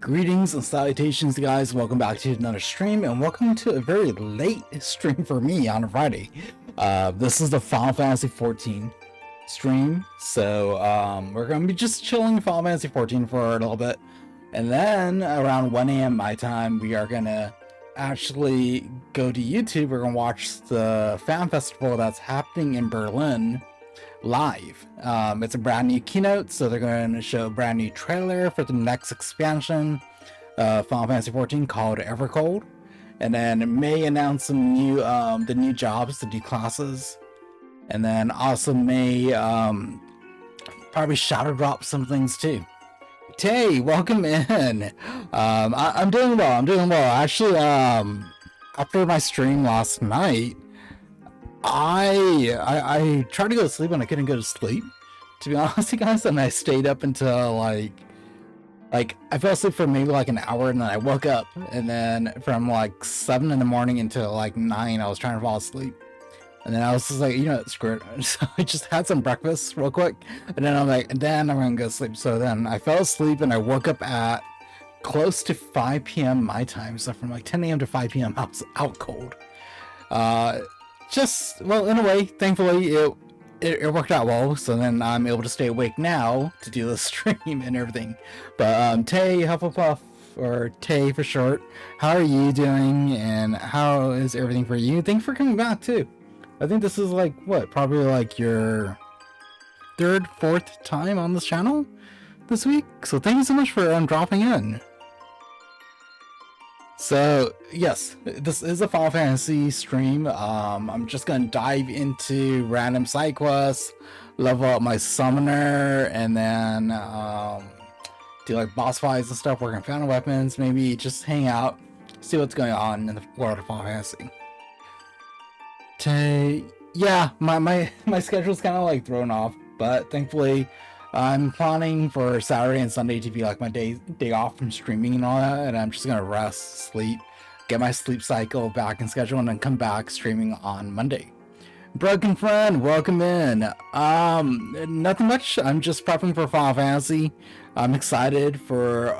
Greetings and salutations, guys. Welcome back to another stream, and welcome to a very late stream for me on a Friday. This is the Final Fantasy XIV stream, so we're going to be just chilling Final Fantasy XIV for a little bit, and then around 1 a.m. my time, we are going to actually go to YouTube. We're going to watch the fan festival that's happening in Berlin live. It's a brand new keynote, so they're going to show a brand new trailer for the next expansion of Final Fantasy XIV called Evercold, and then it may announce some new the new jobs, the new classes, and then also may probably shadow drop some things too. Tay, welcome in. I'm doing well. Actually, after my stream last night, I tried to go to sleep and I couldn't go to sleep, to be honest with you guys, and I stayed up until like I fell asleep for maybe like an hour, and then I woke up, and then from like 7 in the morning until like 9 I was trying to fall asleep, and then I was just like, you know, screw it. So I just had some breakfast real quick, and then I'm like, and then I'm gonna go to sleep. So then I fell asleep and I woke up at close to 5 p.m. my time, so from like 10 a.m. to 5 p.m. I was out cold. Just, well, in a way, thankfully, it worked out well, so then I'm able to stay awake now to do the stream and everything. But, Tay, Hufflepuff, or Tay for short, how are you doing, and how is everything for you? Thanks for coming back, too. I think this is, like, what, probably, like, your third, fourth time on this channel this week? So thank you so much for dropping in. So, yes, this is a Final Fantasy stream. I'm just going to dive into random side quests, level up my summoner, and then do like boss fights and stuff, work on found weapons, maybe just hang out, see what's going on in the world of Final Fantasy. Yeah, my schedule's kind of like thrown off, but thankfully I'm planning for Saturday and Sunday to be like my day off from streaming and all that, and I'm just gonna rest, sleep, get my sleep cycle back in schedule, and then come back streaming on Monday. Broken friend, welcome in. Nothing much. I'm just prepping for Final Fantasy. I'm excited for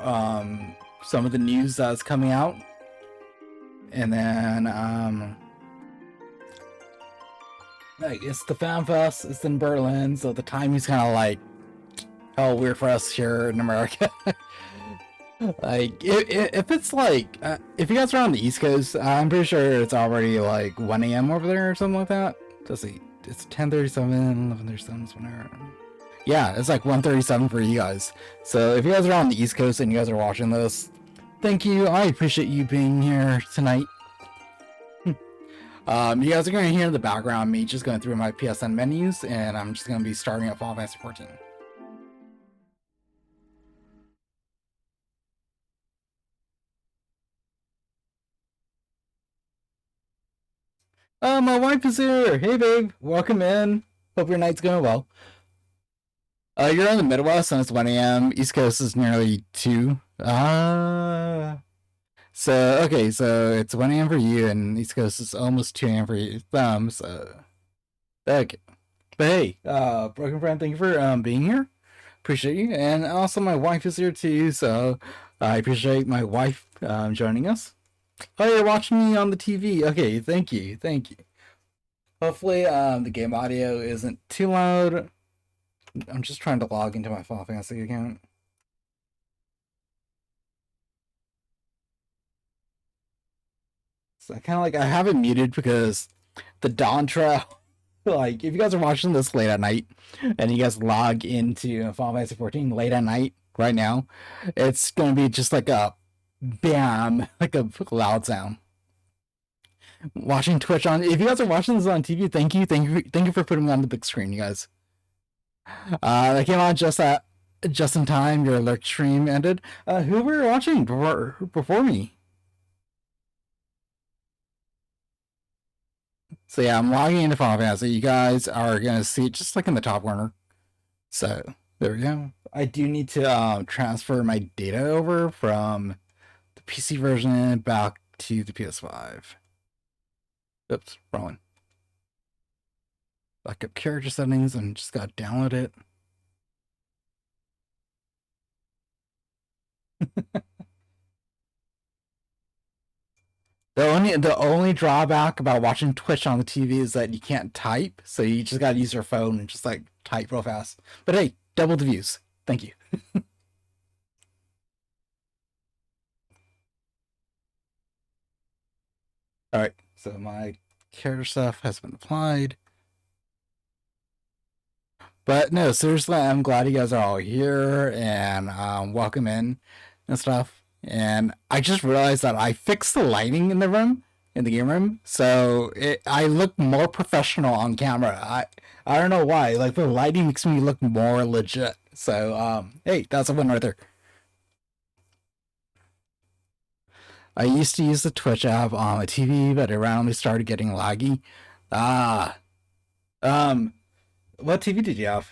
some of the news that's coming out, and then like it's the Fan Fest. It's in Berlin, so the timing's kind of like weird for us here in America. Like if it's like if you guys are on the East Coast, I'm pretty sure it's already like 1 a.m. over there or something like that. Let's see, it's 10:37, 11:37, whenever. Yeah, it's like 1:37 for you guys. So if you guys are on the East Coast and you guys are watching this, thank you. I appreciate you being here tonight. You guys are going to hear in the background me just going through my PSN menus, and I'm just going to be starting at Final Fantasy XIV. Oh, my wife is here. Hey, babe. Welcome in. Hope your night's going well. You're in the Midwest, and it's 1 a.m. East Coast is nearly 2. So, okay, so it's 1 a.m. for you, and East Coast is almost 2 a.m. for you. So, okay. But hey, Broken Friend, thank you for being here. Appreciate you. And also, my wife is here too, so I appreciate my wife joining us. Oh, you're watching me on the TV. Okay, thank you. Hopefully, the game audio isn't too loud. I'm just trying to log into my Final Fantasy account. So I have it muted because the Dawn Trail, like, if you guys are watching this late at night and you guys log into Final Fantasy XIV late at night right now, it's going to be just like a bam, like a loud sound. Watching Twitch on, if you guys are watching this on TV, thank you for putting me on the big screen, you guys. That came on just in time. Your alert stream ended. Who were you watching before me? So yeah, I'm logging into Final Fantasy. You guys are gonna see it just like in the top corner. So there we go. I do need to transfer my data over from the PC version back to the PS5. Oops, wrong one. Backup character settings, and just gotta download it. The only drawback about watching Twitch on the TV is that you can't type, so you just gotta use your phone and just like type real fast. But hey, double the views. Thank you. All right, so my character stuff has been applied. But no, seriously, I'm glad you guys are all here and welcome in and stuff. And I just realized that I fixed the lighting in the room, in the game room, so I look more professional on camera. I don't know why. Like the lighting makes me look more legit. So hey, that's a win right there. I used to use the Twitch app on my TV, but it randomly started getting laggy. Ah, um, what TV did you have?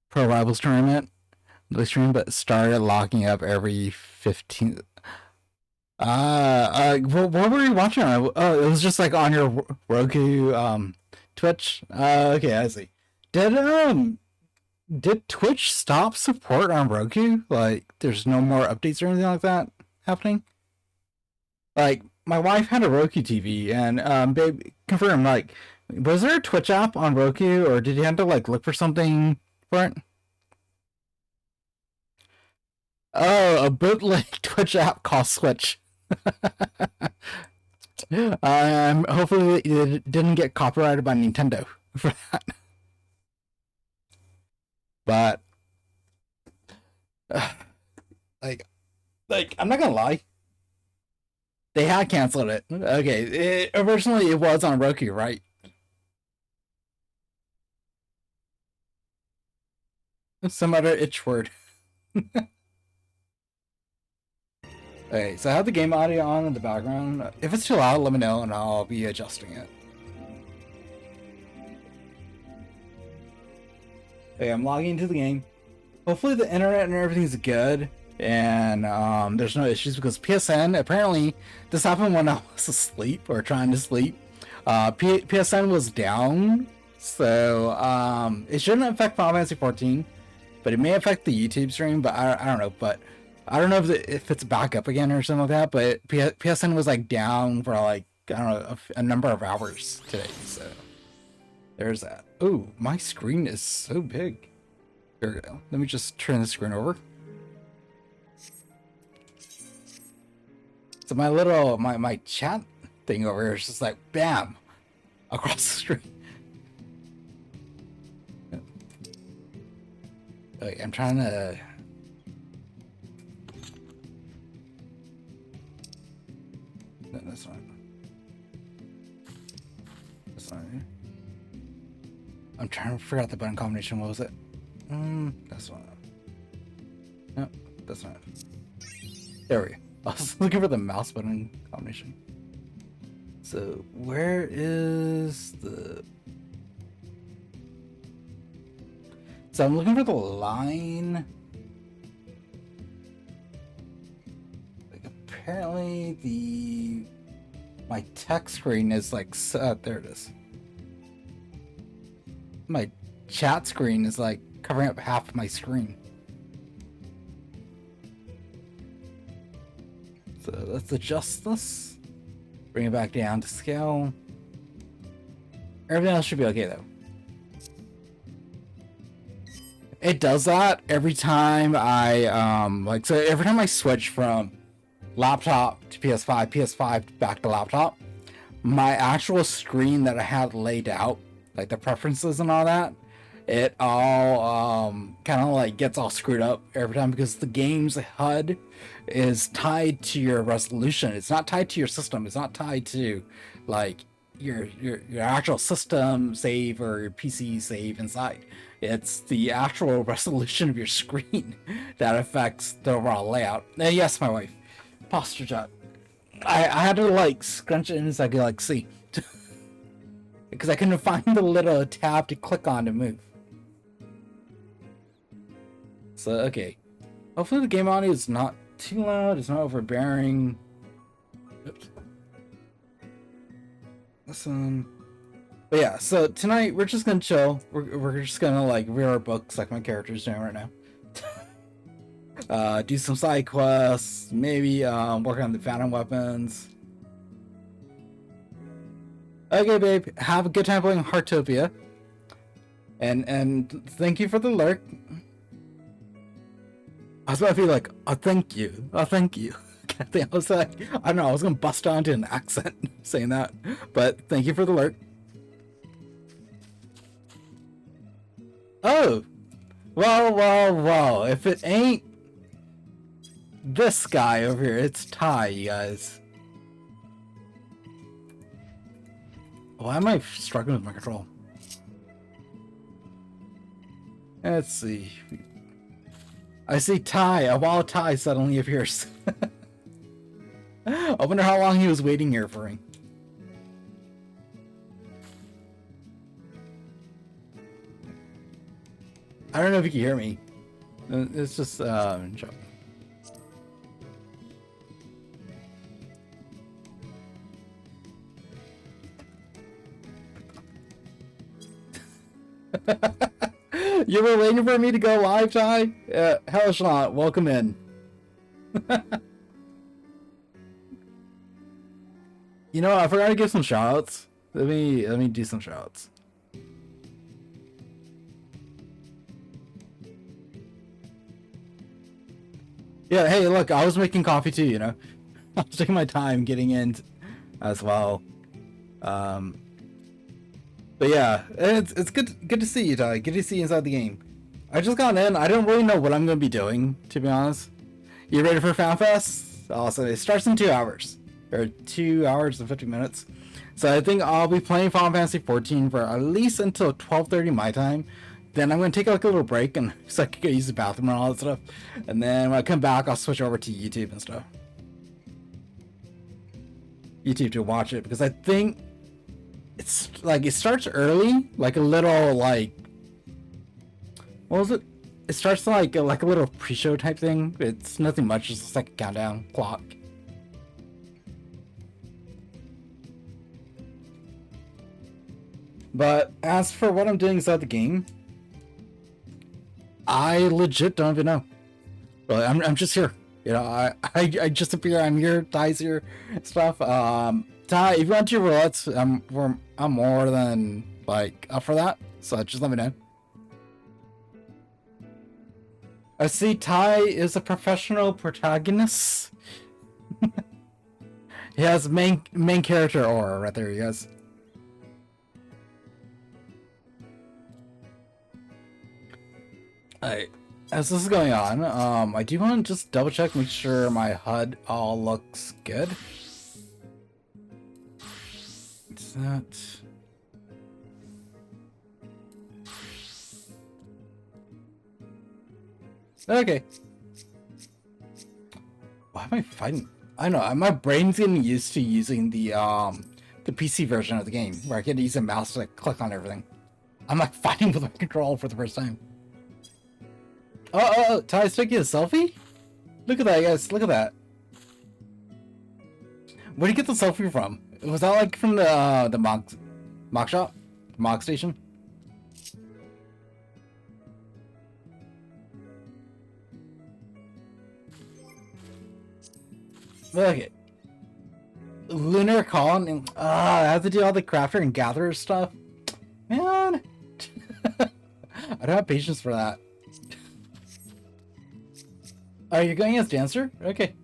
Pro Rivals Tournament. The stream, but started locking up every 15. What were you watching on? Oh, it was just like on your Roku Twitch. Okay, I see. Did Twitch stop support on Roku? Like, there's no more updates or anything like that happening? Like, my wife had a Roku TV, and babe, confirm, like, was there a Twitch app on Roku, or did you have to like look for something for it? Oh, a bootleg Twitch app called Switch. Hopefully it didn't get copyrighted by Nintendo for that. But like, I'm not gonna lie, they had canceled it. Okay, originally it was on Roku, right? Some other itch word. Okay, so I have the game audio on in the background. If it's too loud, let me know and I'll be adjusting it. Okay, I'm logging into the game. Hopefully the internet and everything's good and there's no issues because PSN, apparently this happened when I was asleep or trying to sleep. PSN was down, so it shouldn't affect Final Fantasy XIV, but it may affect the YouTube stream, but I don't know. But I don't know if it's back up again or something like that, but PSN was like down for like, I don't know, a number of hours today, so there's that. Oh, my screen is so big. There we go. Let me just turn the screen over. So my little, my chat thing over here is just like, bam, across the screen. Okay, I'm trying to... No, that's not. That's not it. I'm trying to figure out the button combination. What was it? That's not. No, that's not. There we go. I was looking for the mouse button combination. So where is the... So I'm looking for the line. Like apparently my text screen is like there it is. My chat screen is like covering up half of my screen. So let's adjust this. Bring it back down to scale. Everything else should be okay though. It does that every time I so every time I switch from laptop to PS5, PS5 back to laptop, my actual screen that I had laid out, like the preferences and all that, it all kind of like gets all screwed up every time because the game's HUD is tied to your resolution. It's not tied to your system. It's not tied to like your actual system save or your PC save inside. It's the actual resolution of your screen that affects the overall layout. And yes, my wife. Posture shot. I had to like scrunch it in so I could like see. Because I couldn't find the little tab to click on to move. So, okay. Hopefully the game audio is not too loud, it's not overbearing. Oops. Listen. But yeah, so tonight we're just gonna chill. We're just gonna like read our books like my character's doing right now. do some side quests, maybe work on the phantom weapons. Okay, babe, have a good time playing Heartopia. And thank you for the lurk. I was about to be like, oh, thank you. Oh, thank you. I was like, I don't know, I was going to bust out into an accent saying that. But thank you for the lurk. Oh! Well. If it ain't this guy over here, it's Ty, you guys. Why am I struggling with my control? Let's see. I see Ty. A wild Ty suddenly appears. I wonder how long he was waiting here for me. I don't know if you can hear me. It's just joking. You were waiting for me to go live, Ty? Hellish not. Welcome in. You know, I forgot to give some shoutouts. Let me do some shoutouts. Yeah, hey, look, I was making coffee too, you know. I was taking my time getting in as well. But yeah, it's good to see you, Ty. Good to see you inside the game. I just got in. I don't really know what I'm gonna be doing, to be honest. You ready for FanFest? Also, it starts in 2 hours. Or 2 hours and 50 minutes. So I think I'll be playing Final Fantasy XIV for at least until 12:30 my time. Then I'm gonna take like a little break and so I can go use the bathroom and all that stuff. And then when I come back, I'll switch over to YouTube and stuff. YouTube to watch it because I think it's like it starts early, like a little like what was it? It starts like a little pre-show type thing. It's nothing much, it's just like a countdown clock. But as for what I'm doing inside the game, I legit don't even know. But I'm just here. You know, I just appear. I'm here. Ty's here, stuff. Ty, if you want to do roulettes, I'm more than like up for that. So just let me know. I see Ty is a professional protagonist. He has main character aura right there, you guys. Alright, as this is going on, I do want to just double check, make sure my HUD all looks good. It's not... Okay. Why am I fighting? I don't know, my brain's getting used to using the PC version of the game, where I get to use a mouse to like, click on everything. I'm like fighting with my controller for the first time. Oh, Ty's taking a selfie? Look at that, guys. Look at that. Where did you get the selfie from? Was that like from the mock shop? Mock station? Look at Lunar Colony. I have to do all the crafter and gatherer stuff. Man. I don't have patience for that. Oh, you're going as dancer? Okay.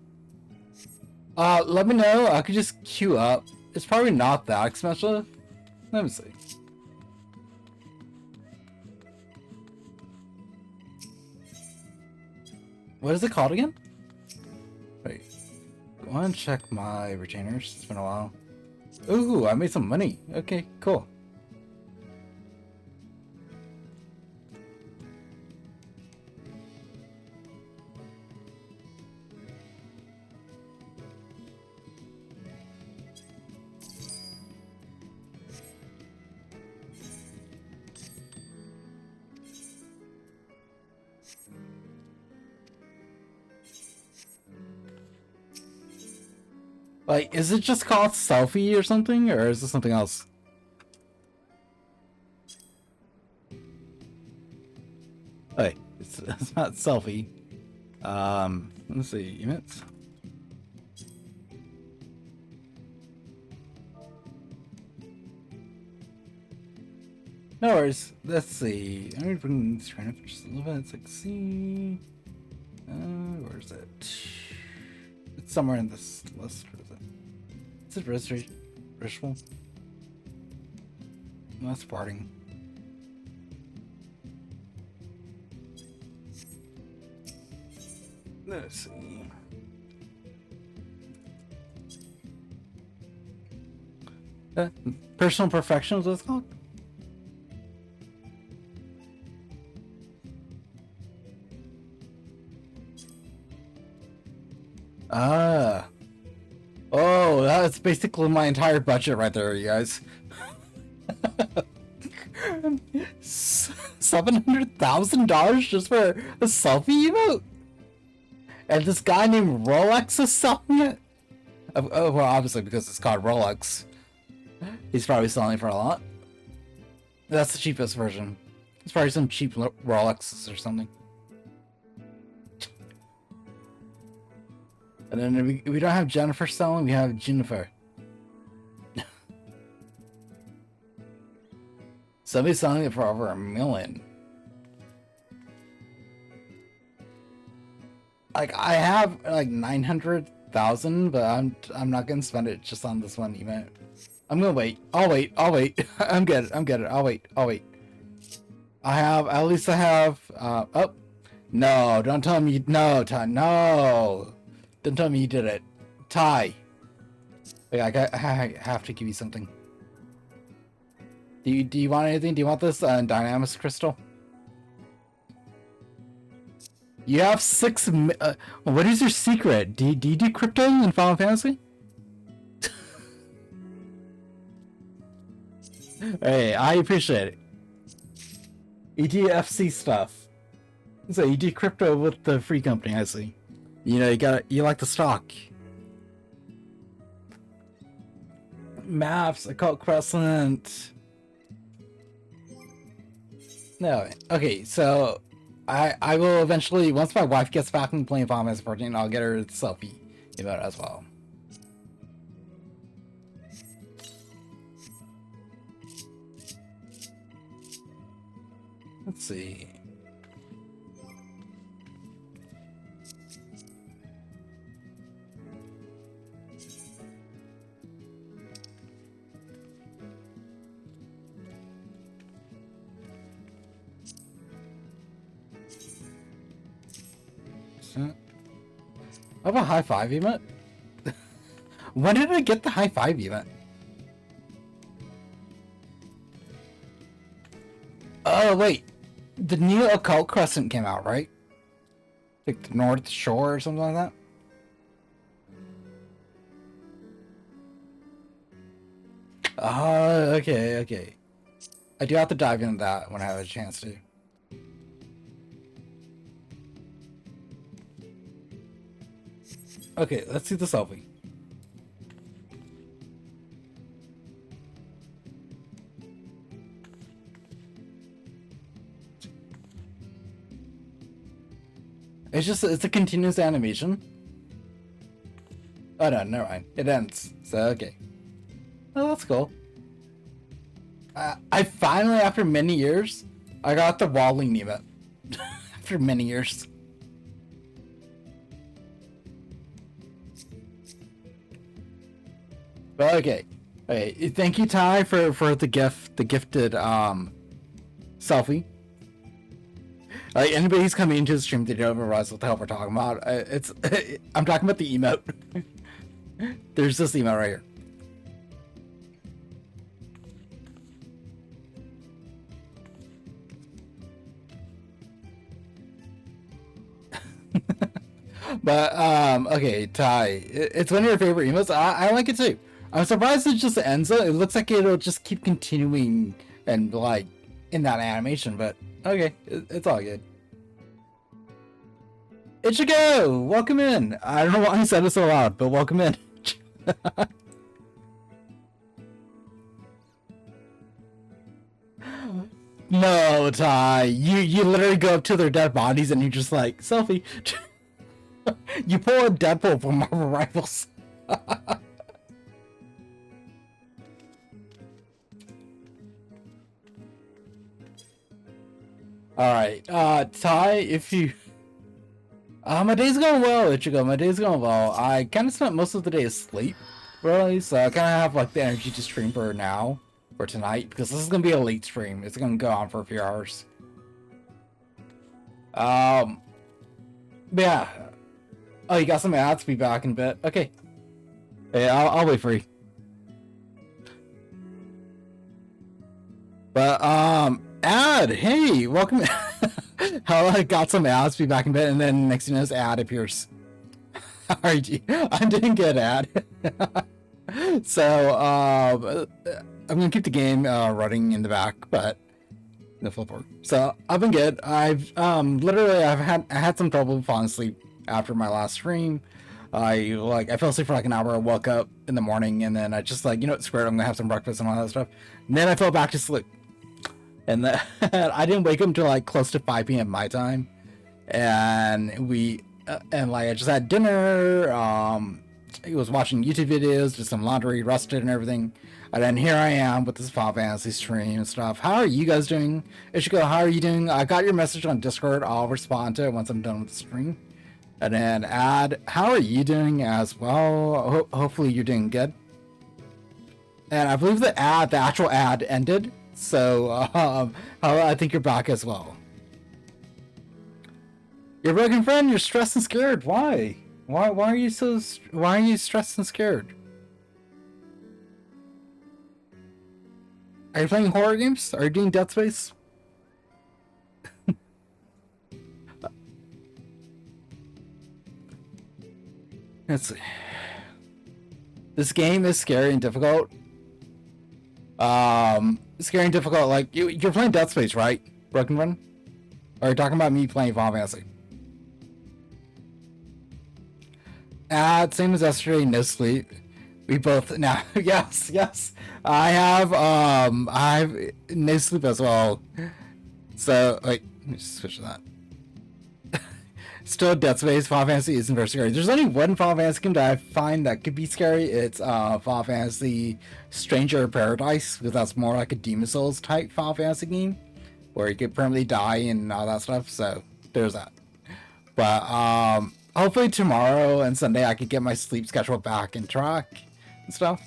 Let me know. I could just queue up. It's probably not that expensive. Let me see. What is it called again? Wait. Go on and check my retainers. It's been a while. Ooh, I made some money. Okay, cool. Like, is it just called selfie or something, or is this something else? Hey, it's not selfie. Let's see, units. No worries. Let's see. I'm gonna bring this train up just a little bit. It's like, see. Where is it? It's somewhere in this list. Where is it? Is it registration? Ritual? No, that's parting. Let's see. Personal perfection is what it's called. Ah. Oh, that's basically my entire budget right there, you guys. $700,000 just for a selfie emote? And this guy named Roulettes is selling it? Oh, well, obviously because it's called Roulettes. He's probably selling it for a lot. That's the cheapest version. It's probably some cheap Rolexes or something. And then we don't have Jennifer selling, we have Jennifer. Somebody's selling it for over $1 million. Like, I have like 900,000, but I'm not gonna spend it just on this one event. I'm gonna wait. I'll wait. I'm good. I'll wait. At least I have oh no, don't tell me no, Ty, no. Don't tell me you did it. Ty. Wait, I have to give you something. Do you want anything? Do you want this Dynamis crystal? You have 6 what is your secret? Do you do crypto in Final Fantasy? Hey, I appreciate it. You do FC stuff. So you do crypto with the free company, I see. You know, you like the stock. Maps, Occult Crescent. No, okay, so I will eventually, once my wife gets back from playing Final Fantasy XIV, I'll get her the selfie about it as well. Let's see. I have a high five event? When did I get the high five event? Oh, wait. The new Occult Crescent came out, right? Like the North Shore or something like that? Oh, okay. I do have to dive into that when I have a chance to. Okay, let's see the selfie. It's a continuous animation. Oh no, never mind. It ends. So, okay. Oh, that's cool. I finally, after many years, I got the Walling event. After many years. But okay. Okay. Thank you, Ty, for the gifted selfie. Like, anybody who's coming into the stream, they don't realize what the hell we're talking about. I'm talking about the emote. There's this emote right here. But okay, Ty, it's one of your favorite emotes. I like it too. I'm surprised it just ends. It looks like it'll just keep continuing and like in that animation, but okay, it's all good. Ichigo, welcome in. I don't know why I said it so loud, but welcome in. No, Ty, you literally go up to their dead bodies and you're just like selfie. You pull a Deadpool from Marvel Rivals. Alright, Ty, if you... my day's going well, Ichigo. My day's going well. I kind of spent most of the day asleep, really, so I kind of have, like, the energy to stream for now, for tonight, because this is going to be a late stream. It's going to go on for a few hours. But yeah. Oh, you got some ads? Be back in a bit. Okay. Hey, I'll wait for you. But, ad, hey, welcome. How I got some ads, be back in bed, and then next thing you know, ad appears. Alright, I'm doing good, ad. So, I'm gonna keep the game running in the back, but the flipper. So I've been good. I've literally I had some trouble falling asleep after my last stream. I fell asleep for like an hour. I woke up in the morning, and then I just like, you know what, screw it, I'm gonna have some breakfast and all that stuff. And then I fell back to sleep. And then I didn't wake up until like close to 5 p.m. my time, and I just had dinner. I was watching YouTube videos, did some laundry, rested and everything, and then here I am with this Final Fantasy stream and stuff. How are you guys doing? Ichigo, how are you doing? I got your message on Discord. I'll respond to it once I'm done with the stream. And then Ad, how are you doing as well? Hopefully you're doing good. And I believe the actual ad ended. So, I think you're back as well. Your broken friend, you're stressed and scared. Why? Why are you stressed and scared? Are you playing horror games? Are you doing Dead Space? Let's see. This game is scary and difficult. Scary and difficult, like, you're playing Dead Space, right? Broken Run? Or are you talking about me playing Final Fantasy? Same as yesterday, no sleep. We both, now, yes. I have no sleep as well. So, wait, let me just switch to that. Still Dead Space. Final Fantasy isn't very scary. There's only one Final Fantasy game that I find that could be scary. It's Final Fantasy Stranger of Paradise, because that's more like a Demon Souls type Final Fantasy game, where you could permanently die and all that stuff. So there's that. But hopefully tomorrow and Sunday I could get my sleep schedule back in track and stuff.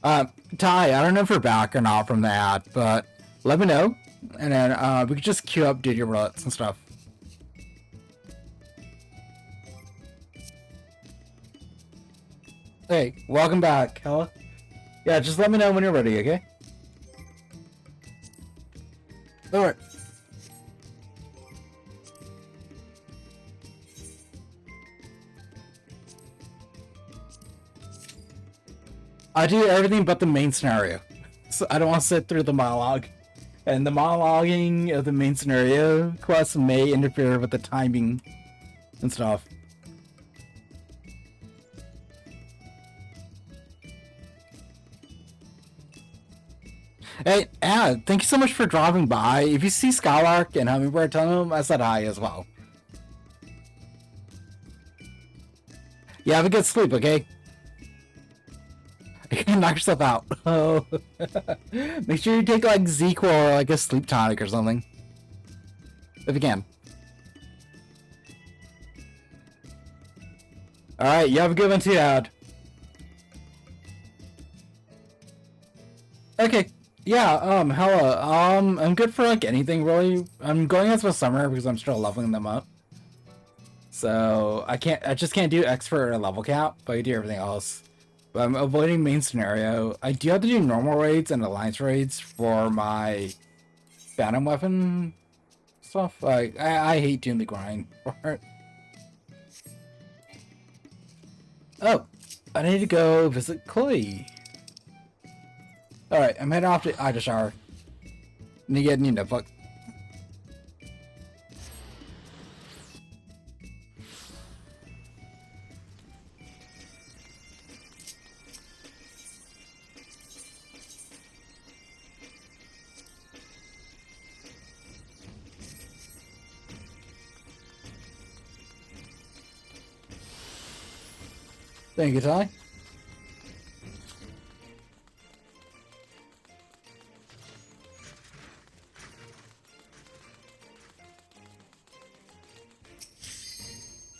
Ty, I don't know if you're back or not from the ad, but let me know, and then we could just queue up Duty Roulettes and stuff. Hey, welcome back, Hella. Yeah, just let me know when you're ready, okay? Alright. I do everything but the main scenario. So I don't want to sit through the monologue. And the monologuing of the main scenario quests may interfere with the timing and stuff. Hey, Ad, thank you so much for dropping by. If you see Skylark and Hummingbird, tell them I said hi as well. Yeah, have a good sleep, okay? You can knock yourself out. Oh. Make sure you take like ZQL or like a sleep tonic or something. If you can. Alright, you have a good one too, Ad. Okay. Yeah, Hella, I'm good for like anything really. I'm going as a summer because I'm still leveling them up. So I just can't do expert or level cap, but I do everything else. But I'm avoiding main scenario. I do have to do normal raids and alliance raids for my phantom weapon stuff. Like I hate doing the grind for it. Oh, I need to go visit Chloe. Alright, I'm heading off to Ida shower. Need to get a new notebook. Thank you, Ty.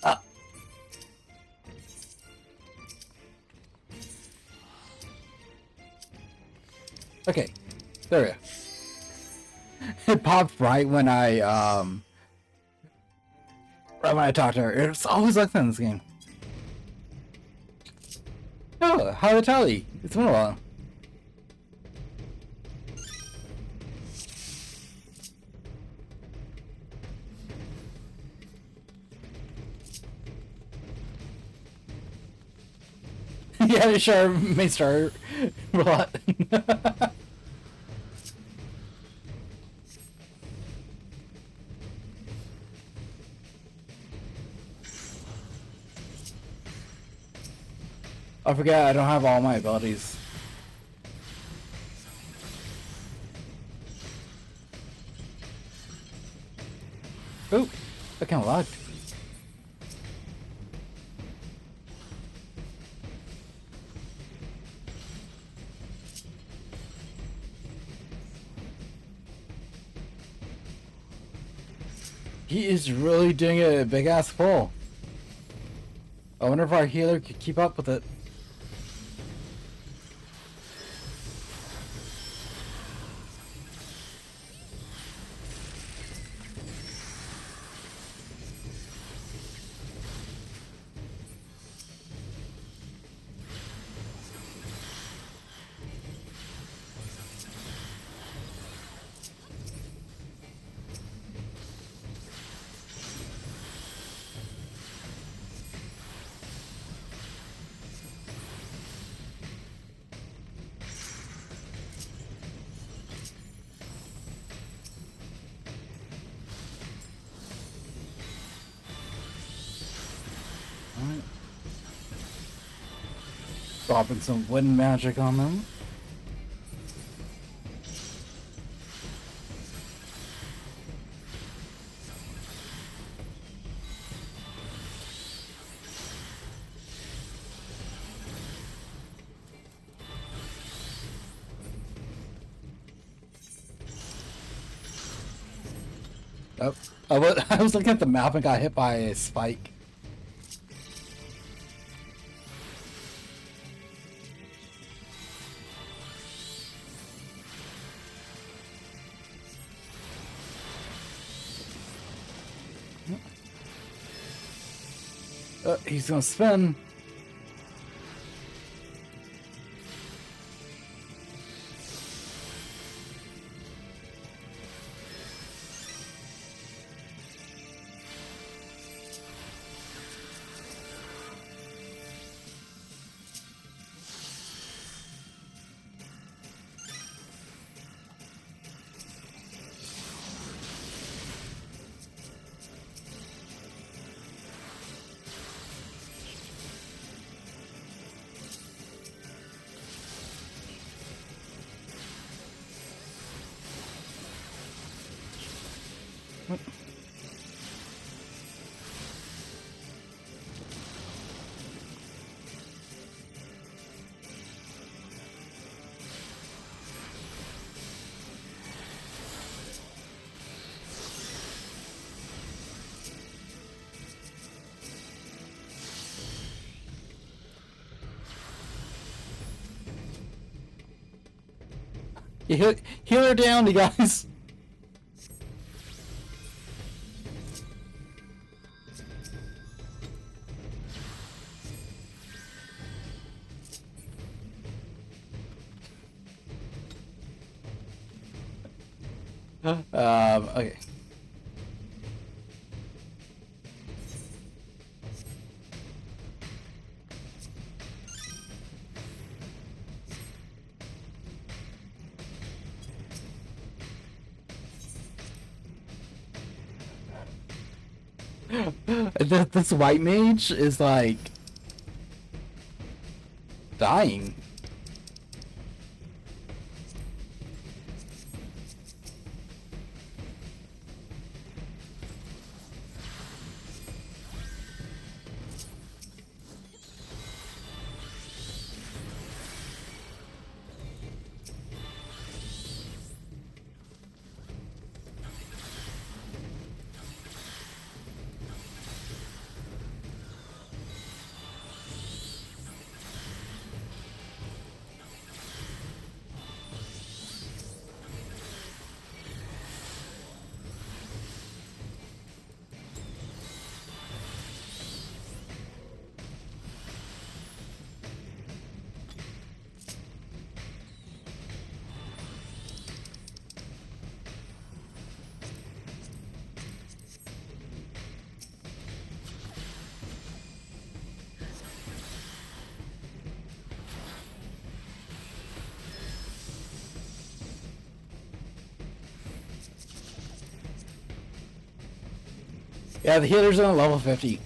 Ah. Okay, there we go. It popped right when I talked to her. It's always like that in this game. Oh, hi, Tally. It's been a while. Yeah, sure, may start. What? I forget I don't have all my abilities. Ooh, that kind of lagged. He is really doing a big ass pull. I wonder if our healer could keep up with it. Alright. Dropping some wind magic on them. Oh, I was looking at the map and got hit by a spike. He's gonna spin. Heal her down, you guys. Okay. This white mage is like dying. Yeah, the healers are on level 50.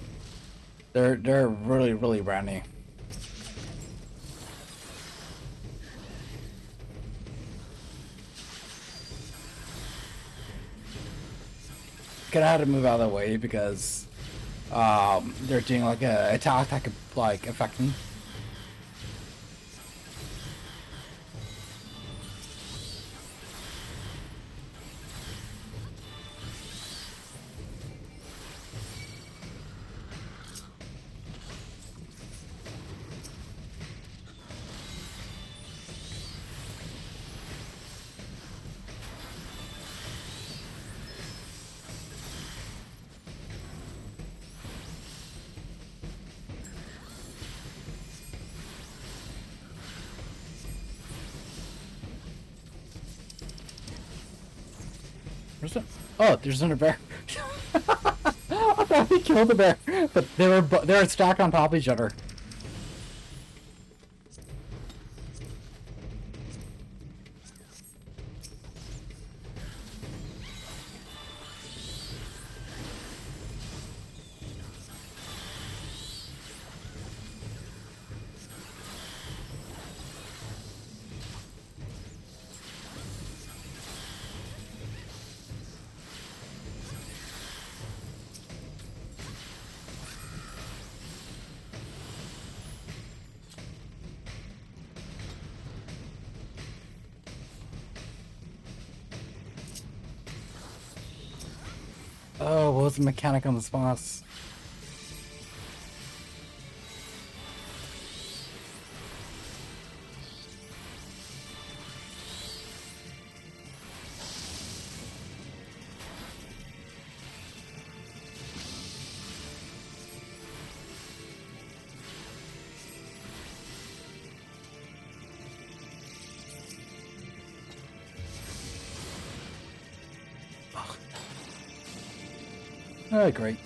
They're really brand new. Gonna have to move out of the way because they're doing like a attack that could like affect me. Where's the? Oh, there's another bear. I thought we killed the bear, but they were stacked on top of each other. Oh, what was the mechanic on this boss? Oh, great.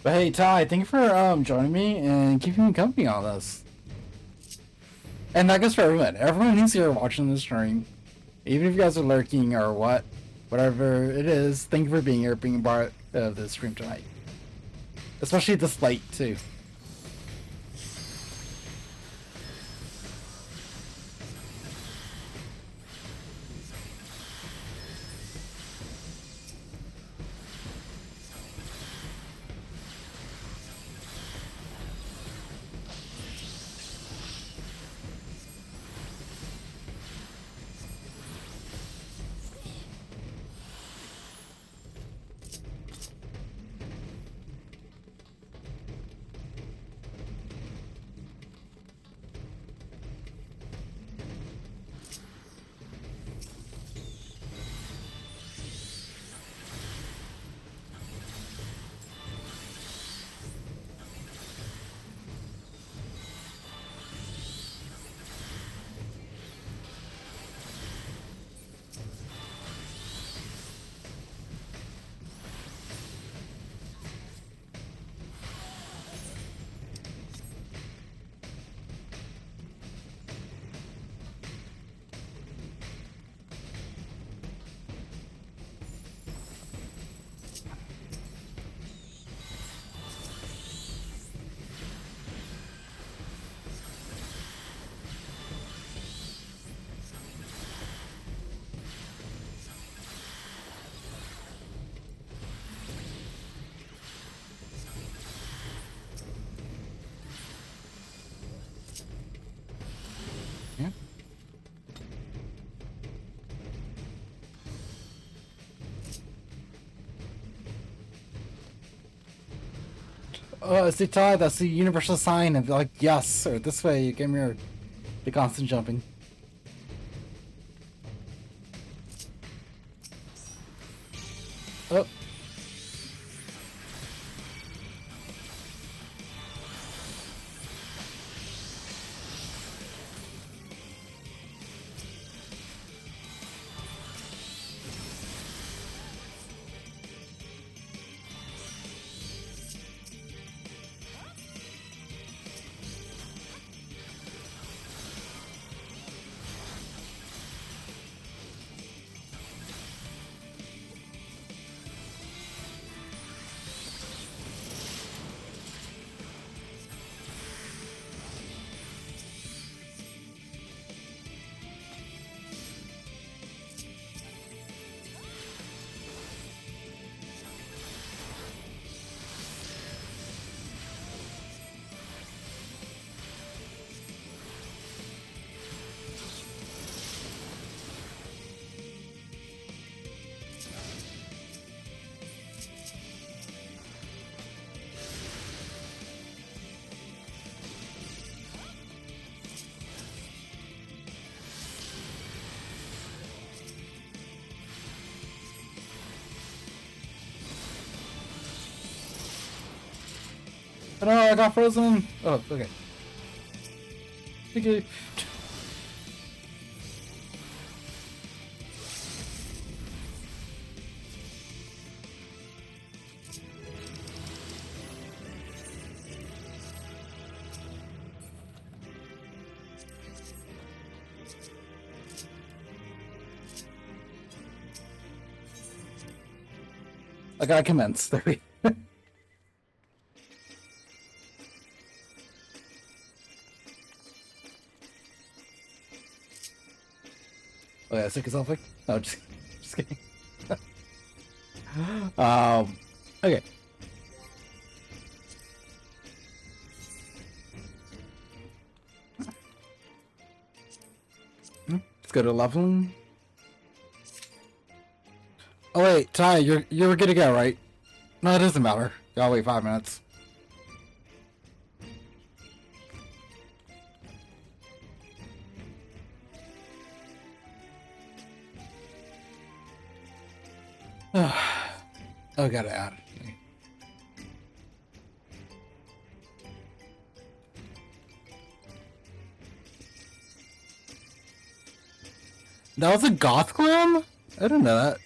But hey, Ty, thank you for joining me and keeping me company on this. And that goes for everyone. Everyone who's here watching the stream, even if you guys are lurking or whatever it is, thank you for being here, being part of the stream tonight. Especially this late too. See, Ty, that's the universal sign of like yes, or this way you get your the constant jumping. Oh. Oh no, I got frozen. Oh, okay. Okay. I gotta commence. There we go. Oh yeah, sick as hell. No, just kidding. Okay. Let's go to leveling. Oh wait, Ty, you're good to go, right? No, it doesn't matter. Gotta wait 5 minutes. Oh, gotta add. That was a goth clan? I didn't know that.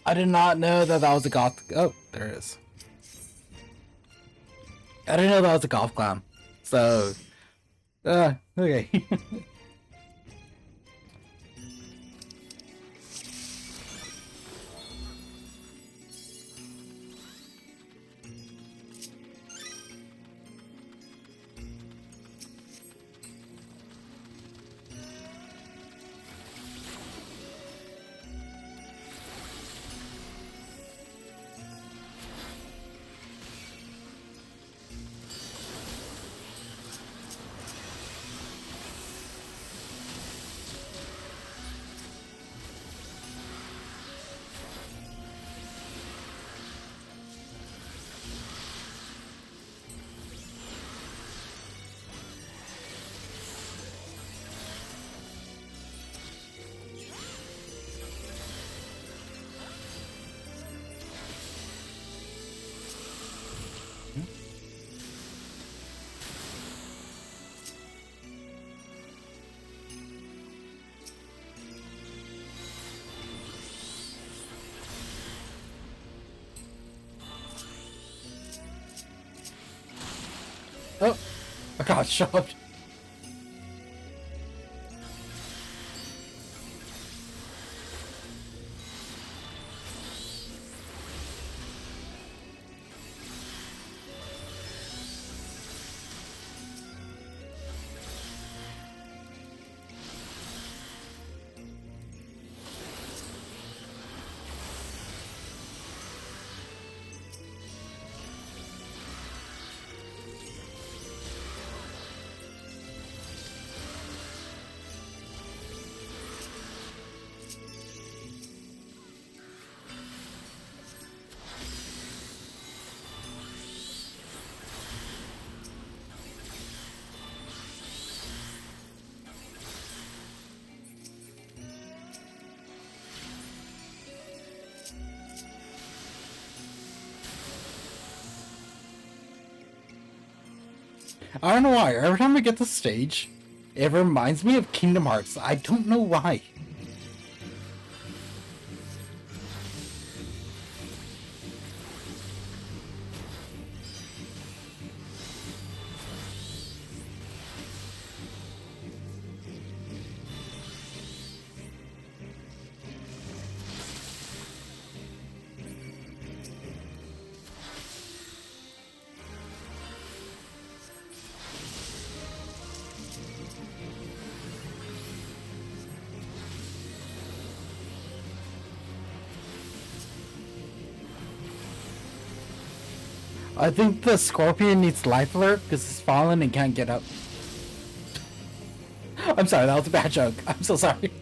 I did not know that that was a goth. Oh, there it is. I didn't know that was a golf clan. So, okay. Oh, I got shoved. I don't know why. Every time I get to stage, it reminds me of Kingdom Hearts. I don't know why. I think the scorpion needs life alert because it's fallen and can't get up. I'm sorry, that was a bad joke. I'm so sorry.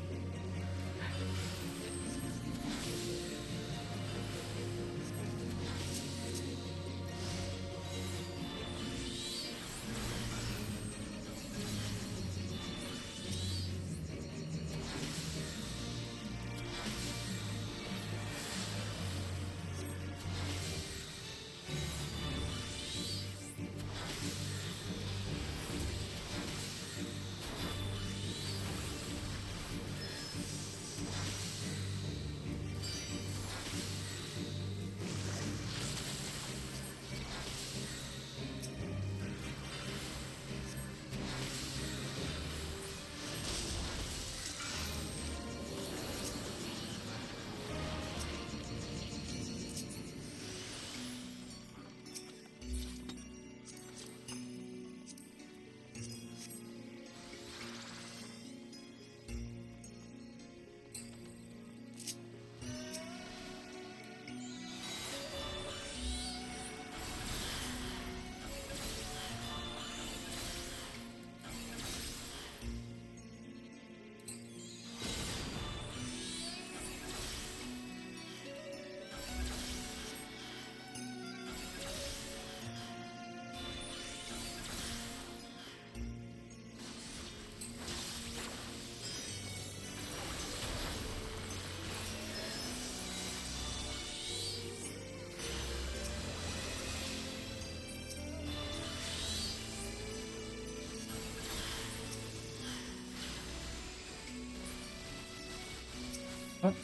What?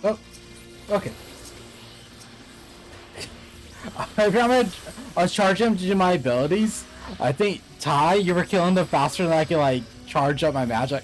Oh, okay. I was charging him to do my abilities. I think, Ty, you were killing them faster than I could, like, charge up my magic.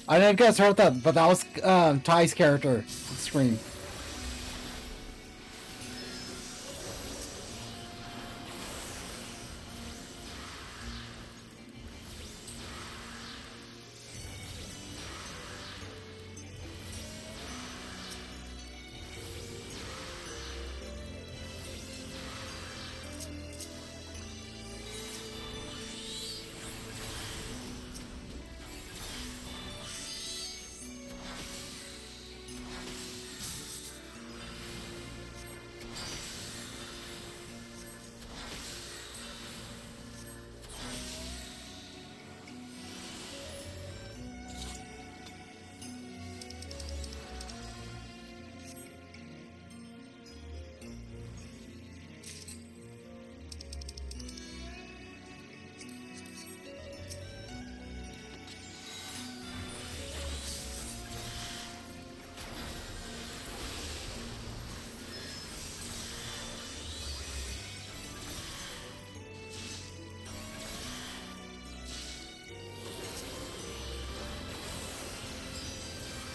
I didn't guys heard that, but that was Ty's character scream.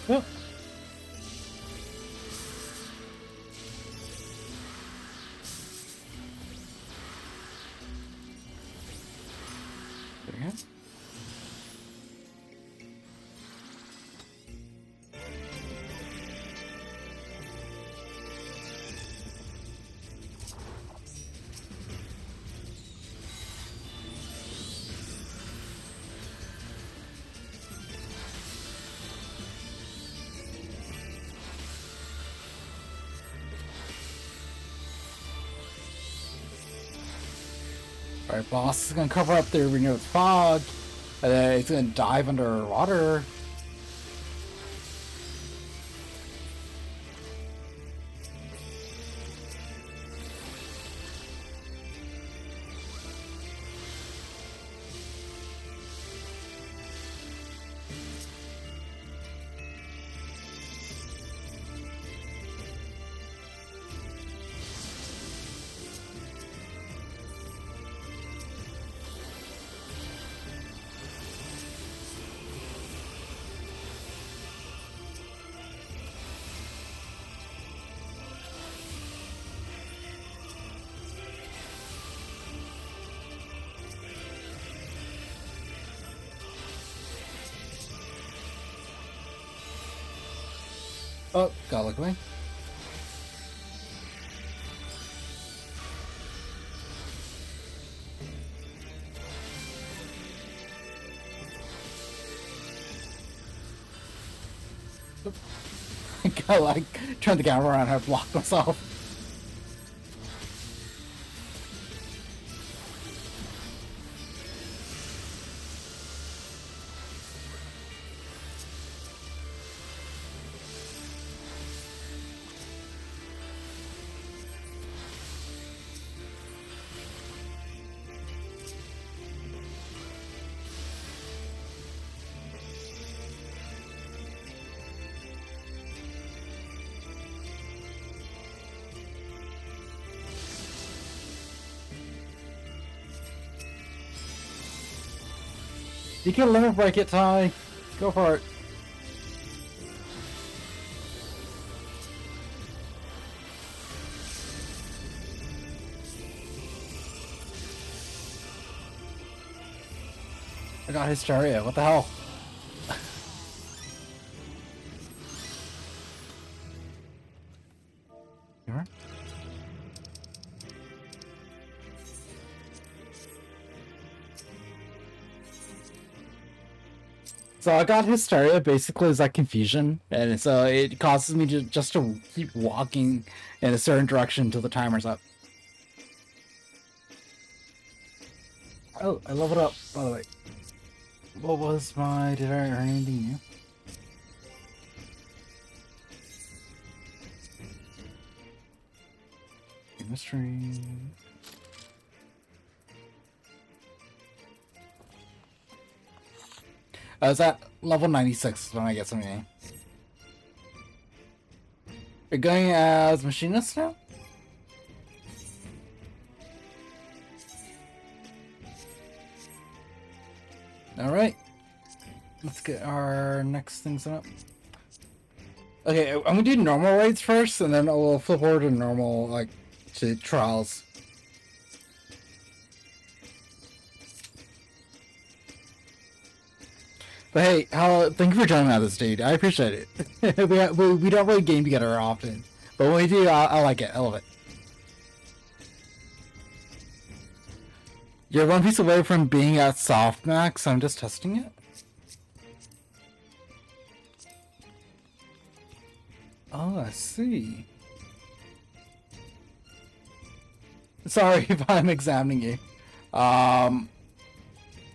Oh. There we go. Alright, boss is gonna cover up the renewed fog, and then it's gonna dive underwater. Oh, gotta look away. I gotta like turn the camera around and I blocked myself. You can limit break it, Ty. Go for it. I got hysteria. What the hell? Here? So I got hysteria basically is like confusion, and so it causes me to just to keep walking in a certain direction until the timer's up. Oh, I leveled up, by the way. What was my... Did I earn anything new? Mystery... I was at level 96 when I get something. You're going as machinist now? Alright. let's get our next things up. Okay, I'm gonna do normal raids first, and then we'll flip over to normal, like, to trials. But hey, thank you for joining me on this, dude. I appreciate it. we don't really game together often, but when we do, I like it. I love it. You're one piece away from being at softmax. I'm just testing it. Oh, I see. Sorry if I'm examining you.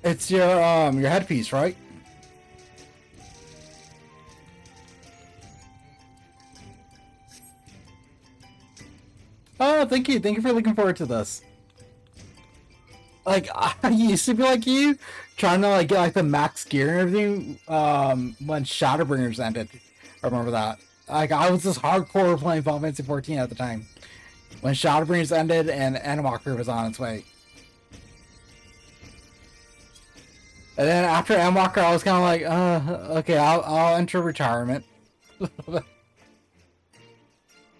It's your headpiece, right? Oh, thank you. Thank you for looking forward to this. Like, I used to be like you, trying to like get like the max gear and everything when Shadowbringers ended. I remember that. Like, I was just hardcore playing Final Fantasy XIV at the time. When Shadowbringers ended and Animalker was on its way. And then after Animalker, I was kind of like, okay, I'll enter retirement.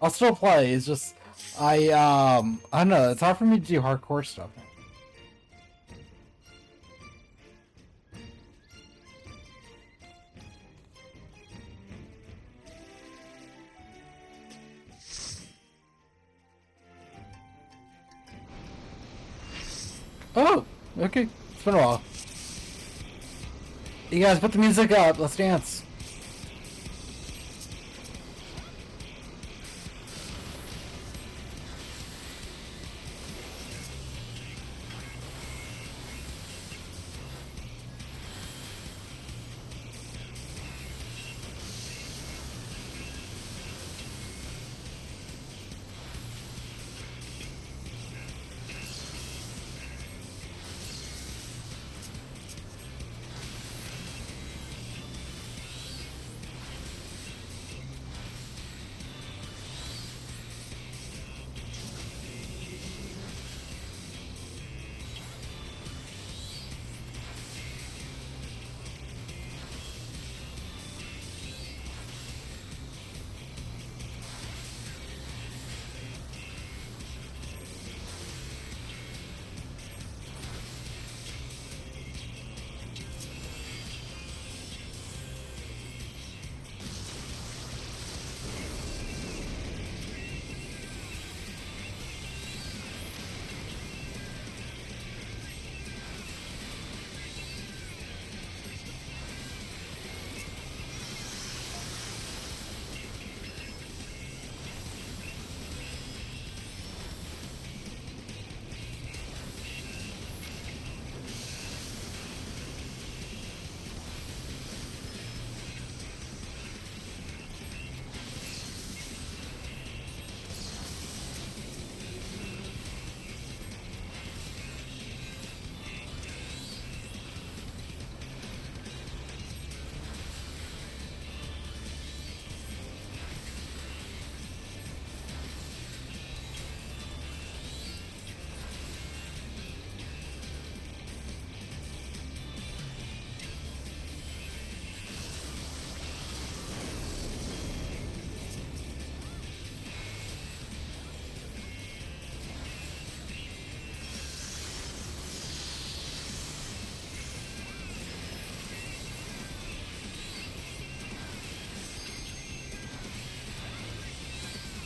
I'll still play, it's just, I don't know, it's hard for me to do hardcore stuff. Oh, okay. It's been a while. You guys put the music up. Let's dance.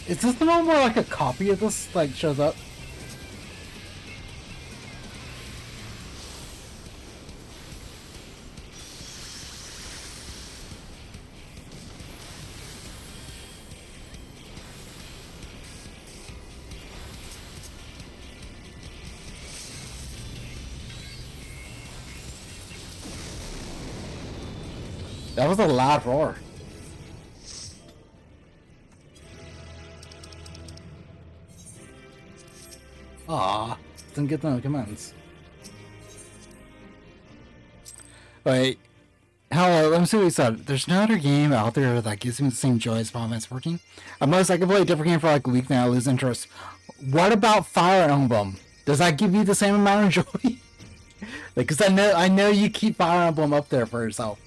Is this the one where like a copy of this like shows up? That was a loud roar. Ah, didn't get no commands. Wait, hello, let me see what he said. There's no other game out there that gives me the same joy as Final Fantasy XIV. Unless I can play a different game for like a week, then I lose interest. What about Fire Emblem? Does that give you the same amount of joy? Like, cause I know you keep Fire Emblem up there for yourself.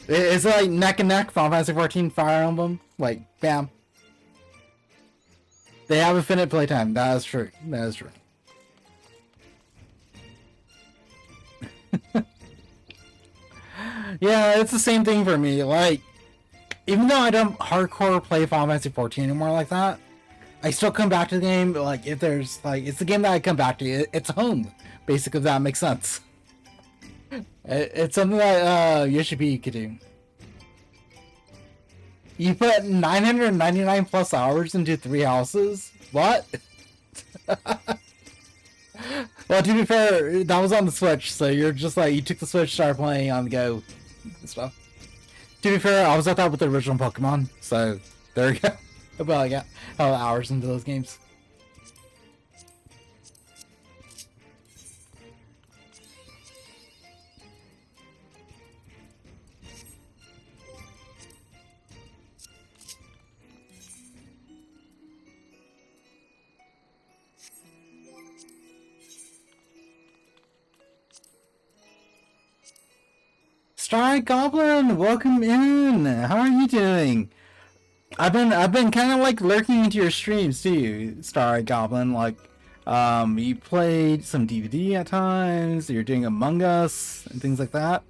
It's like neck and neck. Final Fantasy XIV, Fire Emblem, like bam. They have infinite playtime. That is true. That is true. Yeah, it's the same thing for me. Like, even though I don't hardcore play Final Fantasy XIV anymore like that, I still come back to the game. Like, if there's like, it's the game that I come back to. It's home, basically. If that makes sense. It's something that Yoshi could do. You put 999 plus hours into 3 houses? What? Well, to be fair, that was on the Switch, so you're just like, you took the Switch, started playing on the go and stuff. To be fair, I was at that with the original Pokemon, so there you go. About like how hours into those games. Starry Goblin, welcome in. How are you doing? I've been kind of like lurking into your streams too, Starry Goblin. Like, you played some DVD at times. You're doing Among Us and things like that.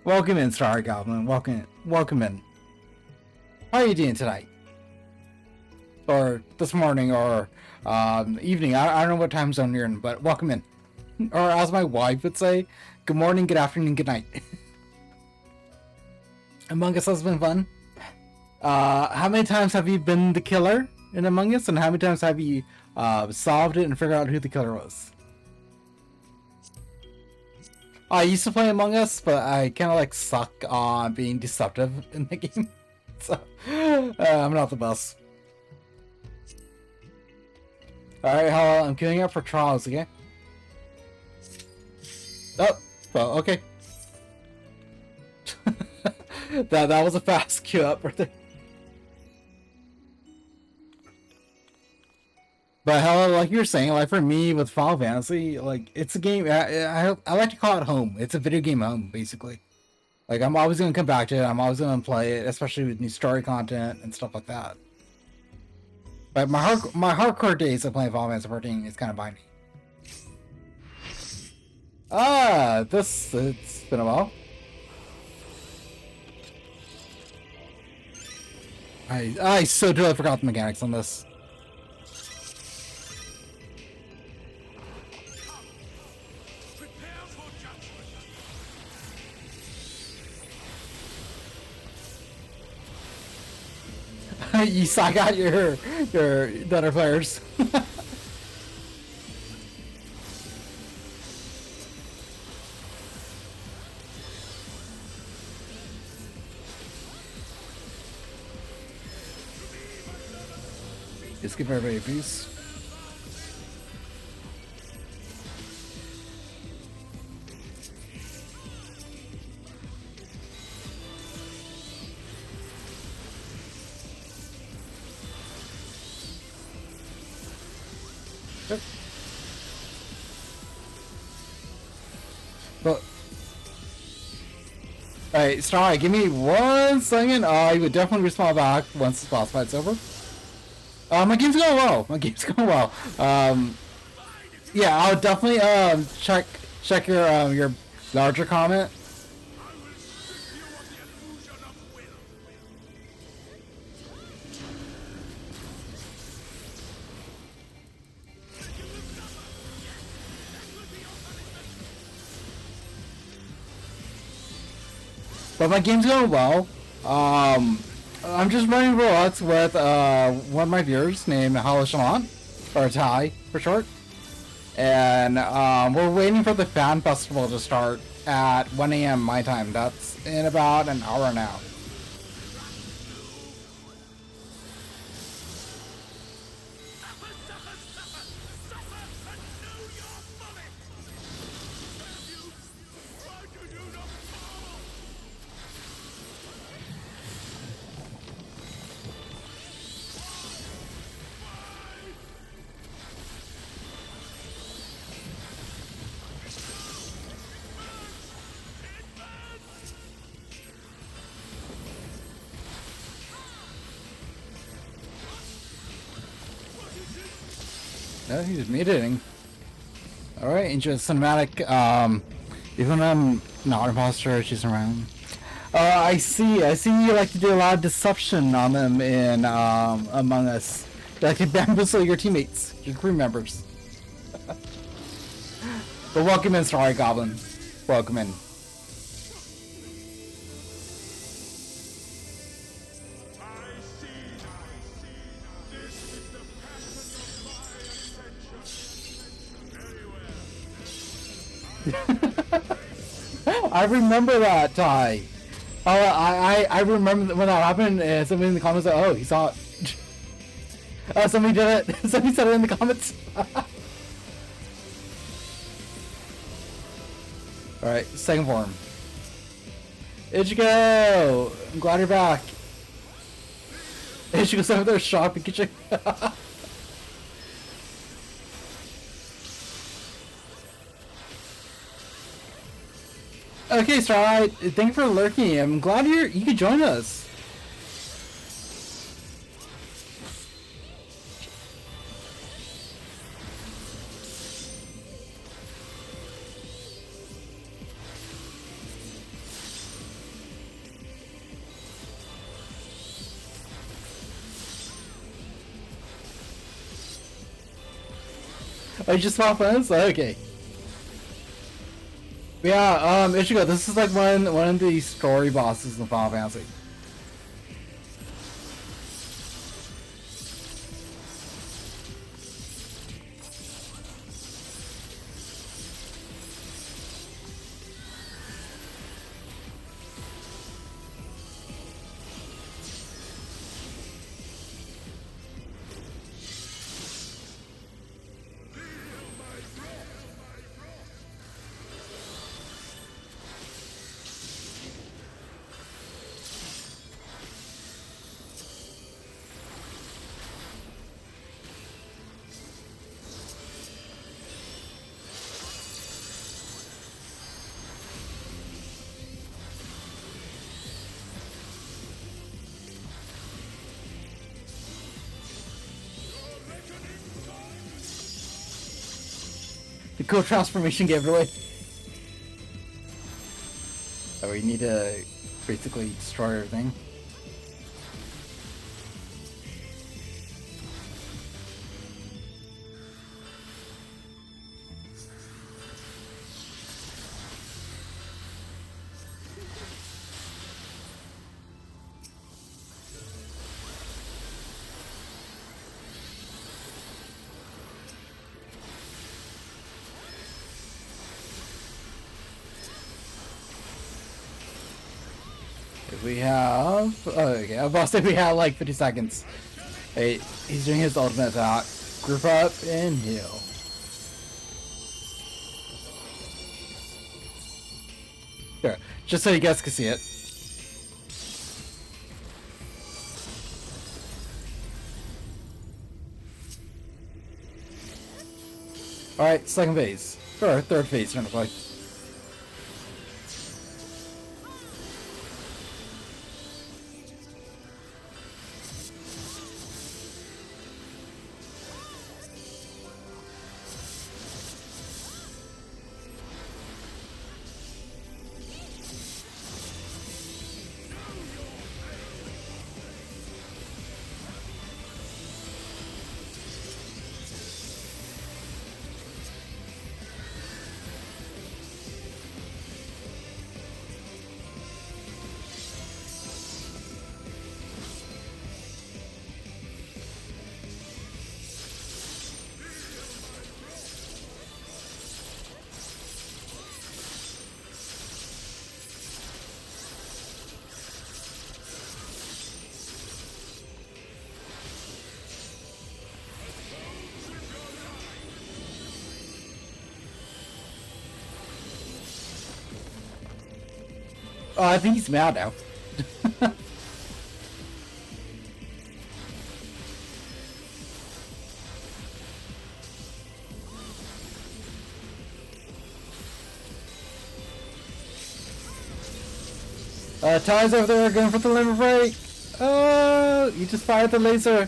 Welcome in, Starry Goblin. Welcome in. How are you doing tonight? Or this morning, or evening? I don't know what time zone you're in, but welcome in. Or as my wife would say, good morning, good afternoon, good night. Among Us has been fun. How many times have you been the killer in Among Us, and how many times have you solved it and figured out who the killer was? I used to play Among Us, but I kind of like suck on being deceptive in the game. So, I'm not the best. Alright, I'm queuing up for trials, okay? Oh, well, okay. that was a fast queue up right there. But hell, like you were saying, like for me with Final Fantasy, like it's a game. I like to call it home. It's a video game home, basically. Like I'm always gonna come back to it. I'm always gonna play it, especially with new story content and stuff like that. But my hardcore days of playing Final Fantasy XIV is kind of behind me. It's been a while. I so totally forgot the mechanics on this. You suck out your other players. Just give everybody a piece. Yep. But alright, Starry, give me 1 second. I would definitely respond back once the boss fight's over. My game's going well. Yeah, I'll definitely check your larger comment. But my game's going well. I'm just running Roulettes with one of my viewers named Halashalant, or Tai for short. And we're waiting for the fan festival to start at 1 AM my time. That's in about an hour now. No, he's mutating. Alright, enjoy the cinematic. Even when I'm not an imposter, she's around. I see you like to do a lot of deception on them in Among Us. You like to bamboozle your teammates, your crew members. But welcome in, Starry Goblin. Welcome in. I remember that, Ty. Oh, I remember when that happened. Somebody in the comments said, "Oh, he saw it." Somebody did it. Somebody said it in the comments. All right, second form. Ichigo, I'm glad you're back. Ichigo's over there shopping kitchen. Okay, Starlight, thank you for lurking. I'm glad you could join us. Oh, you just swap friends? Okay. Yeah, Ichigo, this is like one of the story bosses in Final Fantasy. The cool transformation gave it away. Oh, we need to basically destroy everything. We have... Oh, okay, I was about to say we have like 50 seconds. Hey, he's doing his ultimate attack. Group up and heal. Here, just so you guys can see it. Alright, second phase. Or third phase, trying to play. Oh, I think he's mad now. Ty's over there going for the limit break. Oh, you just fired the laser.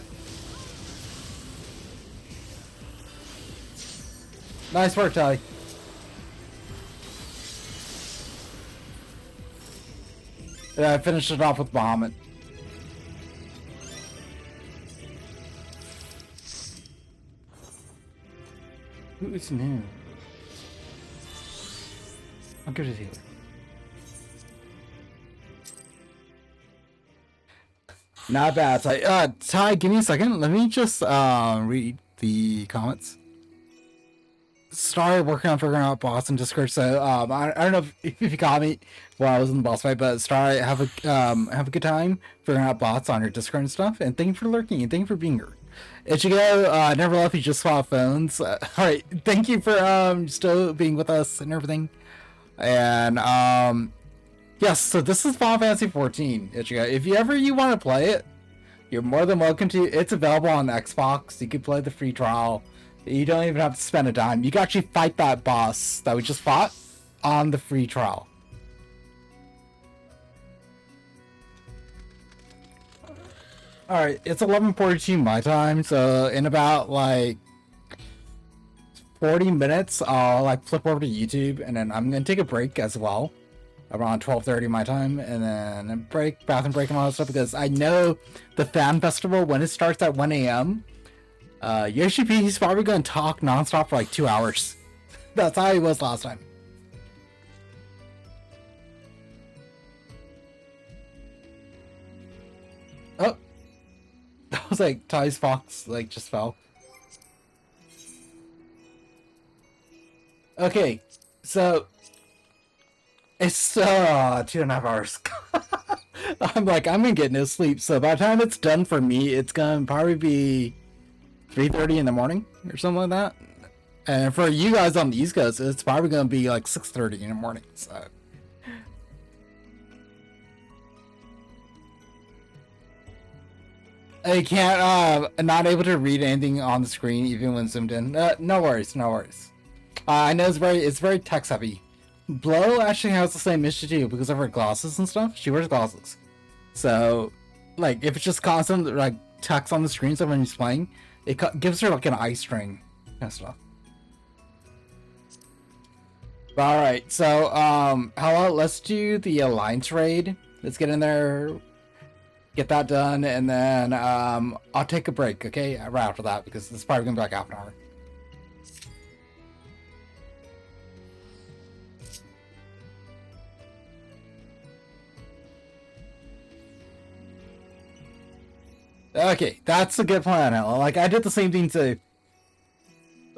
Nice work, Ty. Yeah, I finished it off with Bahamut. Who is new? How good is he? Not bad. Ty, give me a second. Let me just read the comments. Started working on figuring out boss in Discord, so I don't know if you caught me while I was in the boss fight, but Starry, have a good time figuring out bots on your Discord and stuff. And thank you for lurking and thank you for being here. Ichigo, never left. You just swap phones. All right, thank you for still being with us and everything. And yes, so this is Final Fantasy XIV. Ichigo, if you want to play it, you're more than welcome to. It's available on Xbox. You can play the free trial. You don't even have to spend a dime. You can actually fight that boss that we just fought on the free trial. Alright, it's 11:42 my time, so in about like 40 minutes, I'll like flip over to YouTube, and then I'm gonna take a break as well, around 12:30 my time, and then a break, bathroom break, and all that stuff, because I know the fan festival, when it starts at 1 a.m., Yoshi P, he's probably gonna talk nonstop for like 2 hours. That's how he was last time. Oh, that was like Ty's fox, like just fell. Okay, so it's 2.5 hours. I'm gonna get no sleep. So by the time it's done for me, it's gonna probably be 3:30 in the morning or something like that. And for you guys on the East Coast, it's probably gonna be like 6:30 in the morning. So I can't not able to read anything on the screen even when zoomed in. No worries, no worries. I know it's very text heavy. Blow actually has the same issue too because of her glasses and stuff. She wears glasses, so like if it's just constant like text on the screen, so when she's playing, it gives her like an eye strain kind of stuff. All right, so hello, let's do the alliance raid. Let's get in there, get that done, and then I'll take a break, okay, right after that, because it's probably gonna be like half an hour. Okay, that's a good plan, Ella. Like, I did the same thing too.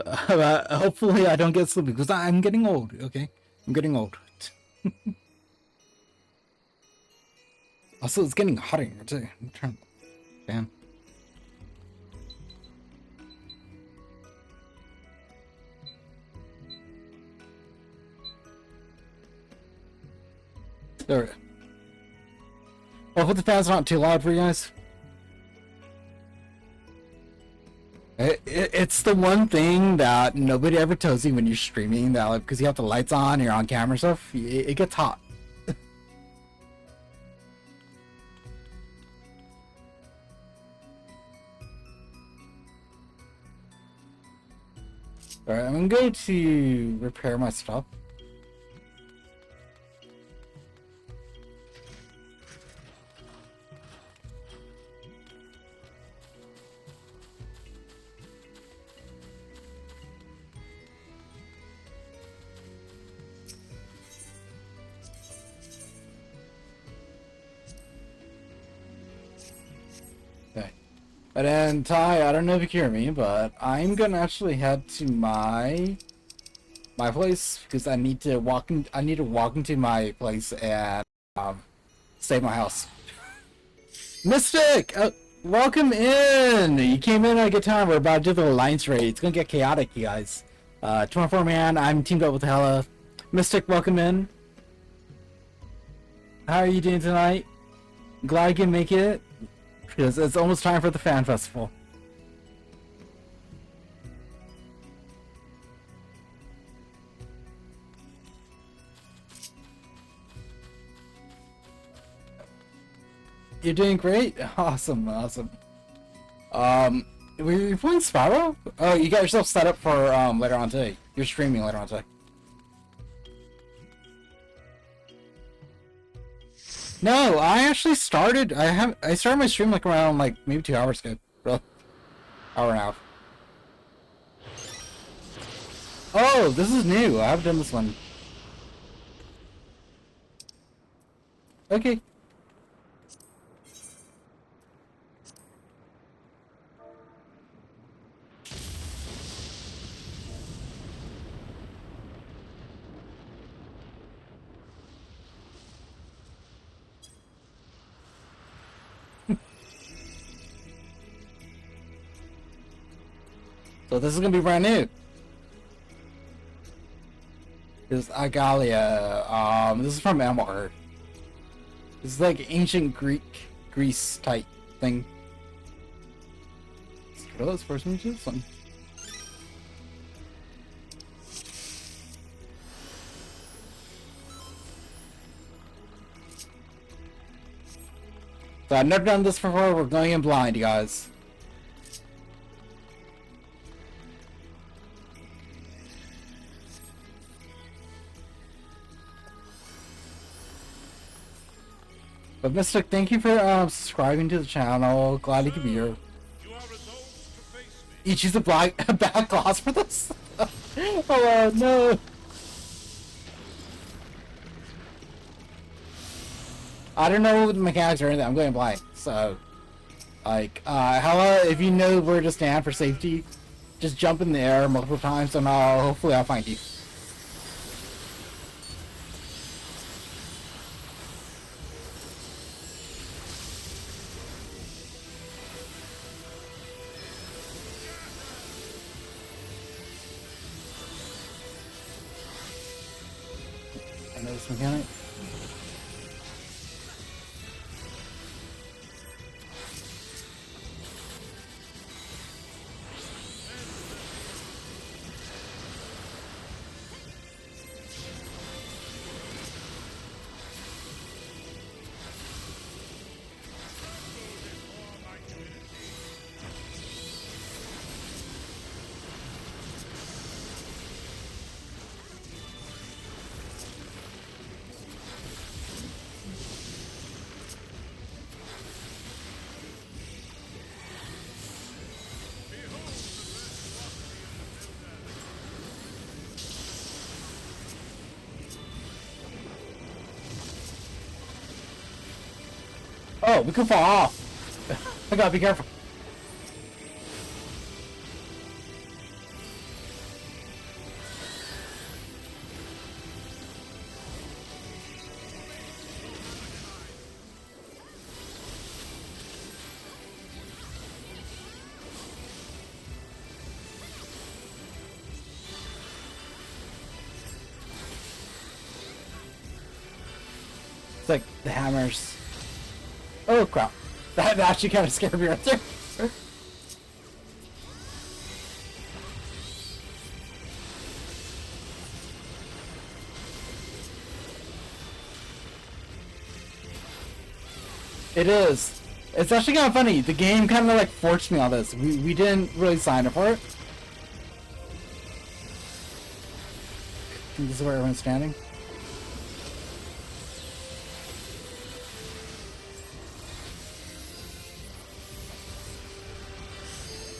Hopefully I don't get sleepy, because I'm getting old, okay? I'm getting old. Also, it's getting hotter here too. Damn. There we go. Hopefully the fan's not too loud for you guys. It's the one thing that nobody ever tells you when you're streaming, that like, because you have the lights on, you're on camera and stuff, it gets hot. Alright, I'm gonna go to repair my stuff. And then Ty, I don't know if you can hear me, but I'm gonna actually head to my place because I need to walk into my place and save my house. Mystic, welcome in. You came in at a good time. We're about to do the alliance raid. It's gonna get chaotic, you guys. 24 man. I'm teamed up with Hella. Mystic, welcome in. How are you doing tonight? Glad you can make it. Because it's almost time for the fan festival. You're doing great? Awesome, awesome. Were you playing Spyro? Oh, you got yourself set up for later on today. You're streaming later on today. No, I actually started. I started my stream like around like maybe 2 hours ago. Bro, hour and a half. Oh, this is new. I haven't done this one. Okay. So this is gonna be brand new. This is Agalia. This is from Emar. This is like ancient Greece type thing. Let's first move to this one. So I've never done this before. We're going in blind, you guys. But Mystic, thank you for subscribing to the channel. Glad you could be here. You choose a bad class for this? Oh no! I don't know the mechanics or anything. I'm going blind, so like, Hella, if you know where to stand for safety, just jump in the air multiple times, and hopefully I'll find you. I know this mechanic. Oh, we could fall off. I gotta be careful. It's like the hammers. Oh crap. That actually kind of scared me right there. It is. It's actually kind of funny. The game kind of like forced me on this. We didn't really sign up for it. I think this is where everyone's standing.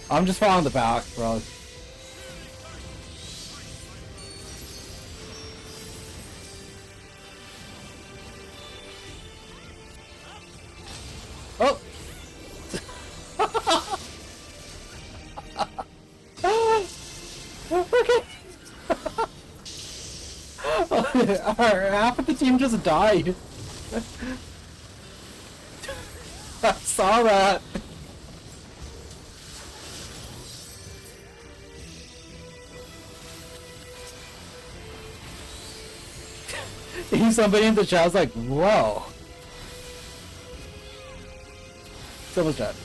I'm just following the back, bro. Oh! Okay. Alright, half of the team just died. I saw that. Somebody in the chat was like, whoa. Someone's dead.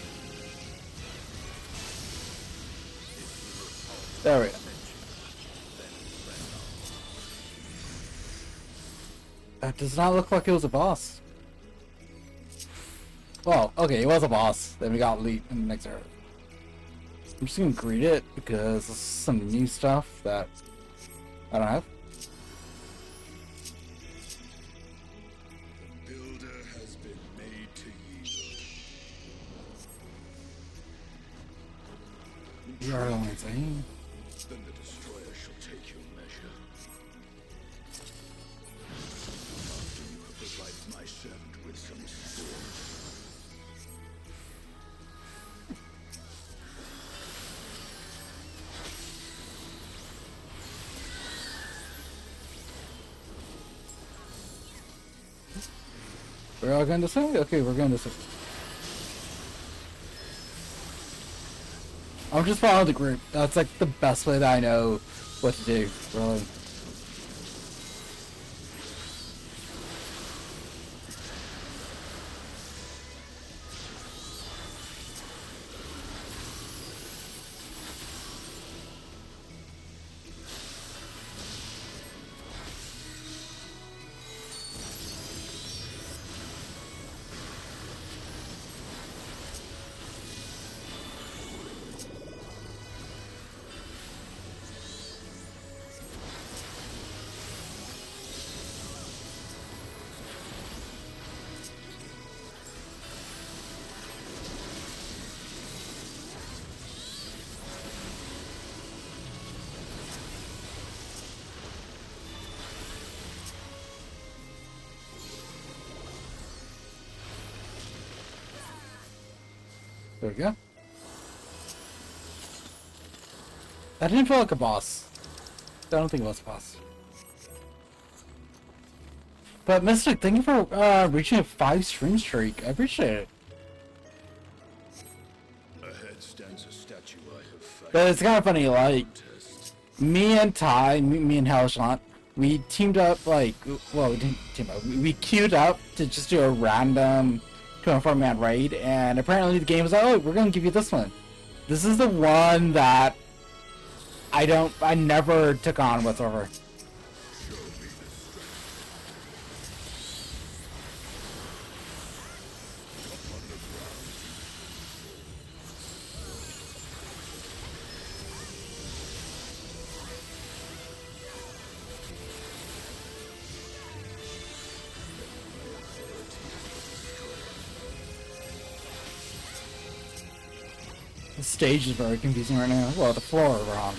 There we go. That does not look like it was a boss. Well, okay, it was a boss. Then we got Elite in the next area. I'm just gonna greet it because this is some new stuff that I don't have. The builder has been made to yield. You are the only thing. Then the destroyer shall take your measure. After you have provided my servant with some spores. We're all going this way? Okay, we're going this way. I'm just following the group. That's like the best way that I know what to do, really. There we go. That didn't feel like a boss. I don't think it was a boss. But Mystic, thank you for reaching a 5 stream streak. I appreciate it. Ahead stands a statue I have found. But it's kind of funny, like, me and Ty, me and Hellshot, we teamed up, like, well, we didn't team up, we queued up to just do a random 24-man raid, and apparently the game was like, oh, we're gonna give you this one. This is the one that I never took on whatsoever. The stage is very confusing right now. Well, the floor we're on.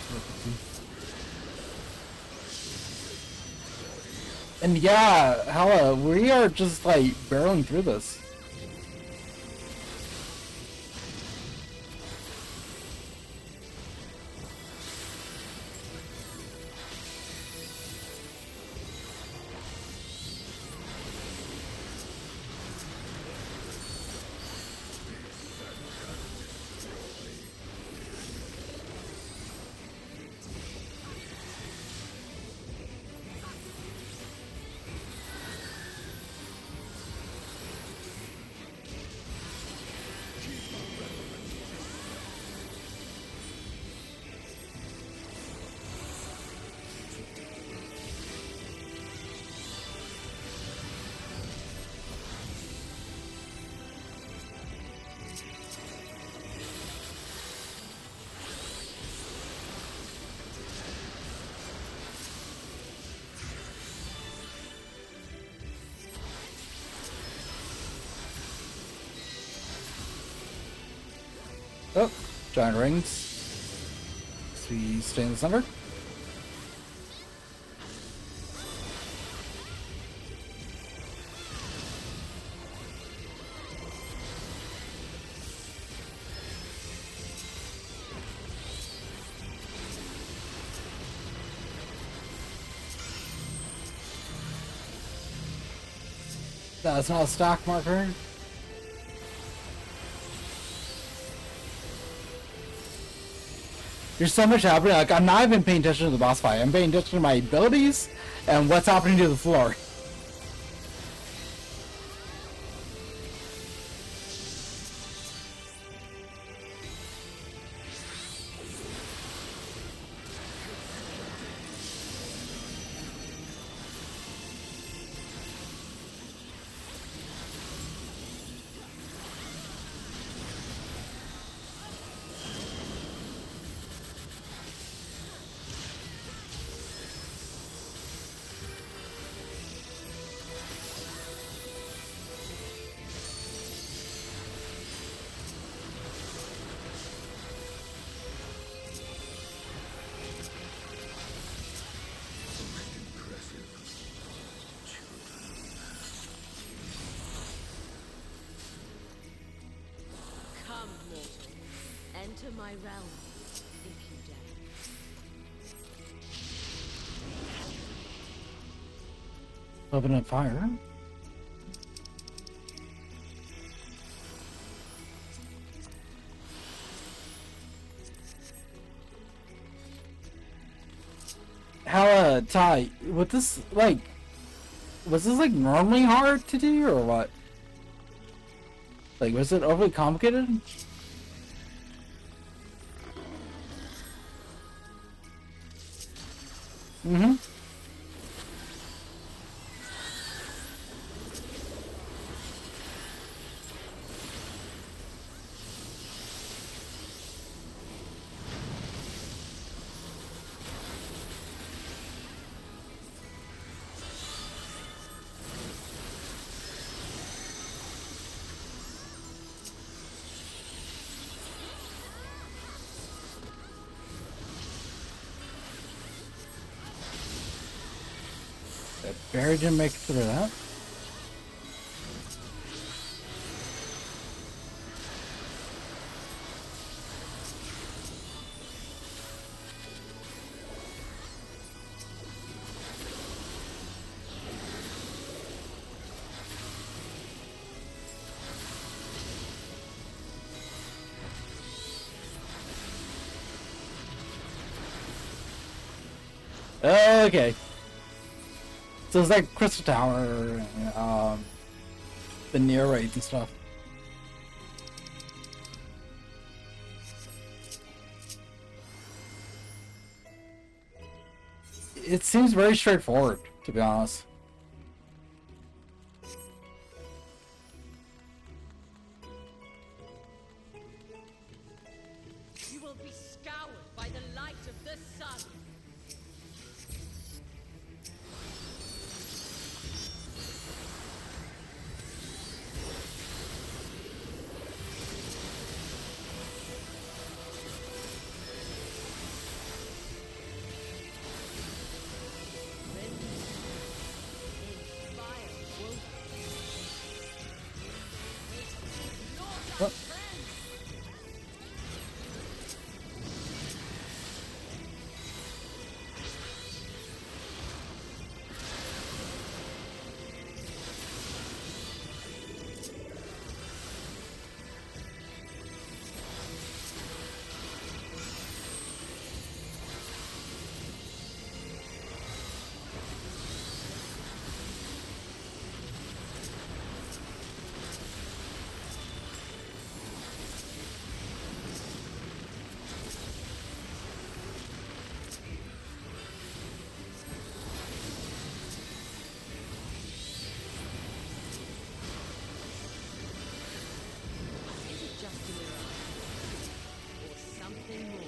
And yeah, Hella, we are just like barreling through this. Oh, giant rings. So we stay in the center. That's not a stock marker. There's so much happening. Like, I'm not even paying attention to the boss fight. I'm paying attention to my abilities and what's happening to the floor. Enter my realm, if you dare. Open up fire. How, Ty, with this, like, was this, like, normally hard to do, or what? Like, was it overly complicated? Mm-hmm. Barry didn't make it through that. Okay. So it's like Crystal Tower, the near raids and stuff. It seems very straightforward, to be honest. You will be scoured by the light of the sun. What? Is it just a mirage? Or something more?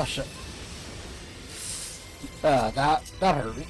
Oh shit. That hurt me.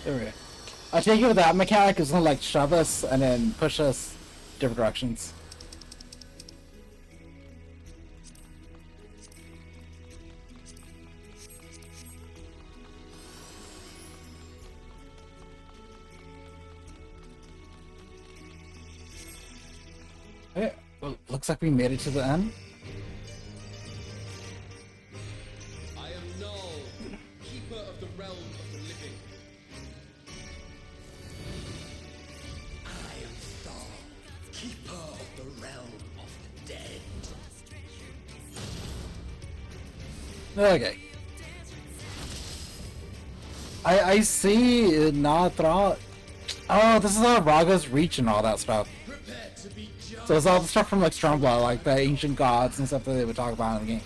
There we go. I take it with that mechanic is gonna like shove us and then push us different directions. Okay, well, looks like we made it to the end. I am Null, keeper of the realm of the living. I am Thor, keeper of the realm of the dead. Okay. I see Nathra. Oh, this is how Raga's reach and all that stuff. Prepare to be judged. So it's all the stuff from like Stormblood, like the ancient gods and stuff that they would talk about in the game.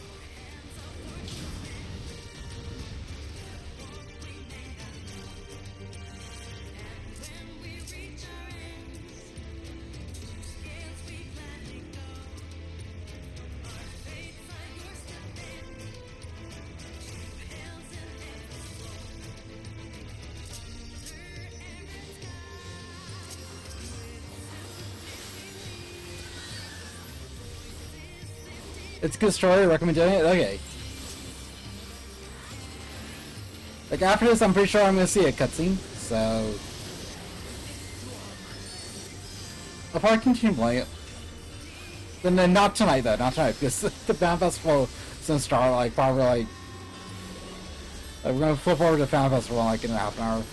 It's a good story, recommend doing it? Okay. Like after this, I'm pretty sure I'm gonna see a cutscene, so... I'll probably continue playing it. Then not tonight though, not tonight, because the Fan Festival is gonna start like probably like... We're gonna flip over to Fan Festival in like in half an hour.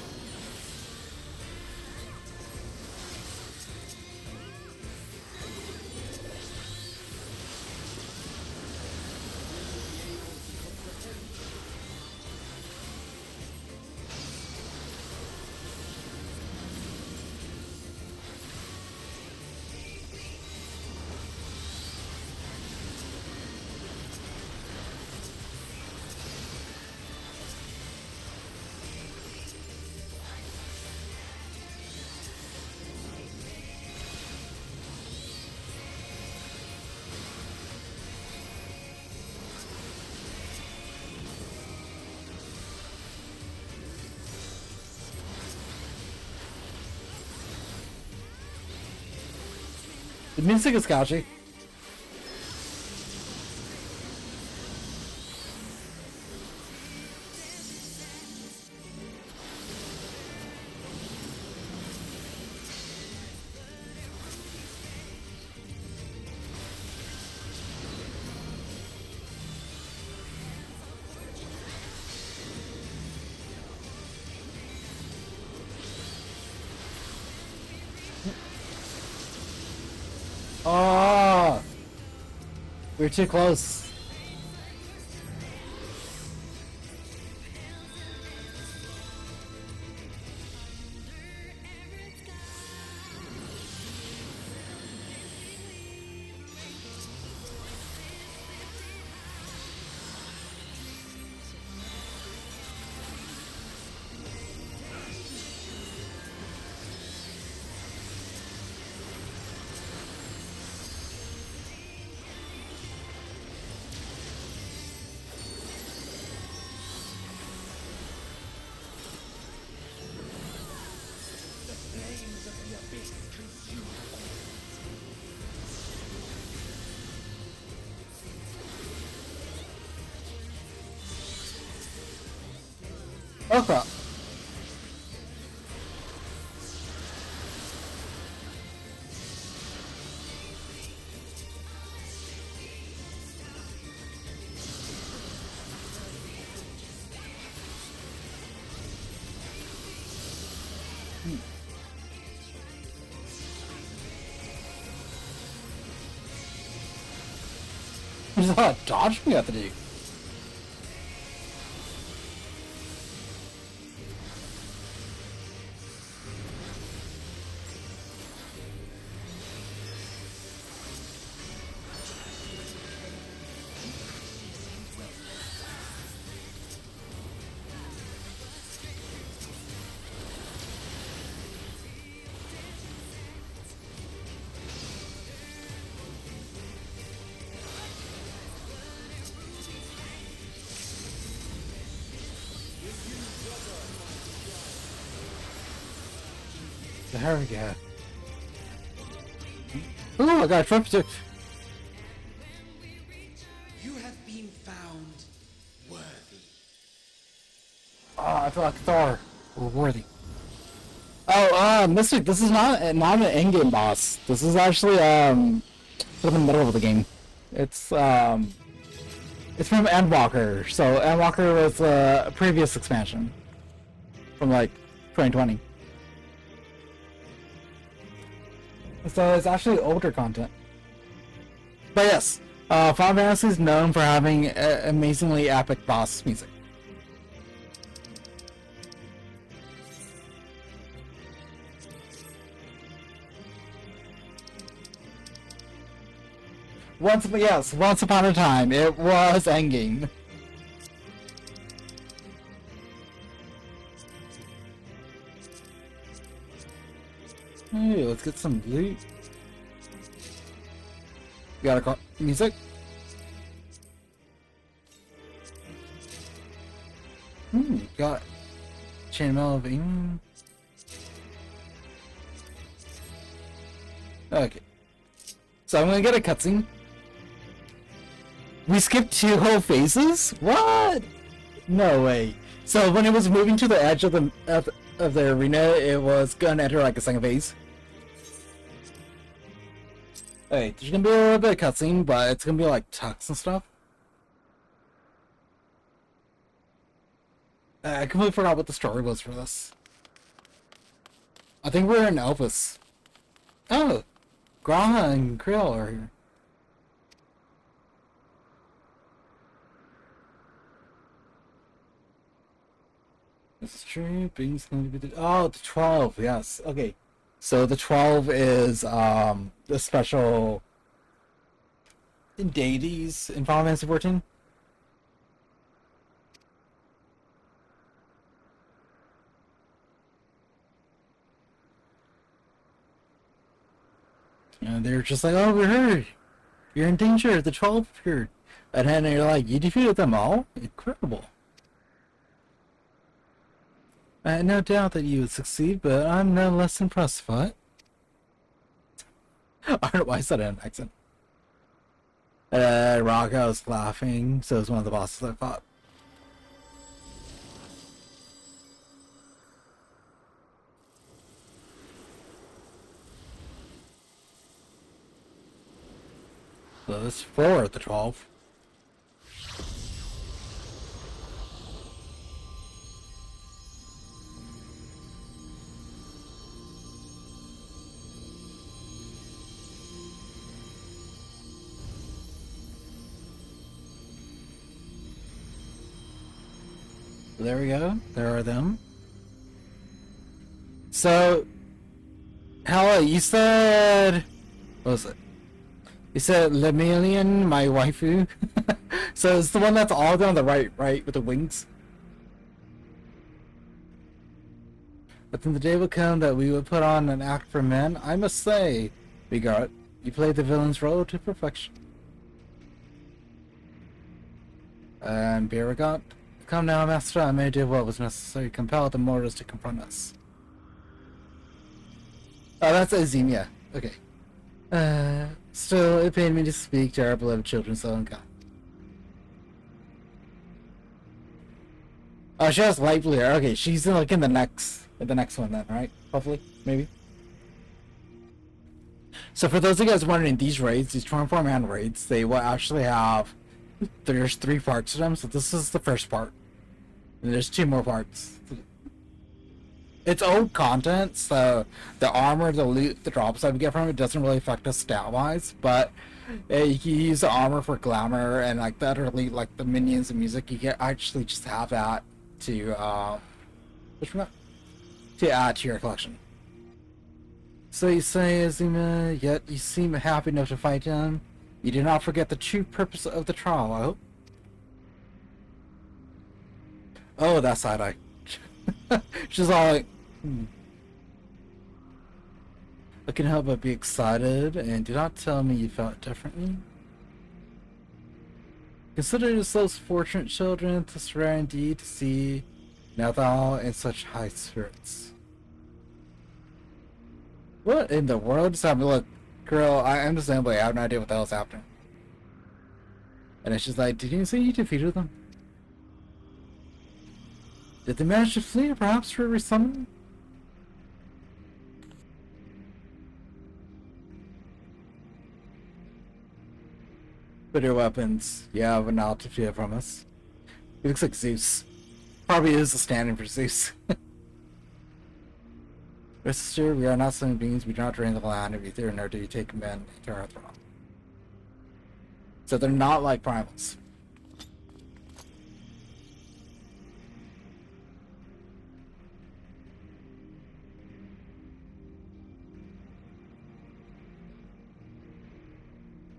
The music is catchy. Oh, we're too close. Oh crap. There's a lot of dodging we have to do. There we go. Oh, I got a trophy. You have been found worthy. Oh, I feel like Thor. We're worthy. Oh, Mystic, this is not an endgame boss. This is actually in the middle of the game. It's from Endwalker. So Endwalker was a previous expansion from like 2020. So it's actually older content. But yes, Final Fantasy is known for having amazingly epic boss music. Once upon a time, it was endgame. Hey, let's get some loot. Got a car music? Got chainmail of aim. Okay. So I'm gonna get a cutscene. We skipped 2 whole phases? What? No way. So when it was moving to the edge of the arena, it was gonna enter like a second phase. Hey, there's gonna be a little bit of cutscene, but it's gonna be like text and stuff. I completely forgot what the story was for this. I think we're in Elvis. Oh, Grandma and Krill are here. This is true. Bing's going to be the 12. Yes. Okay. So the 12 is the special deities in Final Fantasy XIV. And they're just like, oh, we heard. You're in danger. The 12 appeared. And then they're like, you defeated them all? Incredible. I had no doubt that you would succeed, but I'm no less impressed by it. I don't know why I said it in an accent. Rocco was laughing, so it was one of the bosses I fought. So there's 4 at the 12. There we go. There are them. So, Hella, you said... What was it? You said Lemillion, my waifu? So it's the one that's all down the right, with the wings? But then the day will come that we will put on an act for men. I must say, Vigard, you played the villain's role to perfection. And Beauregard? Come now, Master, I may do what was necessary. Compel the mortals to confront us. Oh, that's Azimia. Okay. Still, it pained me to speak to our beloved children, so I'm gone. Oh, she has light blue hair. Okay, she's in, like in the next one then, right? Hopefully, maybe. So for those of you guys wondering, these 24-man raids, they will actually have... There's 3 parts to them, so this is the first part. And there's 2 more parts. It's old content, so the armor, the loot, the drops that we get from it doesn't really affect us stat-wise, but you can use the armor for glamour and like the other loot, like the minions and music, you can actually just have that to add to your collection. So you say, Azuma, yet you seem happy enough to fight him. You do not forget the true purpose of the trial, I hope. Oh, that side eye. She's all like, I can't help but be excited, and do not tell me you felt differently. Consider yourselves fortunate children, 'tis rare indeed to see Nathal in such high spirits. What in the world just happened? Look, girl, I understandably I have no idea what the hell's happening. And it's just like, did you say you defeated them? Did they manage to flee, or perhaps for resummon? Put your weapons. Yeah, but not to fear from us. He looks like Zeus. Probably is a stand-in for Zeus. Rest assured, we are not swimming beings. We do not drain the land of ether, nor do we take men into our throne. So they're not like primals.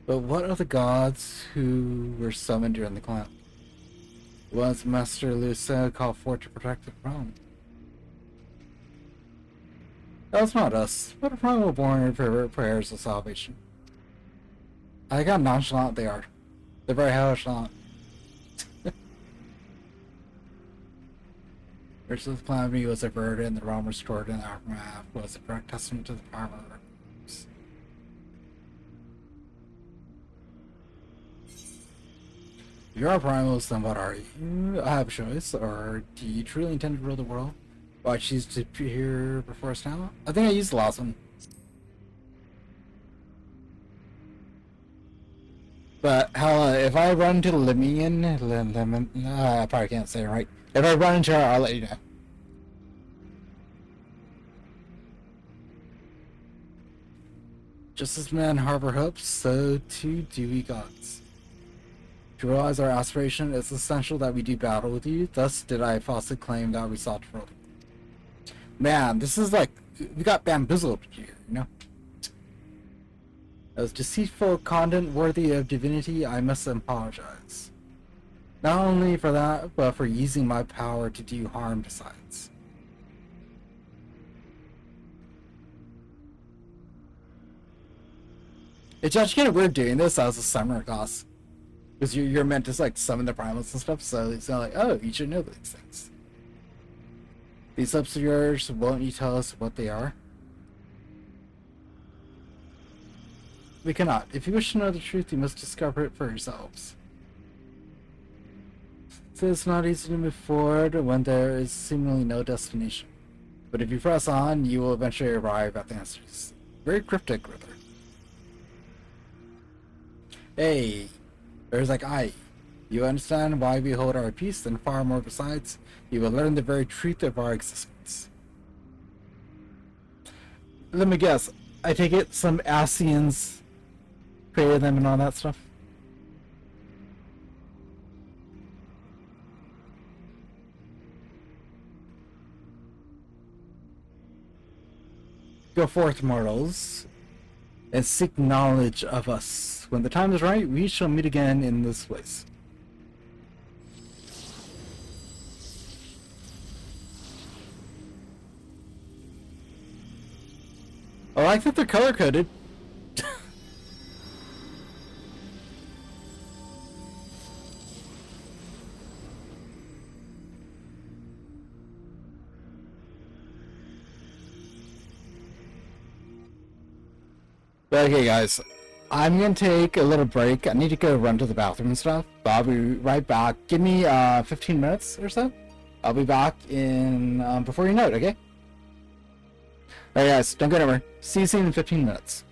But what of the gods who were summoned during the cloud? Was Master Lucia called forth to protect the throne? That was not us, but a primal born for prayers of salvation. I think how nonchalant they are. They're very nonchalant. Ursa's calamity was averted and the realm restored in the aftermath was a direct testament to the power of our groups. If you are primals, then what are you? I have a choice, or do you truly intend to rule the world? Why choose to appear before us now? I think I used the last one. But hell, if I run into Lemon, I probably can't say it right. If I run into her, I'll let you know. Just as men harbor hopes, so too do we gods. To realize our aspiration, it's essential that we do battle with you. Thus did I falsely claim that we sought to rule. Man, this is like, we got bamboozled here, you know? As deceitful conduct worthy of divinity, I must apologize. Not only for that, but for using my power to do harm besides. It's actually kind of weird doing this as a summoner class. Because you're meant to like summon the primals and stuff, so it's not like, oh, you should know these things. These subs of yours, won't you tell us what they are? We cannot. If you wish to know the truth, you must discover it for yourselves. So it's not easy to move forward when there is seemingly no destination. But if you press on, you will eventually arrive at the answers. Very cryptic, Ritter. Hey, there's like you understand why we hold our peace, and far more besides, you will learn the very truth of our existence. Let me guess, I take it some Asians created them and all that stuff? Go forth, mortals, and seek knowledge of us. When the time is right, we shall meet again in this place. I like that they're color-coded. Okay, guys. I'm gonna take a little break. I need to go run to the bathroom and stuff, but I'll be right back. Give me 15 minutes or so. I'll be back in before you know it, okay? Alright guys, don't go anywhere. See you soon in 15 minutes.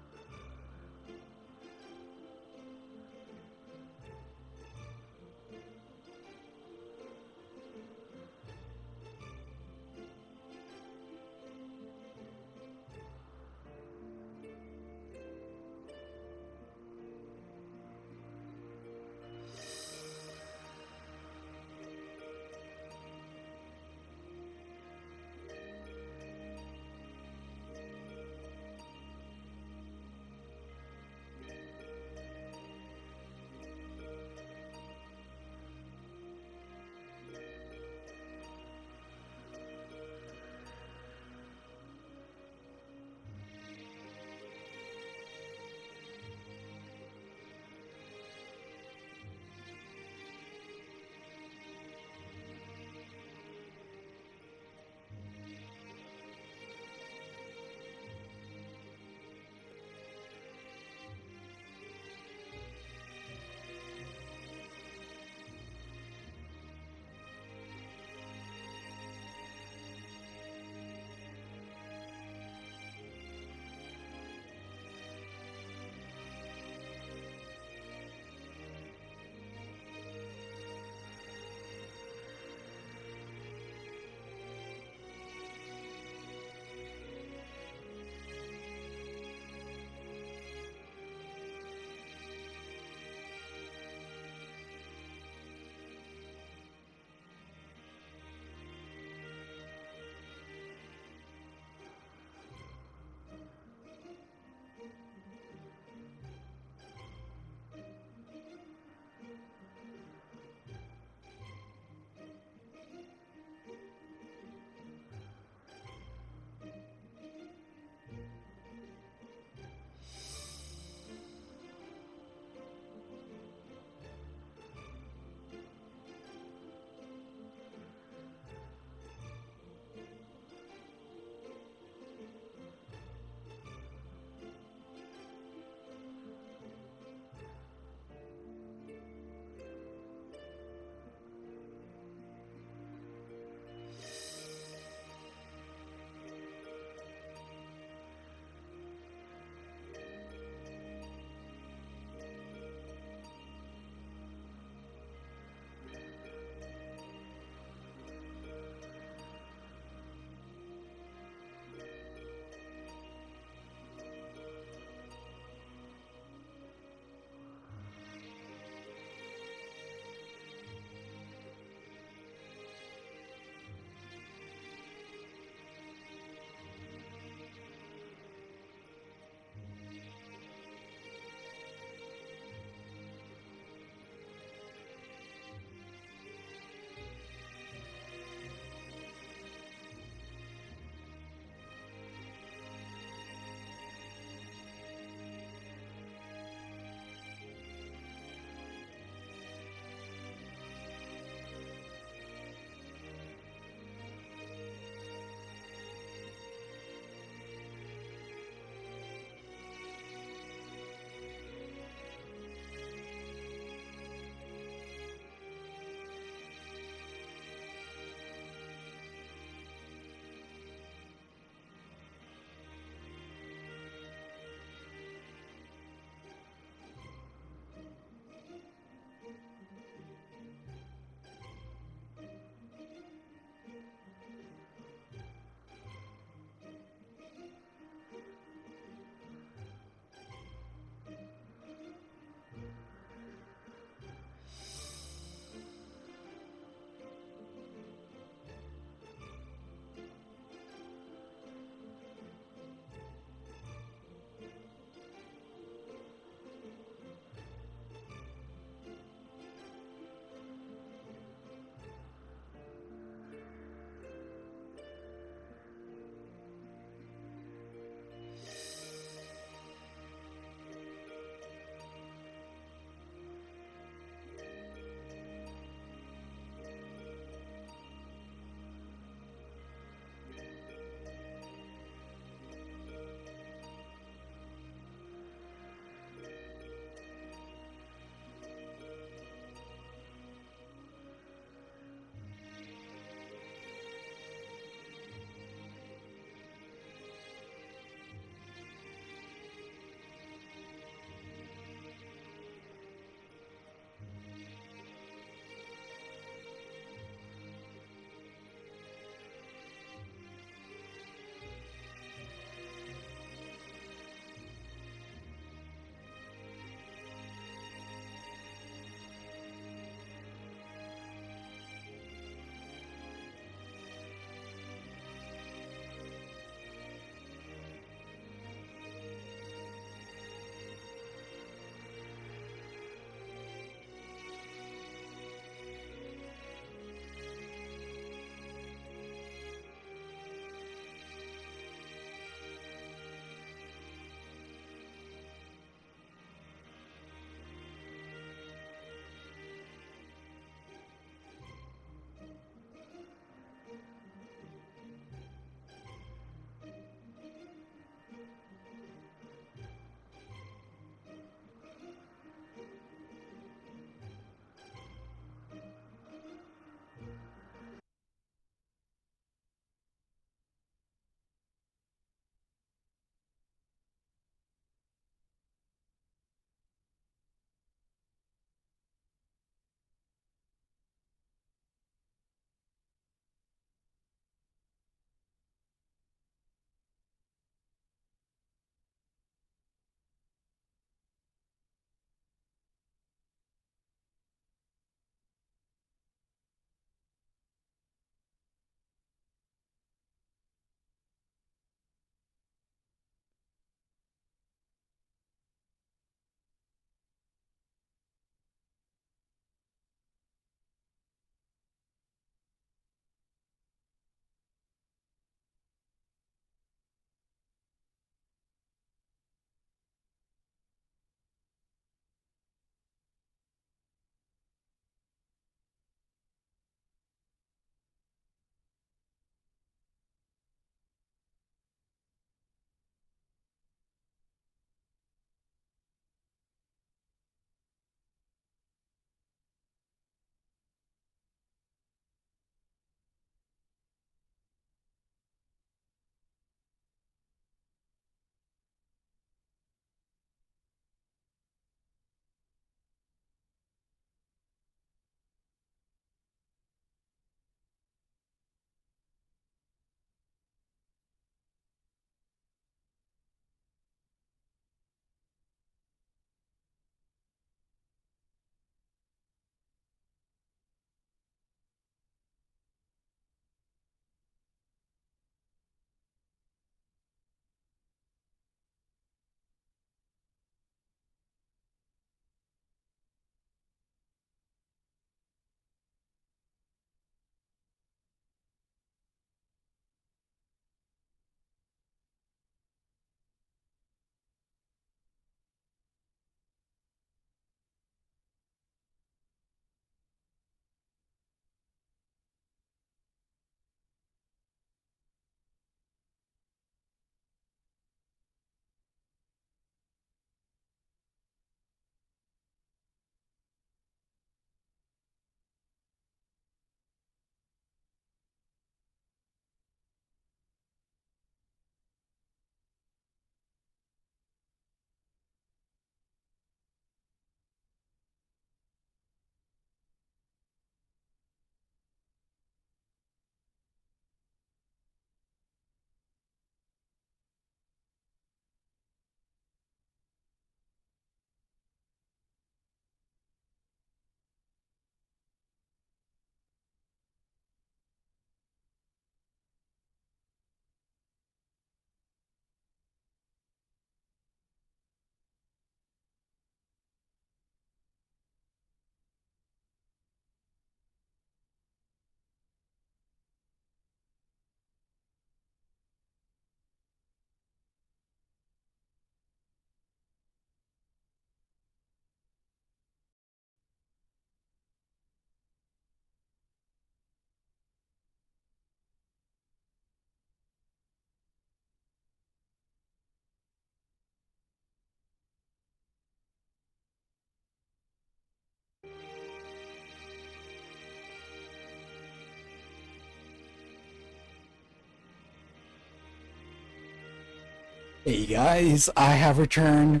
Hey guys, I have returned.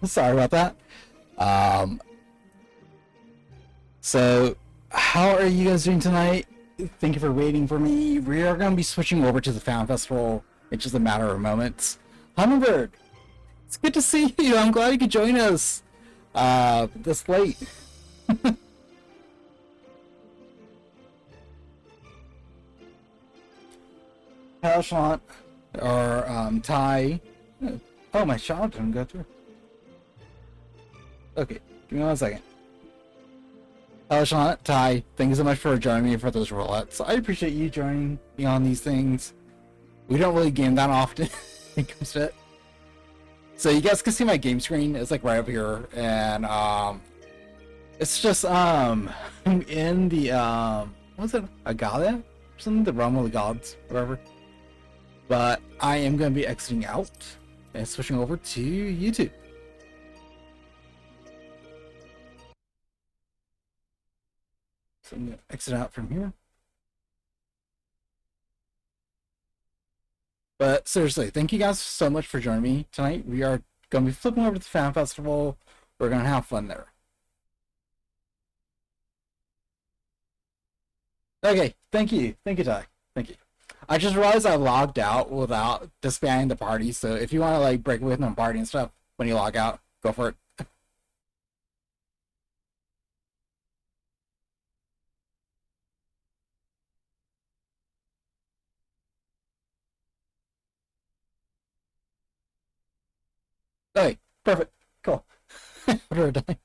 Sorry about that. Um, so how are you guys doing tonight? Thank you for waiting for me. We are going to be switching over to the Fan Festival in just a matter of moments. Hummingbird, it's good to see you. I'm glad you could join us this late. Helshant or Ty. Oh, my shot didn't go through. Okay, give me 1 second. Helshant, Ty, thank you so much for joining me for those roulettes. I appreciate you joining me on these things. We don't really game that often. It comes fit. So you guys can see my game screen. It's like right up here, and it's just I'm in the what was it, Agada? Something, the realm of the gods, whatever. But I am going to be exiting out and switching over to YouTube. So I'm going to exit out from here. But seriously, thank you guys so much for joining me tonight. We are going to be flipping over to the Fan Festival. We're going to have fun there. Okay, thank you. Thank you, Ty. Thank you. I just realized I logged out without disbanding the party, so if you want to like break away from the party and stuff when you log out, go for it. Okay, perfect. Cool. What are we doing?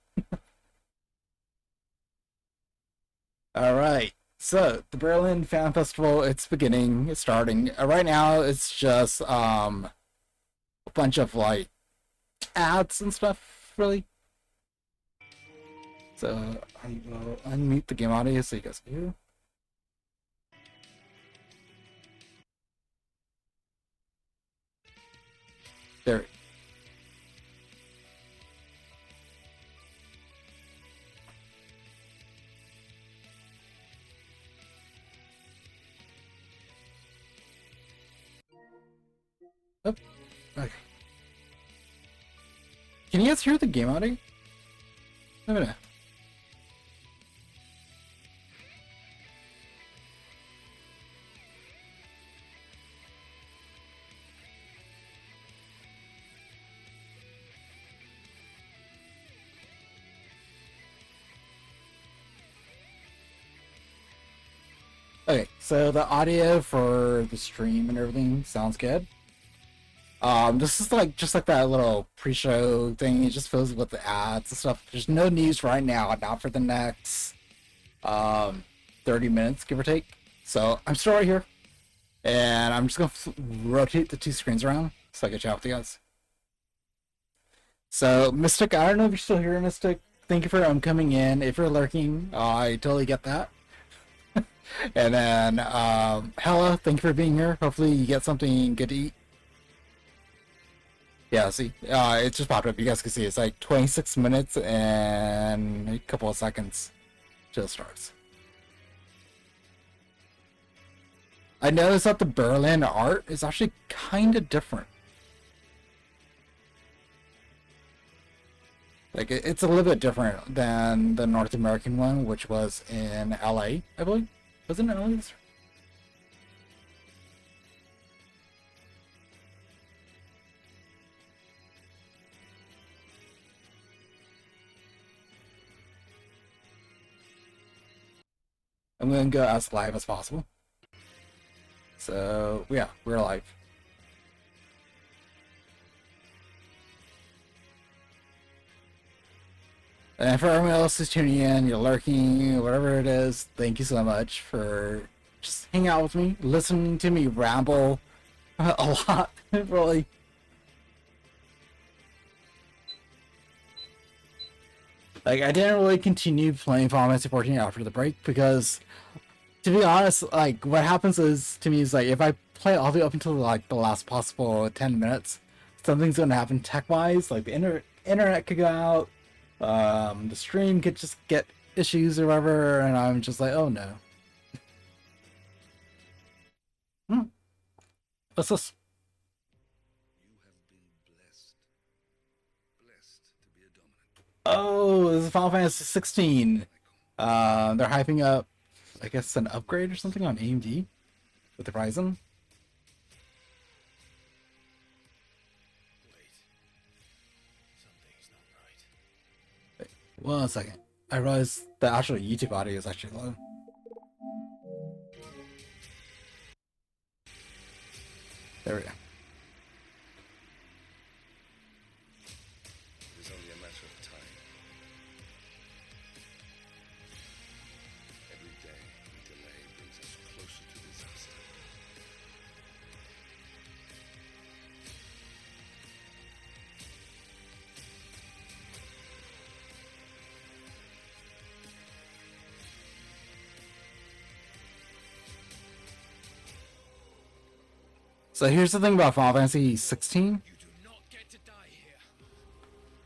Alright. So the Berlin Fan Festival, it's beginning, it's starting. Right now it's just a bunch of like ads and stuff, really. So I will unmute the game audio so you guys can hear. There. Oh, okay. Can you guys hear the game audio? Let me know. Okay, so the audio for the stream and everything sounds good. This is like just like that little pre-show thing. It just fills with the ads and stuff. There's no news right now, not for the next 30 minutes, give or take. So I'm still right here, and I'm just gonna rotate the two screens around so I can chat with you guys. So Mystic, I don't know if you're still here, Mystic. Thank you for coming in. If you're lurking, I totally get that. And then Hella, thank you for being here. Hopefully you get something good to eat. Yeah, see, it just popped up. You guys can see it's like 26 minutes and a couple of seconds till it starts. I noticed that the Berlin art is actually kind of different. Like, it's a little bit different than the North American one, which was in LA, I believe. Was it in LA? I'm going to go as live as possible. So, yeah, we're live. And for everyone else who's tuning in, you're lurking, whatever it is, thank you so much for just hanging out with me, listening to me ramble a lot, really. Like, I didn't really continue playing Final Fantasy XIV after the break because, to be honest, like, what happens is, to me, is like, if I play all the way up until, like, the last possible 10 minutes, something's gonna happen tech-wise, like, the internet could go out, the stream could just get issues or whatever, and I'm just like, oh no. What's this? You have been Oh, this is Final Fantasy 16. They're hyping up, I guess, an upgrade or something on AMD with the Ryzen. Wait. Something's not right. Wait, 1 second. I realized the actual YouTube audio is actually low. There we go. It is only a matter of time. Every day we delay brings us closer to disaster. So here's the thing about Final Fantasy 16. You do not get to die here.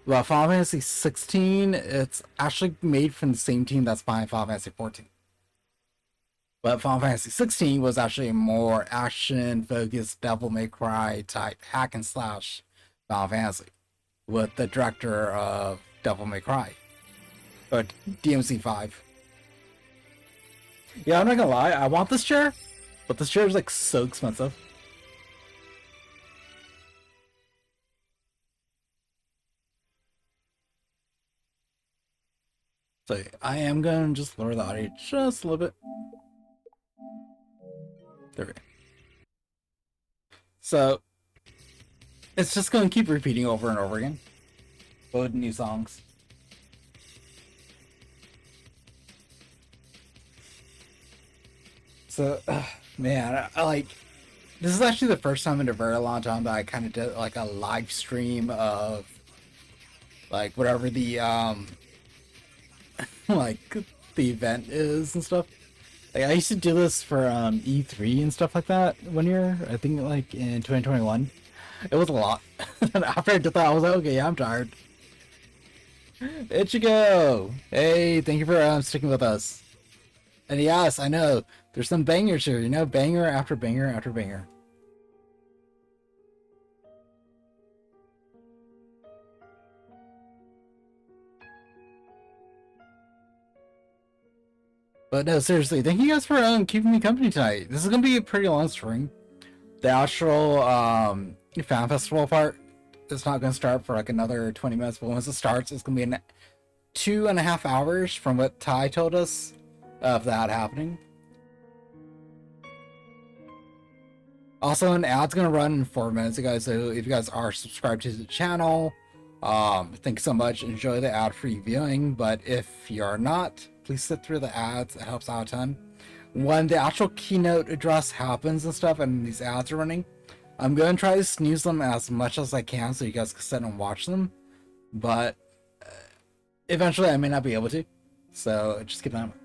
Well, Final Fantasy 16, it's actually made from the same team that's behind Final Fantasy 14. But Final Fantasy 16 was actually a more action-focused Devil May Cry type hack and slash Final Fantasy with the director of Devil May Cry, or DMC5. Yeah, I'm not gonna lie, I want this chair, but this chair is like so expensive. So I am gonna just lower the audio just a little bit. There we go. So it's just gonna keep repeating over and over again. Load new songs. So man, I like this is actually the first time in a very long time that I kind of did like a live stream of like whatever the like the event is and stuff. Like I used to do this for E3 and stuff like that 1 year. I think like in 2021. It was a lot. And after I did that, I was like, okay, yeah, I'm tired. Ichigo! Hey, thank you for sticking with us. And yes, I know there's some bangers here. You know, banger after banger after banger. But no, seriously, thank you guys for keeping me company tonight. This is gonna be a pretty long stream. The actual fan festival part is not gonna start for like another 20 minutes, but once it starts, it's gonna be 2.5 hours from what Ty told us of that happening. Also, an ad's gonna run in 4 minutes, you guys. So if you guys are subscribed to the channel, thanks so much. Enjoy the ad-free viewing. But if you're not, please sit through the ads. It helps out a ton. When the actual keynote address happens and stuff, and these ads are running, I'm gonna try to snooze them as much as I can so you guys can sit and watch them. But eventually, I may not be able to. So just keep that in mind.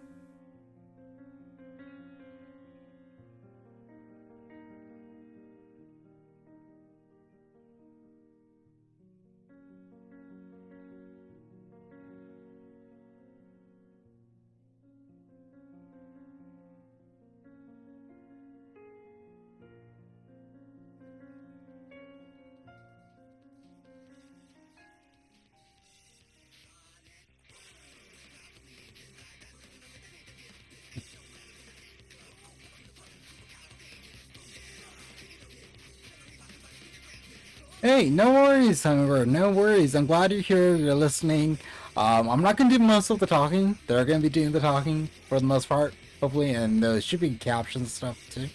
Hey, no worries, Hummingbird. No worries. I'm glad you're here. You're listening. I'm not gonna do most of the talking. They're gonna be doing the talking for the most part, hopefully, and those should be captions and stuff too.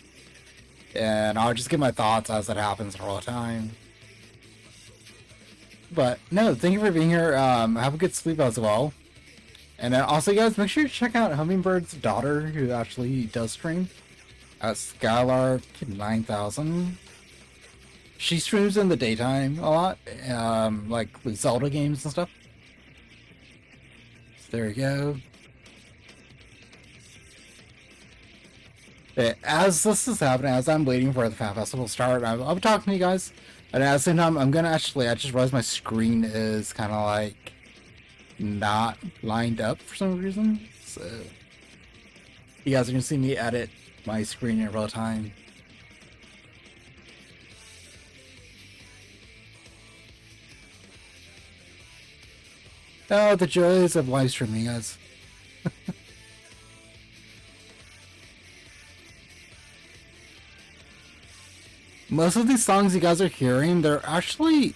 And I'll just give my thoughts as it happens in real time. But no, thank you for being here. Have a good sleep as well. And then also, guys, make sure you check out Hummingbird's daughter, who actually does stream, at Skylark9000. She streams in the daytime a lot, like with Zelda games and stuff. So there you go. As this is happening, as I'm waiting for the fan festival to start, I'll be talking to you guys. And at the same time, I'm gonna actually, I just realized my screen is kind of like not lined up for some reason. So you guys are gonna see me edit my screen in real time. Oh, the joys of live streaming, guys. Most of these songs you guys are hearing, they're actually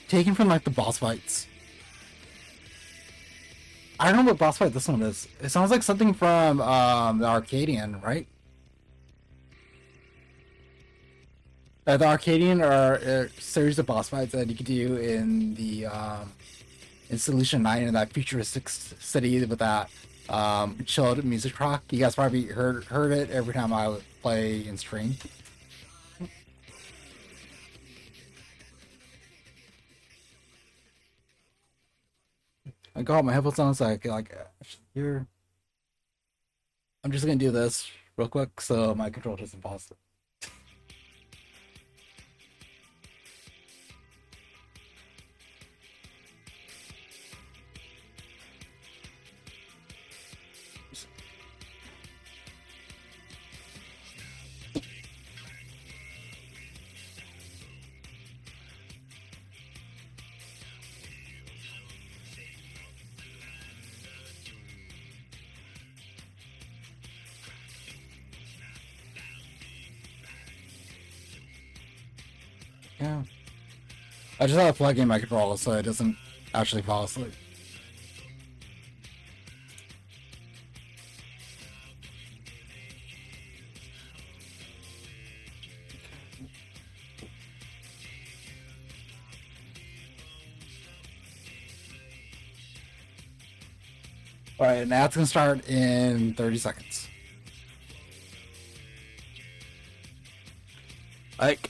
taken from like the boss fights. I don't know what boss fight this one is. It sounds like something from the Arcadian, right? The Arcadian are a series of boss fights that you can do in the in Solution 9 in that futuristic city with that chilled music rock. You guys probably heard it every time I would play and stream. I got my headphones on so I can like here. I'm just gonna do this real quick so my control doesn't pause it. Yeah. I just have to plug in my controller so it doesn't actually fall asleep. Alright, now it's gonna start in 30 seconds. Like,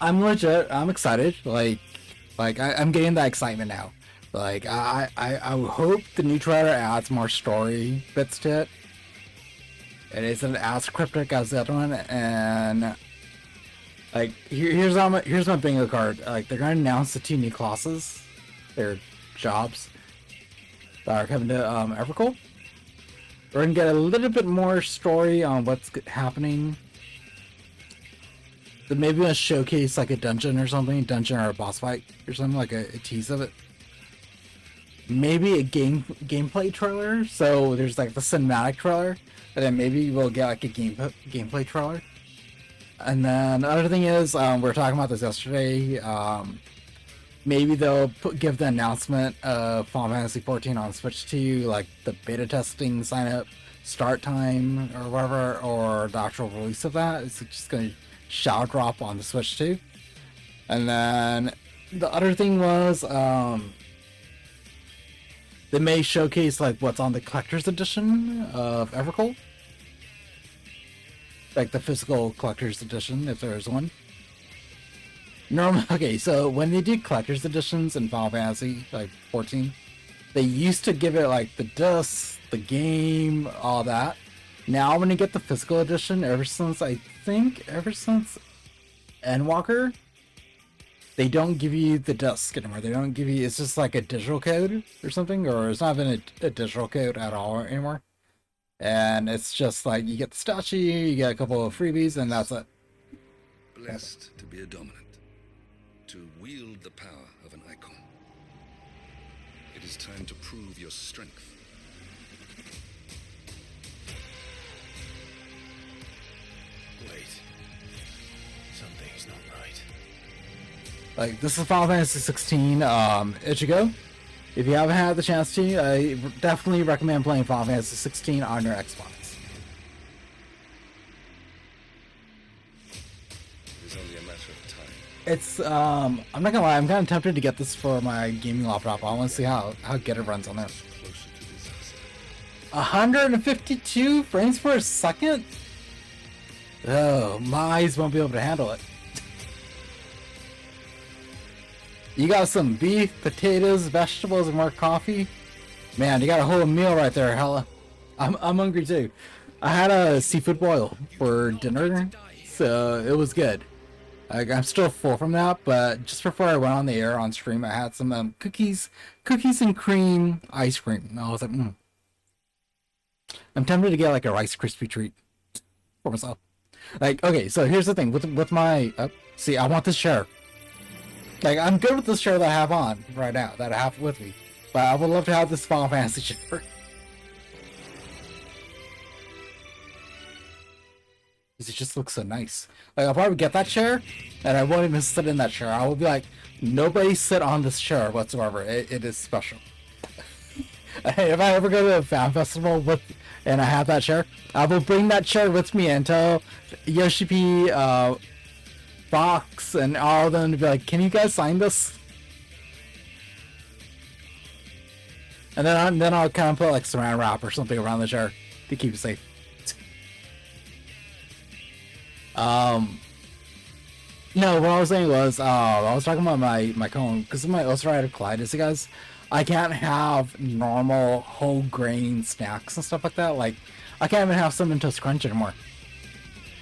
I'm legit. I'm excited. I'm getting that excitement now. Like, I would hope the new trailer adds more story bits to it. It isn't as cryptic as the other one, and like, here's my bingo card. Like, they're gonna announce the 2 new classes, their jobs that are coming to Evercold. We're gonna get a little bit more story on what's happening. Then maybe a showcase like a dungeon or something, dungeon or a boss fight or something, like a tease of it. Maybe a gameplay trailer. So there's like the cinematic trailer, and then maybe we'll get like a gameplay trailer. And then the other thing is, we were talking about this yesterday. Maybe they'll give the announcement of Final Fantasy XIV on Switch 2, like the beta testing sign up start time or whatever, or the actual release of that. It's just gonna shadow drop on the Switch 2. And then the other thing was they may showcase like what's on the collector's edition of Evercold, like the physical collector's edition if there is one. Normally, okay, so when they do collector's editions in Final Fantasy like 14, they used to give it like the disc, the game, all that. Now when you get the physical edition, ever since Endwalker, they don't give you the disc anymore. They don't give you, it's just like a digital code or something, or it's not even a digital code at all anymore. And it's just like you get the statue, you get a couple of freebies, and that's it. Blessed to be a dominant, to wield the power of an icon. It is time to prove your strength. Wait. Something's not right. Like, this is Final Fantasy XVI, Ichigo. If you haven't had the chance to, I definitely recommend playing Final Fantasy XVI on your Xbox. It is only a matter of time. It's, I'm not gonna lie, I'm kind of tempted to get this for my gaming laptop. I want to see how good it runs on there. Closer to disaster. 152 frames per second? Oh, my eyes won't be able to handle it. You got some beef, potatoes, vegetables, and more coffee? Man, you got a whole meal right there, hella. I'm hungry too. I had a seafood boil for dinner, so it was good. I'm still full from that, but just before I went on the air on stream, I had some cookies and cream ice cream. And I was like, I'm tempted to get like a Rice Krispie treat for myself. Like, okay, so here's the thing with my see, I want this chair. Like, I'm good with this chair that I have on right now, that I have with me. but I would love to have this Final Fantasy chair. It just looks so nice. Like, I'll probably get that chair, and I won't even sit in that chair. I will be like, nobody sit on this chair whatsoever. It is special. If I ever go to a fan festival and I have that chair, I will bring that chair with me until Yoshi P, Fox, and all of them to be like, can you guys sign this? And then I'll kind of put like saran wrap or something around the chair to keep it safe. No, what I was saying was, I was talking about my cone, because of my ulcerative colitis, you guys, I can't have normal whole grain snacks and stuff like that. Like, I can't even have Cinnamon Toast Crunch anymore,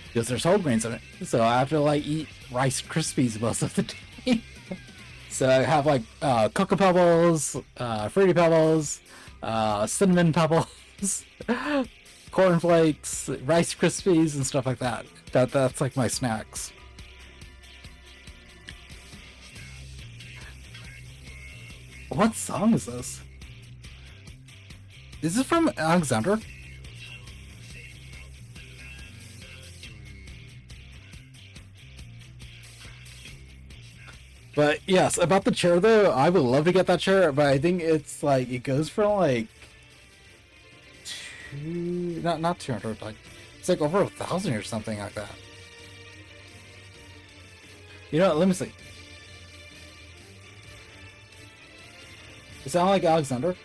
because there's whole grains in it. So I have to, like, eat Rice Krispies most of the day. So I have, like, Cocoa Pebbles, Fruity Pebbles, Cinnamon Pebbles, Corn Flakes, Rice Krispies, and stuff like that. That's like my snacks. What song is this? Is this from Alexander? But yes, about the chair though, I would love to get that chair, but I think it's like, it goes for like not 200, like it's like over 1,000 or something like that. You know what, let me see. It sound like Alexander?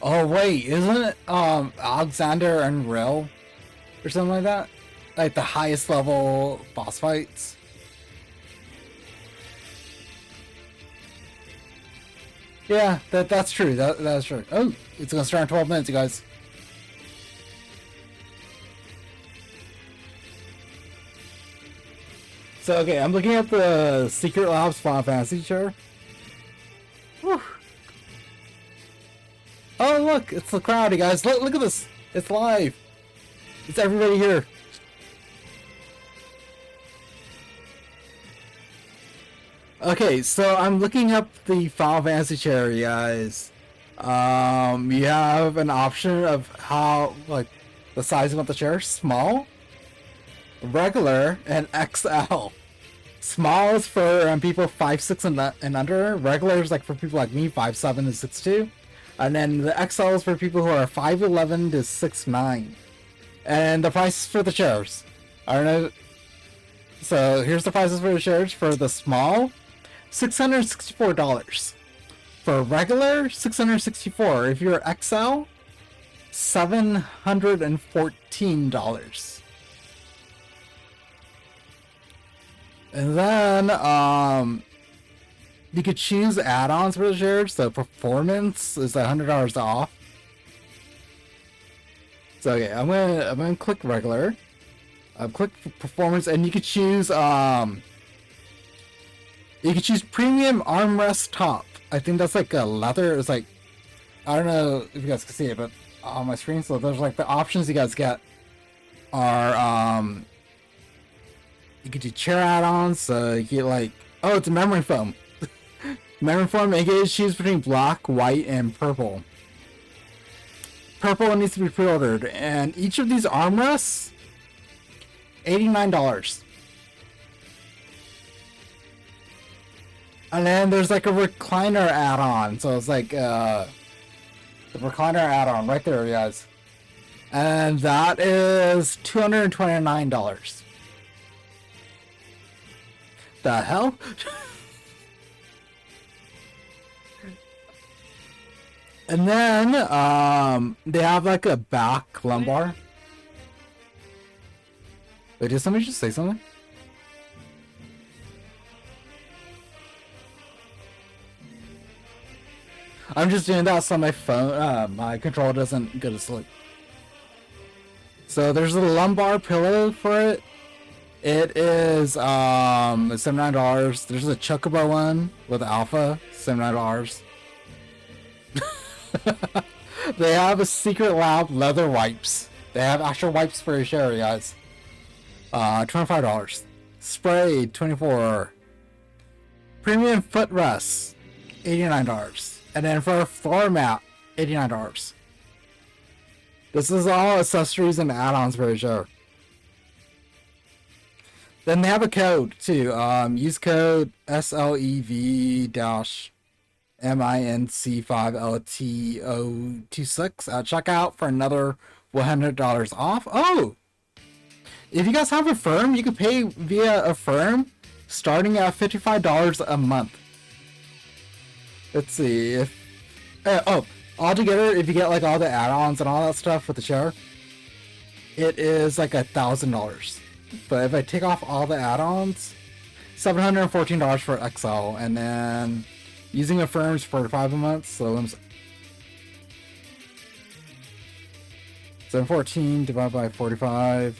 Oh wait, isn't it Alexander and Rill or something like that? Like the highest level boss fights? Yeah, that's true. That's true. Oh, it's gonna start in 12 minutes, you guys. So okay, I'm looking at the Secret Labs Final Fantasy chair. Whew. Oh look, it's the crowd, you guys. Look at this. It's live. It's everybody here. Okay, so I'm looking up the Final Fantasy chair, you guys. You have an option of how, like, the sizing of the chair: small, regular, and XL. Small is for people 5'6" and under. Regular is like for people like me, 5'7" and 6'2", and then the XL is for people who are 5'11" to 6'9". And the prices for the chairs, I don't know. So here's the prices for the chairs. For the small, $664. For regular, $664. If you're XL, $714. And then, you could choose add-ons for the chairs. So performance is $100 off. So okay, I'm gonna click regular. Click performance, and you could choose premium armrest top. I think that's like a leather. It's like, I don't know if you guys can see it, but on my screen. So there's like the options you guys get are you can do chair add-ons. So you get like, oh, it's a memory foam. Memory foam, and you get to choose between black, white, and purple. Purple needs to be pre-ordered, and each of these armrests, $89. And then there's like a recliner add-on, so it's like the recliner add-on right there, guys, and that is $229. The hell? And then they have like a back lumbar. Wait, did somebody just say something? I'm just doing that so my phone, my controller doesn't go to sleep. So there's a lumbar pillow for it. It is $79. There's a Chocobo one with Alpha, $79. They have a Secret Lab leather wipes. They have actual wipes for your chair, guys. $25. Spray, $24. Premium footrest, $89. And then for a floor mat, $89. This is all accessories and add-ons for sure. Then they have a code too. Use code SLEV-MINC5LTO26 at checkout for another $100 off. Oh! If you guys have a firm, you can pay via a firm starting at $55 a month. Let's see if... altogether, if you get like all the add-ons and all that stuff with the chair, it is like $1,000. But if I take off all the add-ons, $714 for XL, and then using a firm's $45 a month, so I'm 714 divided by 45.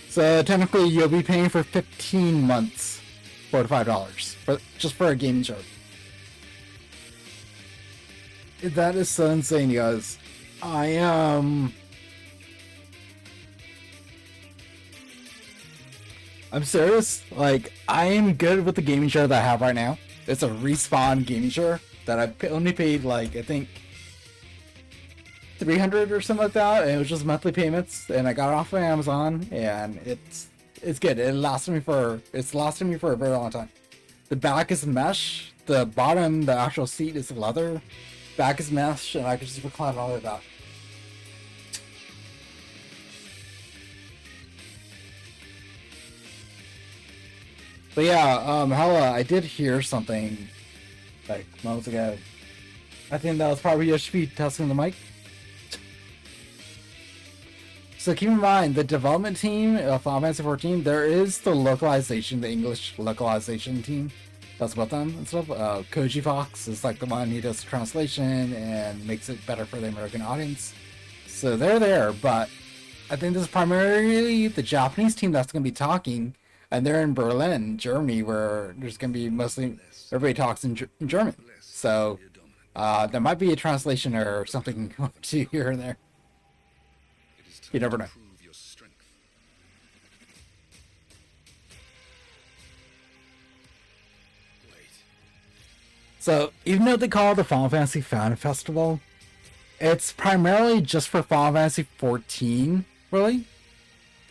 So technically, you'll be paying for 15 months, $45 for just for a gaming chair. That is so insane, you guys. I'm serious. Like, I am good with the gaming chair that I have right now. It's a Respawn gaming chair that I only paid like I think $300 or something like that, and it was just monthly payments. And I got it off of Amazon, and it's good. It lasted me for a very long time. The back is mesh. The bottom, the actual seat is leather. Back is mesh, and I could just recline all of that. But yeah, Hella, I did hear something like moments ago. I think that was probably HP testing the mic. So keep in mind, the development team of Final Fantasy XIV, there is the localization, the English localization team that's with them and stuff. Koji Fox is like the one who does the translation and makes it better for the American audience. So they're there, but I think this is primarily the Japanese team that's going to be talking, and they're in Berlin, Germany, where there's going to be mostly everybody talks in German. So there might be a translation or something to here and there. You never know. So, even though they call it the Final Fantasy Fan Festival, it's primarily just for Final Fantasy XIV, really.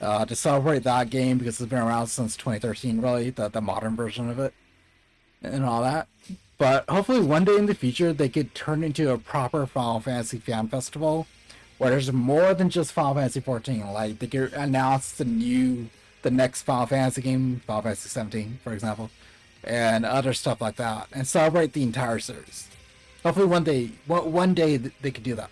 To celebrate that game, because it's been around since 2013, really, the modern version of it, and all that. But hopefully one day in the future, they could turn into a proper Final Fantasy Fan Festival, where there's more than just Final Fantasy XIV. Like, they could announce the next Final Fantasy game, Final Fantasy XVII, for example, and other stuff like that, and celebrate the entire series. Hopefully one day they could do that.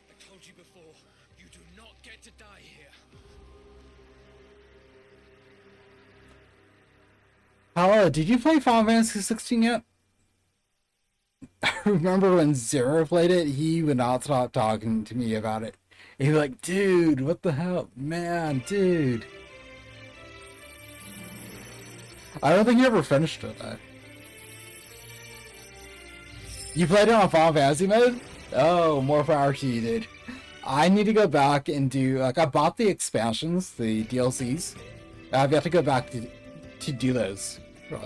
I told you before, you do not get to die here. Hello, did you play Final Fantasy XVI yet? I remember when Zero played it, he would not stop talking to me about it. He'd be like, dude, what the hell? Man, dude. I don't think he ever finished it, though. You played it on Final Fantasy mode? Oh, more power to you, dude. I need to go back and do, like, I bought the expansions, the DLCs. I've got to go back to do those.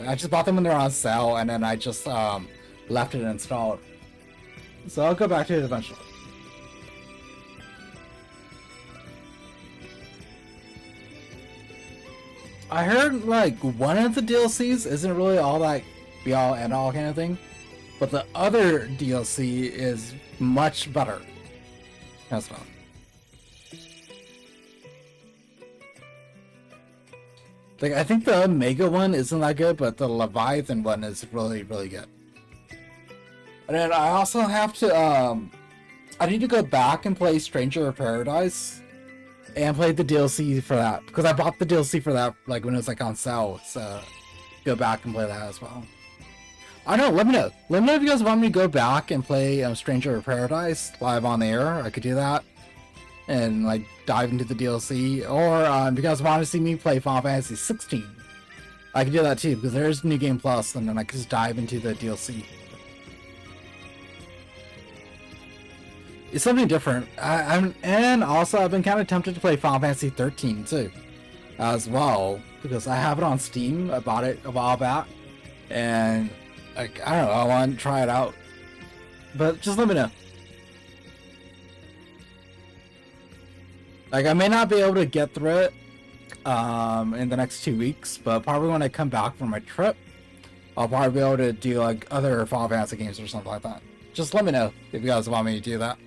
I just bought them when they're on sale, and then I just left it installed. So I'll go back to it eventually. I heard like one of the DLCs isn't really all that be all and all kind of thing, but the other DLC is much better. That's all. Like, I think the Omega one isn't that good, but the Leviathan one is really, really good. And then I also have to, I need to go back and play Stranger of Paradise and play the DLC for that, because I bought the DLC for that, like, when it was, like, on sale, so go back and play that as well. I don't know, let me know. Let me know if you guys want me to go back and play Stranger of Paradise live on the air. I could do that. And like dive into the DLC, or if you guys want to see me play Final Fantasy 16, I can do that too, because there's New Game Plus, and then I can just dive into the DLC. it's something different. And also I've been kind of tempted to play Final Fantasy XIII too, as well, because I have it on Steam. I bought it a while back, and like I don't know, I want to try it out. But just let me know. Like I may not be able to get through it in the next 2 weeks, but probably when I come back from my trip, I'll probably be able to do like other Final Fantasy games or something like that. Just let me know if you guys want me to do that.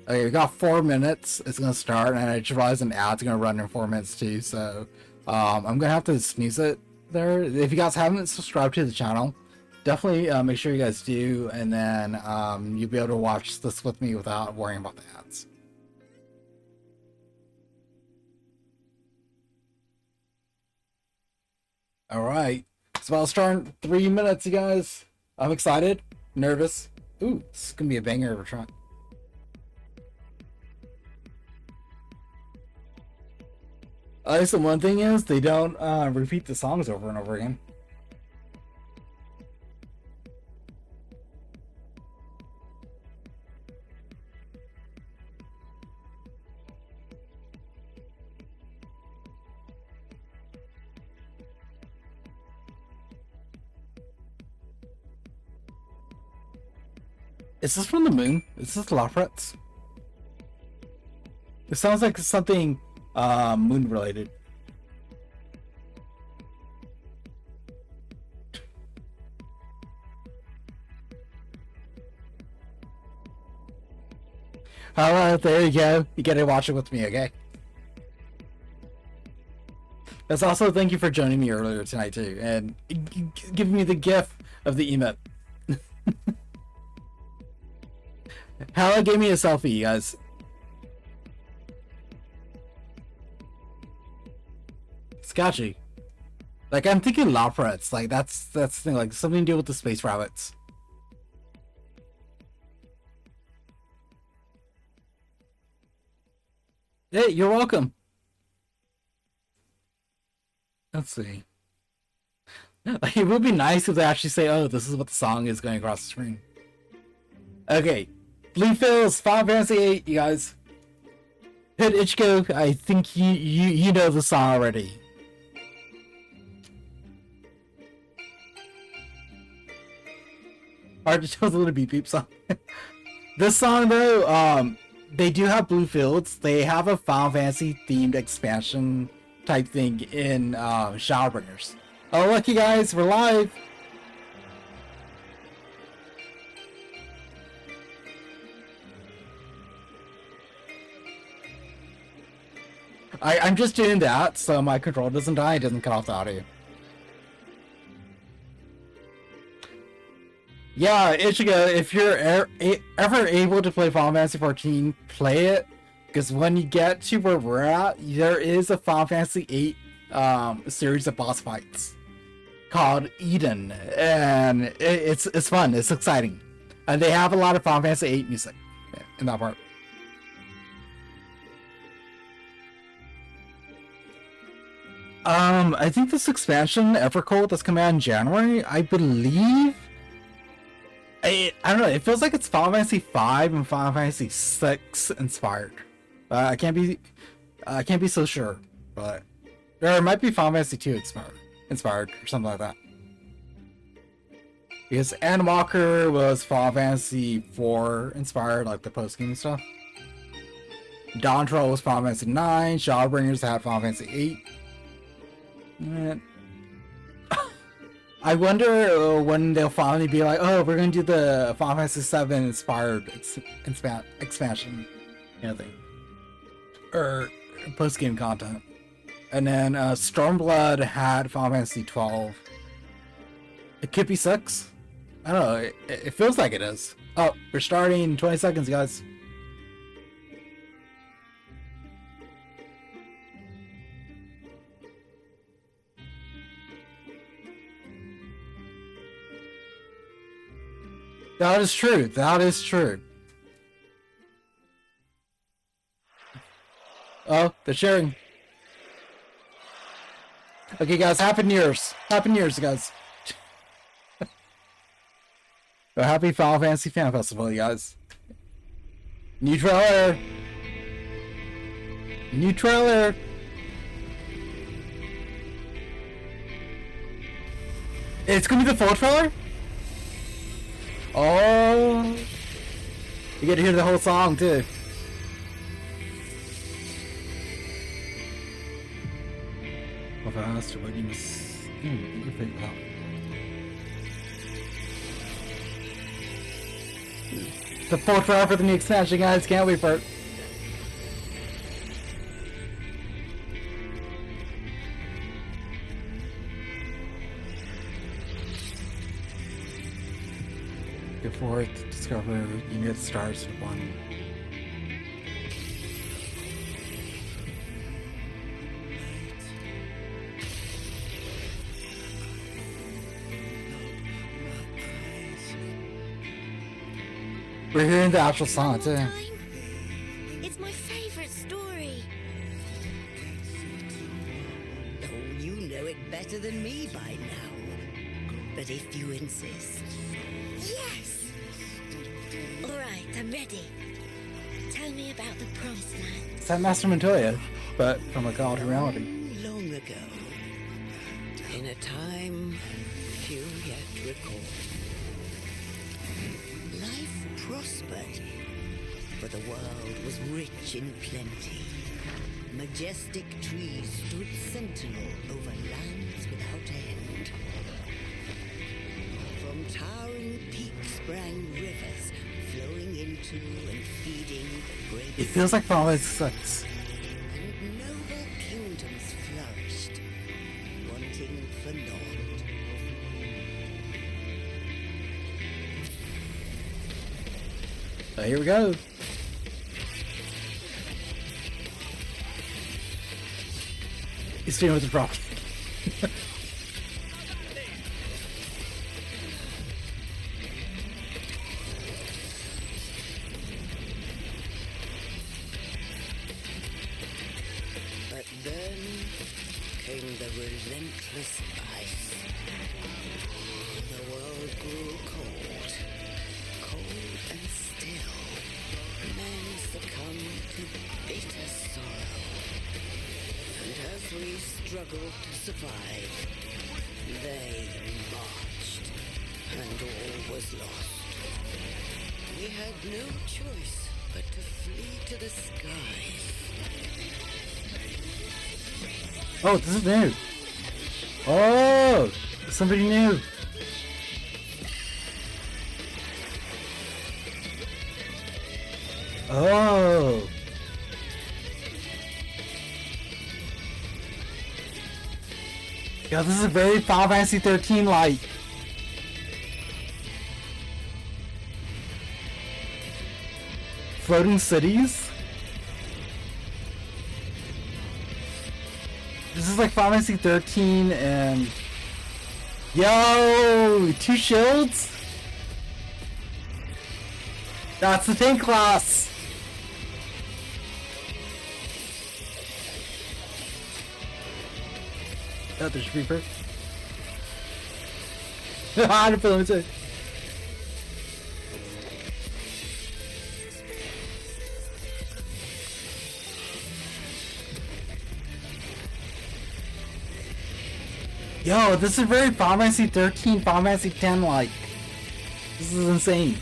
Okay, we got 4 minutes. It's gonna start, and I just realized an ad's gonna run in 4 minutes too. So I'm gonna have to sneeze it there. If you guys haven't subscribed to the channel, definitely make sure you guys do, and then you'll be able to watch this with me without worrying about the ads. All right, it's about to start in 3 minutes, you guys. I'm excited, nervous. Ooh, this is gonna be a banger of a track. At least the one thing is they don't repeat the songs over and over again. Is this from the moon? Is this Roulettes? It sounds like something moon related. Alright, there you go. You gotta watch it with me, okay? That's also thank you for joining me earlier tonight too, and giving me the gift of the emote. Hala gave me a selfie, you guys. Scotchy. Like I'm thinking Roulettes, like that's the thing, like something to do with the space rabbits. Hey, you're welcome. Let's see. Like, it would be nice if they actually say, oh, this is what the song is going across the screen. Okay. Blue Fills, Final Fantasy VIII, you guys. Hit Ichigo, I think you know the song already. Hard to tell the little beep beep song. This song though, they do have Blue Fields. They have a Final Fantasy themed expansion type thing in Shadowbringers. Oh look you guys, we're live! I'm just doing that so my controller doesn't die, it doesn't cut off the audio. Yeah, Ichigo, if you're ever able to play Final Fantasy XIV, play it. Because when you get to where we're at, there is a Final Fantasy VIII series of boss fights called Eden. And it's fun, it's exciting. And they have a lot of Final Fantasy VIII music in that part. I think this expansion, Evercold, that's coming out in January, I believe. I don't know, it feels like it's Final Fantasy V and Final Fantasy VI inspired. I can't be so sure, but there might be Final Fantasy II inspired or something like that. Because Endwalker was Final Fantasy IV inspired, like the post game stuff. Dawn Troll was Final Fantasy IX. Shadowbringers had Final Fantasy VIII. I wonder when they'll finally be like, oh, we're gonna do the Final Fantasy VII inspired expansion, thing, or post-game content. And then Stormblood had Final Fantasy XII. It could be 6. I don't know. It feels like it is. Oh, we're starting in 20 seconds, guys. That is true. That is true. Oh, they're sharing. Okay, guys. Happy New Year's. Happy New Year's, guys. So happy Final Fantasy Fan Festival, you guys. New trailer. New trailer. It's gonna be the full trailer? Oh. You get to hear the whole song too. How fast, but you must. You can figure it out. The full trailer for the new expansion, guys. Can't wait for it. Before it to discover unit stars with one. We're hearing the actual song too. It's my favorite story. Oh, you know it better than me by now. But if you insist. Yes! Alright, I'm ready. Tell me about the promised land. It's that Master Montoya, but from a god reality. Long ago, in a time few yet recall, life prospered, for the world was rich in plenty. Majestic trees stood sentinel over lands without end. From towering peaks sprang rivers, flowing into and feeding the great. It feels like Final Fantasy VI. And noble kingdoms flourished, wanting for naught. So here we go. He's staying with the prop. But then came the relentless ice. The world grew cold, cold and still. Men succumbed to bitter sorrow. And as we struggled to survive, they marched, and all was lost. We had no choice but to flee to the skies. Oh, this is new. Oh, somebody new. Oh. Yeah, this is a very Final Fantasy XIII like. Floating cities? This is like Final Fantasy XIII and... Yo! 2 shields? That's the tank class! Oh, there's Reaper. I don't feel it too. Yo, this is very Final Fantasy XIII, Final Fantasy X like. This is insane.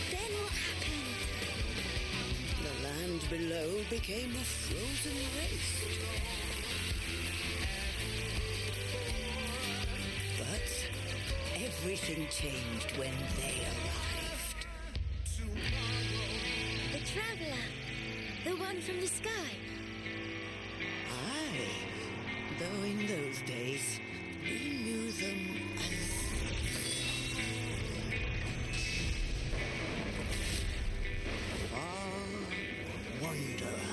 And then what happened? The land below became a frozen waste. But everything changed when they arrived. The traveler. The one from the sky. Aye, though in those days we knew them as far wanderer.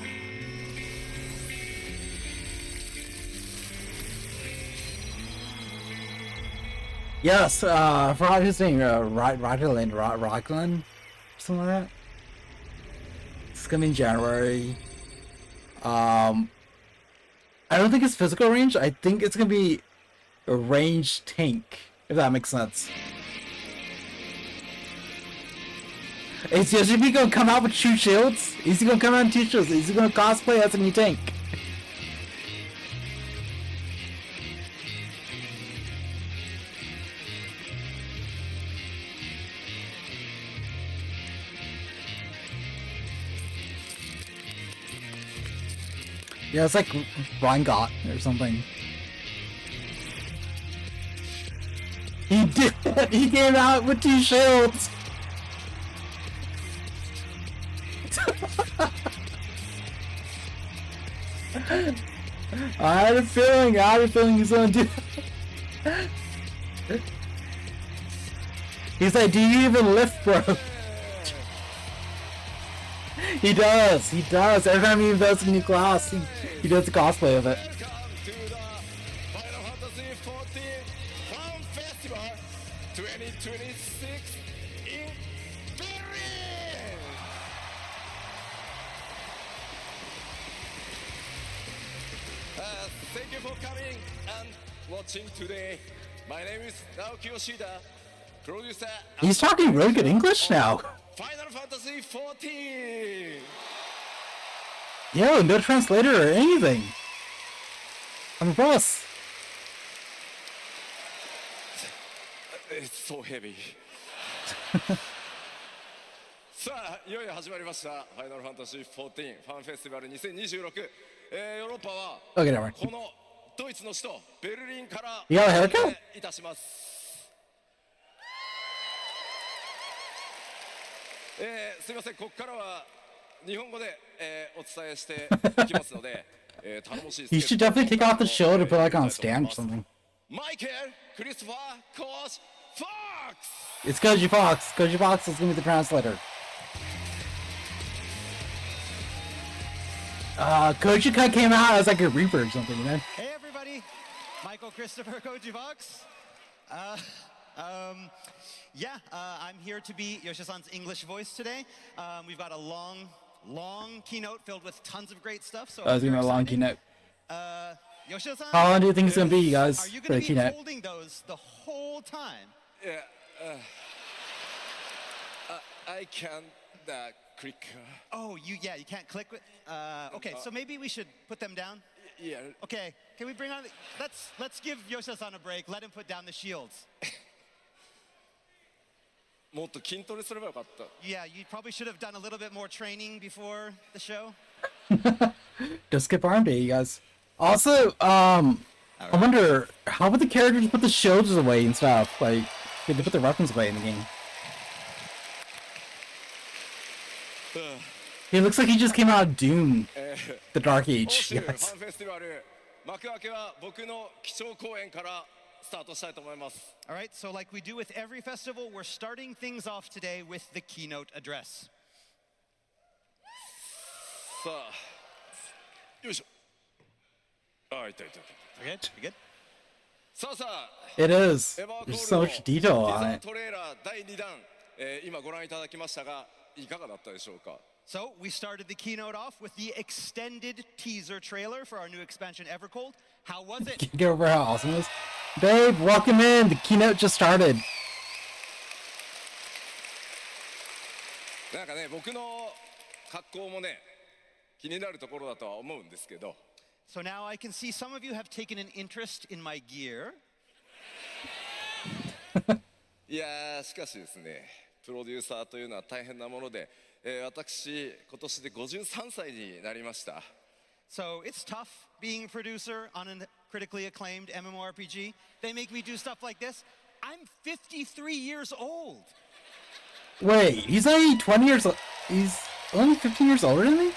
Yes, I forgot his name. Rockland, something like that. It's gonna be in January. I don't think it's physical range. I think it's gonna be a ranged tank, if that makes sense. Is Yoshimi gonna come out with 2 shields? Is he gonna come out with 2 shields? Is he gonna cosplay as a new tank? Yeah, it's like Reingot or something. He did! He came out with 2 shields! I had a feeling he's gonna do it. He's like, do you even lift, bro? He does. Every time he does a new class, he does a cosplay of it. Welcome to the Final Fantasy XIV Fan Festival 2026 in Berlin! Thank you for coming and watching today. My name is Naoki Yoshida, producer. He's talking really good English now. Final Fantasy XIV! Yo, no translator or anything. I'm impressed. It's so heavy. さあ、いよいよ始まりましたファイナルファンタジー14ファンフェスティバル2026、ヨーロッパは Okay, never mind. このドイツの首都ベルリンから You got a haircut? いたします。すみません、ここからは日本語で、お伝えしていきますので、頼もしい You should definitely take off the shield and put like on a stand or something. マイケル・クリストファー・コーチ・フォックス It's Koji Fox. Koji Fox is gonna be the translator. Koji kind of came out as like a reaper or something, you know? Hey everybody, Michael Christopher Koji Vox. I'm here to be Yoshi-san's English voice today. We've got a long keynote filled with tons of great stuff. So I was gonna if be a you're long excited, keynote. Yoshi-san, How long do you think it's gonna be, you guys, are you for going the to be keynote? holding those the whole time? Yeah, I can't click. Oh, you can't click with. Okay, so maybe we should put them down. Yeah. Okay, can we bring on? Let's give Yoshi-san a break. Let him put down the shields. もっと筋トレすればよかった。 Yeah, you probably should have done a little bit more training before the show. Don't skip arm day, you guys. Also, I wonder, how would the characters put the shields away and stuff? Like, did they put their weapons away in the game? He looks like he just came out of Doom, the Dark 欧 Age, 州フ guys. ァンフェスティバル幕開けは僕の基調講演からスタートしたいと思います。 All right, so like we do with every festival, we're starting things off today with the keynote address. さあ、よいしょ。あ、痛い痛い痛い。 Okay, you good? さあさあ、 It is. エヴァーコ There's ー so ル much の detail ティザ on ー it. トレーラー第2弾、今ご覧いただきましたが、いかがだったでしょうか。 So we started the keynote off with the extended teaser trailer for our new expansion Evercold. How was it? Can you get over how awesome it is? Babe, welcome in. The keynote just started. なんかね、僕の格好もね、気になるところだとは思うんですけど。 So now I can see some of you have taken an interest in my gear. いやー、しかしですね、プロデューサーというのは大変なもので、私、今年で53歳になりました。 So it's tough being a producer on a critically acclaimed MMORPG. They make me do stuff like this. I'm 53 years old. Wait, he's only 20 years old. He's only 15 years older than me?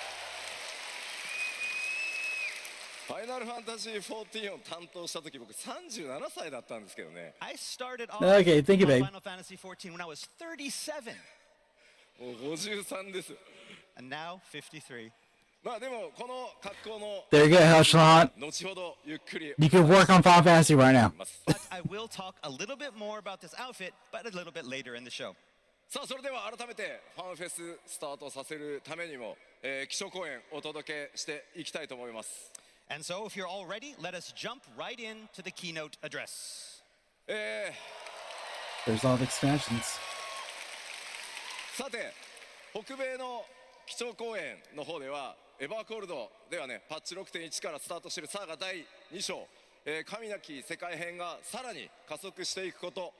ファイナルファンタジー14を担当した時僕37歳だったんですけどね。 I started off Okay, thank you, on babe. Final Fantasy XIV when I was 37, もう53です。 and now 53. まあでもこの格好の There you go, Helshant. 後ほどゆっくり You can work on Final Fantasy right now. But I will talk a little bit more about this outfit, but a little bit later in the show. さあそれでは改めてファンフェススタートさせるためにも、基礎講演お届けしていきたいと思います。 And so, if you're all ready, let us jump right into the keynote address. There's all the expansions. さて北米の基調講演の方ではエバーコールドではねパッチ 6.1 からスタートしているサーガ第2章、神なき世界編がさらに加速していくこと、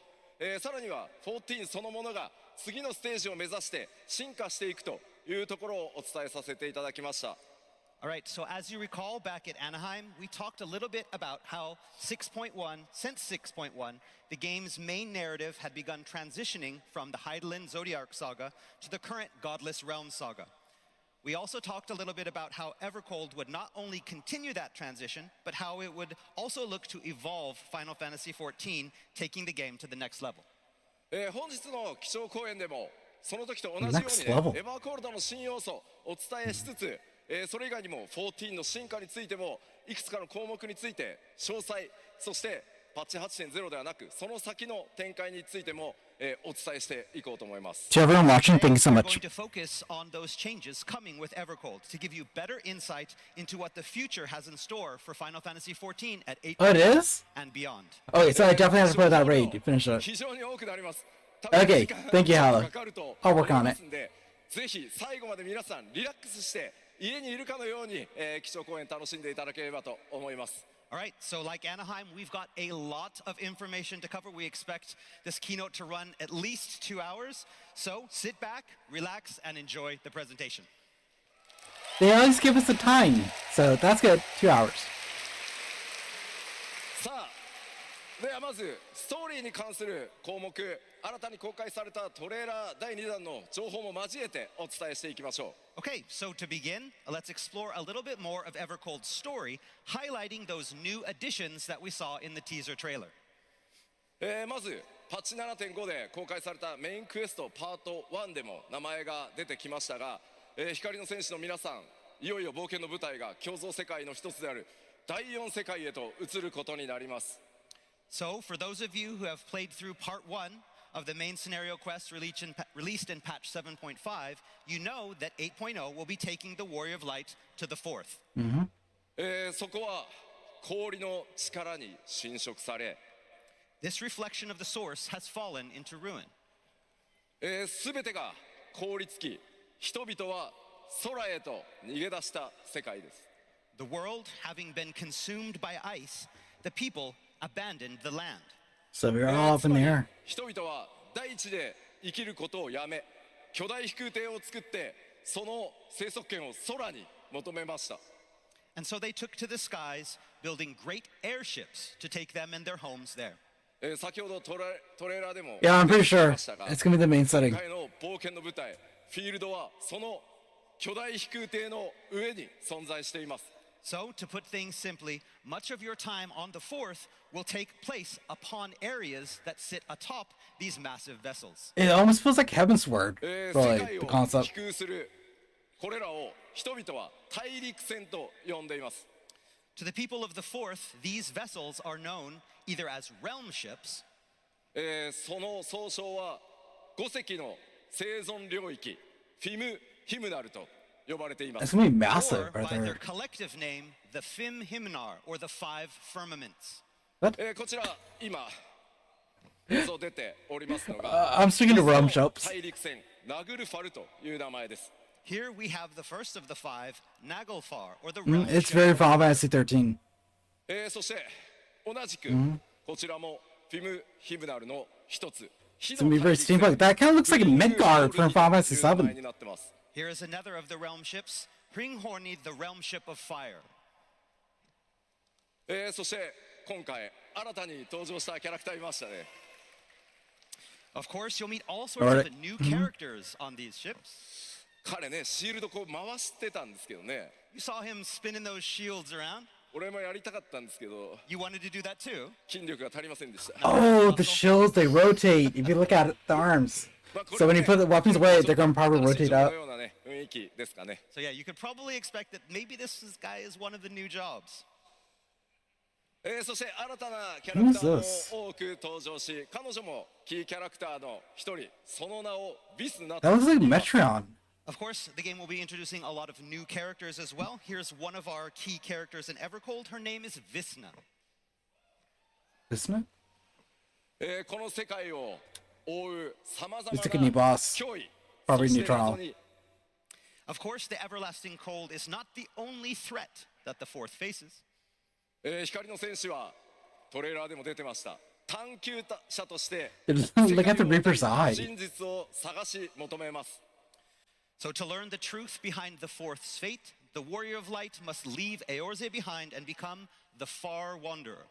さらには14そのものが次のステージを目指して進化していくというところをお伝えさせていただきました。 All right, so as you recall, back at Anaheim, we talked a little bit about how 6.1, since 6.1, the game's main narrative had begun transitioning from the Hydaelyn Zodiac saga to the current Godless Realms saga. We also talked a little bit about how Evercold would not only continue that transition, but how it would also look to evolve Final Fantasy XIV, taking the game to the next level. 本日の基調講演でもその時と同じように、ね、エバーコールドの新要素をお伝えしつつ、それ以外にも14の進化についてもいくつかの項目について詳細、そしてパッチ 8.0 ではなくその先の展開についても、お伝えしていこうと思います。To everyone watching, thank you so We're much. going to focus on those changes coming with Evercold to give you better insight into what the future has in store for Final Fantasy XIV at 8 Oh, it is? and beyond. Okay, so I definitely have to play that raid to finish it. 非常に多くなります。 Okay, thank you, Hala. かかると I'll work on 思いま it. すんで、ぜひ最後まで皆さんリラックスして家にいるかのように、基調講演楽しんでいただければと思います。 All right, so like Anaheim, we've got a lot of information to cover. We expect this keynote to run at least 2 hours. So sit back, relax, and enjoy the presentation. They always give us a time, so that's good. 2 hours. さあ、ではまずストーリーに関する項目、新たに公開されたトレーラー第2弾の情報も交えてお伝えしていきましょう。 Okay, so to begin, let's explore a little bit more of Evercold's story, highlighting those new additions that we saw in the teaser trailer. まずパッチ 7.5 で公開されたメインクエストパート1でも名前が出てきましたが、光の戦士の皆さん、いよいよ冒険の舞台が共造世界の一つである第4世界へと移ることになります。 So for those of you who have played through part 1 of the main scenario quest released in patch 7.5, you know that 8.0 will be taking the Warrior of Light to the 4th. そこは氷の力に侵食され、 This reflection of the source has fallen into ruin. すべてが凍りつき、人々は空へと逃げ出した世界です。 The world having been consumed by ice, the people abandoned the land. So we're all up in the air. 人々は大地で生きることをやめ、巨大飛空艇を作ってその生息圏を空に求めました。 And so they took to the skies, building great airships to take them and their homes there. 先ほどトレーラーでも Yeah, I'm pretty 出てき sure ましたが、 it's gonna be the main 今 setting. 回の冒険の舞台、フィールドはその巨大飛空艇の上に存在しています。 So, to put things simply, much of your time on the 4th will take place upon areas that sit atop these massive vessels. It almost feels like Heaven's Word 世 for 界 like を the concept. 飛空するこれらを人々は大陸船と呼んでいます。 To the people of the 4th, these vessels are known either as realm ships, その総称は5隻の生存領域フィム・ヒムナルと呼ばれていま It's す。 gonna be or massive right by their there. collective name, the Fim Himnar, or the Five Firmaments. こちら今映像出ておりますの I'm が speaking to realm shops. 大陸船ナグルファルという名前です。 Here we have the first of the five, Naglfar, or the realm It's ship. very Final Fantasy 13. そして同じくこちらもフィム・ヒムナルの一つ。 It's gonna be very steampunk. That kind of looks like a Midgard from Final Fantasy 7. Here is another of the realm ships, Hringhorni, the realm ship of fire. そして今回新たに登場したキャラクターいましたね。 Of course, you'll meet all sorts Alright. of new characters on these ships. 彼ねシールドこう回してたんですけどね。 You saw him spinning those shields around. 俺もやりたかったんですけど You wanted to do that too? 筋力が足りませんでした。 Oh, the shields, they rotate. If you look at it, the arms. So when you put the weapons away, they're gonna probably rotate の up. ようなね雰雰囲気ですかね。 So yeah, you could probably expect that maybe guy is one of the new jobs. そして新たなキャラクター Who's this? も多く登場し、彼女もキーキャラクターの一人、その名をビスナ That looks like Metreon. Of course, the game will be introducing a lot of new characters as well. Here's one of our key characters in Evercold. Her name is Visna. Isn't it? この世界を覆うさまざま It's な like a new boss. 脅威、 Probably そして neutral. 謎に Of course, the everlasting cold is not the only threat that the fourth faces. 光の戦士はトレーラーでも出てました。探求者として It doesn't look at the Reaper's eye. 真実を探し求めます。 So to learn the truth behind the fourth's fate, the warrior of light must leave Eorze behind and become the far wanderer.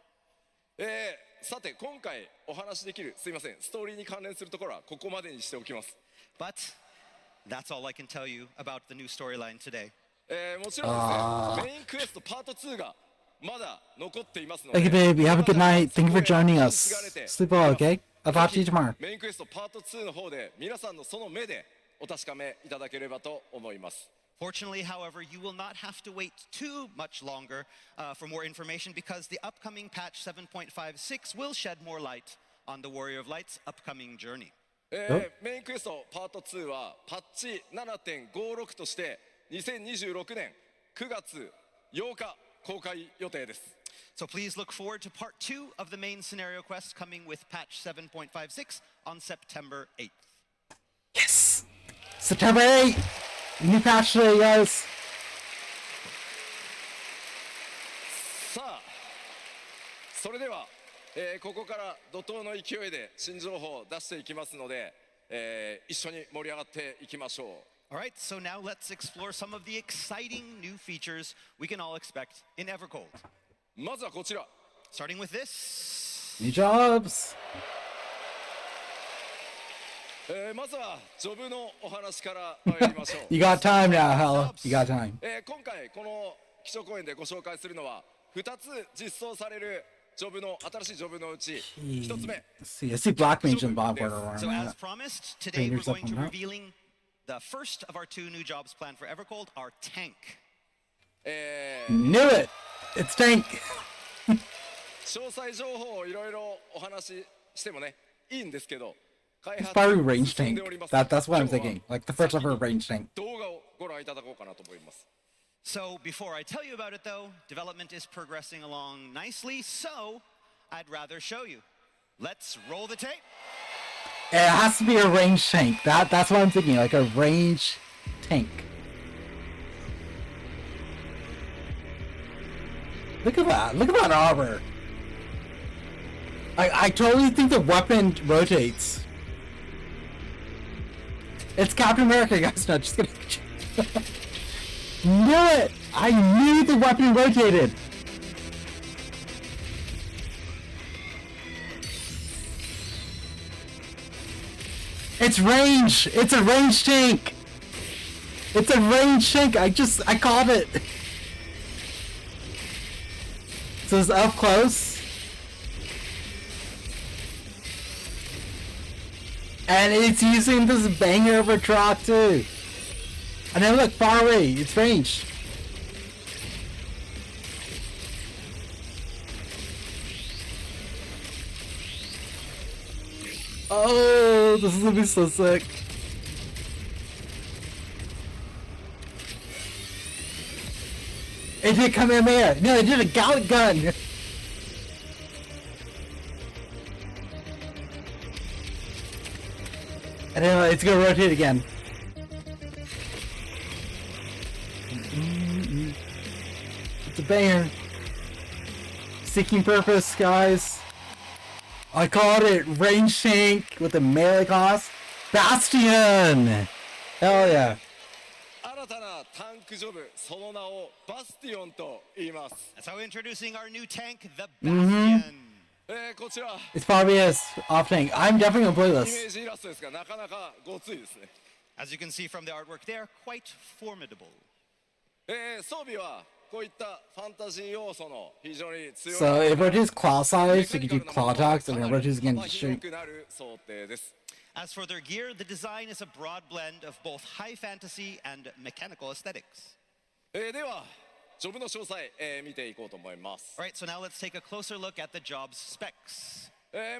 さて今回お話しできる、すいません、ストーリーに関連するところはここまでにしておきます。 But that's all I can tell you about the new storyline today. もちろんですね、メインクエストパート2がまだ残っていますので。 Okay, baby. Have a good night. Thank you for joining us. Sleep well, okay? I'll talk to you tomorrow. メインクエストパート2の方で皆さんのその目でお確かめいただければと思います。 Fortunately, however, you will not have to wait too much longer for more information because the upcoming patch 7.56 will shed more light on the Warrior of Light's upcoming journey. メインクエストパート2はパッチ 7.56 として2026年9月8日公開予定です。 So please look forward to part 2 of the main scenario quest coming with patch 7.56 on September 8th. Yes! September 8th! New patch today, guys! さあ、それでは、ここから怒涛の勢いで新情報を出していきますので、一緒に盛り上がっていきましょう。 Alright, so now let's explore some of the exciting new features we can all expect in Evercold. まずはこちら。 Starting with this. New jobs! まずはジョブのお話から参りましょう。You got time now, Hella. You got time. 今回この基礎公演でご紹介するのは2つ実装されるジョブの新しいジョブのうち1つ目。 I see Black Mage and Bob Porter around So as that. promised, today we're Fingers up going to on that. revealing the first of our 2 new jobs planned for Evercold, our tank. Knew it! It's Tank! 詳細情報をいろいろお話ししてもねいいんですけど、開 It's 発 probably range 進ん tank. でおります。 That's what I'm 今日は thinking. Like the first ever range tank. 動画をご覧いただこうかなと思います。 So before I tell you about it though, development is progressing along nicely, so I'd rather show you. Let's roll the tape. It has to be a range tank. That's what I'm thinking. Like a range tank. Look at that. Look at that armor. I totally think the weapon rotates. It's Captain America, guys. No, just kidding. Knew it! I knew the weapon rotated. It's range! It's a range tank! It's a range tank! I called it! So it's up close. And it's using this banger of a truck too. And then look, far away, it's range. Oh, this is gonna be so sick. It did Kamehameha. No, it did a Gallic gun. And then it's gonna rotate again. It's a banger. Seeking purpose, guys. I called it range tank with a melee class. Bastion! Hell yeah. 新たなタンクジョブ、その名をバスティオンと言います。 That's how we're introducing our new tank, the Bastion. こちら It's probably his off tank. I'm definitely gonna play イメ this. ージイラストですがなかなかごついですね。 As you can see from the artwork, they are quite formidable. 装備はこういったファンタジー要素の非常に強い So it rotates claw size, so you can do claw attacks, and it rotates again to 幅 shoot. 広くなる想定です。As for their gear, the design is a broad blend of both high fantasy and mechanical aesthetics. ではジョブの詳細、見ていこうと思います。 All right, so now let's take a closer look at the job's specs.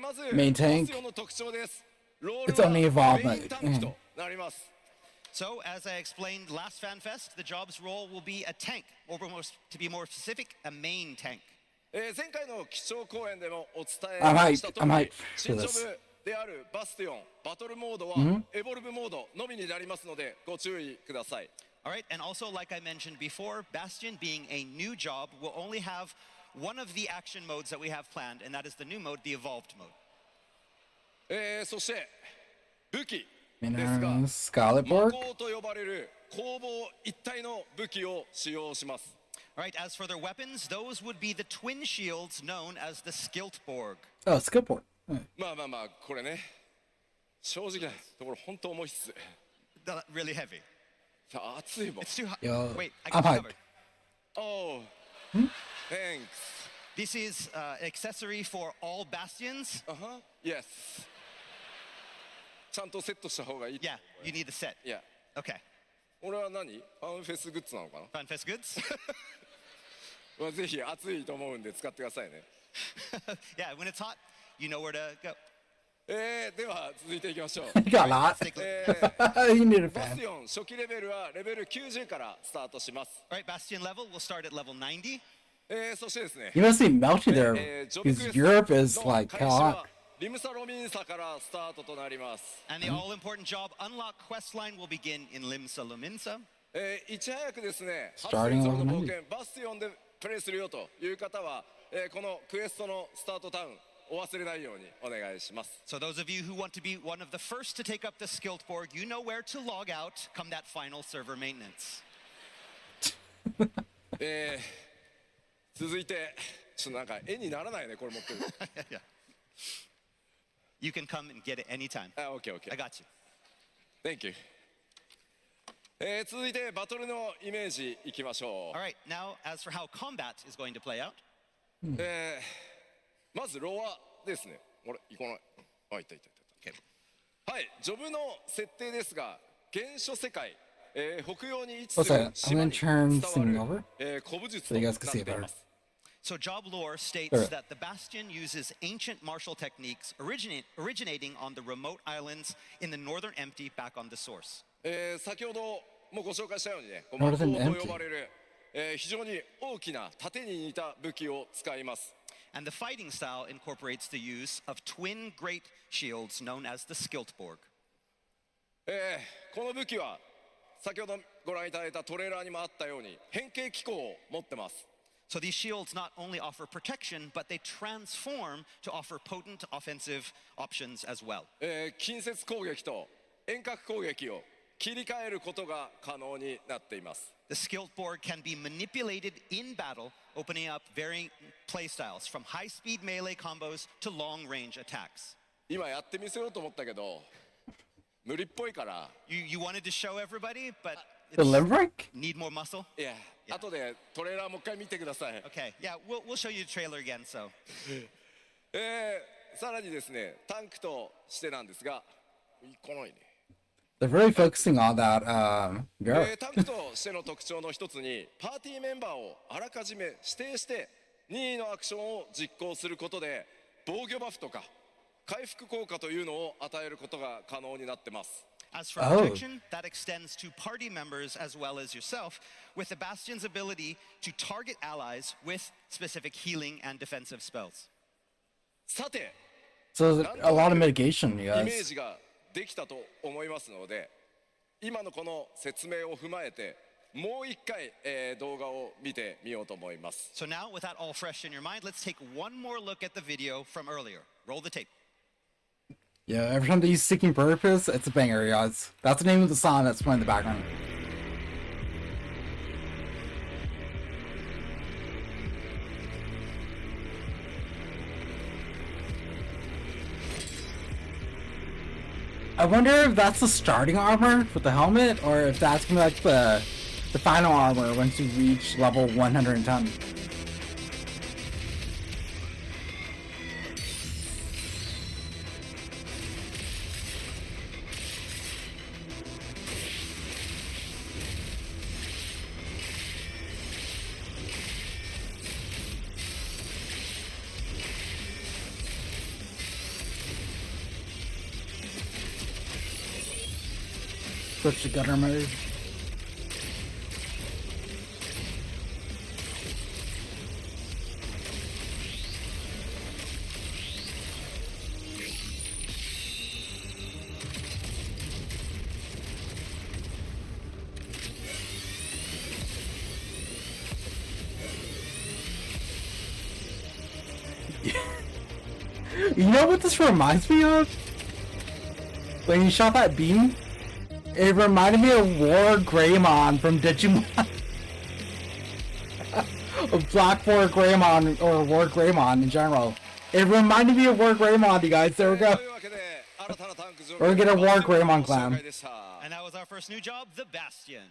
まず Main tank. バスティオンの特徴です。ロール It's only は evolved, メインタンクとなります。 So, as I explained last FanFest, the job's role will be a tank, or to be more specific, a main tank. 前回の基調講演でもお伝 I'm え hyped. した通 I'm り hyped 新 for ジ this. ョブであるバスティオンバトルモードはエボルブモードのみになりますのでご注意ください。 All right, and also, like I mentioned before, Bastion being a new job will only have one of the action modes that we have planned, and that is the new mode, the evolved mode. そして武器 You ですが know, Scarlet 魔 Borg. 鋼と呼ばれる攻防一体の武器を使用します。 All right, as for their weapons, those would be the twin shields known as the Skiltborg. Oh, Skill Borg. まあまあまあこれね正直なところ本当重いっす。 Really heavy. 熱いもん。 It's too hot. Yo, Wait, I I'm got you hyped. covered. Oh, thanks. This is an accessory for all Bastions. Yes. ちゃんとセットした方がいい。 Yeah, you need the set. Yeah. Okay. 俺は何？ファンフェスグッズなのかな？ FanFest goods? まあぜひ熱いと思うんで使ってくださいね。 Yeah, when it's hot, you know where to go. では続いていきましょう。 You got a lot. Let's take a look. You need a バス fan. ティオン初期レベルはレベル90からスタートします。 All right, Bastion level, we'll start at level 90. そしてですね。 You must be melting there ジョブク because エス Europe is ト like の開始 hot. はリムサロミンサからスタートとなります。 And the all-important job unlock quest line will begin in Limsa Luminsa. いち早くですね、 Starting 8000の on 冒険バスティオンでプレイするよという方は、このクエストのスタートタウンお忘れないようにお願いします。 So those of you who want to be one of the first to take up the Skiltborg, you know where to log out come that final server maintenance. 続いてちょっとなんか絵にならないねこれ持ってる。 Yeah. You can come and get it anytime. あ、オッケーオッケ I ー。 got you. Thank you。続いてバトルのイメージいきましょ All right, now as for how combat is going to play out, う。まずロワですね。あれ行かない。あ、いたいたいた。 okay. はい、ジョブの設定ですが、原初世界、北洋に位置 What's する that? I'm 島 gonna に turn 伝 thing わ over る、古武術 so と you な guys って can see it い better. ます。 So job lore states Alright. that the Bastion uses ancient martial techniques originating on the remote islands in the northern empty back on the source. 先ほどもご紹介したようにね、こう魔 Northern 法 Empty と呼ばれる、非常に大きな盾に似た武器を使います。 And the fighting style incorporates the use of twin great shields known as the Skiltborg. この武器は先ほどご覧いただいたトレーラーにもあったように変形機構を持ってます。 So these shields not only offer protection, but they transform to offer potent offensive options as well. 近接攻撃と遠隔攻撃を切り替えることが可能になっています。 The Skiltborg can be manipulated in battle, opening up varying playstyles from high-speed melee combos to long-range attacks. 今やってみせようと思ったけど無理っぽいから。 You wanted to show everybody, but The it's, limerick? need more muscle? いや、後でトレーラーもう一回見てください。 Okay, yeah, we'll show you the trailer again, so. さらにですね、タンクとしてなんですが、いかないね。 They're really focusing on that girl. タンクとしての特徴の一つに、パーティーメンバーをあらかじめ指定して任意のアクションを実行することで、防御バフとか回復効果というのを与えることが可能になってます。 As for Oh. protection, that extends to party members as well as yourself, with the Bastion's ability to target allies with specific healing and defensive spells. さて、 So a lot of mitigation, you イメー guys. ジができたと思いますので、今のこの説明を踏まえて、もう一回、動画を見てみようと思います。 So now, with that all fresh in your mind, let's take one more look at the video from earlier. Roll the tape. Yeah, every time they use Seeking Purpose, it's a banger, guys. That's the name of the song that's playing in the background. I wonder if that's the starting armor with the helmet, or if that's gonna be like the final armor once you reach level 110. switch to gunner mode. You know what this reminds me of? When you shot that beam, it reminded me of War Greymon from Digimon. Of Black War Greymon, or War Greymon in general. It reminded me of War Greymon, you guys. There we go. We're gonna get a War Greymon clown. And that was our first new job, the Bastion.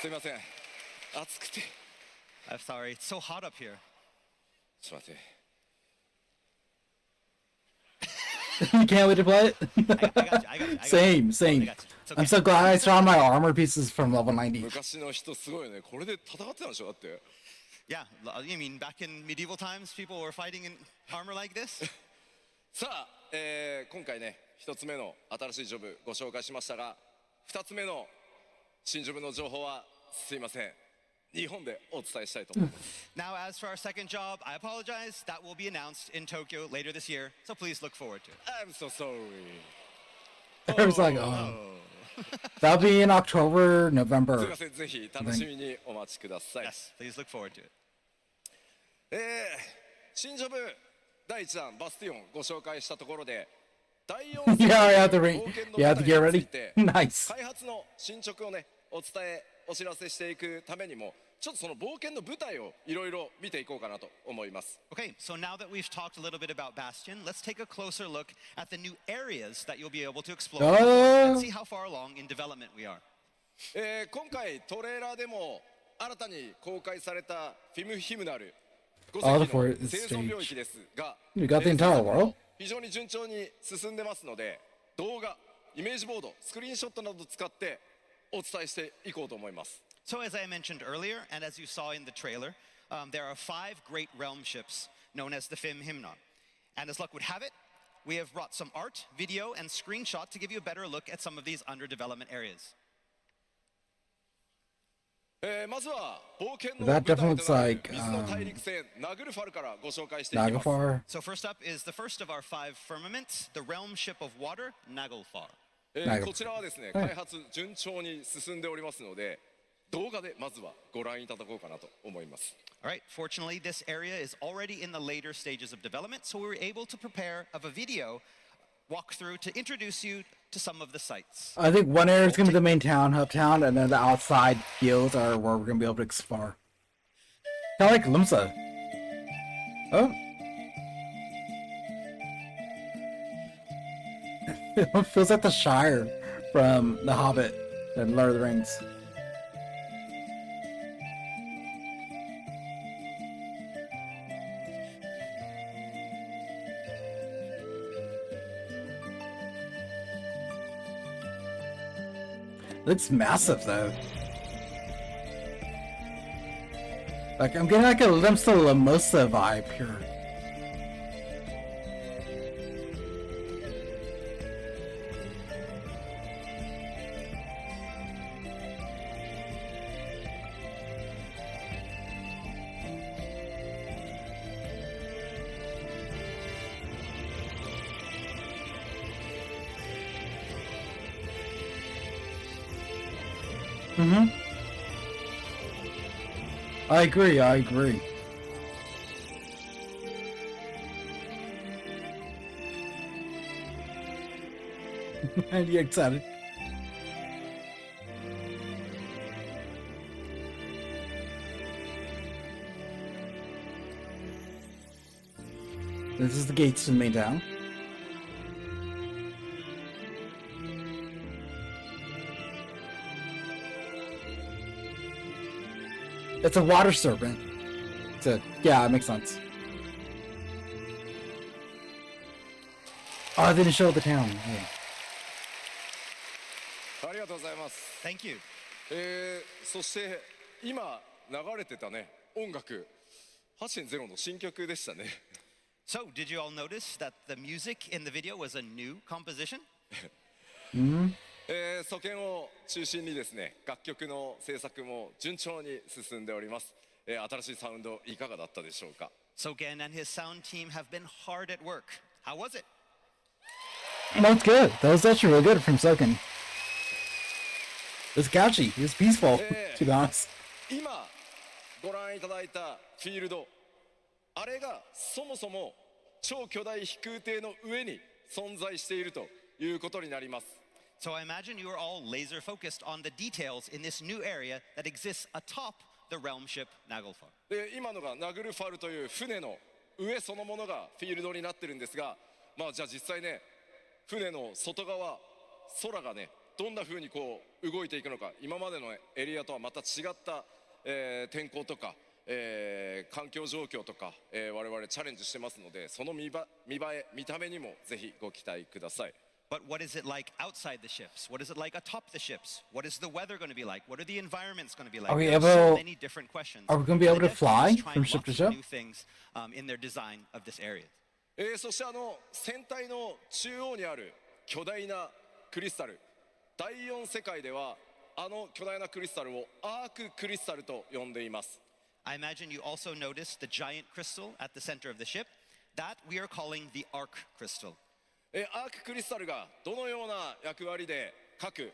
すいません暑くて I'm sorry, it's so hot up here. ちょっと待って You can't wait to play it? I got you. Same. I got you. It's okay. I'm so glad I saw my armor pieces from level 90. 昔の人すごいよねこれで戦ってたんでしょだって Yeah, you mean back in medieval times, people were fighting in armor like this? さあ、今回ね一つ目の新しいジョブご紹介しましたが二つ目の新ジョブの情報はすいません日本でお伝えしたいと思います Now, as for our second job, I apologize. That will be announced in Tokyo later this year, so please look forward to it. I'm so sorry I was like, oh. That'll be in October, すい November. ませんぜひ楽しみにお待ちください Yes, please look forward to it. 新ジョブ第1弾バスティオンご紹介したところで第4 Yeah, I have to 冒険の you have to get 舞台に ready. ついて Nice. 開発の進捗をねお知らせしていくためにもちょっとその冒険の舞台をいろいろ見ていこうかなと思います Okay, so now that we've talked a little bit about Bastion, let's take a closer look at the new areas that you'll be able to explore and see how far along in development we are. 今回トレーラーでも新たに公開されたフィムヒムナル5 Oh, 世 the 紀の fourth 生存領域ですが You got the entire world? 非常に順調に進んでますので動画、イメージボード、スクリーンショットなどを使ってお伝えしていこうと思います So, as I mentioned earlier, and as you saw in the trailer, there are 5 great realm ships known as the Fim Himnon. And as luck would have it, we have brought some art, video, and screenshot to give you a better look at some of these under development areas. まずは冒険の That 舞台 definitely と looks なる like 水の大陸船ナグルファルからご紹介していきます Nagafar. So, first up is the first of our 5 firmaments, the realm ship of water, Naglfar. こちらはですね開発順調に進んでおりますので動画でまずはご覧いただこうかなと思います All right, fortunately, this area is already in the later stages of development, so we were able to prepare a video walkthrough to introduce you to some of the sites. I think one area is going to be the main town, hub town, and then the outside fields are where we're going to be able to explore. Kind of like Lumsa. Oh. It feels like the Shire from The Hobbit and Lord of the Rings. Looks massive though. Like I'm getting like a Limsa Lamosa vibe here. I agree. And you excited? This is the gates to the main town. It's a water serpent. Yeah, it makes sense. Oh, they didn't show the town. Yeah. ありがとうございます Thank you. そして今流れてたね音楽8.0の新曲でしたね So, did you all notice that the music in the video was a new composition? 祖権を中心にですね、楽曲の制作も順調に進んでおります。新しいサウンドいかがだったでしょうか。Soken and his sound team have been hard at work. How was it? That's good. That was actually really good from Soken. It was catchy. It was peaceful, to be honest. 今ご覧いただいたフィールド、あれがそもそも超巨大飛空艇の上に存在しているということになります。So I imagine you are all laser focused on the details in this new area that exists atop the realm ship Naglfar. で、今のがナグルファルという船の上そのものがフィールドになってるんですが、まあじゃあ実際ね、船の外側、空がね、どんな風にこう動いていくのか、今までのエリアとはまた違った、天候とか、環境状況とか、我々チャレンジしてますので、その見栄え、見た目にもぜひご期待ください。But what is it like outside the ships? What is it like atop the ships? What is the weather going to be like? What are the environments going to be like? Are we There are able- so many different questions. Are we gonna be able to They definitely fly try from and ship to lots of ship? new things in their design of this area. そして船体の中央にある巨大なクリスタル、第4世界では巨大なクリスタルをアーククリスタルと呼んでいます。 I imagine you also noticed the giant crystal at the center of the ship. That we are calling the Arc Crystal. アーククリスタルがどのような役割で各、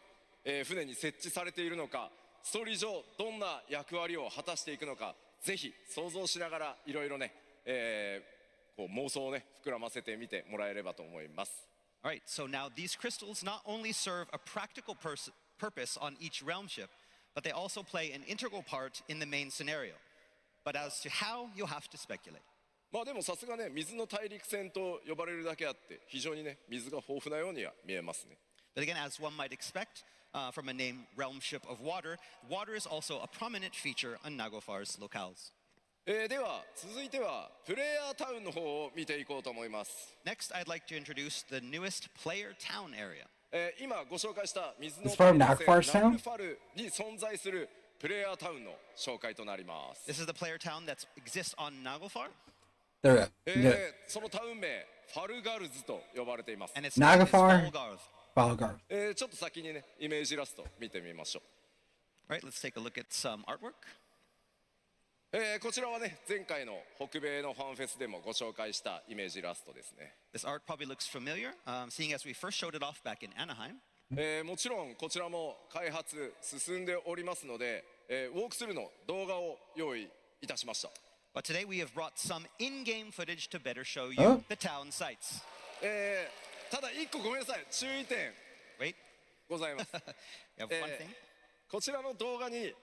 船に設置されているのか、ストーリー上どんな役割を果たしていくのか、ぜひ想像しながらいろいろね、こう妄想をね膨らませてみてもらえればと思います。 All right, so now these crystals not only serve a practical purpose on each realm ship, but they also play an integral part in the main scenario. But as to how, you'll have to speculate. まあでもさすがね、水の大陸船と呼ばれるだけあって非常にね水が豊富なようには見えますね。 But again, as one might expect from a name Realm Ship of Water, water is also a prominent feature on Naglfar's locales. では続いてはプレイヤータウンの方を見ていこうと思います。 Next, I'd like to introduce the newest player town area. 今ご紹介した水の It's from 大陸 Naglfar's 船 town? ナグルファルに存在するプレイヤータウンの紹介となります。 This is the player town that exists on Naglfar, There we go. Yeah. そのタウン名ファルガルズと呼ばれています。 and its name is Naglfar. Volgarth. Valgar. ちょっと先にねイメージイラスト見てみましょう。 All right, let's take a look at some artwork. こちらはね前回の北米のファンフェスでもご紹介したイメージイラストですね。 This art probably looks familiar, seeing as we first showed it off back in Anaheim. もちろんこちらも開発進んでおりますので、ウォークスルーの動画を用意いたしました。 But today we have brought some in-game footage to better show you Oh. the town sites. ただ一個ごめんなさい注意点 Wait, ございます。 you have one thing. こちらの動画に流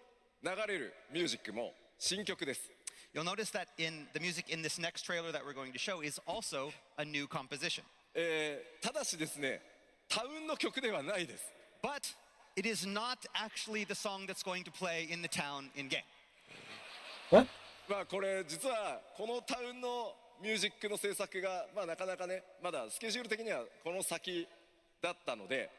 れるミュージックも新曲です。 You'll notice that in the music in this next trailer that we're going to show is also a new composition. ただしですねタウンの曲ではないです。 But it is not actually the song that's going to play in the town in-game. What? まあこれ実はこのタウンのミュージックの制作がまあなかなかねまだスケジュール的にはこの先だったので、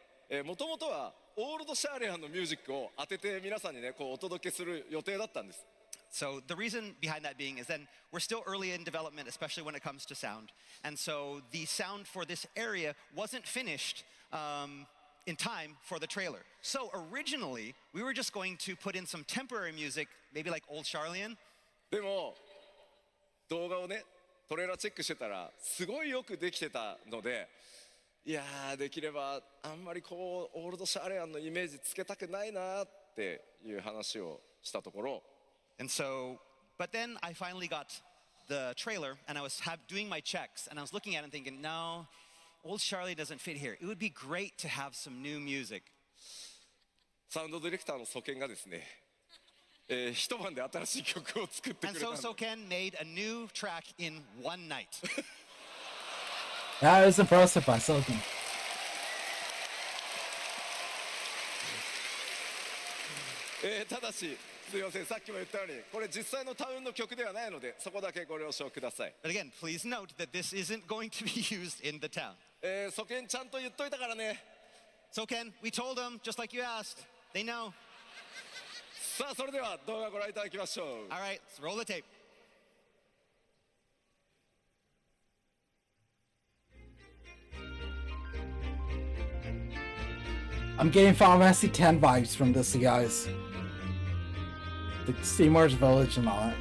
もともとはオールドシャーレアンのミュージックを当てて皆さんにねこうお届けする予定だったんです。 So the reason behind that being is then we're still early in development, especially when it comes to sound. And so the sound for this area wasn't finished in time for the trailer. So originally, we were just going to put in some temporary music, maybe like Old Charlian. でも動画をねトレーラーチェックしてたらすごいよくできてたので、いやーできればあんまりこうオールドシャーレアンのイメージつけたくないなっていう話をしたところ、 And so, but then I finally got the trailer and I was doing my checks and I was looking at it and thinking, no, Old Charlie doesn't fit here. It would be great to have some new music. サウンドディレクターの祖権がですね、一晩で新しい曲を作ってく And れた so んで Soken made a new track in one night. That is impressive by Soken. ただしすいませんさっきも言ったようにこれ実際のタウンの曲ではないのでそこだけご了承ください。 But again, please note that this isn't going to be used in the town. 祖権ちゃんと言っといたからね。 Soken, we told them, just like you asked. They know. さあそれでは動画ご覧いただきましょう。 All right, let's roll the tape. I'm getting Final Fantasy X vibes from this, you guys. The Seymour's Village and all that.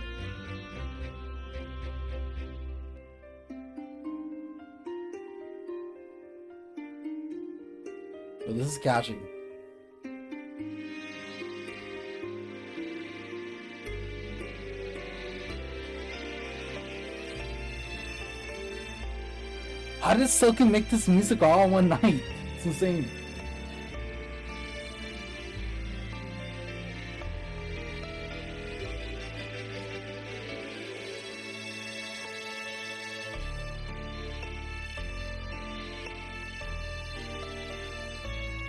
But this is catchy. How did Silken make this music all in one night? It's insane.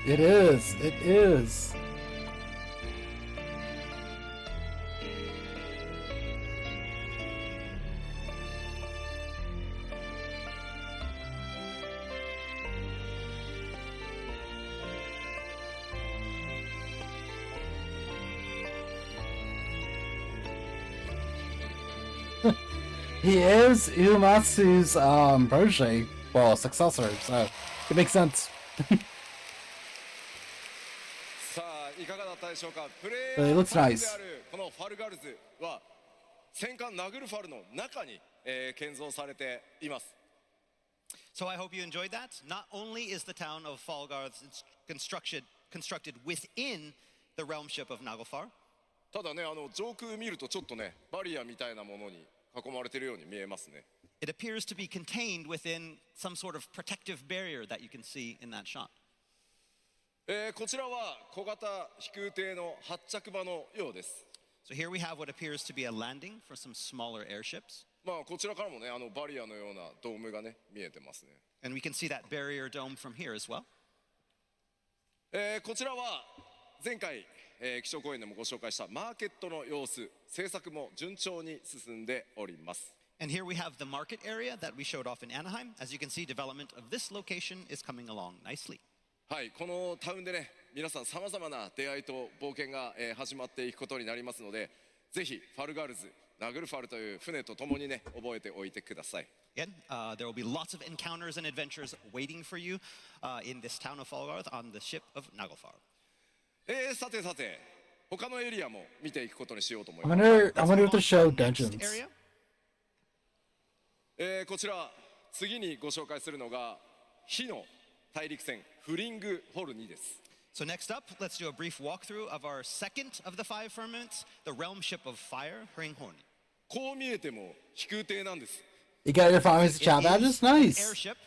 It is. It is. He is Uematsu's protege, well, successor, so it makes sense. さあいかがだったでしょうか。プレ But イ it looks ヤー nice. であるこのファルガルズは戦艦ナグルファルの中に、建造されています。 So I hope you enjoyed that. Not only is the town of Falgarth constructed within the realmship of Naglfar, ただね上空見るとちょっとねバリアみたいなものに囲まれているように見えますね。 it appears to be contained within some sort of protective barrier that you can see in that shot. こちらは小型飛空艇の発着場のようです。 So here we have what appears to be a landing for some smaller airships. まあこちらからもねバリアのようなドームがね見えてますね。 And we can see that barrier dome from here as well. こちらは前回、気象公園でもご紹介したマーケットの様子、制作も順調に進んでおります。 And here we have the market area that we showed off in Anaheim. As you can see, development of this location is coming along nicely. はい、このタウンでね皆さんさまざまな出会いと冒険が、始まっていくことになりますので、ぜひファルガルズ、ナグルファルという船とともにね覚えておいてください。 Again, there will be lots of encounters and adventures waiting for you in this town of Falgarth on the ship of Naglfar. さてさて他のエリアも見ていくことにしようと思い I ます。 wonder if to show Next dungeons. area. こちら次にご紹介するのが火の大陸船フリングホルニです。 So next up, let's do a brief walkthrough of our second of the five firmaments, the realm ship of fire, Hringhorni. こう見えても飛空艇なんです。 You got your Final Fantasy chat badges? Nice. Airship.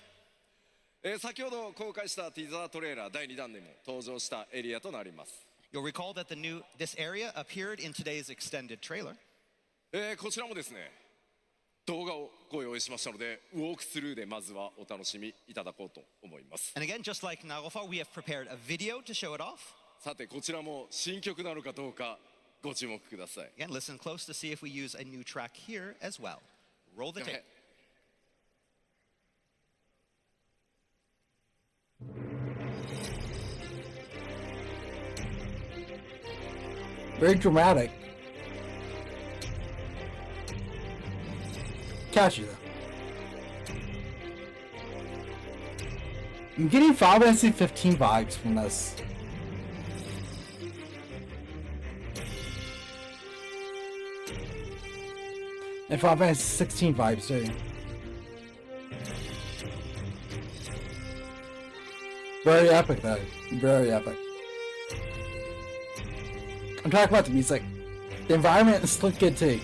先ほど公開したティザートレーラー第2弾でも登場したエリアとなります。 You'll recall that this area appeared in today's extended trailer. こちらもですね動画をご用意しましたのでウォークスルーでまずはお楽しみいただこうと思います。 And again, just like Naglfar, we have prepared a video to show it off. さてこちらも新曲なのかどうかご注目ください。 Again, listen close to see if we use a new track here as well. Roll the tape. Very dramatic. Catchy though. I'm getting Final Fantasy XV vibes from this. And Final Fantasy XVI vibes too. Very epic though. Very epic. I'm talking about the music. The environment is still good too.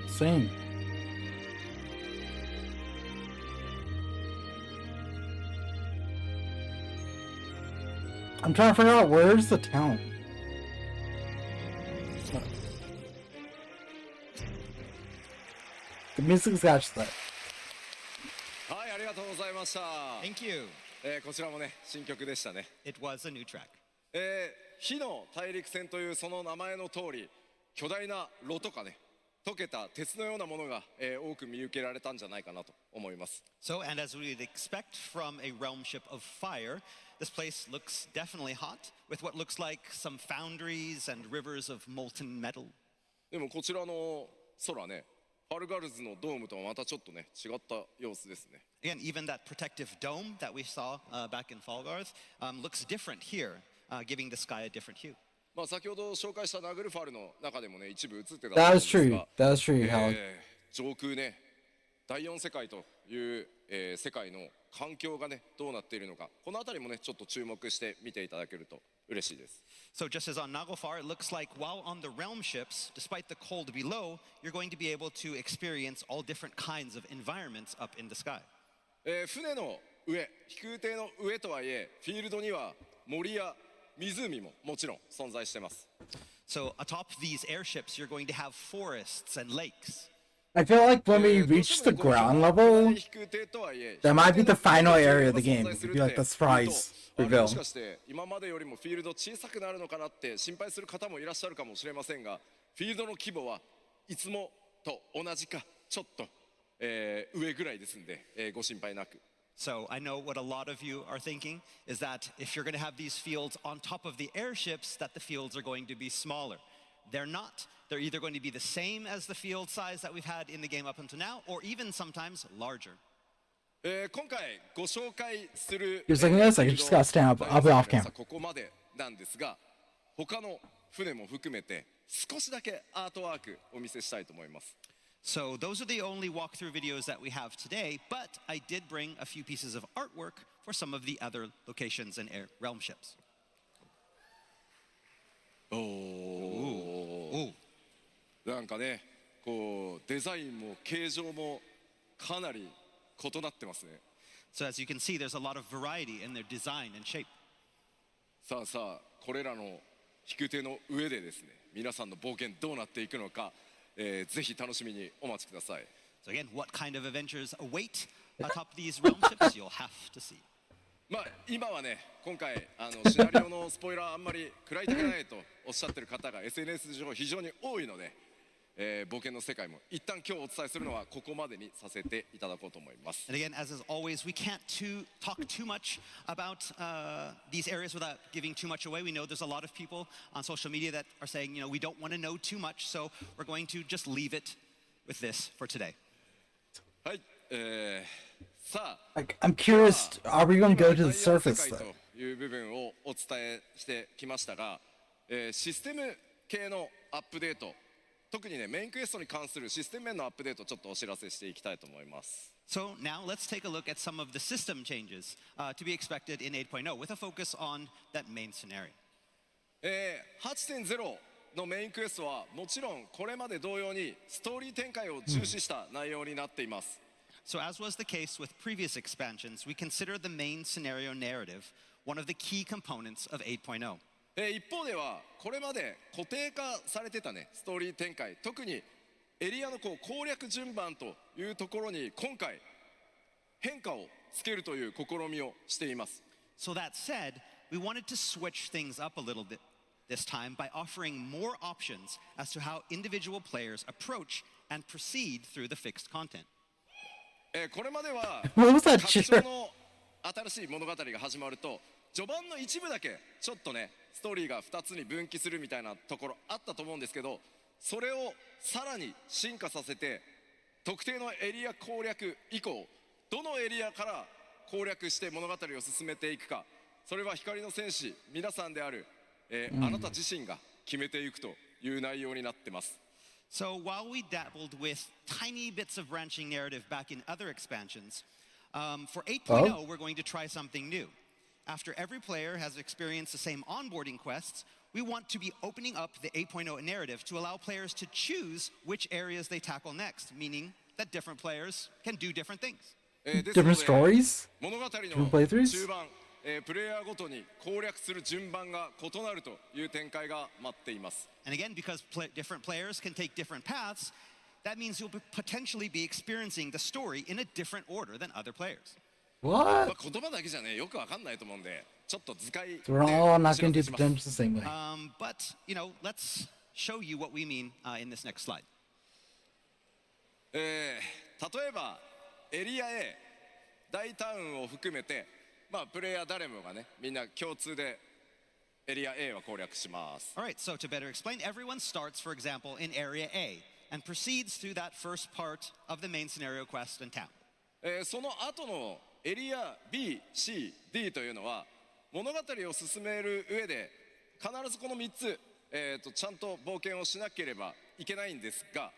Same. I'm trying to figure out where's the town. The music's actually. はい、ありがとうございました。Thank you. こちらもね、新曲でしたね。It was a new track. 火の大陸船というその名前の通り、巨大な炉とかね、溶けた鉄のようなものが、多く見受けられたんじゃないかなと思います。So, and as we'd expect from a realm ship of fire, this place looks definitely hot, with what looks like some foundries and rivers of molten metal. でもこちらの空ね、ファルガルズのドームとはまたちょっとね、違った様子ですね。Again, even that protective dome that we saw back in Falgarth looks different here, giving the sky a different hue. まあ先ほど紹介したナグルファルの中でもね、一部映ってたと思うん That で was す true. が、 That was true, Howard. 上空ね、第4世界という、世界の環境がね、どうなっているのか、このあたりもね、ちょっと注目して見ていただけると嬉しいです。So just as on Naglfar, it looks like while on the realm ships, despite the cold below, you're going to be able to experience all different kinds of environments up in the sky. 船の上、飛空艇の上とはいえ、フィールドには森や湖ももちろん存在してます。So atop these airships, you're going to have forests and lakes. I feel like when we reach the ground level, that might be the final area of the game. It'd be like the surprise も reveal. しかして今までよりもフィールド小さくなるのかなって心配する方もいらっしゃるかもしれませんが、フィールドの規模はいつもと同じかちょっと、上ぐらいですんで、ご心配なく。So I know what a lot of you are thinking is that if you're going to have these fields on top of the airships, that the fields are going to be smaller. They're not. They're either going to be the same as the field size that we've had in the game up until now, or even sometimes larger. 今回ご紹介する He was like, yes, I just gotta stand up. I'll be off camera. ここまでなんですが、他の船も含めて少しだけアートワークお見せしたいと思います。 So those are the only walkthrough videos that we have today, but I did bring a few pieces of artwork for some of the other locations and realm ships. なんかね、こうデザインも形状もかなり異なってますね。 So as you can see, there's a lot of variety in their design and shape. さあさあ、これらの飛空艇の上でですね、皆さんの冒険どうなっていくのか、ぜひ楽しみにお待ちください。 So again, what kind of adventures await atop these realm ships, you'll have to see. まあ今はね、今回シナリオのスポイラーあんまり食らいたくないとおっしゃってる方が SNS 上非常に多いので、冒険の世界も一旦今日お伝えするのはここまでにさせていただこうと思います。 And again, as is always, we can't talk too much about these areas without giving too much away. We know there's a lot of people on social media that are saying, we don't want to know too much, so we're going to just leave it with this for today. はい、さあ、 Like, I'm curious, are we gonna go to the 第四 surface 世界 though? という部分をお伝えしてきましたが、システム系のアップデート、特にねメインクエストに関するシステム面のアップデートをちょっとお知らせしていきたいと思います。 So now let's take a look at some of the system changes to be expected in 8.0 with a focus on that main scenario. 8.0 のメインクエストはもちろんこれまで同様にストーリー展開を重視した内容になっています。 So as was the case with previous expansions, we consider the main scenario narrative one of the key components of 8.0. 一方ではこれまで固定化されてたねストーリー展開、特にエリアの攻略順番というところに今回変化をつけるという試みをしています。 So that said, we wanted to switch things up a little bit this time by offering more options as to how individual players approach and proceed through the fixed content. これまでは What was that 拡 cheer? 張の新しい物語が始まると序盤の一部だけちょっとねストーリーが2つに分岐するみたいなところあったと思うんですけど、それをさらに進化させて特定のエリア攻略以降どのエリアから攻略して物語を進めていくか、それは光の戦士皆さんである、あなた自身が決めていくという内容になってます。 So while we dabbled with tiny bits of branching narrative back in other expansions, for 8.0 we're going to try something new. After every player has experienced the same onboarding quests, we want to be opening up the 8.0 narrative to allow players to choose which areas they tackle next, meaning that different players can do different things. Different stories? 物語の Different playthroughs? 中盤、プレイヤーごとに攻略する順番が異なるという展開が待っています。 And again, because different players can take different paths, that means you'll potentially be experiencing the story in a different order than other players. What? 言葉だけじゃねよくわかんないと思うんでちょっと図解で So we're all not お知ら going to せ do し the ます dungeons the same way. But, let's show you what we mean in this next slide. 例えばエリア A 大タウンを含めてプレイヤー誰もがねみんな共通でエリア A は攻略します All right, so to better explain, everyone starts, for example, in Area A and proceeds through that first part of the main scenario quest in town. その後のエリア B、C、D というのは物語を進める上で必ずこの3つ、ちゃんと冒険をしなければいけないんですが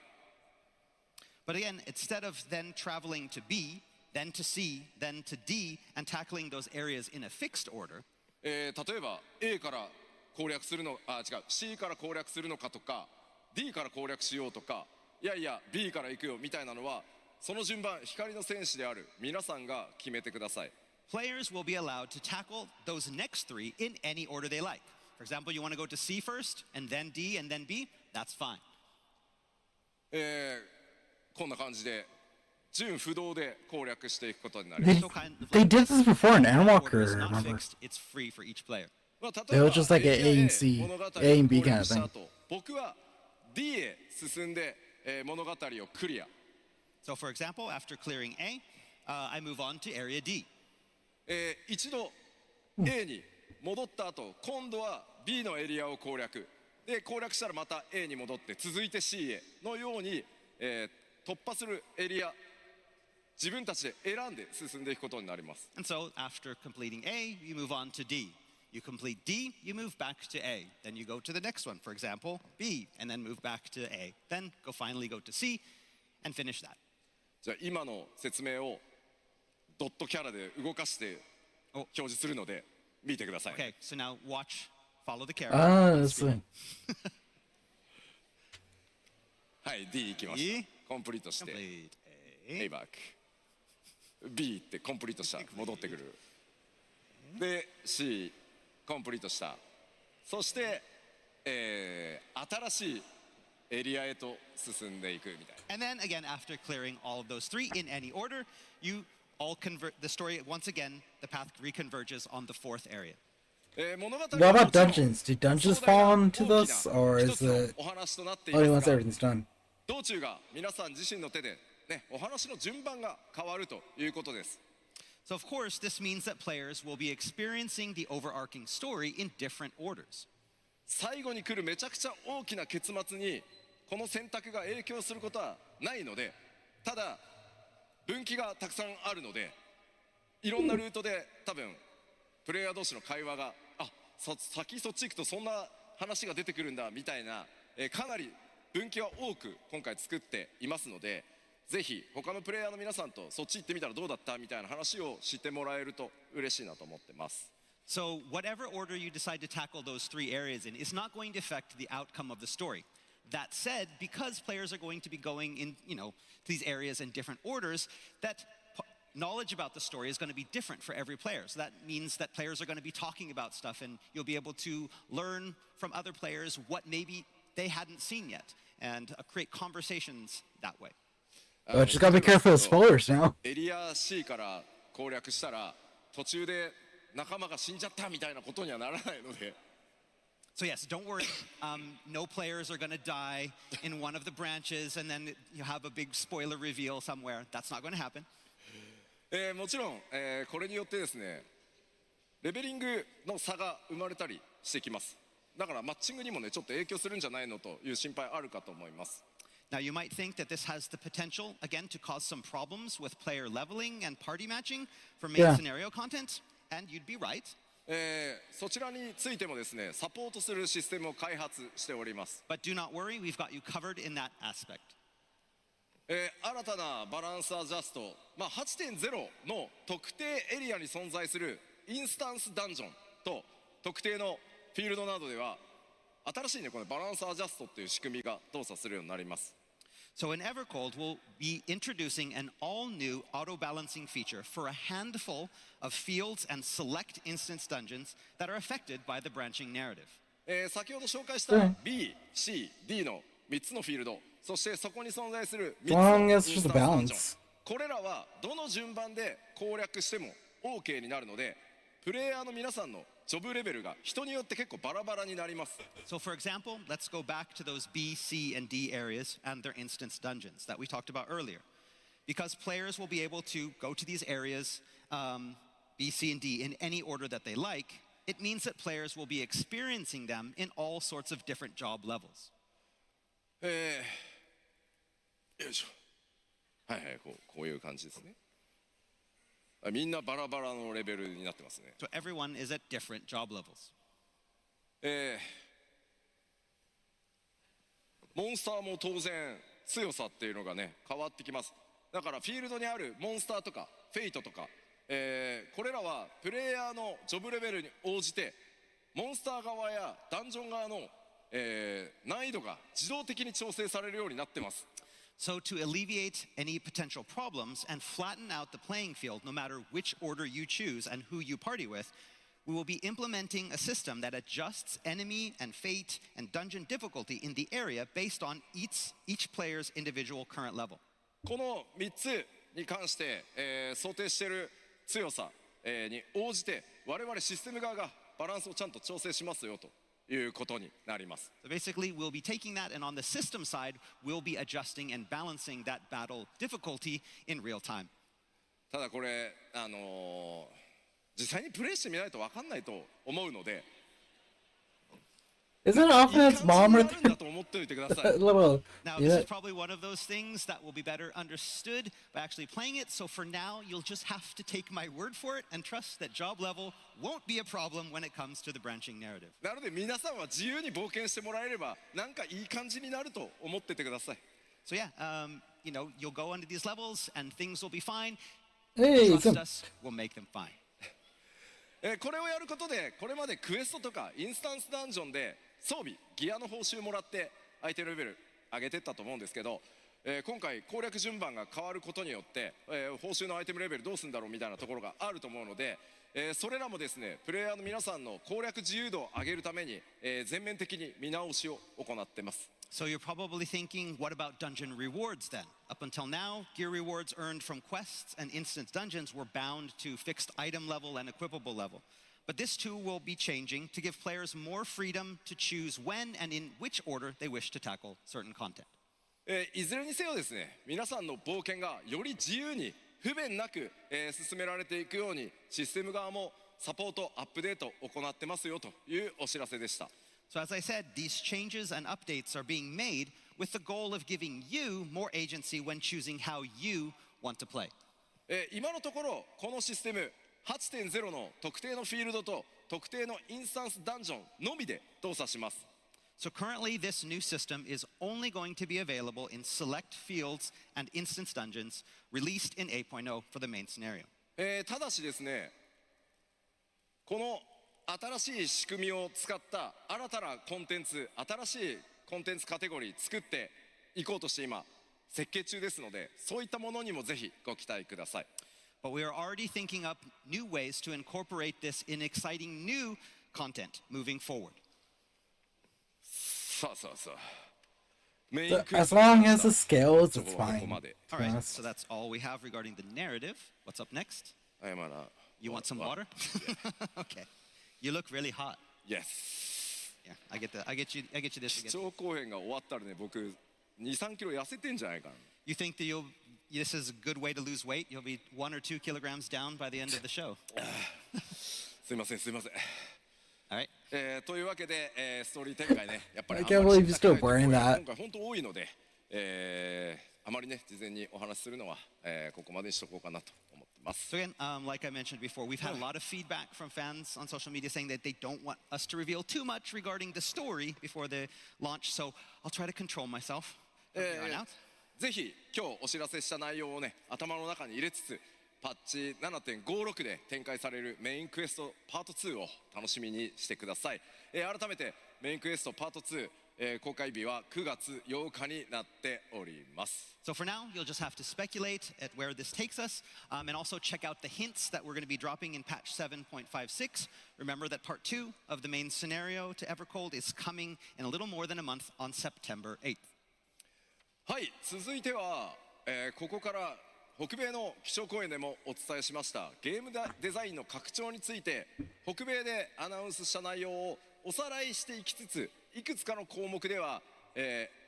But again, instead of then traveling to B, then to C, then to D, and tackling those areas in a fixed order, 例えば A から攻略するの違う C から攻略するのかとか D から攻略しようとかいやいや B から行くよみたいなのはその順番光の戦士である皆さんが決めてください players will be allowed to tackle those next three in any order they like. For example, you want to go to C first, and then D, and then B, that's fine. こんな感じで順不動で攻略していくことになり They, ます So kind of they like did this before in order is Endwalker, not remember? fixed, it's free for each player. まあ It 例えば was just like an A and C, 物語を A and B 攻 kind 略 of した thing. 後僕は D へ進んで、物語をクリア So for example, after clearing A, I move on to area D. 一度 A に戻った後今度は B のエリアを攻略で攻略したらまた A に戻って続いて C へのように、突破するエリア自分たちで選んで進んでいくことになります And so after completing A, you move on to D. You complete D, you move back to A. Then you go to the next one, for example, B, and then move back to A. Then finally go to C and finish that. じゃあ今の説明をドットキャラで動かして表示するので見てください、 Okay, so now follow the character. Ah, on that's screen. fine. はい D 行きました E コンプリートして Complete A A. バック B ってコンプリートした戻ってくるで C コンプリートしたそして、新しいエリアへと進んでいくみたいな And then again, after clearing all of those three in any order, you all convert the story once again. The path reconverges on the fourth area. 物語 What about dungeons? Do dungeons fall into this, or is it お話となってい only ま once すが everything's done? 道中が皆さん自身の手で、ね、お話の順番が変わるということです So of course, this means that players will be experiencing the overarching story in different orders. 最後に来るめちゃくちゃ大きな結末にこの選択が影響することはないのでただ分岐がたくさんあるのでいろんなルートで多分プレイヤー同士の会話が先そっち行くとそんな話が出てくるんだみたいな、かなり分岐は多く今回作っていますのでぜひ他のプレイヤーの皆さんとそっち行ってみたらどうだったみたいな話をしてもらえると嬉しいなと思ってます So whatever order you decide to tackle those three areas in is not going to affect the outcome of the story. That said, because players are going to be going in, these areas in different orders, that knowledge about the story is going to be different for every player. So that means that players are going to be talking about stuff and you'll be able to learn from other players what maybe they hadn't seen yet and create conversations that way. But just gotta be careful with spoilers now. エリア C から攻略したら途中で仲間が死んじゃったみたいなことにはならないので So yes, don't worry. No players are going to die in one of the branches and then you have a big spoiler reveal somewhere. That's not going to happen. もちろん、これによってですねレベリングの差が生まれたりしてきますだからマッチングにもねちょっと影響するんじゃないのという心配あるかと思います Now you might think that this has the potential, again, to cause some problems with player leveling and party matching for main Yeah. scenario content, and you'd be right. そちらについてもですねサポートするシステムを開発しております But do not worry, we've got you covered in that aspect. 新たなバランスアジャスト、8.0 の特定エリアに存在するインスタンスダンジョンと特定のフィールドなどでは新しいねこのバランスアジャストっていう仕組みが動作するようになります So in Evercold, we'll be introducing an all-new auto-balancing feature for a handful of fields and select instance dungeons that are affected by the branching narrative. 先ほど紹介した B、C、D の3つのフィールド、そしてそこに存在する As 3つ long のイン as ス it's タ a ンスダンジョン、 balance. これらはどの順番で攻略しても OK になるので、プレイヤーの皆さんのジョブレベルが人によって結構バラバラになります。 So for example, let's go back to those B, C, and D areas and their instance dungeons that we talked about earlier. Because players will be able to go to these areas, B, C, and D, in any order that they like, it means that players will be experiencing them in all sorts of different job levels. よいしょ。はいはい、こういう感じですね。みんなバラバラのレベルになってますね。 So everyone is at different job levels. モンスターも当然強さっていうのがね変わってきます。だからフィールドにあるモンスターとかフェイトとか、これらはプレイヤーのジョブレベルに応じてモンスター側やダンジョン側の、難易度が自動的に調整されるようになってます。 So to alleviate any potential problems and flatten out the playing field, no matter which order you choose and who you party with, we will be implementing a system that adjusts enemy and fate and dungeon difficulty in the area based on each player's individual current level. この3つに関して、想定している強さ、に応じて我々システム側がバランスをちゃんと調整しますよということになります。 So basically, we'll be taking that, and on the system side, we'll be adjusting and balancing that battle difficulty in real time. ただこれ実際にプレイしてみないと分かんないと思うので、 Isn't いい offense 感 bomb じに right なるんだ there? と思っておいてください。 Little, Now, yeah. this is probably one of those things that will be better understood by actually playing it. So for now, you'll just have to take my word for it and trust that job level won't be a problem when it comes to the branching narrative. なので皆さんは自由に冒険してもらえればなんかいい感じになると思っててください。 So yeah, you'll go into these levels and things will be fine. Hey, Trust some, us, we'll make them fine. これをやることでこれまでクエストとかインスタンスダンジョンで装備ギアの報酬もらって相手のレベル上げてったと思うんですけど、今回攻略順番が変わることによって、報酬のアイテムレベルどうするんだろうみたいなところがあると思うので、それらもですねプレイヤーの皆さんの攻略自由度を上げるために、全面的に見直しを行ってます。 So you're probably thinking, what about dungeon rewards then? Up until now, gear rewards earned from quests and instance dungeons were bound to fixed item level and equipable level. But this too will be changing to give players more freedom to choose when and in which order they wish to tackle certain content. いずれにせよですね皆さんの冒険がより自由に不便なく、進められていくようにシステム側もサポートアップデートを行ってますよというお知らせでした。 So as I said, these changes and updates are being made with the goal of giving you more agency when choosing how you want to play. 今のところこのシステム 8.0 の特定のフィールドと特定のインスタンスダンジョンのみで動作します。 So currently, this new system is only going to be available in select fields and instance dungeons released in 8.0 for the main scenario. ただしですねこの新しい仕組みを使った新たなコンテンツ新しいコンテンツカテゴリー作っていこうとして今設計中ですのでそういったものにもぜひご期待ください。 But we are already thinking up new ways to incorporate this in exciting new content moving forward. さあさあさあメインクエ as ストに long 関 as して the は scales, そ it's こはここ fine. まで。 All right, Yes. so that's all we have regarding the narrative. What's up next? 謝ら You want some water? Okay. You look really hot. Yes Yeah, I get you this. 基調講演が終わったらね僕 2,3 キロ痩せてんじゃないかな。 You think that this is a good way to lose weight? You'll be 1 or 2 kilograms down by the end of the show. すいませんすいません。 All right. というわけで、ストーリー展開ねやっぱり I can't believe you're still wearing that. 今回本当多いので、あまりね事前にお話しするのは、ここまでにしとこうかなと思ってます。 So again, like I mentioned before, we've had a lot of feedback from fans on social media saying that they don't want us to reveal too much regarding the story before the launch. So I'll try to control myself from here on out. ぜひ今日お知らせした内容をね頭の中に入れつつパッチ 7.56 で展開されるメインクエストパート2を楽しみにしてください。改めてメインクエストパート2、公開日は9月8日になっております。 So for now, you'll just have to speculate at where this takes us, and also check out the hints that we're going to be dropping in patch 7.56. Remember that part 2 of the main scenario to Evercold is coming in a little more than a month on September 8th. はい、続いては、ここから北米の基調講演でもお伝えしましたゲームデザインの拡張について北米でアナウンスした内容をおさらいしていきつついくつかの項目では、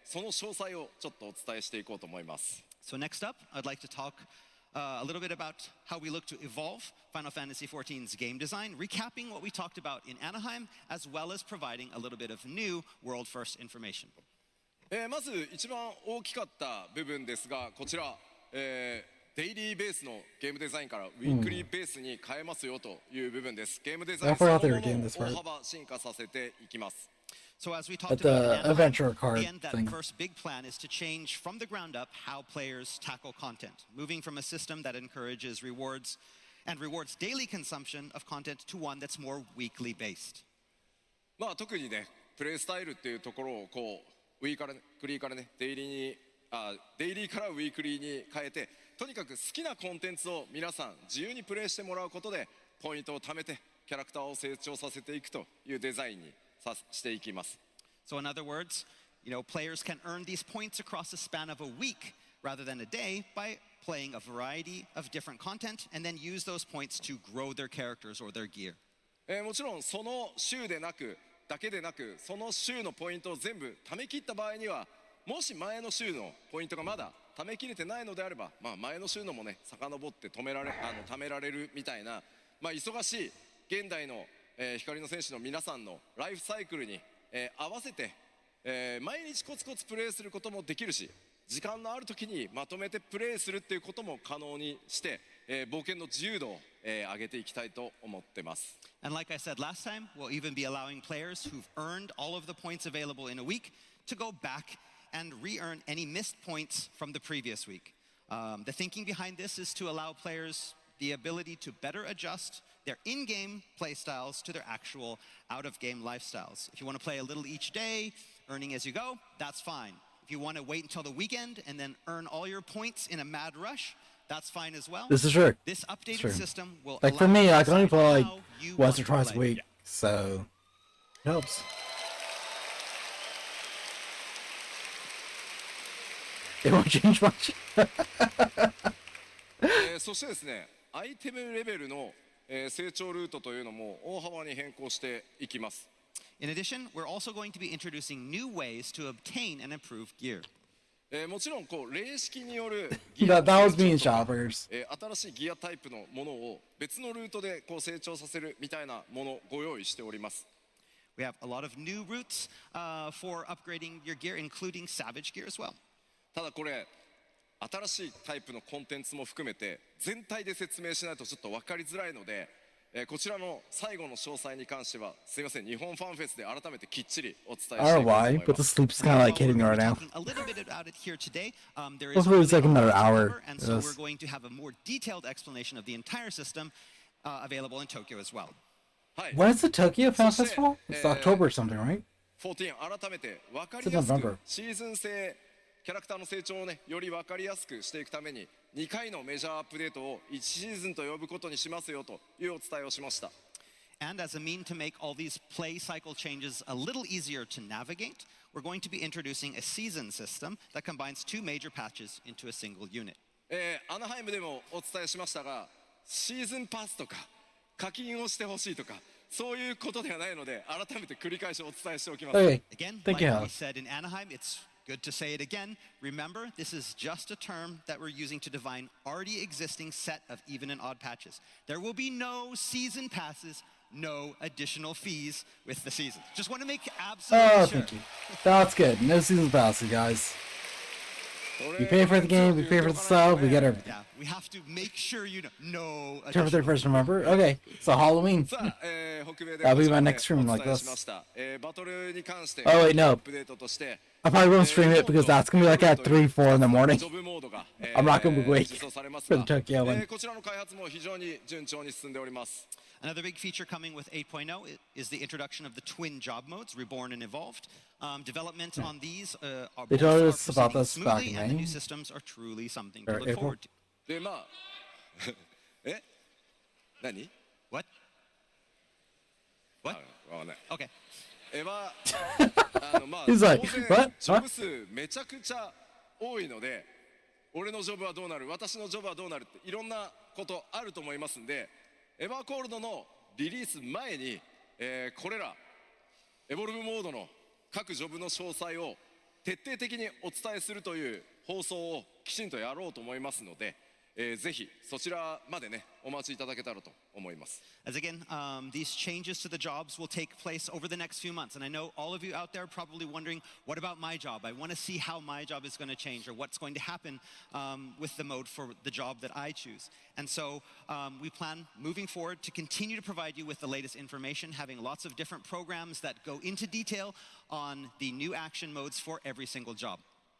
その詳細をちょっとお伝えしていこうと思います。 So next up, I'd like to talk a little bit about how we look to evolve Final Fantasy XIV's game design, recapping what we talked about in Anaheim, as well as providing a little bit of new world-first information. まず一番大きかった部分ですがこちら、デイリーベースのゲームデザインからウィークリーベースに変えますよという部分です。ゲームデザインそのものを大幅進化させていきます。 So as we talked the about adventure card again, that thing. first big plan is to change from the ground up how players tackle content, moving from a system that encourages rewards daily consumption of content to one that's more weekly based. まあ特にねプレイスタイルっていうところをこうウィーからねクリーからねデイリーからウィークリーに変えてとにかく好きなコンテンツを皆さん自由にプレイしてもらうことでポイントを貯めてキャラクターを成長させていくというデザインにしていきます。 So in other words, players can earn these points across the span of a week rather than a day by playing a variety of different content and then use those points to grow their characters or their gear. もちろんその週だけでなくその週のポイントを全部貯め切った場合にはもし前の週のポイントがまだ貯めきれてないのであれば、まあ、前の週のもね遡って貯められるみたいな、まあ、忙しい現代の、光の戦士の皆さんのライフサイクルに、合わせて、毎日コツコツプレイすることもできるし時間のある時にまとめてプレイするっていうことも可能にして、冒険の自由度を、上げていきたいと思ってます。 And like I said last time, we'll even be allowing players who've earned all of the points available in a week to go back and re-earn any missed points from the previous week. The thinking behind this is to allow players the ability to better adjust their in-game play styles to their actual out-of-game lifestyles. If you want to play a little each day, earning as you go, that's fine. If you want to wait until the weekend and then earn all your points in a mad rush, that's fine as well. This is true. This updated system will like for allow me, you I to can only decide play like how you once want or to twice a play. week, so it helps. It won't change much. そしてですねアイテムレベルの、成長ルートというのも大幅に変更していきます。 In addition, we're also going to be introducing new ways to obtain and improve gear. もちろんこう霊式による That was me in shoppers. 新しいギアタイプのものを別のルートでこう成長させるみたいなものをご用意しております。 We have a lot of new routes for upgrading your gear, including Savage gear as well. ただこれ新しいタイプのコンテンツも含めて全体で説明しないとちょっと分かりづらいので、こちらの最後の詳細に関してはすいません日本ファンフェスで改めてきっちりお伝えしていきたいと思います。 I don't know why, but the sleep's kind of like hitting me right now. A little bit about it here today. There It's is really like another only hour. and so Yes. we're going to have a more detailed explanation of the entire system available in Tokyo as well. はい、 When is the Tokyo Fan そして Festival? It's October or something, right? 14改めて分かりやす It's く November. シーズン性キャラクターの成長をねより分かりやすくしていくために2回のメジャーアップデートを1シーズンと呼ぶことにしますよというお伝えをしました。 And as a mean to make all these play cycle changes a little easier to navigate, we're going to be introducing a season system that combines two major patches into a single unit. アナハイムでもお伝えしましたがシーズンパスとか課金をしてほしいとかそういうことではないので改めて繰り返しお伝えしておきます。 Okay. Again, Thank like you, we Hal. said in Anaheim, it's good to say it again. Remember, this is just a term that we're using to define already existing set of even and odd patches. There will be no season passes, no additional fees with the season. Just want to make absolutely Oh, sure. thank you. That's good. No season passes, guys. We pay for the game, we pay for the sub, we get everything. Yeah, we have to make sure you know. No October additional 31st, remember? Okay, so Halloween. さあ、北米で That'll こ be ちら my で next stream お like 伝え this. しました。バトルに関して Oh, wait, no. アップデートとして I probably won't stream it because that's gonna be like at 3, 4 in the morning. ジョブモードが I'm not gonna be awake 実装されます for が the Tokyo one. こちらの開発も非常に順調に進んでおります。 Another big feature coming with 8.0 is the introduction of the twin job modes, Reborn and Evolved. Development on these are They both told are us about proceeding this back smoothly, in and the May. new systems are truly something to Or look April. forward to. でまあ何 What? What? わかんない。 Okay. まあ He's like, 当然 what? ジョブ数めちゃくちゃ多いので、俺のジョブはどうなる、私のジョブはどうなるっていろんなことあると思いますんで、エバーコールドのリリース前に、これらエボルブモードの各ジョブの詳細を徹底的にお伝えするという放送をきちんとやろうと思いますので、ぜひそちらまでねお待ちいただけたらと思います。 As again, these changes to the jobs will take place over the next few months. And I know all of you out there are probably wondering, what about my job? I want to see how my job is going to change or what's going to happen with the mode for the job that I choose. And so we plan moving forward to continue to provide you with the latest information, having lots of different programs that go into detail on the new action modes for every single job.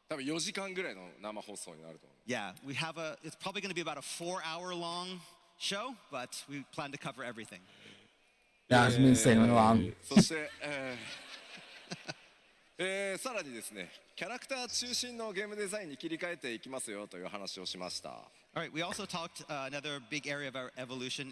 多分4時間ぐらいの生放送になると思います。 Yeah, it's probably going to be about a 4-hour long show, but we plan to cover everything. Yeah, it's been saying long. そして、さらにですね、キャラクター中心のゲームデザインに切り替えていきますよという話をしました。 All right, we also talked, another big area of our evolution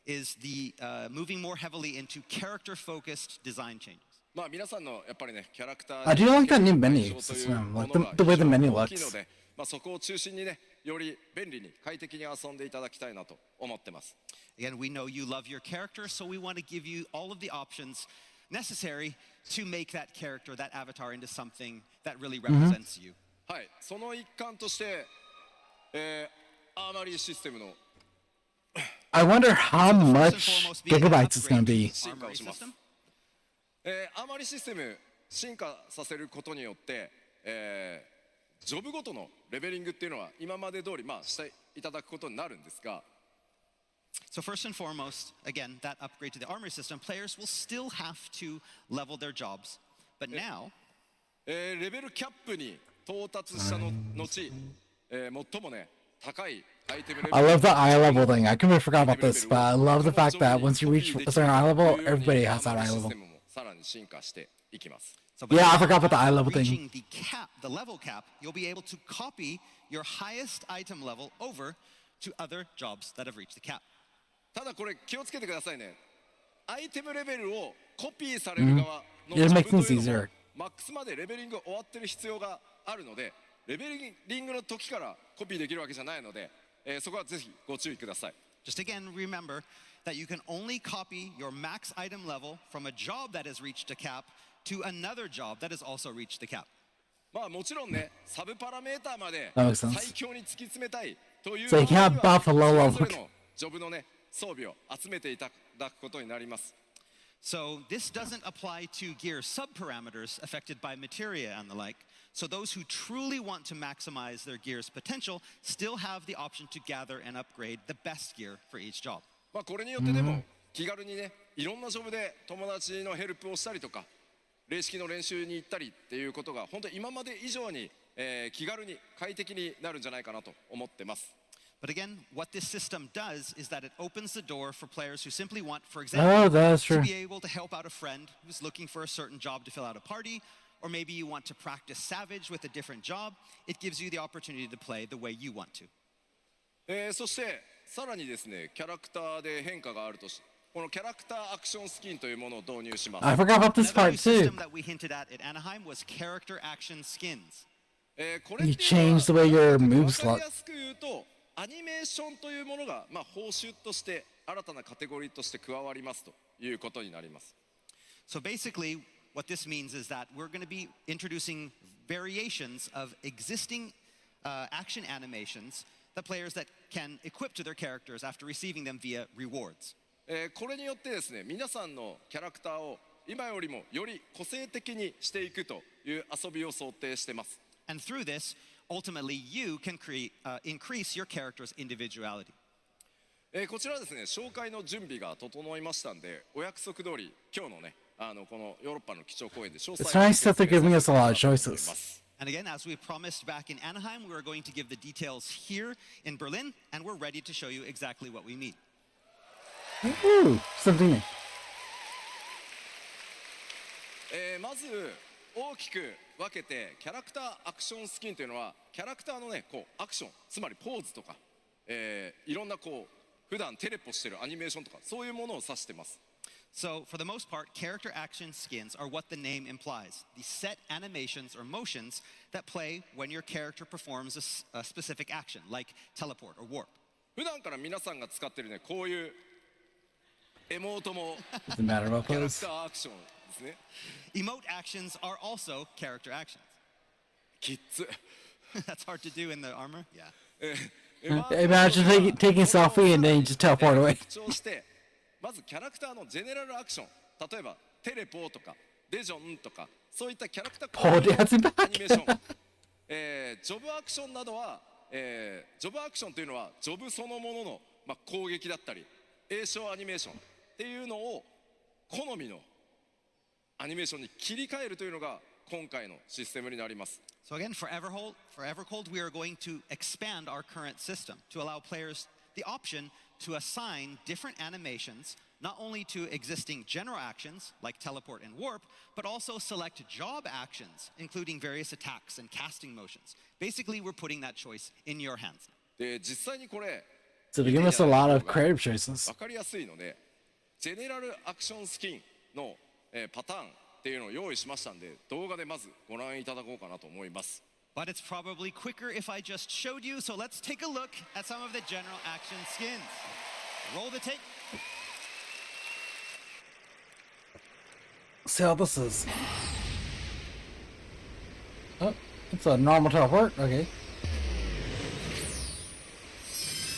is the moving more heavily into character-focused design changes. まあ皆さんのやっぱりねキャラクター I do like that new menu system, like the way the menu 大きい looks. ので、まあそこを中心にねより便利に快適に遊んでいただきたいなと思ってます。 Again, we know you love your character, so we want to give you all of the options necessary to make that character, that avatar, into something that really represents you. はい、その一環として、アーマリーシステムの I wonder how much gigabytes it's gonna be. 進化をします。アーマリーシステム進化させることによって、ジョブごとのレベリングっていうのは今まで通りまあしていただくことになるんですが。 So first and foremost, again, that upgrade to the armory system, players will still have to level their jobs. But now, レベルキャップに到達したの後、最もね高いアイテムレベル I love the eye level thing. I completely forgot about this, but I love the fact that once you reach a certain eye level, everybody has that eye level. さらに進化していきます。 so Yeah, I by forgot about the eye level thing. reaching the cap, the level cap, you'll be able to copy your highest item level over to other jobs that have reached the cap. ただこれ気をつけてくださいね。アイテムレベルをコピーされる側の It'll ジョ make ブと things いうのも easier. マックスまでレベリング終わってる必要があるので、レベリングの時からコピーできるわけじゃないので、そこはぜひご注意ください。 Just again, remember that you can only copy your max item level from a job that has reached a cap to another job that has also reached the cap. まあもちろんね、サブパラメーターまで That makes sense. 最強に突き詰めたいという So you can't buff a low それ level. ぞれのジョブのね装備を集めていただくことになります。 So this doesn't apply to gear subparameters affected by materia and the like. So those who truly want to maximize their gear's potential still have the option to gather and upgrade the best gear for each job. まあこれによってでも気軽にね、いろんなジョブで友達のヘルプをしたりとか、霊式の練習に行ったりっていうことが本当に今まで以上に、気軽に快適になるんじゃないかなと思ってます。 But again, what this system does is that it opens the door for players who simply want, for Oh, example, that's to true. be able to help out a friend who's looking for a certain job to fill out a party, or maybe you want to practice Savage with a different job. It gives you the opportunity to play the way you want to. そしてさらにですね、キャラクターで変化があるとし、このキャラクターアクションスキンというものを導入します。 I forgot about this Another part new too. system that we hinted at Anaheim was character action skins. これ You っていうのは change the way your わ moves か look. りやすく言うと、アニメーションというものがまあ報酬として新たなカテゴリーとして加わりますということになります。 So basically, what this means is that we're going to be introducing variations of existing action animations that players that can equip to their characters after receiving them via rewards. これによってですね、皆さんのキャラクターを今よりもより個性的にしていくという遊びを想定してます。 And through this, ultimately, you can increase your character's individuality. こちらはですね、紹介の準備が整いましたんで、お約束通り今日のね、このヨーロッパの基調講演で詳細 It's nice that they're giving us a lot of choices. And again, as we promised back in Anaheim, we're going to give the details here in Berlin, and we're ready to show you exactly what we mean. Ooh, something new. まず大きく分けてキャラクターアクションスキンというのはキャラクターのねこうアクションつまりポーズとか、いろんなこう普段テレポしてるアニメーションとかそういうものを指してます。So, for the most part, character action skins are what the name implies. The set animations or motions that play when your character performs a specific action, like teleport or warp. 普段から皆さんが使ってるね、こういうエモートも Doesn't matter about キャラク pose. ターアクションですね。 Emote actions are also character actions. キッズ。 That's hard to do in the armor. Yeah. Imagine taking a selfie and then you just teleport away. 特徴してまずキャラクターのジェネラルアクション、例えばテレポーとかレジョンとかそういったキャラクターコードのアニメーション、ジョブアクションなどは、ジョブアクションというのはジョブそのものの、攻撃だったり栄称アニメーションっていうのを好みのアニメーションに切り替えるというのが今回のシステムになります。So again, for Evercold, we are going to expand our current system to allow players the option to assign different animations, not only to existing general actions like teleport and warp, but also select job actions, including various attacks and casting motions. Basically, we're putting that choice in your hands. で、実際にこれ So they give us a lot of creative choices. 分かりやすいので、ジェネラルアクションスキンの、パターンっていうのを用意しましたんで、動画でまずご覧いただこうかなと思います。But it's probably quicker if I just showed you, so let's take a look at some of the general action skins. Roll the tape. See how this is. Oh, it's a normal teleport. Okay.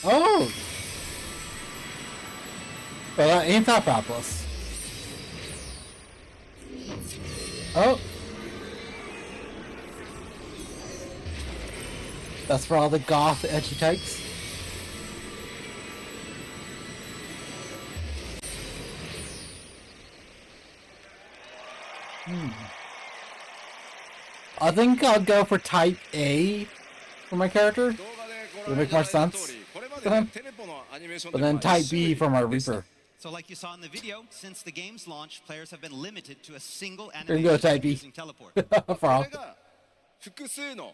Oh! Well, that ain't that fabulous. Oh! That's for all the goth edgy types. I think I'll go for type A for my character. Would make more sense for him. But then type B for my Reaper. So like you saw in the video, since the game's launch, players have been limited to a single There you go, animation type B. using teleport. For all. これが複数の、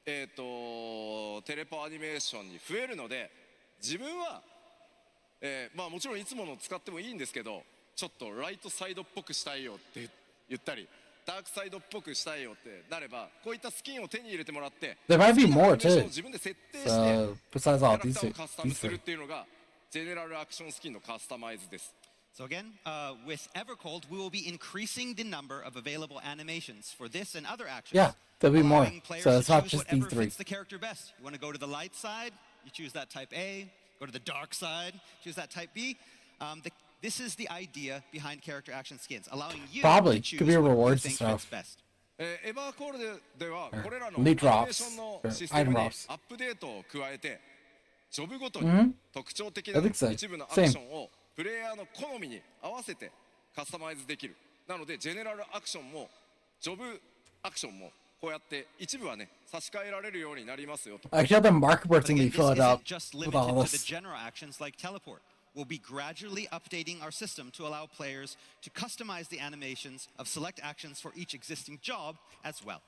テレポアニメーションに増えるので、自分は、もちろんいつもの使ってもいいんですけど、ちょっとライトサイドっぽくしたいよって言ったり、ダークサイドっぽくしたいよってなれば、こういったスキンを手に入れてもらって、 There might be more 好きなアニメーションを too. 自分で設定して、 So キ besides ャ all ラク these ターをカスタム these する three. っていうのが、ジェネラルアクションスキンのカスタマイズです。So again, with Evercold, we will be increasing the number of available animations for this and other actions. Yeah, there'll be more. allowing players So to it's not choose just these whatever three. fits the character best. You want to go to the light side, you choose that type A. Go to the dark side, choose that type B. This is the idea behind character action skins, allowing you Probably. to choose Could be what you rewards and think fits stuff. best. エバーコールではこれらのアニ Lead メ drops ーションの or システム item にア drops. ップデートを加えてジョブごとに特徴的な I think so. 一部のアクションをプレイヤーの好みに合わせてカスタマイズできる。なのでジェネラルアクションもジョブアクションもこうやって一部はね差し替えられるようになりますよと。 Actually, the market board's But gonna be again, this filled up isn't just with limited all to the this. general actions like teleport. We'll be gradually updating our system to allow players to customize the animations of select actions for each existing job as well.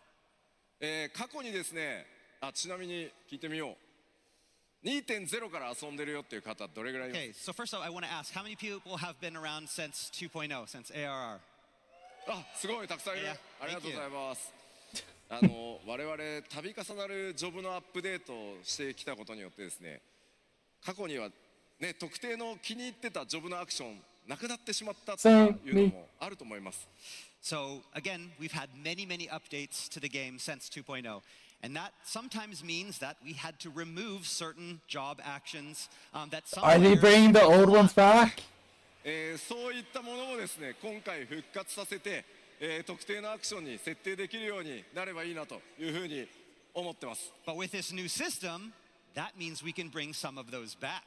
過去にですね、ちなみに聞いてみよう。2.0 から遊んでるよっていう方どれぐらいいます？ Okay, so first off, I want to ask, how many people have been around since 2.0, since ARR? すごいたくさんいる。 Yeah, ありがとうございます。我々度重なるジョブのアップデートをしてきたことによってですね、過去にはね特定の気に入ってたジョブのアクションなくなってしまったというのもあると思います。 So again, we've had many updates to the game since 2.0. And that sometimes means that we had to remove certain job actions that some Are they players bringing the old ones back? そういったものもですね今回復活させて、特定のアクションに設定できるようになればいいなというふうに思ってます。 But with this new system, that means we can bring some of those back.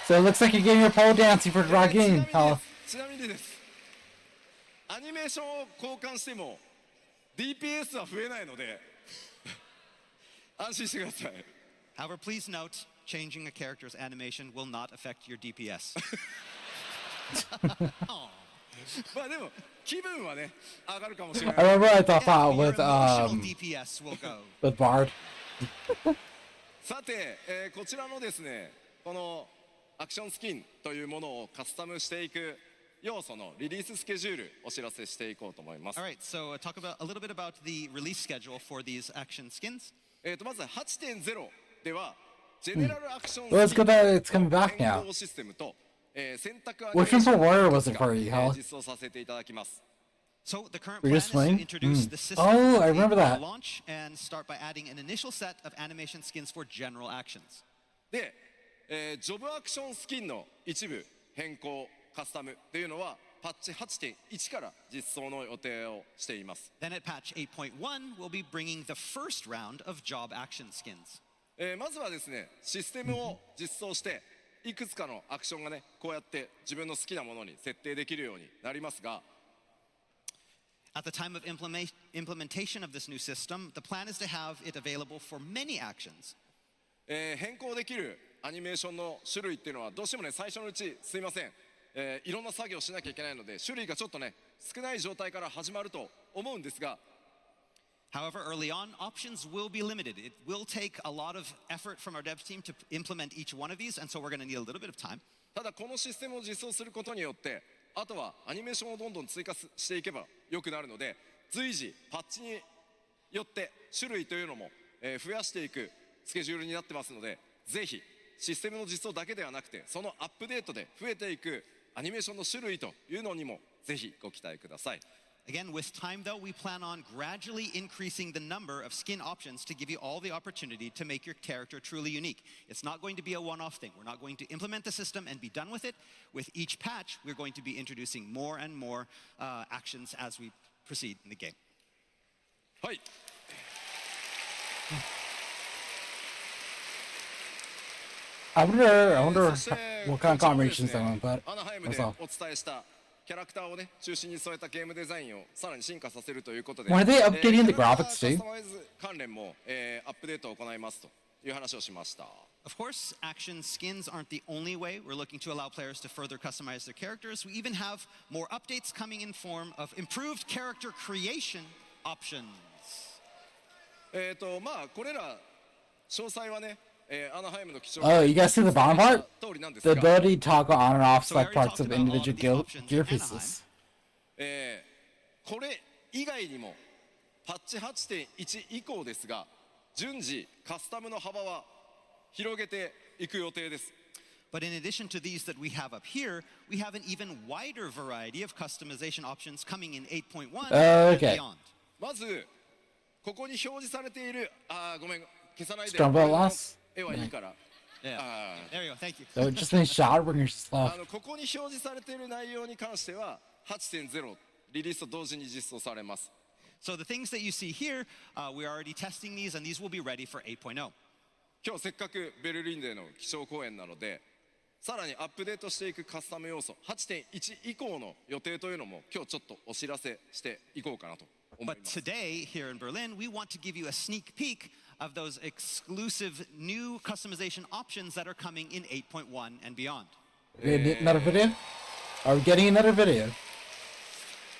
So it looks like you're getting your pole dancing for the game. ちなみにです。アニメーションを交換しても DPS は増えないので安心してください。 However, please note, changing a character's animation will not affect your DPS. でも気分はね上がるかもしれない。 I remember I thought Yeah, about your with emotional DPS will go. with Bard. さて、こちらのですねこのアクションスキンというものをカスタムしていく要素のリリーススケジュールお知らせしていこうと思います。 All right, so talk about a little bit about the release schedule for these action skins. まず 8.0 ではジェネラルアクション Well, it's スキン good that it's coming back 変 now. 更システムと、選択アニメ Which ーシ one ョ for ン Warrior が was it for you, Hal? 実装させていただきます。 So the current We're plan just is to swing? introduce the system Oh, I at the remember that. launch and start by adding an initial set of animation skins for general actions. で、ジョブアクションスキンの一部変更カスタムっていうのはパッチ 8.1 から実装の予定をしています。 Then at patch 8.1, we'll be bringing the first round of job action skins. まずはですねシステムを実装していくつかのアクションがねこうやって自分の好きなものに設定できるようになりますが At the time of implementation of this new system, the plan is to have it available for many actions. 変更できるアニメーションの種類っていうのはどうしてもね最初のうちすいません、いろんな作業しなきゃいけないので種類がちょっとね少ない状態から始まると思うんですが However, early on, options will be limited. It will take a lot of effort from our dev team to implement each one of these, and so we're going to need a little bit of time. ただこのシステムを実装することによってあとはアニメーションをどんどん追加していけば良くなるので随時パッチによって種類というのも増やしていくスケジュールになってますのでぜひシステムの実装だけではなくてそのアップデートで増えていくアニメーションの種類というのにもぜひご期待ください。 Again, with time though, we plan on gradually increasing the number of skin options to give you all the opportunity to make your character truly unique. It's not going to be a one-off thing. We're not going to implement the system and be done with it. With each patch, we're going to be introducing more and more actions as we proceed in the game. はい。 I wonder そして what kind of こちらもです combinations they ね want, but アナハイム that's で all. お伝えしたキャラクターをね中心に添えたゲームデザインをさらに進化させるということで When are they updating the キャラクター graphics too? カスタマイズ関連も、アップデートを行いますという話をしました。 Of course, action skins aren't the only way we're looking to allow players to further customize their characters. We even have more updates coming in form of improved character creation options. まあこれら詳細はね、アナハイムの基調 Oh, you guys see the bottom part? 通りなんです The が、 ability to toggle on and off So we select already parts talked of about all of individual these options gear in pieces. これ以外にもパッチ 8.1 以降ですが順次カスタムの幅は広げていく予定です。 But in addition to these that we have up here, we have an even wider variety of customization options coming in 8.1 and Okay. beyond. まずここに表示されているごめん消さないで Strumbo loss? 絵はいいから Yeah. あ There you go. Thank you. So it just makes Shadowbringers stuff. ここに表示されている内容に関しては 8.0 リリースと同時に実装されます。 So the things that you see here, we're already testing these, and these will be ready for 8.0. 今日せっかくベルリンでの基調講演なのでさらにアップデートしていくカスタム要素 8.1 以降の予定というのも今日ちょっとお知らせしていこうかなと思い But ます。 today, here in Berlin, we want to give you a sneak peek of those exclusive new customization options that are coming in 8.1 and beyond. We need another video? Are we getting another video?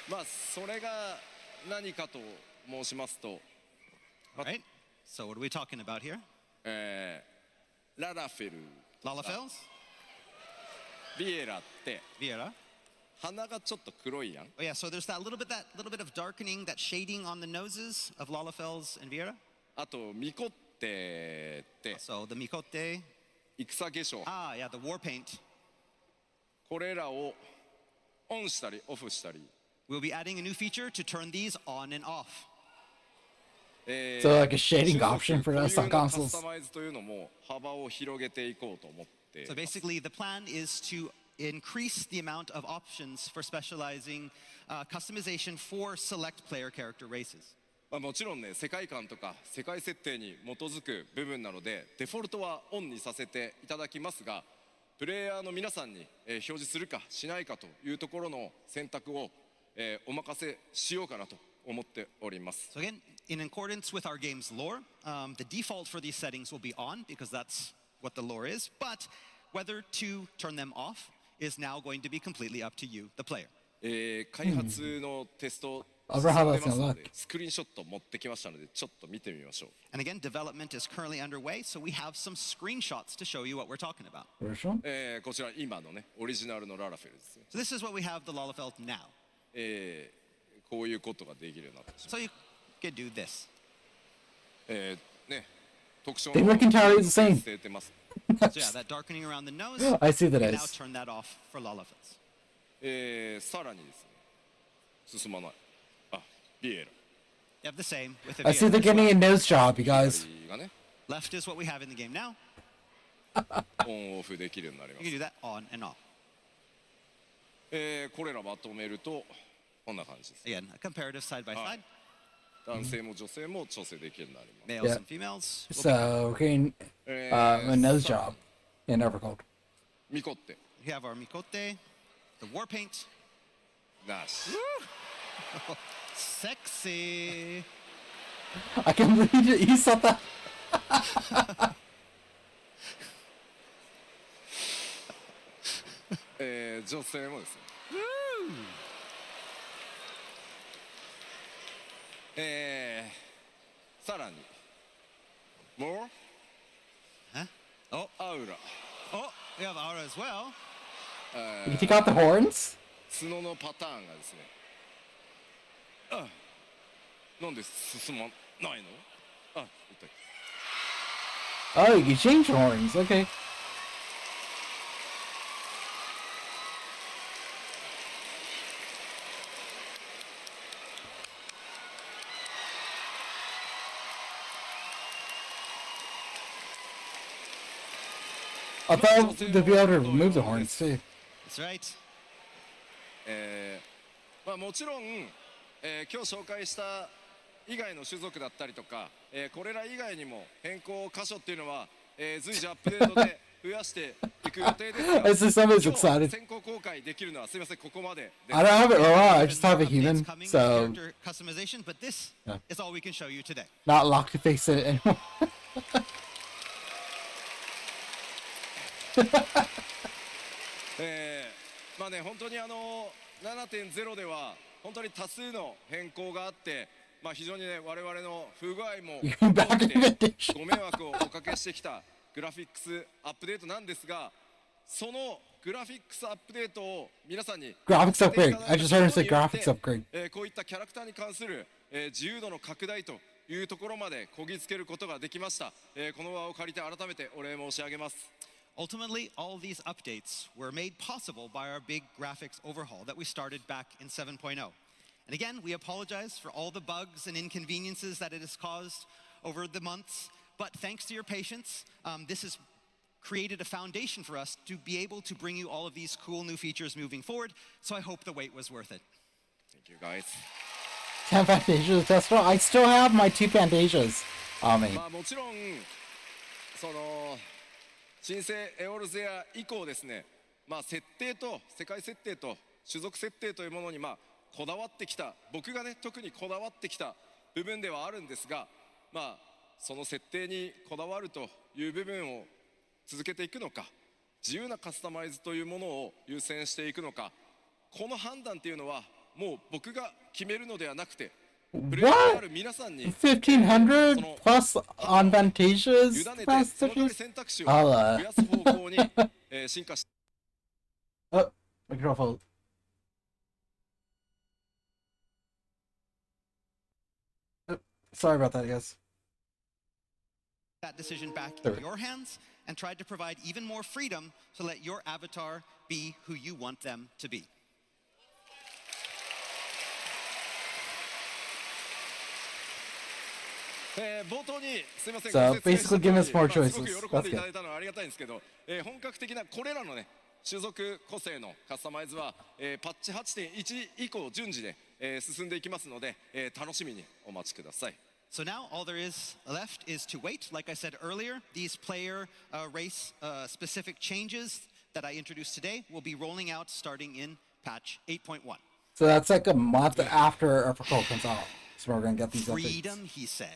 まあそれが何かと申しますと、 All right? So what are we talking about here? ララフェル、 Lalafels? ビエラって Viera? 鼻がちょっと黒いやん。 Oh yeah, so there's that little bit of darkening, that shading on the noses of Lalafels and Viera. あとミコッテって So the Mikote. 戦化粧、 Ah, yeah, the war paint. これらをオンしたりオフしたり、 We'll be adding a new feature to turn these on and off. So like a shading option for us on カ consoles. スタマイズというのも幅を広げていこうと思ってい So ます。 basically, the plan is to increase the amount of options for specializing customization for select player character races. まあもちろんね世界観とか世界設定に基づく部分なのでデフォルトはオンにさせていただきますがプレイヤーの皆さんに表示するかしないかというところの選択をお任せしようかなと思っております。 So again, in accordance with our game's lore, the default for these settings will be on because that's what the lore is. But whether to turn them off is now going to be completely up to you, the player. 開発のテスト wonder how 進んで that's ます gonna の look. で、スクリーンショット持ってきましたので、ちょっと見てみましょう。 And again, development is currently underway, so we have some screenshots to show you what we're talking about. Original? こちら今のね、オリジナルのララフェルですね。 So this is what we have the Lalafeld now. こういうことができるようになってしま So you could do this. う。ね、特徴 They look entirely the same. 据えてます。 So yeah, that darkening around the nose, I see that we now as. turn that off for Lalafels. さらにですね、進まない。あ、ビエラ。 You have the same with the I see they're Vieira as getting well. a nose job, you guys. 左がね、 Left is what we have in the game now. オンオフできるようになりま You can す。 do that on and off. これらまとめるとこんな感じです。 Again, a comparative side by side. 男性も女性も調整できるようになります。 Males Yeah. and females. So, getting a nose job in Evercold. ミコって We have our Mikote, the war paint. なし。 Sexy. I can't believe you saw that. 女性もですね。さらに more Huh? Oh, アウラ oh, we have Aura as well. You take out the horns? 角のパターンがですね。なんで進まないの？あ、痛い。 Oh, you can change the horns. Okay. I thought they'd be able to remove the horns too. That's right. まあもちろん、今日紹介した以外の種族だったりとか、これら以外にも変更箇所っていうのは、随時アップデートで増やしていく予定ですが I see somebody's 今日 excited. 先行公開できるのはすみませんここまでです。 I don't have it raw. I There's just have a more human, updates coming with so character customization, but this Yeah. is all we can show you today. not locked to fix it anymore. まあね本当に7.0 では本当に多数の変更があって、まあ非常にね我々の不具合も Back 多く in て the ご迷惑をおかけしてきたグラフィックスアップデートなんですが、そのグラフィックスアップデートを皆さんに Graphics upgrade. I just heard him say graphics upgrade. こういったキャラクターに関する自由度の拡大というところまでこぎつけることができました。この場を借りて改めてお礼申し上げます。 Ultimately, all these updates were made possible by our big graphics overhaul that we started back in 7.0. And again, we apologize for all the bugs and inconveniences that it has caused over the months. But thanks to your patience, this has created a foundation for us to be able to bring you all of these cool new features moving forward. So I hope the wait was worth it. Thank you guys. 10 Fantasias Festival. I still have my 2 Fantasias on me. まあもちろんその新生エオルゼア以降ですね、まあ設定と世界設定と種族設定というものにまあこだわってきた、僕がね特にこだわってきた部分ではあるんですが、まあその設定にこだわるという部分を続けていくのか、自由なカスタマイズというものを優先していくのか、この判断っていうのはもう僕が決めるのではなくて、プレイヤーである皆さんに 1500 plus on Fantasias 委ねてその代わり Fantasias? 選択肢を I'll, 増やす方向に進化して Oh, my control. Oh, sorry about that, guys. That decision back There in we your hands and tried to provide even more freedom to let your avatar be who you want them to be. 冒頭にすみません So, ご説明した basically give us more 通り choices. すごく喜んでいただいたのはありがたいんですけど、本格的なこれらのね種族個性のカスタマイズは、パッチ 8.1 以降順次で、進んでいきますので、楽しみにお待ちください。 So now all there is left is to wait. Like I said earlier, these player race specific changes that I introduced today will be rolling out starting in patch 8.1. So that's like a month after Evercold comes out. So we're gonna get these updates. Freedom, he says.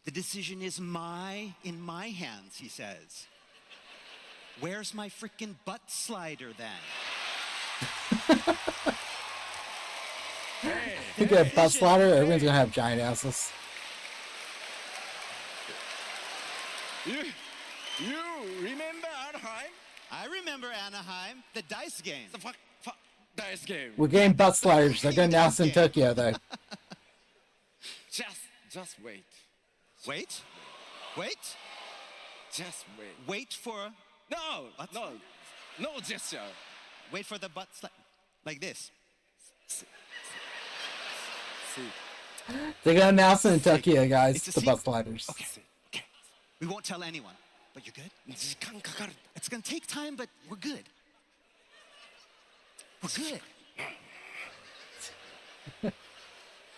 The decision is in my hands, he says. Where's my freaking butt slider then? Hey. You get a butt slider, everyone's gonna have giant asses. You remember Anaheim? I remember Anaheim, the dice game. The fuck dice game. We're getting butt sliders. They're gonna announce in Tokyo, though. Just wait. Wait. Just wait. Wait for. No gesture. Wait for the butt slide. Like this. See. They're gonna announce it in Tokyo, guys. It's a The butt secret. sliders. Okay. We won't tell anyone. But you're good? It's gonna take time, but we're good. We're good.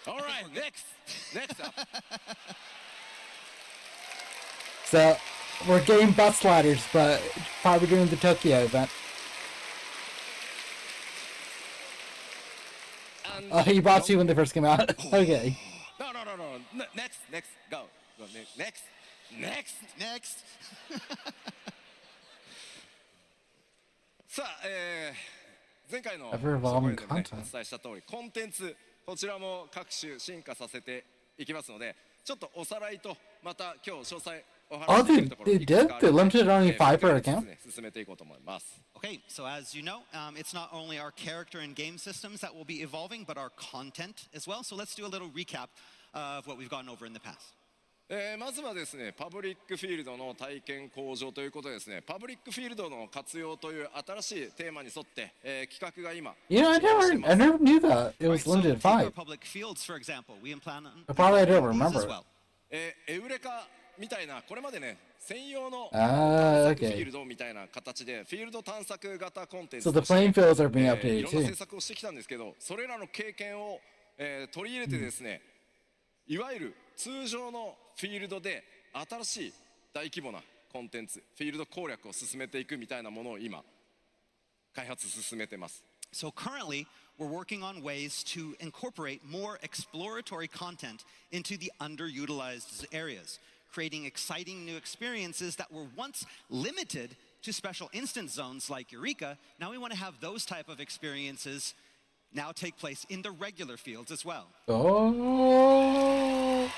All right, next up. So, we're getting butt sliders, but probably during the Tokyo event. Oh, he bought you when they first came out. Okay. No. Next. Go. Next. さあ、前回の Ever-evolving そこでね content. お伝えした通りコンテンツこちらも各種進化させていきますのでちょっとおさらいとまた今日詳細お Oh, 話しできるところ they いくつかあるの did? They で limited only 5 per こちら account? ですね進めていこうと思います Okay, so as you know, it's not only our character and game systems that will be evolving, but our content as well. So let's do a little recap of what we've gotten over in the past. まずはですねパブリックフィールドの体験向上ということでですねパブリックフィールドの活用という新しいテーマに沿って、企画が今 You know, I never knew that. It was So limited to take our 5. public fields, for example. We implant Probably I don't these as remember. well. エウレカみたいなこれまでね専用のAh, 探索フィ okay. ールドみたいな形でフィールド探索型コンテン So ツ the として playing fields are being い updated ろんな too. 制作をしてきたんですけどそれらの経験を、取り入れてですね、いわゆる通常のフィールドで新しい大規模なコンテンツフィールド攻略を進めていくみたいなものを今開発進めてます So currently, we're working on ways to incorporate more exploratory content into the underutilized areas, creating exciting new experiences that were once limited to special instance zones like Eureka. Now we want to have those type of experiences now take place in the regular fields as well. Oh.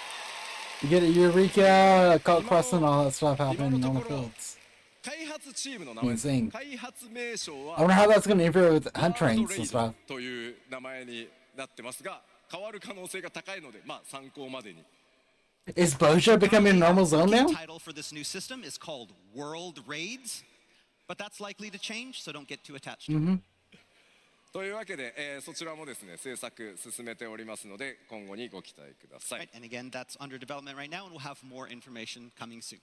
You get a Eureka, Cult Quest, and all that stuff 今 happening の on と the ころ fields. 開発チームの名前です Insane. 開発名称は I wonder how that's going to interfere with ワ hunt ード trains レ and イド stuff. という名前になってますが変わる可能性が高いのでまあ参考までに Is Boja becoming a normal zone The now? title for this new system is called World Raids, but that's likely to change, so don't get too attached to it. というわけで、そちらもですね制作進めておりますので今後にご期待ください Right, and again, that's under development right now, and we'll have more information coming soon.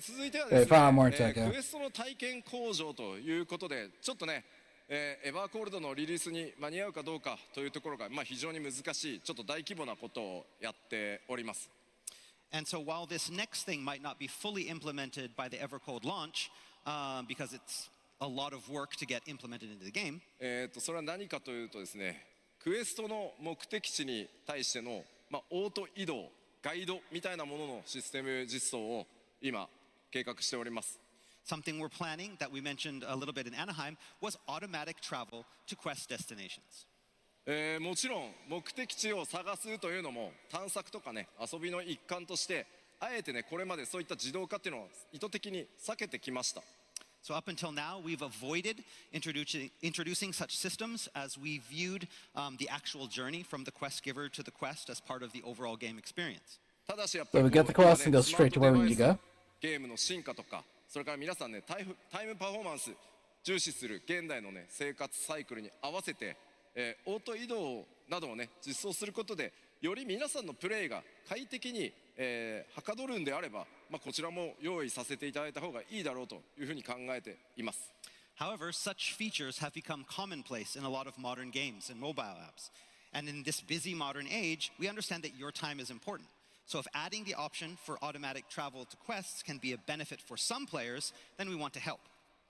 続いてはですね、 Far more Tokyo. クエストの体験向上ということでちょっとね、エバーコールドのリリースに間に合うかどうかというところが、まあ、非常に難しいちょっと大規模なことをやっております And so while this next thing might not be fully implemented by the Evercold launch, because it's a lot of work to get implemented into the game, それは何かというとですねクエストの目的地に対しての、まあ、オート移動ガイドみたいなもののシステム実装を今計画しております something we're planning that we mentioned a little bit in Anaheim was automatic travel to quest destinations. もちろん目的地を探すというのも探索とかね遊びの一環としてあえてねこれまでそういった自動化っていうのを意図的に避けてきました So up until now, we've avoided introducing such systems as we viewed the actual journey from the quest giver to the quest as part of the overall game experience. ただしやっぱ So り we get the quest and go straight to where we need to go? ゲームの進化とかそれから皆さんねタイムパフォーマンス重視する現代のね生活サイクルに合わせて、オート移動などをね実装することでより皆さんのプレイが快適に、はかどるんであれば、まあ、こちらも用意させていただいた方がいいだろうというふうに考えています However, such features have become commonplace in a lot of modern games and mobile apps. And in this busy modern age, we understand that your time is important. So if adding the option for automatic travel to quests can be a benefit for some players, then we want to help.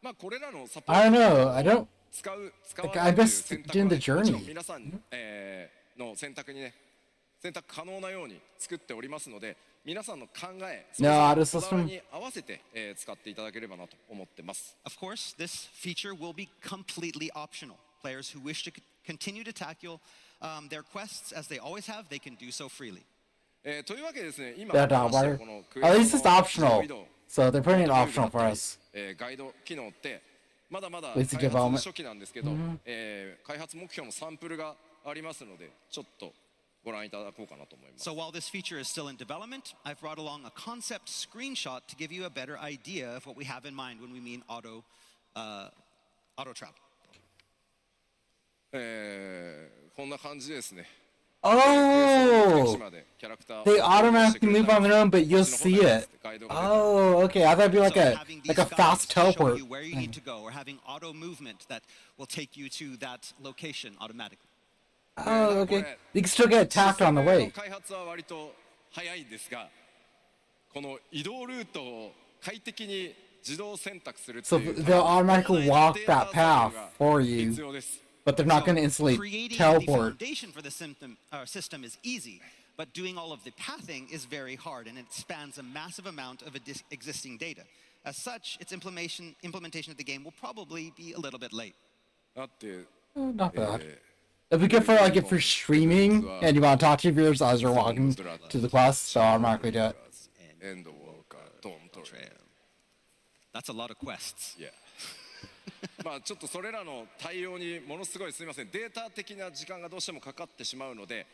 まあこれらのサポ I ー don't ト know. I don't. 使わ Like, な I いという missed 選択 doing は the ねもちろん journey. 皆さん、の選択にね選択可能なように作っておりますので皆さんの考えそれぞ No, れ the のこだわ system. りに合わせて、使っていただければなと思ってます Of course, this feature will be completely optional. Players who wish to continue to tackle their quests, as they always have, they can do so freely. というわけでですね、今 Yeah, 話 dog した water. この At least it's クエストの optional. 移動 So they're putting it オートビュー optional だ for ったり us. ガイド機能ってまだまだ Basic 開発 development. 初期なんですけど、開発目標のサンプルがありますので、ちょっとご覧いただこうかなと思います。 So while this feature is still in development, I've brought along a concept screenshot to give you a better idea of what we have in mind when we mean auto travel. こんな感じですね。 Oh, they automatically move on their own, but you'll see it. Oh, okay. I thought it'd be like So a having like these a fast guides to show teleport. you where you need to go, or having auto movement that will take you to that location automatically. Oh, okay. You can still get attacked on the システムの way. 開発は割と早いんですが、この移動ルートを快適に自動選択するって So いう they'll automatically walk that path for 必 you, 要です。 but they're not going to instantly Creating the teleport. foundation for the system is easy, but doing all of the pathing is very hard, and it spans a massive amount of existing data. As such, its implementation of the game will probably be a little bit late. だって、 Not bad. It'd be good for like if you're streaming and you want to talk to your viewers as you're walking to the quest, so automatically do it. エンドウォーカー、ドントレイン。 That's a lot of quests. Yeah. まあちょっとそれらの対応にものすごいすみません、データ的な時間がどうしてもかかってしまうので、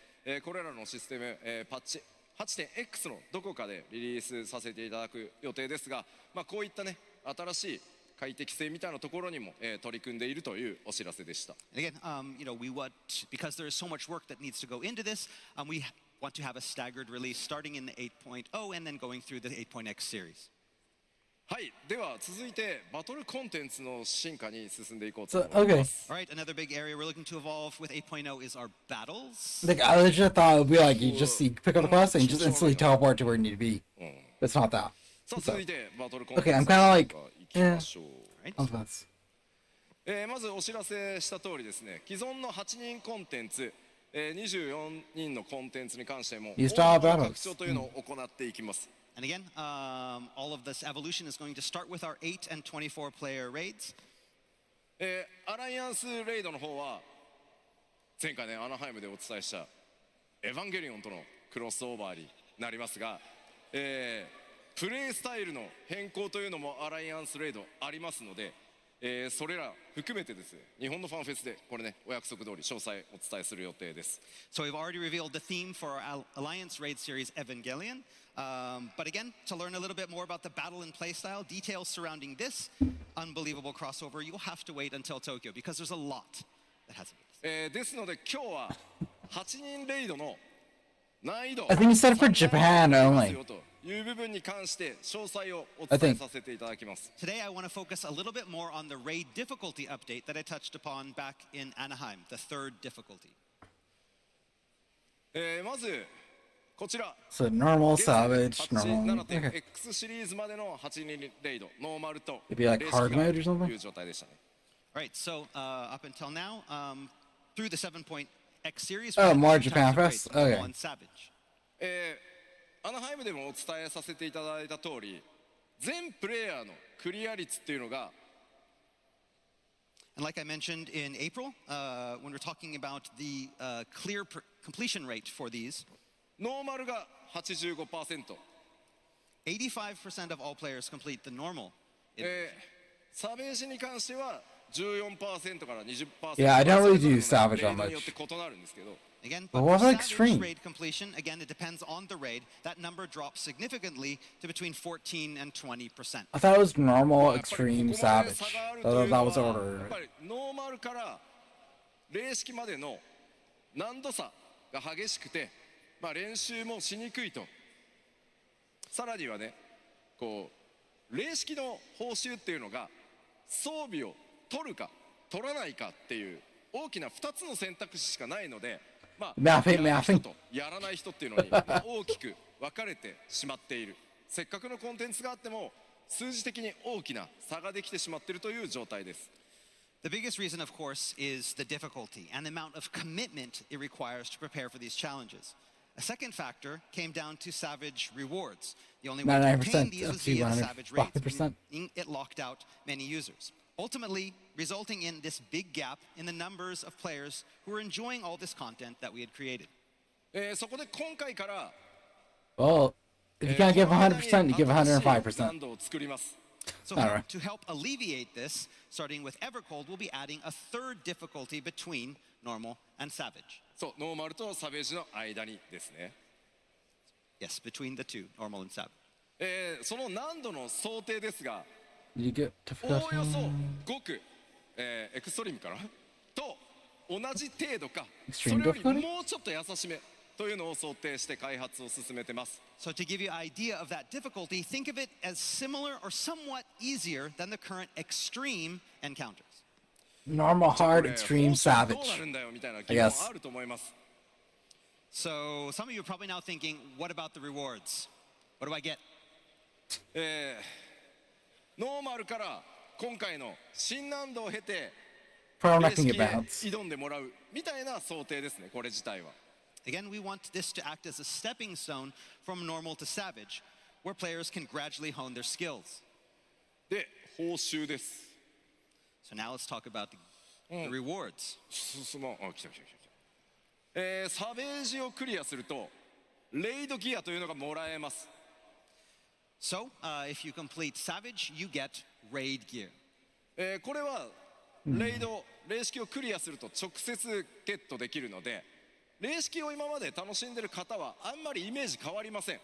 これらのシステム、パッチ 8.x のどこかでリリースさせていただく予定ですが、まあ、こういったね新しい快適性みたいなところにも、取り組んでいるというお知らせでした。 And again, we want, because there is so much work that needs to go into this, we want to have a staggered release starting in the 8.0 and then going through the 8.x series. はい、では続いてバトルコンテンツの進化に進んでいこうと So 思い okay. ます。 All right, another big area we're looking to evolve with 8.0 is our battles. Like I legit thought it would be like you pick up the quest and you just instantly teleport to where you need to be. But it's not that. さあ続いてバトルコンテ Okay, ン I'm ツ kind の of 進 like, 化いきましょう。 oh, that's まずお知らせした通りですね、既存の8人コンテンツ、24人のコンテンツに関しても大 You き start な battles. 拡張というのを行っていきます。 And again, all of this evolution is going to start with our 8 and 24 player raids. アライアンスレイドの方は前回ねアナハイムでお伝えしたエヴァンゲリオンとのクロスオーバーになりますが、プレイスタイルの変更というのもアライアンスレイドありますので、それら含めてですね、日本のファンフェスでこれねお約束通り詳細お伝えする予定です。 So we've already revealed the theme for our Alliance raid series, Evangelion. But again, to learn a little bit more about the battle and playstyle, details surrounding this unbelievable crossover, you'll have to wait until Tokyo because there's a lot that hasn't been. ですので今日は8人レイドの難易度 I think you said for Japan only. という部分に関して詳細をお伝えさせていただきます。 Today, I want to focus a little bit more on the raid difficulty update that I touched upon back in Anaheim, the third difficulty. まずこちら So normal, savage, normal. 8 Okay. X シリーズまでの8人レイドノーマルと It'd be like レーシ hard 機が mode or something? という状態でしたね。 All right, so up until now, through the 7.x series, Oh, we had more two Japan types Fest? of raids, normal Okay. and savage. アナハイムでもお伝えさせていただいた通り、全プレイヤーのクリア率っていうのが And like I mentioned in April, when we're talking about the clear completion rate for these, ノーマルが 85%、 85% of all players complete the normal. サベージに関しては 14% から 20%。 Yeah, I don't really do レイ Savage ド that によって much. 異なるんですけど、 Again, But but what for about savage extreme? raid completion, again, it depends on the raid. That number drops significantly to between 14 and 20%. I thought it was normal, やっぱり extreme, ここまで savage. 差があるという That の was the は order. やっぱりノーマルから霊式までの難度差が激しくて、まあ、練習もしにくいと。さらにはね、こう霊式の報酬っていうのが装備を取るか取らないかっていう大きな2つの選択肢しかないので、まあ、や Mapping, る人 mapping. とやらない人っていうのにまあ大きく分かれてしまっている。せっかくのコンテンツがあっても数字的に大きな差ができてしまっているという状態です。 The biggest reason, of course, is the difficulty and the amount of commitment it requires to prepare for these challenges. A second factor came down to savage rewards. The only way to 99% obtain these up was to via the savage raids, 105%. meaning it locked out many users. ultimately resulting in this big gap in the numbers of players who are enjoying all this content that we had created. そこで今回から Well, if you can't give 100%, you give 105%. 難度を作ります。 So Alright. to help alleviate this, starting with Evercold, we'll be adding a third difficulty between normal and savage. そう、ノーマルとサベージの間にですね。 Yes, between the two, normal and savage. その難度の想定ですが、 You get おおよ difficulty. そ5区、エクストリームかなと同じ程度か、そ Extreme れより difficulty? もうちょっと優しめというのを想定して開発を進めてます。 So to give you an idea of that difficulty, think of it as similar or somewhat easier than the current extreme encounters. Normal, こ hard, れ extreme, 報酬どうな savage. るんだよみたいな疑問 guess. あると思います。 So some of you are probably now thinking, what about the rewards? What do I get? ノーマルから今回の新難度を経て Probably レ not ース gonna 機 get へ bounce. 挑んでもらうみたいな想定ですね、これ自体は。 Again, we want this to act as a stepping stone from normal to savage, where players can gradually hone their skills. で、報酬です。 So now let's talk about the rewards. 進もう。あ、来た来た来た。サベージをクリアするとレイドギアというのがもらえます。 So if you complete savage, you get raid gear. これはレイ式をクリアすると直接ゲットできるので、レイ式を今まで楽しんでる方はあんまりイメージ変わりません。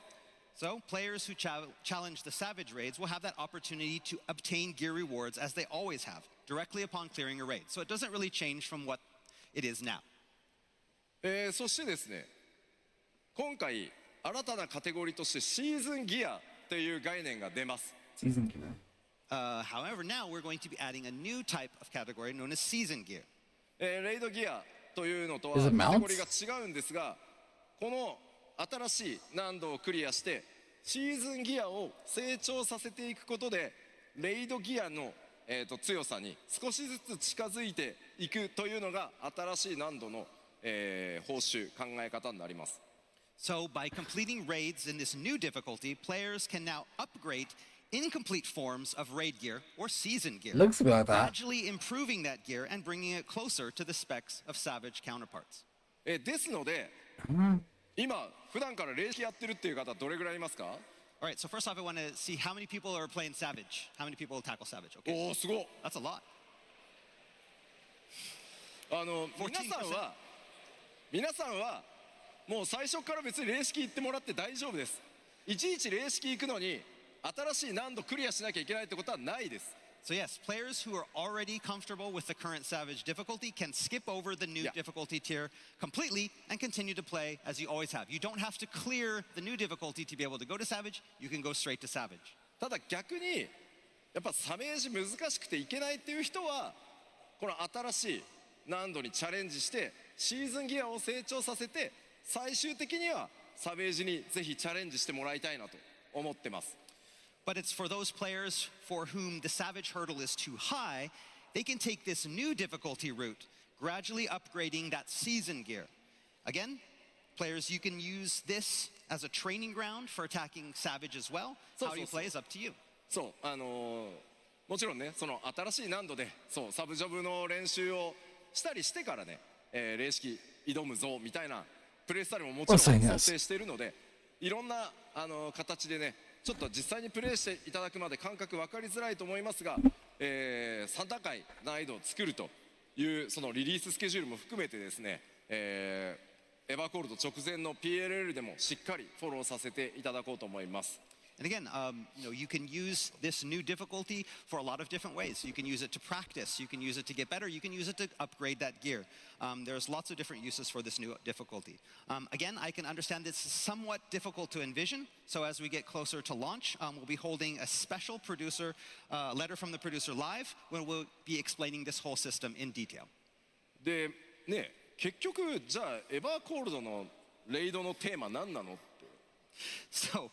So players who challenge the savage raids will have that opportunity to obtain gear rewards as they always have, directly upon clearing a raid. So it doesn't really change from what it is now. そしてですね、今回新たなカテゴリーとしてシーズンギアという概念が出ます。 Season killer. However, now we're going to be adding a new type of category known as season gear. レイドギアというのとは Is カ it テゴリ mounts? ーが違うんですが、この新しい難度をクリアしてシーズンギアを成長させていくことでレイドギアの、強さに少しずつ近づいていくというのが新しい難度の、報酬考え方になります。 So by completing raids in this new difficulty, players can now upgrade incomplete forms of raid gear or season gear, Looks a bit like that. gradually improving that gear and bringing it closer to the specs of savage counterparts. ですので、今普段からレイ式やってるっていう方どれぐらいいますか？ All right, so first off, I want to see how many people are playing savage. How many people tackle savage? Okay, おお、すごい。 that's a lot. 皆さんはもう最初から別にレイ式行ってもらって大丈夫です。いちいちレイ式行くのに新しい難度クリアしなきゃいけないってことはないです。 So yes, players who are already comfortable with the current savage difficulty can skip over the new Yeah. difficulty tier completely and continue to play as you always have. You don't have to clear the new difficulty to be able to go to savage. You can go straight to savage. ただ逆にやっぱサメージ難しくていけないっていう人はこの新しい難度にチャレンジしてシーズンギアを成長させて最終的にはサベージにぜひチャレンジしてもらいたいなと思ってます。 But it's for those players for whom the savage hurdle is too high, they can take this new difficulty route, gradually upgrading that season gear. Again, players, you can use this as a training ground for attacking savage as well. So, How you so, play is up to you. そうもちろんねその新しい難度でそうサブジョブの練習をしたりしてからね、レイ式挑むぞみたいなプレイスタイルももちろん想定しているのでいろんな形でねちょっと実際にプレイしていただくまで感覚分かりづらいと思いますが、3段階難易度を作るというそのリリーススケジュールも含めてですね、エヴァーコールド直前の PLL でもしっかりフォローさせていただこうと思います。 And again, you can use this new difficulty for a lot of different ways. You can use it to practice. You can use it to get better. You can use it to upgrade that gear. There's lots of different uses for this new difficulty. Again, I can understand this is somewhat difficult to envision. So as we get closer to launch, we'll be holding a special producer letter from the producer live, where we'll be explaining this whole system in detail. でね結局じゃあエヴァーコールドのレイドのテーマ何なのって。 So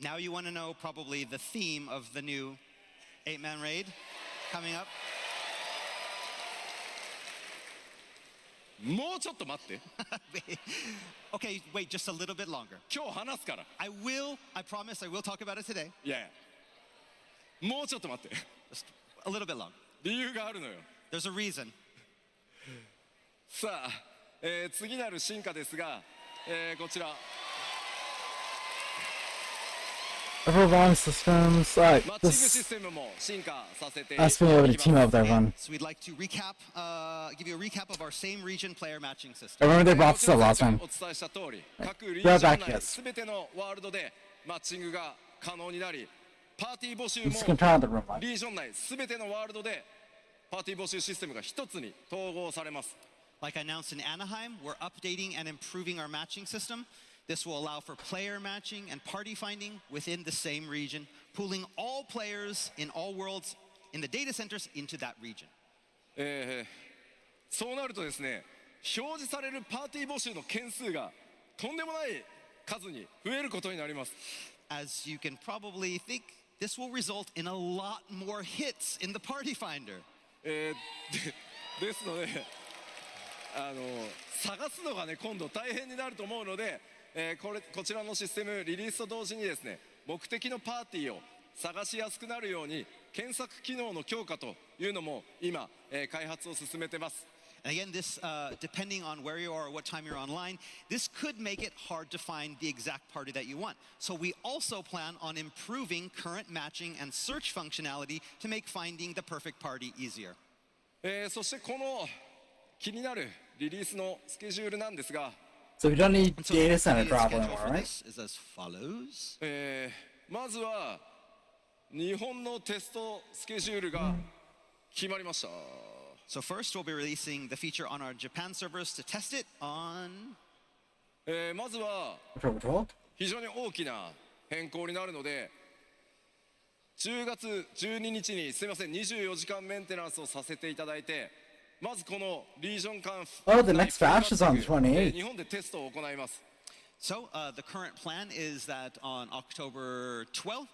now you want to know probably the theme of the new 8-man raid coming up. もうちょっと待って。 Okay, wait just a little bit longer. 今日話すから。 I promise I will talk about it today. いやいやもうちょっと待って。Just a little bit long. 理由があるのよ。 There's a reason. さあ、次なる進化ですが、こちら Everyone systems, マッチングシ this ステムも進化させてい us being able to き team ます。 up with everyone. So we'd like to recap, give you a recap of our same region player matching system. I remember they brought this up last お time. 伝えした通り、各リー Right ジョ back, ン内 yes. すべてのワールドでマッチングが可能になり、パーティー募集 I'm も just gonna turn on the room light. リージョン内すべてのワールドでパーティー募集システムが一つに統合されます。 Like I announced in Anaheim, we're updating and improving our matching system. This will allow for player matching and party finding within the same region, pooling all players in all worlds in the data centers into that region. そうなるとですね、表示されるパーティー募集の件数がとんでもない数に増えることになります。 As you can probably think, this will result in a lot more hits in the party finder. ですので、探すのがね今度大変になると思うので、こちらのシステムリリースと同時にですね、目的のパーティーを探しやすくなるように検索機能の強化というのも今、開発を進めてます。 And again, this, depending on where you are or what time you're online, this could make it hard to find the exact party that you want. So we also plan on improving current matching and search functionality to make finding the perfect party easier. そしてこの気になるリリースのスケジュールなんですが、 So we don't need And so data the center updated drop schedule anymore, for right? this is as follows. まずは日本のテストスケジュールが決まりました。 So first, we'll be releasing the feature on our Japan servers to test it on まずは October 12th? 非常に大きな変更になるので、10月12日にすみません24時間メンテナンスをさせていただいて、まずこのリージョン間 Oh, the next batch is on the 28th. 日本でテストを行います。 So the current plan is that on October 12th,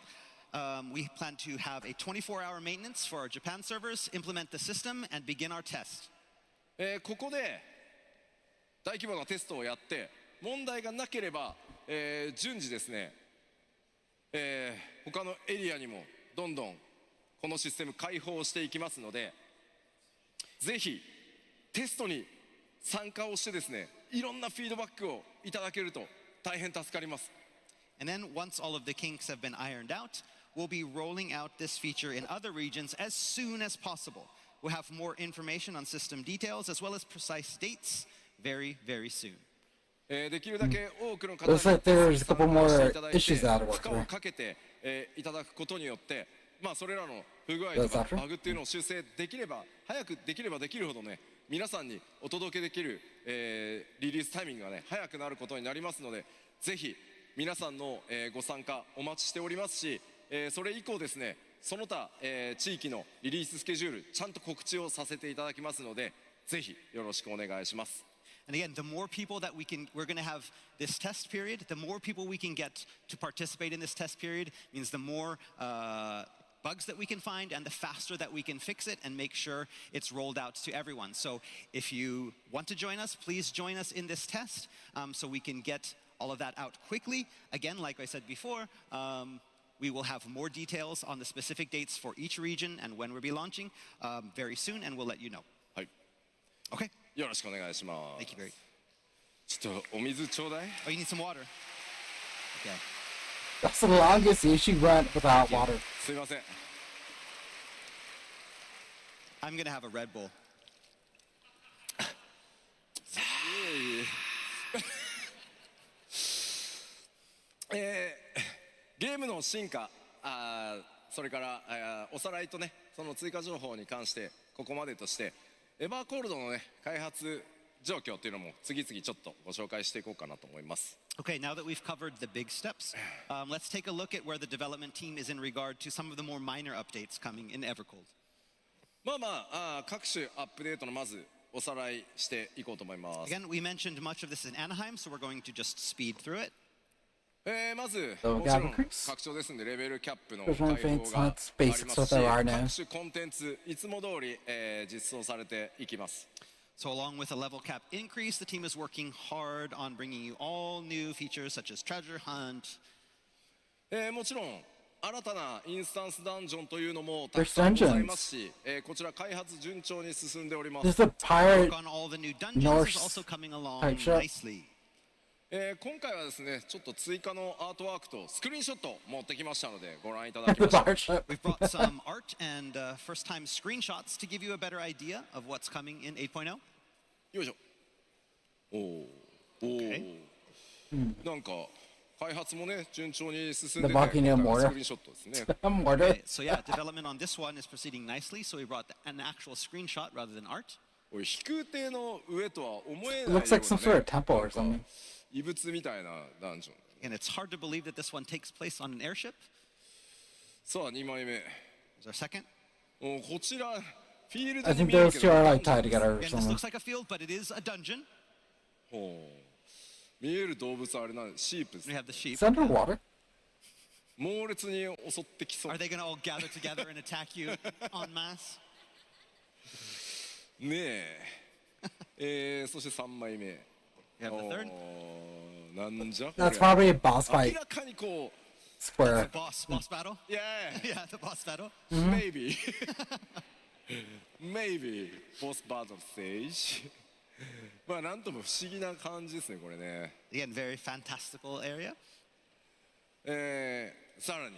we plan to have a 24-hour maintenance for our Japan servers, implement the system, and begin our test. ここで大規模なテストをやって問題がなければ、順次ですね、他のエリアにもどんどんこのシステム開放していきますので、ぜひテストに参加をしてですね、いろんなフィードバックをいただけると大変助かります。 And then once all of the kinks have been ironed out, we'll be rolling out this feature in other regions as soon as possible. We'll have more information on system details as well as precise dates very, very soon. できるだけ多くの方に Looks like there's a couple 参加して more いただいて issues out of 負 work 荷を there. かけて、いただくことによって、まあそれらの不具合 That's とか after? バグっていうのを修正できれば早くできればできるほどね、皆さんにお届けできる、リリースタイミングがね早くなることになりますので、ぜひ皆さんの、ご参加お待ちしておりますし、それ以降ですね、その他、地域のリリーススケジュールちゃんと告知をさせていただきますので、ぜひよろしくお願いします。 And again, the more people that we're going to have this test period, the more people we can get to participate in this test period means the more bugs that we can find and the faster that we can fix it and make sure it's rolled out to everyone. So if you want to join us, please join us in this test so we can get all of that out quickly. Again, like I said before, we will have more details on the specific dates for each region and when we'll be launching very soon, and we'll let you know. はい、 Okay, よろしくお願いします。 thank you very much. ちょっとお水ちょうだい。 Oh, you need some water? Okay. That's the longest issue went without water. すいません。 I'm going to have a Red Bull. ゲームの進化、それからおさらいとね、その追加情報に関してここまでとして、エバーコールドのね開発状況っていうのも次々ちょっとご紹介していこうかなと思います。 Okay, now that we've covered the big steps, let's take a look at where the development team is in regard to some of the more minor updates coming in Evercold. まあ各種アップデートのまずおさらいしていこうと思います。 Again, we mentioned much of this in Anaheim, so we're going to just speed through it. まずそうもちろん Evercreeks？拡張ですんでレベルキャップの Everyone 開放 thinks があり that's ま basics す what し、 there are now. 各種コンテンツいつも通り、実装されていきます。 So along with a level cap increase, the team is working hard on bringing you all new features such as treasure hunt. もちろん新たなインスタンスダンジョンというのもた There's くさんござい dungeons. ますし、こちら開発順調に進んでおりま There's す。 the pirate Work on all the new dungeons Norse is also coming along type shop. nicely. 今回はですね、ちょっと追加のアートワークとスクリーンショット持ってきましたのでご覧いただき the ましょう。 pirate ship. We've brought some art and first-time screenshots to give you a better idea of what's coming in 8.0. よいしょ。おお。おお。なんか開発もね順調に進んでて、 The volcano 今回はス mortar. クリーンショットですね。 Mortar. Okay, so yeah, development on this one is proceeding nicely. So we brought an actual screenshot rather than art. おい飛空艇の上とは思えない It ような looks like some sort of ね temple or なんか something. 異物みたいなダンジョン。 And it's hard to believe that this one takes place on an airship. さあ2枚目。 There's our second. おこちらフィールド I に think 見える those け two ど are ダン like ジョン tied です together or Again, this something. looks like a field, but it is a dungeon. ほう見える動物あれなんシープです We have the sheep. It's underwater. 猛烈に襲ってきそう Are they going to all gather together and attack you en masse? ねそして3枚目 We have the third. おーなんじゃこ That's れ probably a boss 明 fight らかにこ square. The boss battle. ういや Yeah, the boss battle. maybe maybe boss battle stage まあなんとも不思議な感じですねこれね Again, very fantastical area. さらに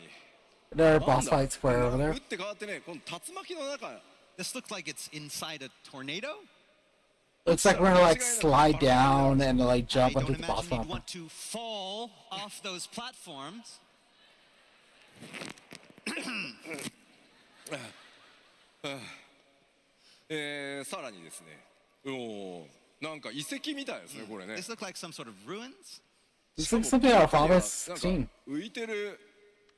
There are なん boss だ fight square over 打 there. って変わってねこの竜巻の中 This looks like it's inside a tornado. Looks like we're gonna like slide down and like I jump don't onto the boss imagine you'd platform. want to fall off those platforms. さらにですねおーなんか遺跡みたいですねこれね This looks like some sort of ruins. This looks something out of 中には Final なん Fantasy か浮いてる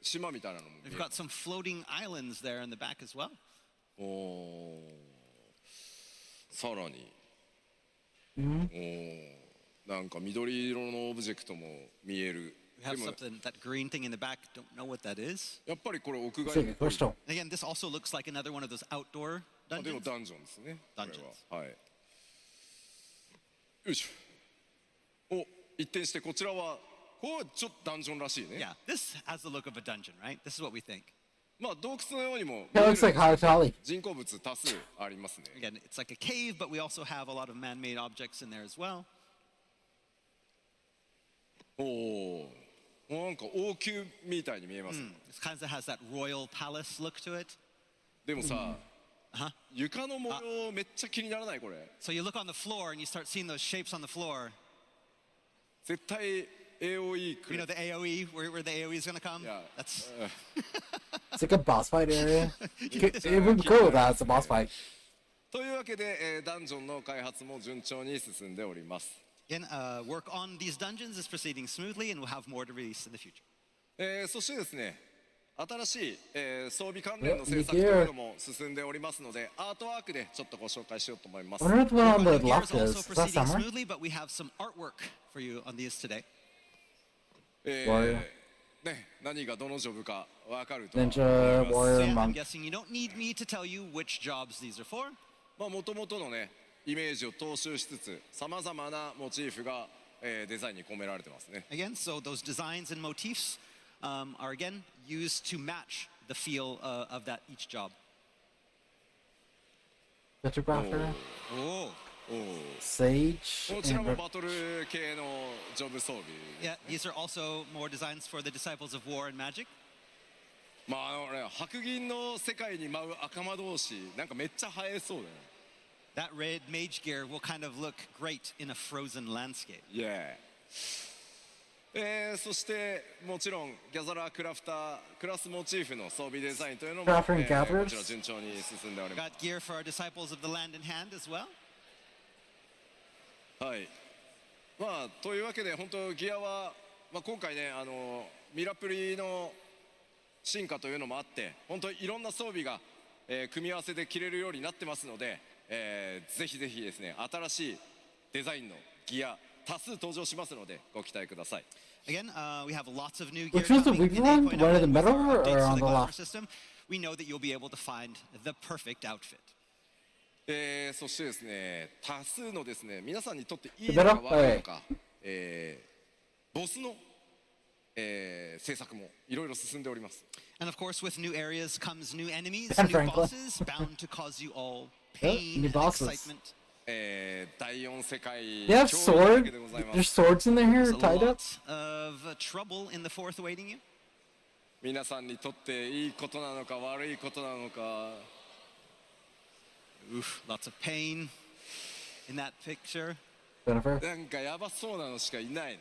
島みたいなのも見え We've る got some floating islands there in the back as well. おーさらにおーなんか緑色のオブジェクトも見える We have でも something, that green thing in the back, don't know what that is. やっぱりこれ屋 It's 外 like a crystal. Again, this also looks like another one of those outdoor あでも dungeons. ダンジョンですねこれ Dungeons ははいよいしょお一転してこちらはこうちょっとダンジョンらしいね Yeah, this has the look of a dungeon, right? This is what we think. まあ洞窟のようにも That looks like High Valley. 人工物多数ありますね Again, it's like a cave, but we also have a lot of man-made objects in there as well. おおなんか王宮みたいに見えます、 This kind of has that royal palace look to it. でもさ、 Uh-huh. 床の模様めっちゃ気にならないこれ So you look on the floor and you start seeing those shapes on the floor. 絶対 AOE 来 You る know the AOE, where the AOE is going to come? Yeah. That's It's like a boss fight area. It would be cool if that was a boss fight. というわけで、ダンジョンの開発も順調に進んでおります、 Again, work on these dungeons is proceeding smoothly, and we'll have more to release in the future. そしてですね新しい、装備関連の制作というのも進んでおりますのでアートワークでちょっとご紹介しようと思います I wonder what the one on Work the on the gear left is is. also Is that proceeding samurai? smoothly, but we have some artwork for you on these today. Warrior. ね何がどのジョブか分かるとは Ninja, 思います warrior, So yeah, I'm monk. guessing you don't need me to tell you which jobs these are for. まあ元々のねイメージを踏襲しつつさまざまなモチーフが、デザインに込められてますね Again, so those designs and motifs are again used to match the feel of that each job. Photographer, Oh. sage, こちら and もバトル系のジョブ装備 Yeah, these are also more designs for the disciples of war and magic. まあね白銀の世界に舞う赤魔同士なんかめっちゃ映えそうだよ That red mage gear will kind of look great in a frozen landscape. イエーイそしてもちろんギャザラークラフタークラスモチーフの装備デザインというのも、 Crafter and こ gatherers? ちら順調に進んでおりま Got gear for our disciples of the land in hand as well. すはいまあというわけで本当ギアは、まあ、今回ねミラプリの進化というのもあって本当にいろんな装備が、組み合わせで着れるようになってますので、ぜひぜひですね新しいデザインのギア多数登場しますのでご期待ください Again, we have lots of new gear Which was the coming in weak one? 8.0, One in the and with middle our or updates to on the the glamour left? system, we know that you'll be able to find the perfect outfit. そしてですね多数のですね皆さんにとっていい The のか middle? 悪いのか、ボスの制作もいろいろ進んでおります。 And of course, with new areas comes new enemies, And new Franklin. bosses, bound to cause you all pain new and bosses. excitement. 第4世界 They have 驚異だらけ sword. でございま There's す。 swords in there here There's a tied up. lot of trouble in the fourth awaiting you. 皆さんにとっていいことなのか悪いことなのか。 Oof, lots of pain in that picture. Jennifer. なんかやばそうなのしかいない。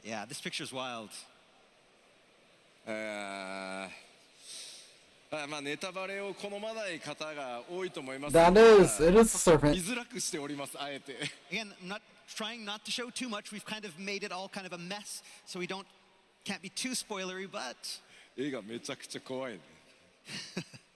Yeah, this picture's wild. まあネタバレを好まない方が多いと思います。 That is, it is a 見 serpent. づらくしております、あえて。 Again, I'm not trying not to show too much. We've kind of made it all kind of a mess, so we can't be too spoilery, but 絵がめちゃくちゃ怖いね。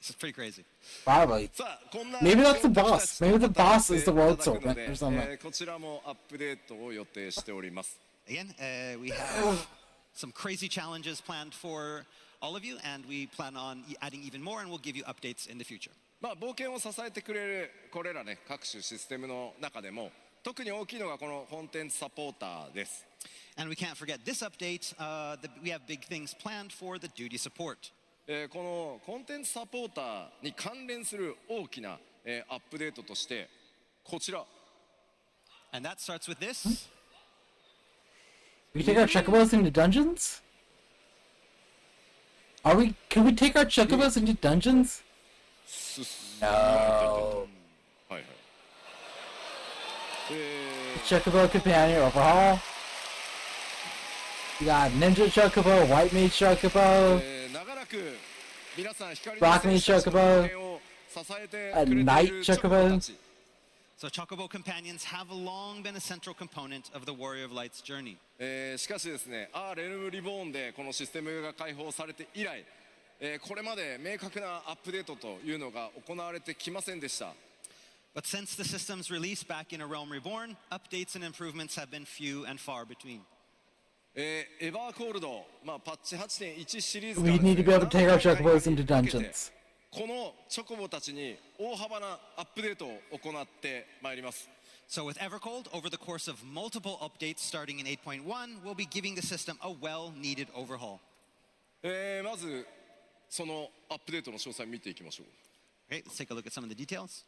this is pretty crazy. Probably. さあ、こんな Maybe that's the 私た boss. ち Maybe the と boss is the 戦っ world ていただくの serpent で or something. こちらもアップデートを予定しております。 Again, we have some crazy challenges planned for all of you, and we plan on adding even more, and we'll give you updates in the future. まあ冒険を支えてくれるこれらね各種システムの中でも特に大きいのがこのコンテンツサポーターです。 And we can't forget this update. We have big things planned for the duty support. このコンテンツサポーターに関連する大きなアップデートとしてこちら。 And that starts with this. We take our chocobos into dungeons? Can we take our chocobos into dungeons? No. はいはい。Chocobo companion overhaul. We got Ninja Chocobo, White Mage Chocobo, 長らく皆さん光 Rock の Me 戦士たちの Chocobo 冒険を支えて a くれてい Night るチョコボ Chocobo. たち。 So Chocobo companions have long been a central component of the Warrior of Light's journey. しかしですね、レルムリボーンでこのシステムが開放されて以来、これまで明確なアップデートというのが行われてきませんでした。 But since the system's release back in A Realm Reborn, updates and improvements have been few and far between. エヴァーコールド、まあ、パッチ 8.1 シリーズ We need to be able to take our chocobos into かけて dungeons. このチョコボたちに大幅なアップデートを行ってまいります。 So with Evercold, over the course of multiple updates starting in 8.1, we'll be giving the system a well-needed overhaul. まずそのアップデートの詳細を見ていきましょう。 Okay, let's take a look at some of the details.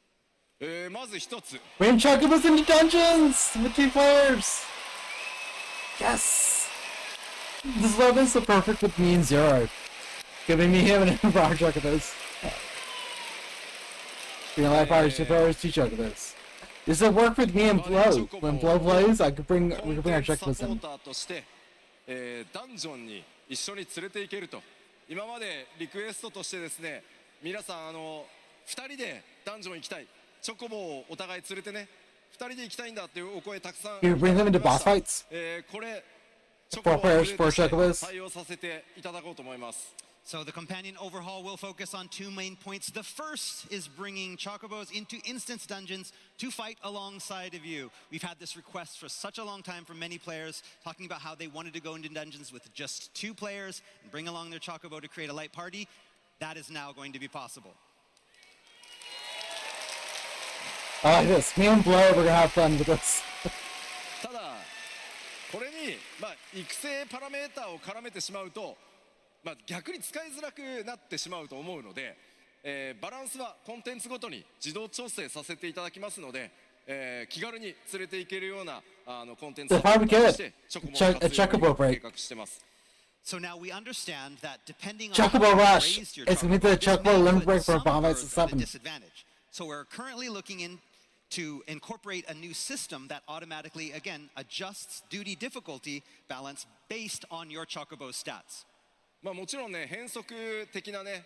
まず一つ、 Bring chocobos into dungeons with 2 players. Yes. This weapon is so perfect with me and Zero. Giving me him and him for our chocobos. Bring life powers, 2 players, 2 chocobos. This will work with me and Blow. When Blow plays, we could bring コン our テンツサポ chocobos ー in. ターとして、ダンジョンに一緒に連れて行けると。今までリクエストとしてですね、皆さん2人でダンジョン行きたい、チョコボをお互い連れてね、2人で行きたいんだっていうお声たくさん You bring them into いただ boss きま fights? した。これチョコボを Four players, アップデート four して chocobos? 対応させていただこうと思います。 So the companion overhaul will focus on 2 main points. The first is bringing chocobos into instance dungeons to fight alongside of you. We've had this request for such a long time from many players, talking about how they wanted to go into dungeons with just 2 players and bring along their chocobo to create a light party. That is now going to be possible. I like this. Me and Blow, we're gonna have fun with this. ただこれに、育成パラメーターを絡めてしまうと、逆に使いづらくなってしまうと思うので、バランスはコンテンツごとに自動調整させていただきますので、気軽に連れて行けるようなコンテンツをとしてチョコボを活用を計画してます。 So now we understand that depending on Chocobo how you Rush. raised your It's gonna be the chocobo, Chocobo this may limit put break for some Final Fantasy birds at a XIV. disadvantage. So we're currently looking in to incorporate a new system that automatically, again, adjusts duty difficulty balance based on your chocobo stats. もちろんね、変則的なね、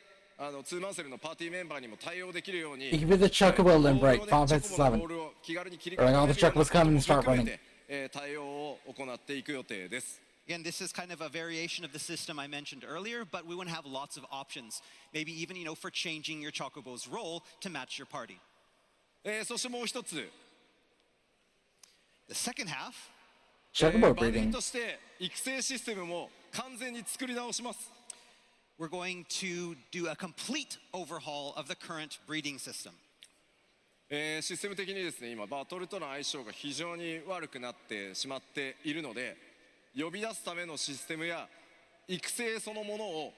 ツーマンセルのパーティーメンバーにも対応できるように、 It could be the Chocobo limit break, Final チ Fantasy ョコボのボー XIV. ルを気軽に切り Or 替え like all ら the れるよう chocobos come and な start ことも含 running. めて対応を行っていく予定です。 Again, this is kind of a variation of the system I mentioned earlier, but we want to have lots of options. Maybe even, for changing your chocobo's role to match your party. そしてもう一つ、 The second half, Chocobo バディ breeding. として育成システムも完全に作り直します。 we're going to do a complete overhaul of the current breeding system. システム的にですね、今バトルとの相性が非常に悪くなってしまっているので、呼び出すためのシステムや育成そのものを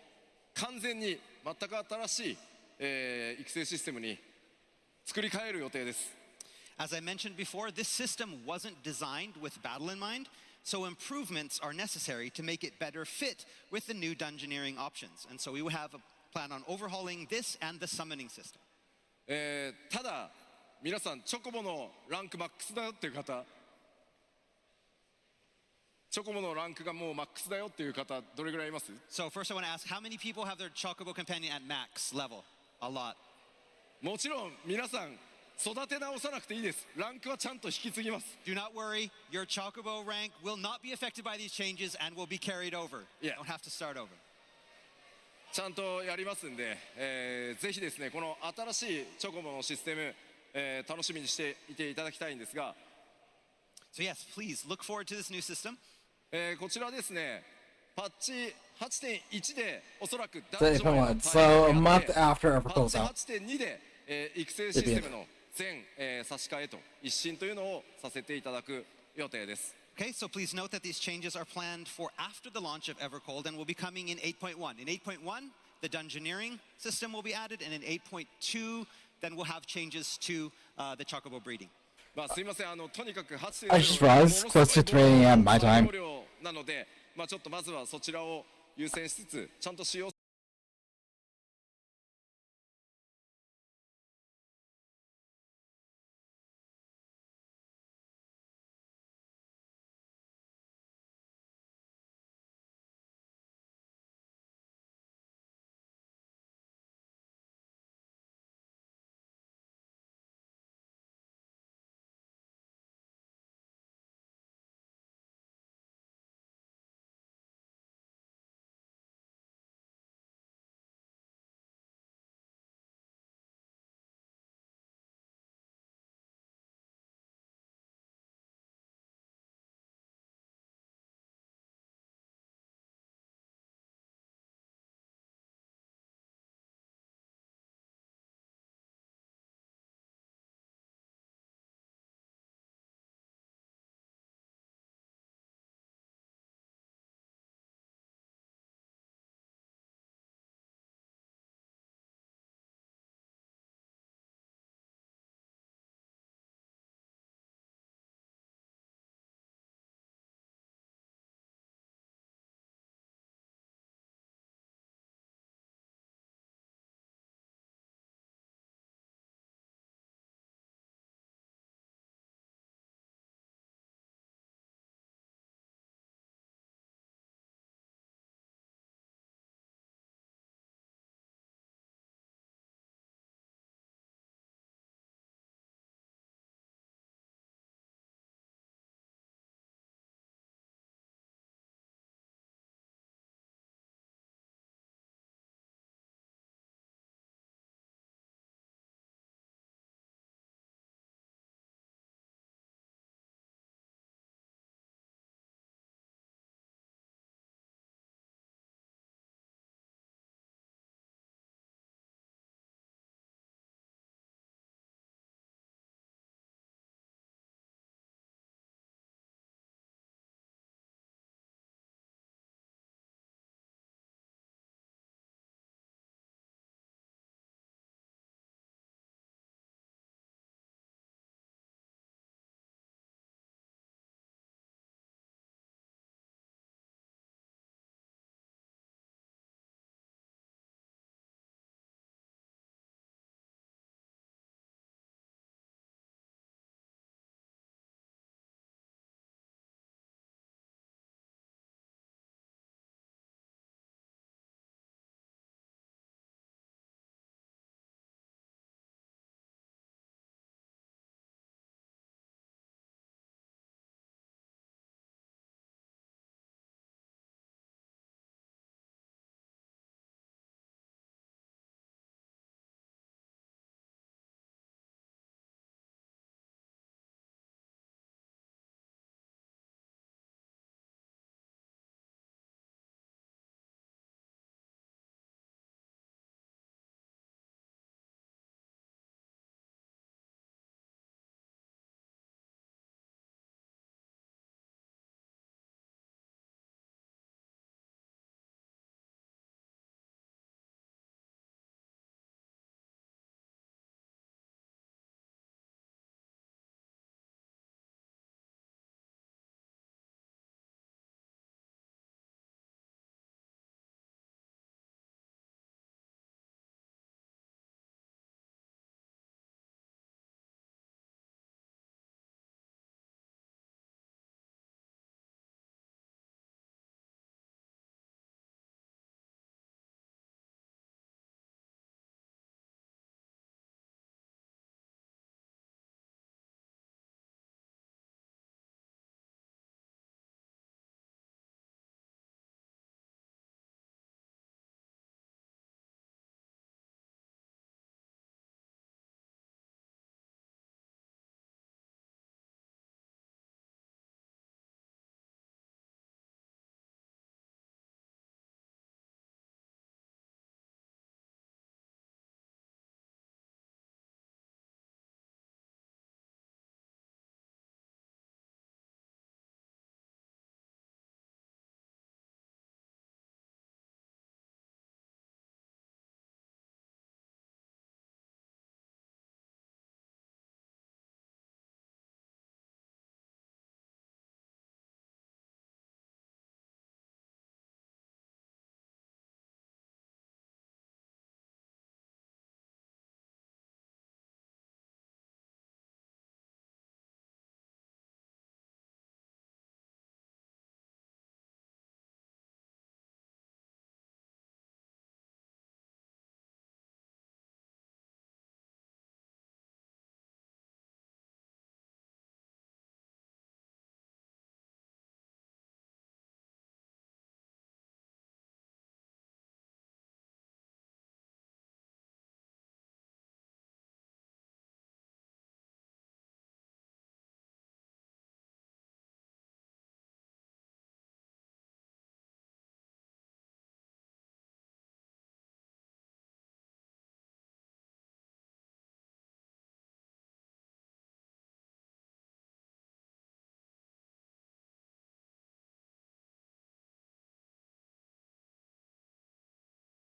完全に全く新しい、育成システムに作り変える予定です。As I mentioned before, this system wasn't designed with battle in mind, so improvements are necessary to make it better fit with the new dungeoneering options. And so we will have a plan on overhauling this and the summoning system. ただ皆さんチョコボのランクマックスだよっていう方、チョコボのランクがもうマックスだよっていう方どれぐらいいます？ So first I want to ask, how many people have their Chocobo companion at max level? A lot. もちろん皆さん育て直さなくていいです。ランクはちゃんと引き継ぎます。 Do not worry, your Chocobo rank will not be affected by these changes and will be carried over. You Yeah. don't have to start over. ちゃんとやりますんで、ぜひですねこの新しいチョコボのシステム、楽しみにしていていただきたいんですが、So yes, please look forward to this new system. こちらですねパッチ 8.1 でおそらく So, 男女前の so a 対 month 応で after パッ Evercold's チ out. 8.2 で、育成システムの全、差し替えと一新というのをさせていただく予定です。Okay, so please note that these changes are planned for after the launch of Evercold and will be coming in 8.1. In 8.1, the dungeoneering system will be added, and in 8.2, then we'll have changes to the Chocobo breeding. まあすいませんとにかく I just realized it's close to 3 a.m. my time. なので、まあちょっとまずはそちらを優先しつつちゃんと使用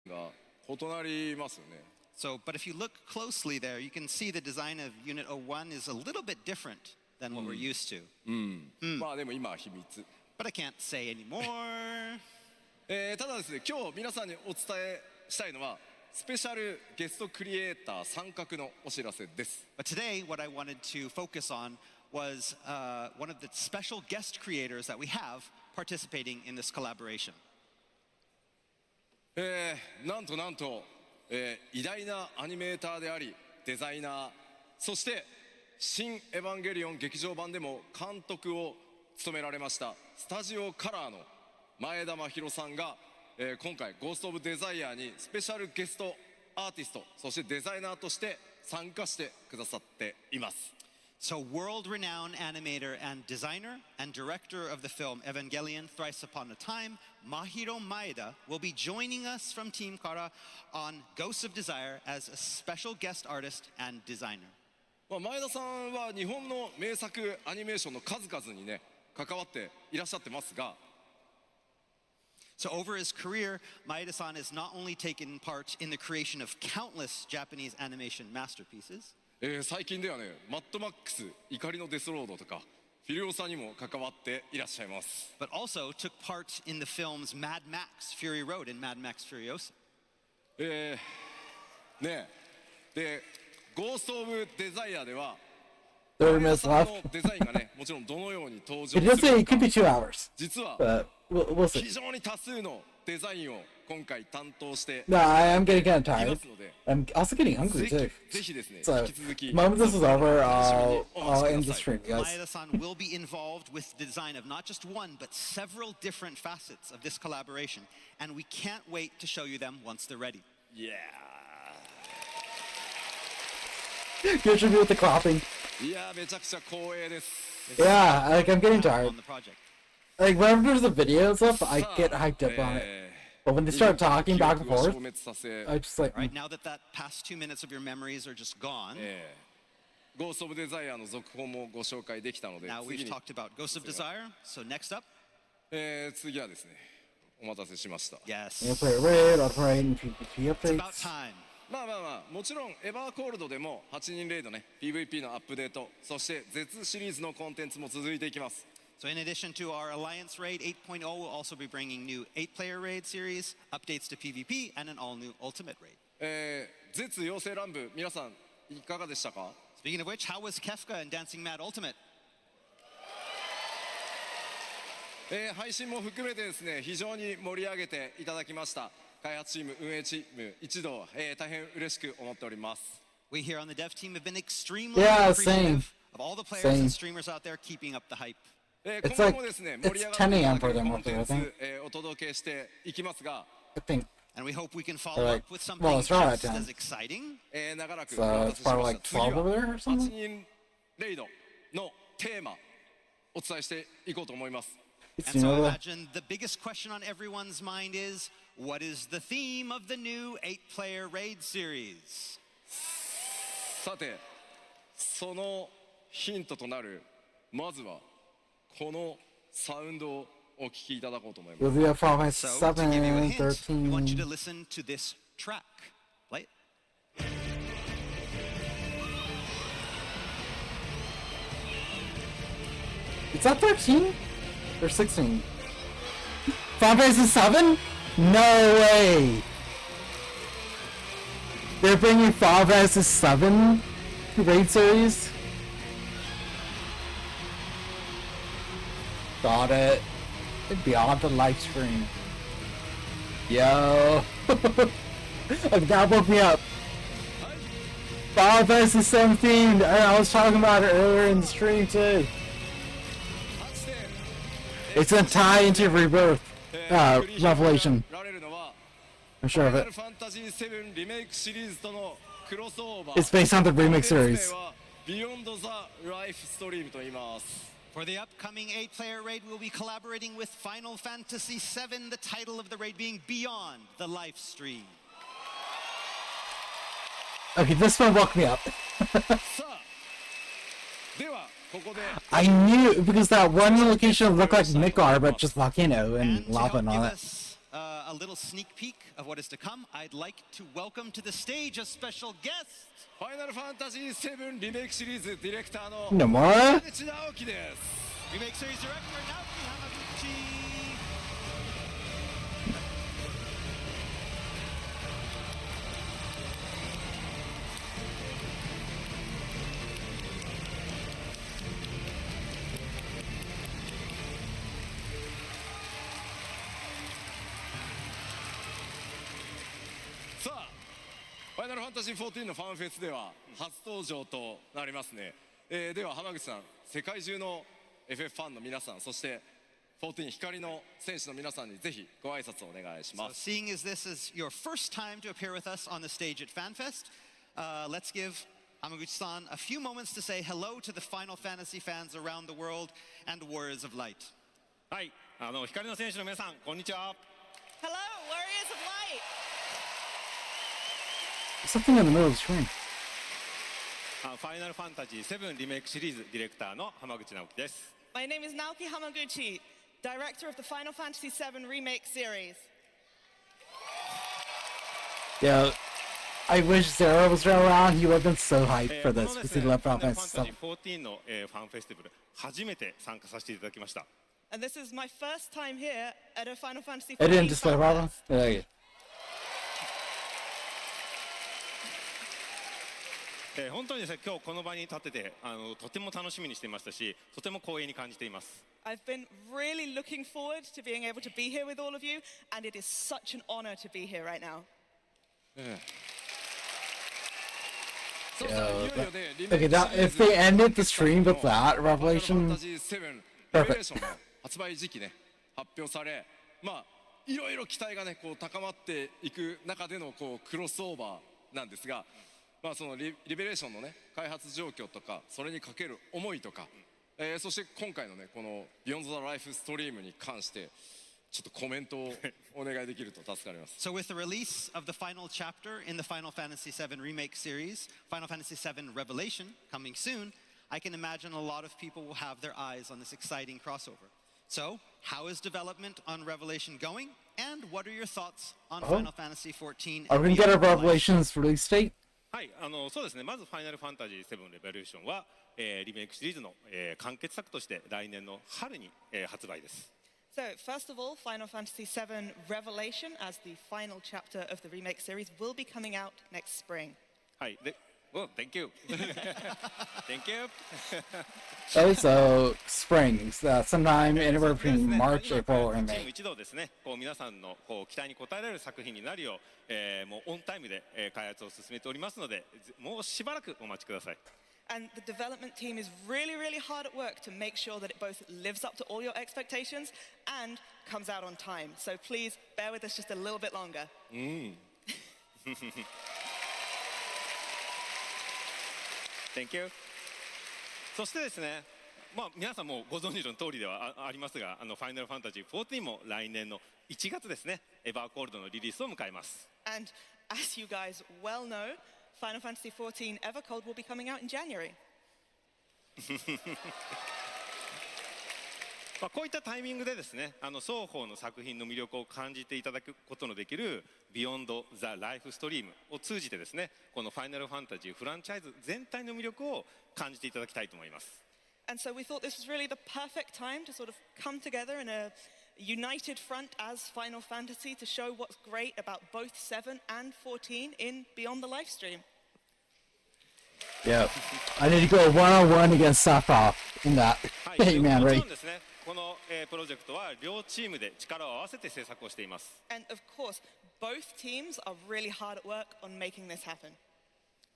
が異なりますよね。 So, but if you look closely there, you can see the design of Unit 01 is a little bit different than what we're used to. まあでも今は秘密。 But I can't say anymore. ただですね、今日皆さんにお伝えしたいのはスペシャルゲストクリエイター参画のお知らせです。 But today, what I wanted to focus on was one of the special guest creators that we have participating in this collaboration. なんと、偉大なアニメーターでありデザイナー、そして新エヴァンゲリオン劇場版でも監督を務められましたスタジオカラーの前田真宏さんが、今回ゴースト・オブ・デザイアにスペシャルゲストアーティスト、そしてデザイナーとして参加してくださっています。 So world-renowned animator and designer and director of the film Evangelion Thrice Upon a Time, Mahiro Maeda, will be joining us from Team Kara on Ghosts of Desire as a special guest artist and designer. 前田さんは日本の名作アニメーションの数々にね関わっていらっしゃってますが、 So over his career, Maeda-san has not only taken part in the creation of countless Japanese animation masterpieces, 最近ではねマッドマックス怒りのデスロードとかフィルオサにも関わっていらっしゃいます。 but also took part in the films Mad Max Fury Road and Mad Max Furiosa. ねでゴースト・オブ・デザイアでは 30 minutes 前田さん left. のデザインがねもちろんどのように登場 It does す say る it could be 2 hours, 実は but we'll see. 非常に多数のデザインを今回担当して No, I'm getting kind of い tired. ますので、 I'm also getting hungry ぜ too. ひぜひですね So, 引き続き the moment this is over, 楽しみにお I'll 待ち end く the ださい。 stream, guys. Maeda-san will be involved with the design of not just one, but several different facets of this collaboration, and we can't wait to show you them once they're ready. Good tribute with the clapping. いやーめちゃくちゃ光栄です。 Yeah, like I'm getting tired. On the project. Like whenever there's a videos up, I get hyped up on it. But when they start talking back and 記憶を forth, 消滅させ I just like, Right now that past 2 minutes of your memories are just gone, ゴースト・オブ・デザイアの続報もご紹介できたので now 次 we've に talked about Ghosts of Desire. So next up, 次はですねお待たせしました。 yes, I'm gonna play Raid, I'll play in PvP it's about updates. time. まあもちろんエバーコールドでも8人レイドね PVP のアップデート、そして絶シリーズのコンテンツも続いていきます。 So in addition to our Alliance Raid 8.0, we'll also be bringing new 8-player raid series, updates to PvP, and an all-new Ultimate Raid. 絶妖精乱舞皆さんいかがでしたか？ Speaking of which, how was Kefka and Dancing Mad Ultimate? 配信も含めてですね非常に盛り上げていただきました。開発チーム運営チーム一同、大変嬉しく思っております。 We here on the dev team have been extremely Yeah, appreciative same. of all the players Same. and streamers out there keeping up the hype. It's 今 like- 後もですね it's 盛り上が 10 a.m. った for them コンテン I ツ think.、お届けしていきますが、 I think, And we hope we can follow Like, up with something well, it's not just at 10. as exciting. 長らく so お待 it's たせしま probably し like た。次 12 over は there or 8 something? 人レイドのテーマお伝えしていこうと思います。 It's, And you so I know, imagine the biggest question on everyone's mind is, what is the theme of the new 8-player raid series? さてそのヒントとなるまずはこのサウンドをお聞きいただこうと思います。 we'll be at Final Fantasy So to give you a XIV, hint, we want you to 13. listen to this track. Play it. Is that 13 or 16? Final Fantasy 7? No way! They're bringing Final Fantasy 7 raid series? Got it. Beyond the live stream. Yo! That woke me up. Final Fantasy 17! I was talking about it earlier in the stream too. It's gonna tie into Rebirth. Revelation. られるのは I'm sure of ファイナ it. ルファンタジー7リメイクシリーズとのクロスオーバー。 It's based on the remake series. Beyond the Life Stream と言います。 For the upcoming 8-player raid, we'll be collaborating with Final Fantasy VII, the title of the raid being Beyond the Life Stream. Okay, this one woke me up. さあではここで I knew because that one location looked like Mikar, but just volcano and And to lava help and all give that. us a little sneak peek of what is to come, I'd like to welcome to the stage a special guest. ファイナルファンタジー7リメイクシリーズディレクターの Nomura? 口直樹です。Remake series director Naoki Hamaguchi. さあ、ファイナルファンタジー14のファンフェスでは初登場となりますね。では浜口さん、世界中の FF ファンの皆さん、そして14光の選手の皆さんにぜひご挨拶をお願いしま So す。 seeing as this is your first time to appear with us on the stage at FanFest, let's give Hamaguchi-san a few moments to say hello to the Final Fantasy fans around the world and Warriors of Light. はい、光の選手の皆さん、こんにちは。 Hello, Warriors of Light! Something in the middle of the screen. ファイナルファンタジー7リメイクシリーズディレクターの浜口直樹です。My name is Naoki Hamaguchi, director of the Final Fantasy XIV Remake series. Yeah, I wish Zero was around. He would have been so hyped for こ this の because です he ね、 loved ファイ Final ナルファン Fantasy タジ stuff. ー14の、ファンフェスティバル初めて参加させていただきました。 And this is my first time here at a Final Fantasy It didn't XIV display fan problem. fest. Yeah. 本当にですね、今日この場に立ってて、とても楽しみにしていましたし、とても光栄に感じています。 I've been really looking forward to being able to be here with all of you, and it is such an honor to be here right now. さあさあ、いよいよね、リメイ Okay, クシリ that ー if ズ they ended the の stream with that ファイナルファン revelation, タジー7レベレーションの発売時期ね、発表され、まあいろいろ期待がねこう高まっていく中でのこうクロスオーバーなんですが、まあそのリベレーションのね開発状況とかそれにかける思いとか、そして今回のねこのビヨンドザライフストリームに関してちょっとコメントをお願いできると助かります。 So with the release of the final chapter in the Final Fantasy VII Remake series, Final Fantasy VII Revelation, coming soon, I can imagine a lot of people will have their eyes on this exciting crossover. So, how is development on Revelation going? And what are your thoughts on Final Fantasy XIV? are we gonna get a Revelations release date? はい、そうですね、まずファイナルファンタジー7レベレーションは、リメイクシリーズの、完結作として来年の春に、発売です。 So, first of all, Final Fantasy VII Revelation, as the final chapter of the remake series, will be coming out next spring. はい、で、Thank you. Thank you. Okay, so spring, sometime anywhere そうです between ね March, 今 April, or チーム May. 一同ですね、こう皆さんのこう期待に応えられる作品になるよう、もうオンタイムで、開発を進めておりますので、もうしばらくお待ちください。 And the development team is really, really hard at work to make sure that it both lives up to all your expectations and comes out on time. So please bear with us just a little bit longer. Thank you. そしてですね、まあ皆さんもご存知の通りではありますが、ファイナルファンタジー14も来年の1月ですね、エバーコールドのリリースを迎えます。 And as you guys well know, Final Fantasy XIV Evercold will be coming out in January. まあこういったタイミングでですね、双方の作品の魅力を感じていただくことのできるビヨンド・ザ・ライフストリームを通じてですね、このファイナルファンタジーフランチャイズ全体の魅力を感じていただきたいと思います。 And so we thought this was really the perfect time to sort of come together in a united front as Final Fantasy to show what's great about both 7 and 14 in Beyond the Livestream. Yeah, I need to go one-on-one against Sephiroth in that はい、 8-man もち race. ろんですね、この、プロジェクトは両チームで力を合わせて制作をしています。 And of course, both teams are really hard at work on making this happen.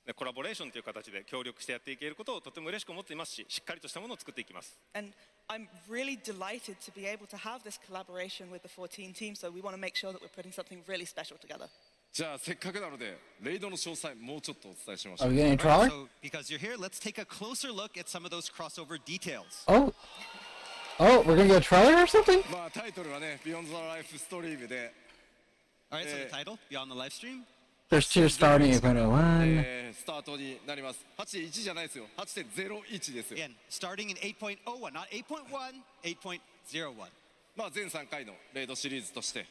でコラボレーションという形で協力してやっていけることをとても嬉しく思っていますし、しっかりとしたものを作っていきます。 And I'm really delighted to be able to have this collaboration with the 14 team, so we want to make sure that we're putting something really special together. じゃあせっかくなのでレイドの詳細もうちょっとお伝えしましょ Are う。 we getting a trailer? So, because you're here, let's take a closer look at some of those crossover details. Oh, we're gonna get a trailer or something? まあタイトルはね、ビヨンド・ザ・ライフストリームで、 All right, so the title, Beyond the Livestream. There's two starting 8.01. スタートになります。8.1じゃないですよ。8.01ですよ。 Again, starting in 8.01, not 8.1, 8.01. まあ全3回のレイドシリーズとして、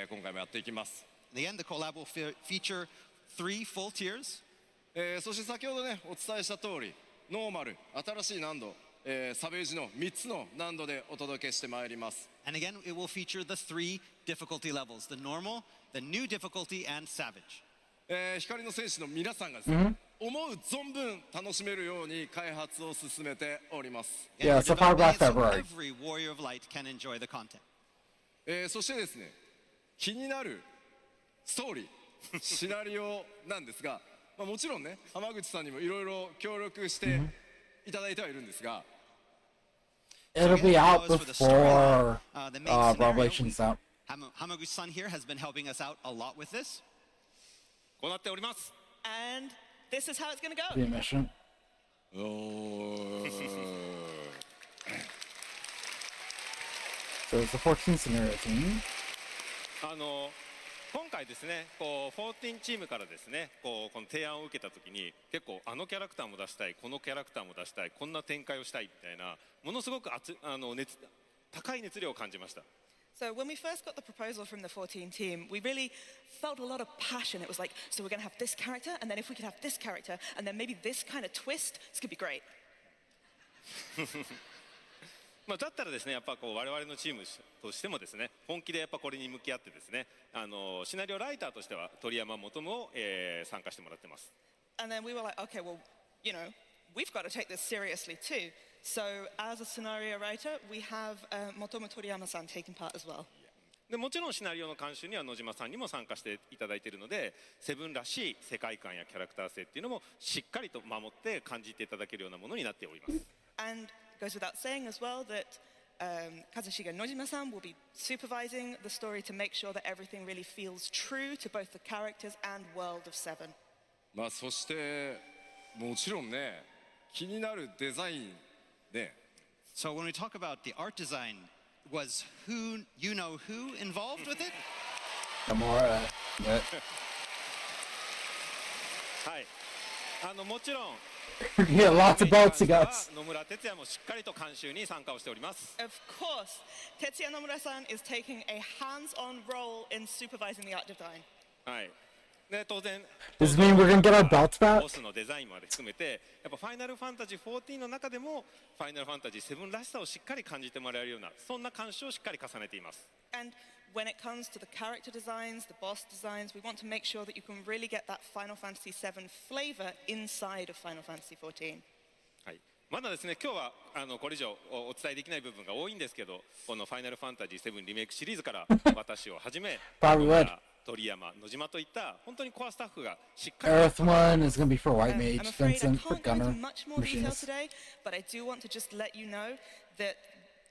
今回もやっていきます。 In the end, the collab will feature 3 full tiers. そして先ほどねお伝えした通りノーマル新しい難度、サベージの3つの難度でお届けしてまいります。 And again, it will feature the 3 difficulty levels: the normal, the new difficulty, and savage. 光の戦士の皆さんがですね、思う存分楽しめるように開発を進めております。 Yeah, so far by February. Every warrior of light can enjoy the content. そしてですね気になるストーリーシナリオなんですが、もちろんね浜口さんにもいろいろ協力していただいてはいるんですが、 It'll be out before Revelation's out. Hamaguchi-san here has been helping us out a lot with this. こうなっております。 And this is how it's going to go. The mission. So it's the 14 scenario team. 今回ですねこう14チームからですねこの提案を受けたときに結構あのキャラクターも出したいこのキャラクターも出したいこんな展開をしたいみたいなものすごく高い熱量を感じました。 So when we first got the proposal from the 14 team, we really felt a lot of passion. It was like, so we're going to have this character, and then if we could have this character, and then maybe this kind of twist, this could be great. だったらですねやっぱこう我々のチームとしてもですね本気でやっぱこれに向き合ってですねシナリオライターとしては鳥山求を、参加してもらってます。 And then we were like, okay, well, you know, we've got to take this seriously too. So as a scenario writer, we have Motomu Toriyama-san taking part as well. でもちろんシナリオの監修には野島さんにも参加していただいているのでセブンらしい世界観やキャラクター性っていうのもしっかりと守って感じていただけるようなものになっております。 And it goes without saying as well that Kazushige Nojima-san will be supervising the story to make sure that everything really feels true to both the characters and world of Seven. そしてもちろんね気になるデザインね。 So when we talk about the art design, was who involved with it? Gamora. Yeah. はいもちろん Yeah, lots of boats, guys. 野村哲也もしっかりと監修に参加をしております。 Of course, Tetsuya Nomura-san is taking a hands-on role in supervising the art design. はい。で当然 Does this mean we're gonna get our belts ボ back? スのデザインまで含めてやっぱファイナルファンタジー14の中でもファイナルファンタジー7らしさをしっかり感じてもらえるようなそんな監修をしっかり重ねています。 And when it comes to the character designs, the boss designs, we want to make sure that you can really get that Final Fantasy VII flavor inside of Final Fantasy XIV. はい。まだですね今日はこれ以上お伝えできない部分が多いんですけどこのファイナルファンタジー7リメイクシリーズから私をはじめ Probably would. 鳥山、野島といった本当にコアスタッフがしっかり Earth one is gonna be for White Mage, I'm afraid I Vincent for can't go into Gunner, much more detail Machinist. today, but I do want to just let you know that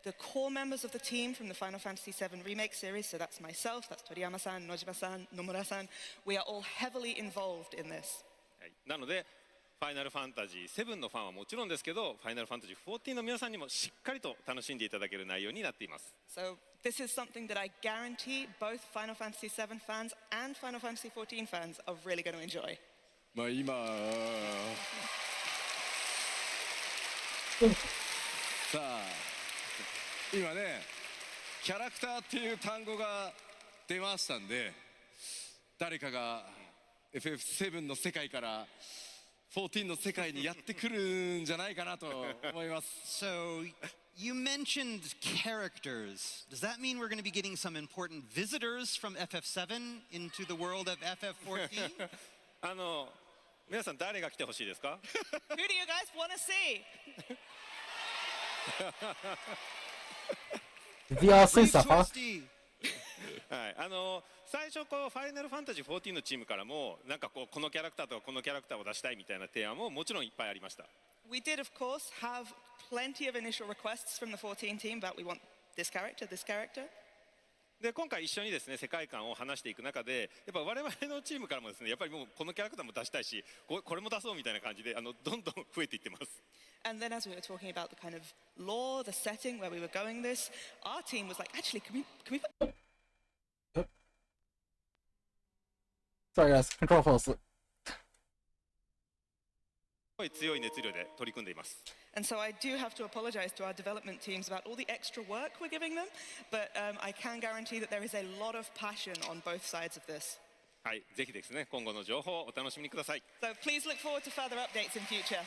the core members of the team from the Final Fantasy VII Remake series, so that's myself, that's Toriyama-san, Nojima-san, Nomura-san, we are all heavily involved in this. はいなのでファイナルファンタジー7のファンはもちろんですけどファイナルファンタジー14の皆さんにもしっかりと楽しんでいただける内容になっています。 So this is something that I guarantee both Final Fantasy VII fans and Final Fantasy XIV fans are really going to enjoy. 今さあ今ねキャラクターっていう単語が出ましたんで誰かが FF7 の世界から14の世界にやってくるんじゃないかなと思います。 So you mentioned characters. Does that mean we're going to be getting some important visitors from FF7 into the world of FF14? 皆さん誰が来てほしいですか？ Who do you guys want to see? Did y'all see Pretty stuff, huh? twisty. はい最初こうファイナルファンタジー14のチームからもなんかこのキャラクターとこのキャラクターを出したいみたいな提案ももちろんいっぱいありました。 We did, of course, have plenty of initial requests from the 14 team about we want this character, this character. で今回一緒にですね世界観を話していく中でやっぱ我々のチームからもですねやっぱりもうこのキャラクターも出したいしこれも出そうみたいな感じでどんどん増えていってます。 And then as we were talking about the kind of lore, the setting where we were going this, our team was like, actually, can we put Sorry guys, control fell asleep. ごい強い熱量で取り組んでいます。 And so I do have to apologize to our development teams about all the extra work we're giving them, but I can guarantee that there is a lot of passion on both sides of this. はい、ぜひですね、今後の情報をお楽しみください。 So please look forward to further updates in future.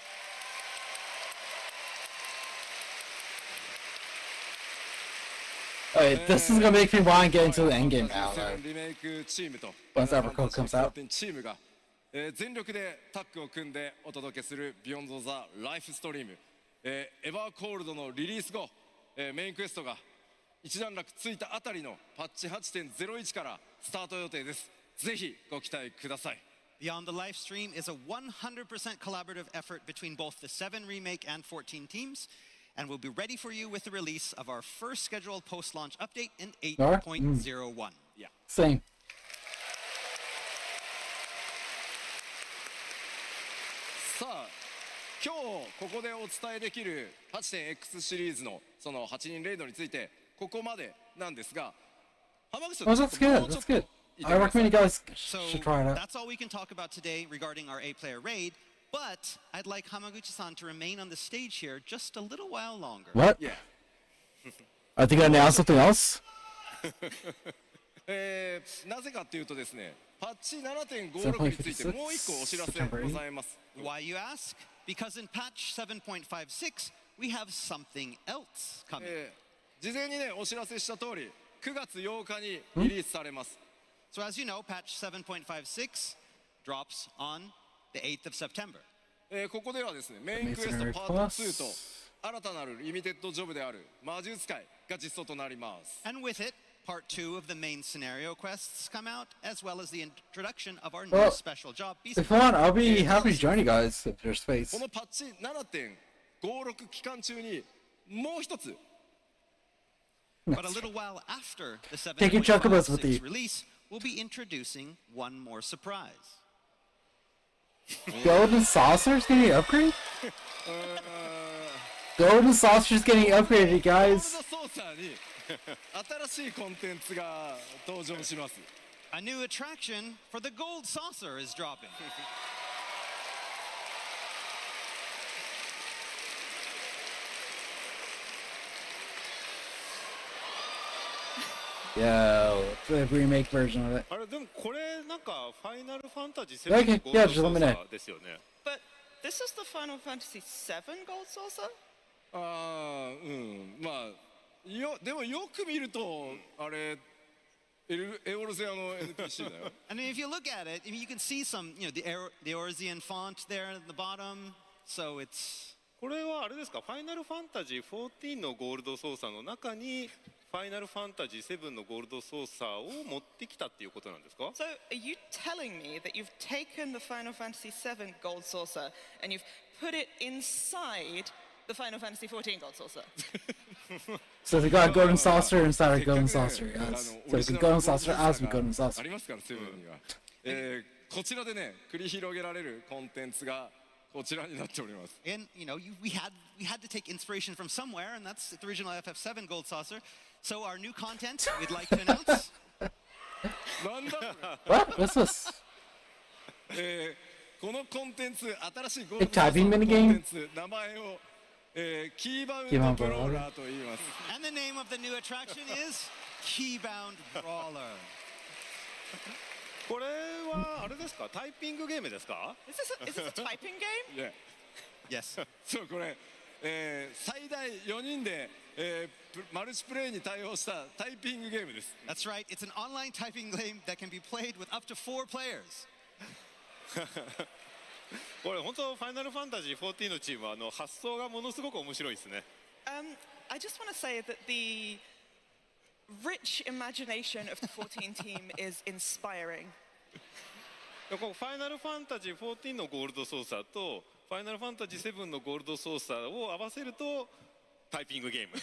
Alright, this is gonna make me want to get into the endgame now. リメイクチームと Once Evercold comes out. チームが、全力でタッグを組んでお届けするビヨンドザライフストリーム、エバーコールドのリリース後、メインクエストが一段落ついたあたりのパッチ 8.01 からスタート予定です。ぜひご期待ください。 Beyond the live stream is a 100% collaborative effort between both the 7 remake and 14 teams, and we'll be ready for you with the release of our first scheduled post-launch update in 8.01. Yeah. Same. さあ、今日ここでお伝えできる 8.X シリーズのその8人レイドについてここまでなんですが、浜口さん、 Oh, that's good. That's good. I recommend you guys So should try it out. that's all we can talk about today regarding our 8-player raid, but I'd like Hamaguchi-san to remain on the stage here just a little while longer. What? Yeah. Are they gonna announce something else? なぜかというとですね、パッチ 7.56 についてもう一個お知らせございます。 Why, you ask? Because in patch 7.56, we have something else coming. 事前にねお知らせした通り9月8日にリリースされます。 So as you know, patch 7.56 drops on the 8th of September. ここではですねメインクエストパート2と新たなるリミテッドジョブである魔術界が実装となります。 And with it, part 2 of the main scenario quests come out, as well as the introduction of our new Well, special job. If you want, I'll be happy to join you guys if there's space. このパッチ 7.56 期間中にもう一つ But a little while after the Take your chocobos with 7.56 you. release, we'll be introducing one more surprise. Golden Saucer's getting an upgrade? Golden Saucer's getting upgraded, ゴール guys. ドソーサーに新しいコンテンツが登場します。 A new attraction for the gold saucer is dropping. Yo, the remake version of it. あれでもこれなんかファイナルファンタジー Okay, 7のゴールド yeah, just ソ let me ー know. サーですよね。 But this is the Final Fantasy VII Gold Saucer? ああ、うん、まあでもよく見るとあれエオルゼアの NPC だよ。 I mean, if you look at it, I mean, you can see some, the Orzian font there at the bottom. So it's これはあれですか、ファイナルファンタジー14のゴールドソーサーの中にファイナルファンタジー7のゴールドソーサーを持ってきたっていうことなんですか？ So are you telling me that you've taken the Final Fantasy VII Gold Saucer and you've put it inside the Final Fantasy XIV Gold Saucer? So they got a Golden Saucer inside a Golden Saucer, guys. So it's a Golden Saucer as a Golden あ Saucer. りますからセブンには。こちらでね繰り広げられるコンテンツがこちらになっております。 and we had to take inspiration from somewhere, and that's the original FF7 Gold Saucer. So our new content we'd like to announce. なんだこ What? What's this? れ、このコンテンツ新しいゴールド Typing ソーサーのコン minigame? テンツ名前を、キーバウンドブローラーと言います。 And the name of the new attraction is Keybound Brawler. これはあれですか、タイピングゲームですか？ Is this a typing game? いや Yes. そうこれ、最大4人で、マルチプレイに対応したタイピングゲームです。 That's right. It's an online typing game that can be played with up to 4 players. これ本当ファイナルファンタジー14のチームは発想がものすごく面白いですね。I just want to say that the rich imagination of the 14 team is inspiring. このファイナルファンタジー14のゴールドソーサーとファイナルファンタジー7のゴールドソーサーを合わせるとタイピングゲーム。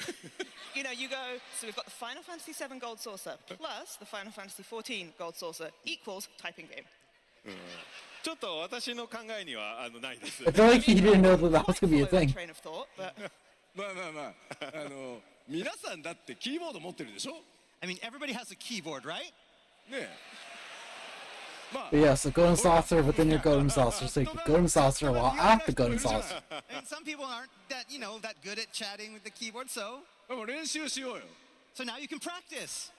You go, so we've got the Final Fantasy VII Gold Saucer plus the Final Fantasy XIV Gold Saucer equals typing game. ちょっと私の考えにはないです。 I feel like he didn't know that that was gonna be a Follow that thing. train of thought, but まあ皆さんだってキーボード持ってるでしょ？ I mean, everybody has a keyboard, right? ねえ。But yeah, so golden saucer within your golden saucer. So you can golden saucer while at the golden saucer. And some people aren't that, that good at chatting with the keyboard, so でも練習しようよ。 now you can practice.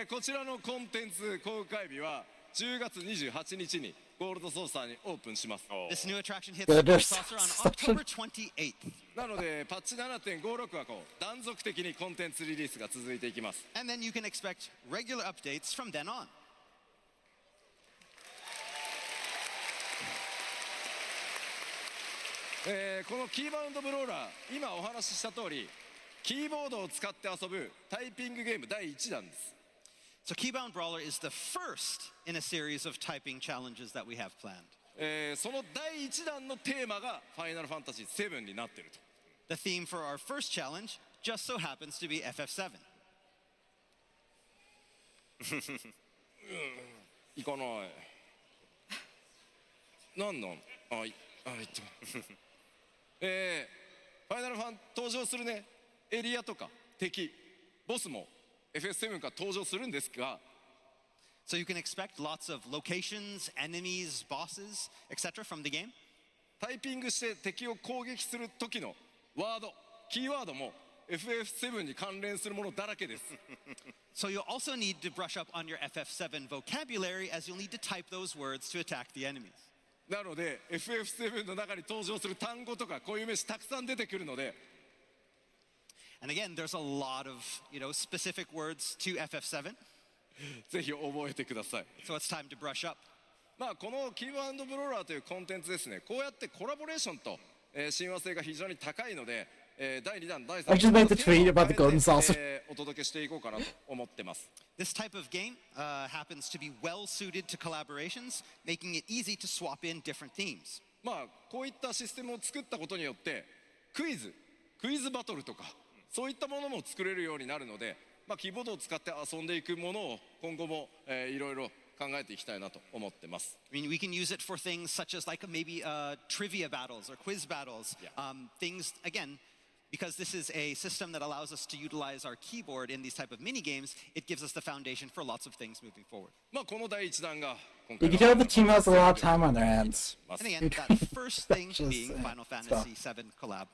こちらのコンテンツ公開日は10月28日にゴールドソーサーにオープンします。 This new attraction hits Gold Gold Saucer on October 28th. なのでパッチ 7.56 はこう断続的にコンテンツリリースが続いていきます。 And then you can expect regular updates from then on. このキーバウンドブローラー、今お話しした通りキーボードを使って遊ぶタイピングゲーム第1弾です。 So Keybound Brawler is the first in a series of typing challenges that we have planned. その第1弾のテーマがファイナルファンタジー7になっていると。 The theme for our first challenge just so happens to be FF7. 行かない。なんなんあ、ファイナルファン登場するねエリアとか敵ボスも FF7 から登場するんですが So you can expect lots of locations, enemies, bosses, etc. from the game. タイピングして敵を攻撃する時のワードキーワードも FF7 に関連するものだらけです。 So you'll also need to brush up on your FF7 vocabulary as you'll need to type those words to attack the enemies. なので FF7 の中に登場する単語とか固有名詞たくさん出てくるので And again, there's a lot of, specific words to FF7. ぜひ覚えてください。 So it's time to brush up. まあこのキーワードブローラーというコンテンツですね、こうやってコラボレーションと、親和性が非常に高いので、第2弾第3 I just made the tweet about the golden saucer. お届けしていこうかなと思ってます。 This type of game happens to be well suited to collaborations, making it easy to swap in different themes. まあこういったシステムを作ったことによってクイズバトルとかそういったものも作れるようになるので、まあキーボードを使って遊んでいくものを今後もいろいろ考えていきたいなと思ってます。 I mean, we can use it for things such as like maybe trivia battles or quiz battles. Things, again, because this is a system that allows us to utilize our keyboard in these type of mini games, it gives us the foundation for lots of things moving forward. まあこの第1弾が今 You 回 can tell the team has a lot of time on their hands. And again, that first thing Just, being Final Fantasy VII collab.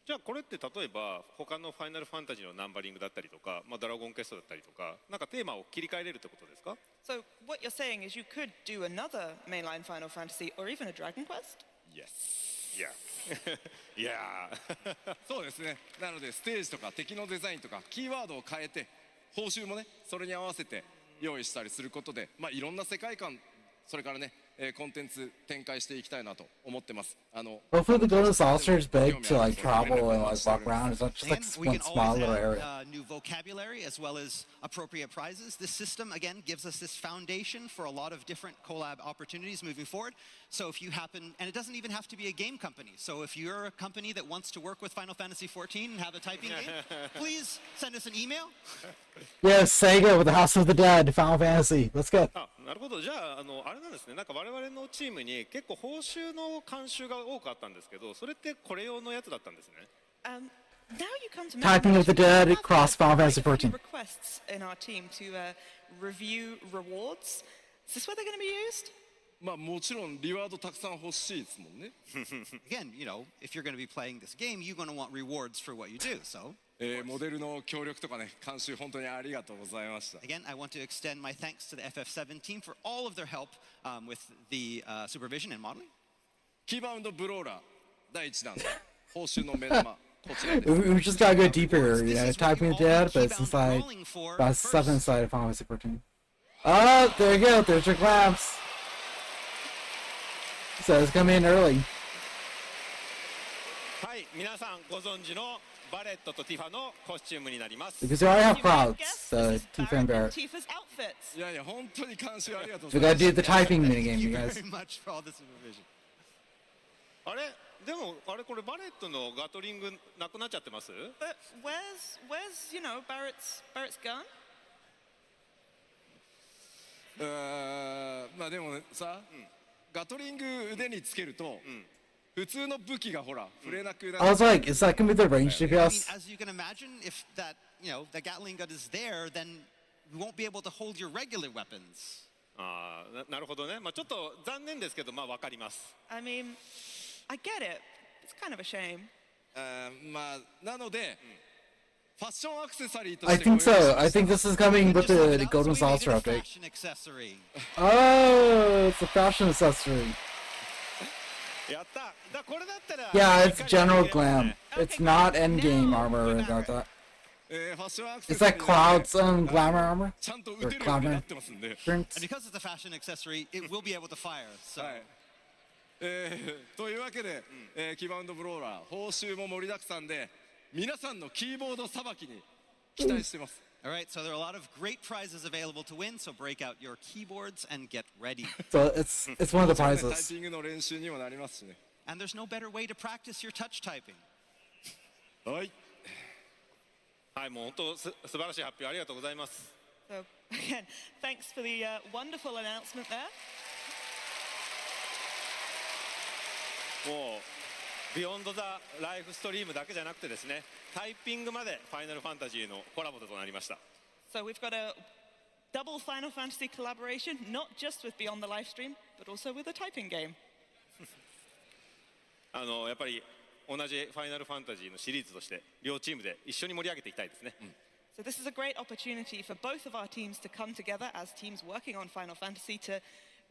じゃあこれって例えば他のファイナルファンタジーのナンバリングだったりとか、ドラゴンクエストだったりとか、なんかテーマを切り替えれるってことですか？ So what you're saying is you could do another mainline Final Fantasy or even a Dragon Quest? Yes. いやいやそうですね。なのでステージとか敵のデザインとかキーワードを変えて報酬もねそれに合わせて用意したりすることで、いろんな世界観それからねコンテンツ展開していきたいなと思ってます。Hopefully the golden saucer is big to like travel and like walk around. It's not just like Again, we one can small always little add area. new vocabulary as well as appropriate prizes. This system, again, gives us this foundation for a lot of different collab opportunities moving forward. So if you happen, and it doesn't even have to be a game company. So if you're a company that wants to work with Final Fantasy XIV and have a typing game, please send us an email. Yes, Sega with the House of the Dead, Final Fantasy. Let's go. あ、なるほど。じゃああれなんですね。なんか我々のチームに結構報酬の慣習が多くあったんですけど、それってこれ用のやつだったんですね。Now you come to Typing of the Dead across Final Fantasy XIV. Requests in our team to review rewards. Is this where they're going to be used? もちろんリワードたくさん欲しいですもんね。 Again, if you're going to be playing this game, you're going to want rewards for what you do. So モデルの協力とかね監修本当にありがとうございました。 again, I want to extend my thanks to the FF7 team for all of their help with the supervision and modeling. キーバウンドブローラー第1弾報酬の目玉こちらです。 We just gotta go deeper, This is what typing you the Dead, all but it's keep inside, on rolling for about first. 7 inside of Final Fantasy XIV. Oh, there you go, there's your collapse. So it's coming in early. はい、皆さんご存知のバレットとティファのコスチュームになります。 Because we already have You may have crowds, guessed, so this is Tifa and Barrett Barrett. and Tifa's outfits. いやいや本当に監修ありがとうご We ざい gotta ます。 do the typing minigame, Thank you you guys. very much for all the supervision. あれでもこれバレットのガトリングなくなっちゃってます？ But where's Barrett's gun? でもさ、ガトリング腕につけると、普通の武器がほら触れなくな I る。 was like, is that gonna be the range I mean, DPS? as you can imagine, if that, the Gatling gun is there, then you won't be able to hold your regular weapons. なるほどね。まあちょっと残念ですけど、まあわかります。I mean, I get it. It's kind of a shame. まあなので、ファッションアクセサリーと I して think so. I think this is coming with the Golden So we made Saucer a update. fashion accessory. Oh, it's a fashion accessory. やった。これだったら Yeah, it's しっかり general 入れますね glam. It's not endgame armor or anything like that. ファッションアクセ Is サリ that ー Cloud's glamour armor? ちゃんと Or 撃てるようにな glamour ってますんで。 drinks? And because it's a fashion accessory, it will be able to fire. So はい。というわけで、キーバウンドブローラー報酬も盛りだくさんで皆さんのキーボードさばきに期待してます。 all right, so there are a lot of great prizes available to win. So break out your keyboards and get ready. So it's one of the タイ prizes. ピングの練習にもなりますしね。 And there's no better way to practice your touch typing. はい。はい、もう本当素晴らしい発表ありがとうございます。 So, again, thanks for the wonderful announcement there. もうビヨンドザライフストリームだけじゃなくてですね、タイピングまでファイナルファンタジーのコラボとなりました。 So we've got a double Final Fantasy collaboration, not just with Beyond the Livestream, but also with a typing game. やっぱり同じファイナルファンタジーのシリーズとして両チームで一緒に盛り上げていきたいですね。So this is a great opportunity for both of our teams to come together as teams working on Final Fantasy to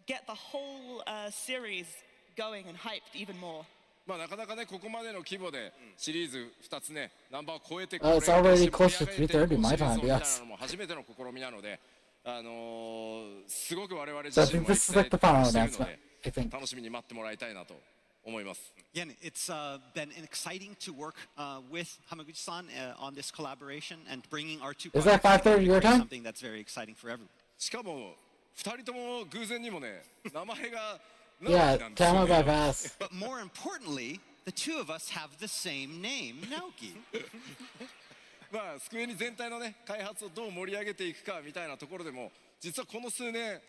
get the whole series going and hyped even more. まあなかなかねここまでの規模でシリーズ2つねナンバーを超えて It's already close to 3:30 my time, yes. 初めての試みなので、すごく我々 So I 自身 think も this is like the final している announcement, ので I think. 楽しみに待ってもらいたいなと思います。 Again, it's been exciting to work with Hamaguchi-san on this collaboration and bringing our two Is that products 5:30 your together time? is something that's very exciting for everyone. しかも2人とも偶然にもね名前が Yeah, なんですよ time ね went by fast. But more importantly, the two of us have the same name, Naoki. まあスクエニ全体のね開発をどう盛り上げていくかみたいなところでも実はこの数年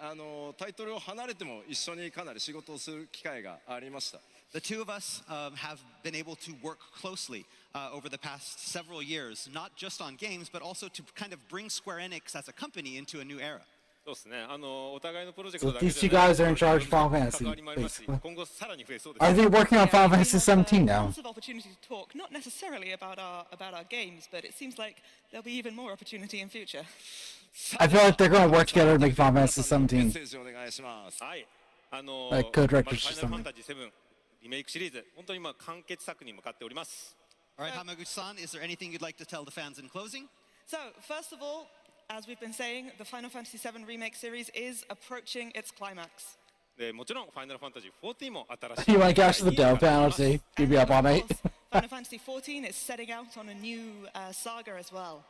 タイトルを離れても一緒にかなり仕事をする機会がありました。 The two of us have been able to work closely over the past several years, not just on games, but also to kind of bring Square Enix as a company into a new era. そうですね。お互いのプロジェクト So だけ these じ two ゃない guys are in charge of Final 関 Fantasy, わりもありますし、 basically. 今後さらに増えそうです。 Are they working on Final we Fantasy have, XVII now? lots of opportunity to talk, not necessarily about our games, but it seems like there'll be even more opportunity in future. I feel like they're going to work together to make Final Fantasy メッ XVII. セージお願いします。はい。Like co-directors まず or ファイナルファンタジー7リメイクシリーズ、本当に今完結作に向かっております。 All right, Hamaguchi-san, is there anything you'd like to tell the fans in closing? So, first of all, as we've been saying, the Final Fantasy VII Remake series is approaching its climax. でもちろんファイナルファンタジー14も新しい You want to catch the Dell penalty? You'd be up all And night. of course, Final Fantasy XIV is setting out on a new saga as well.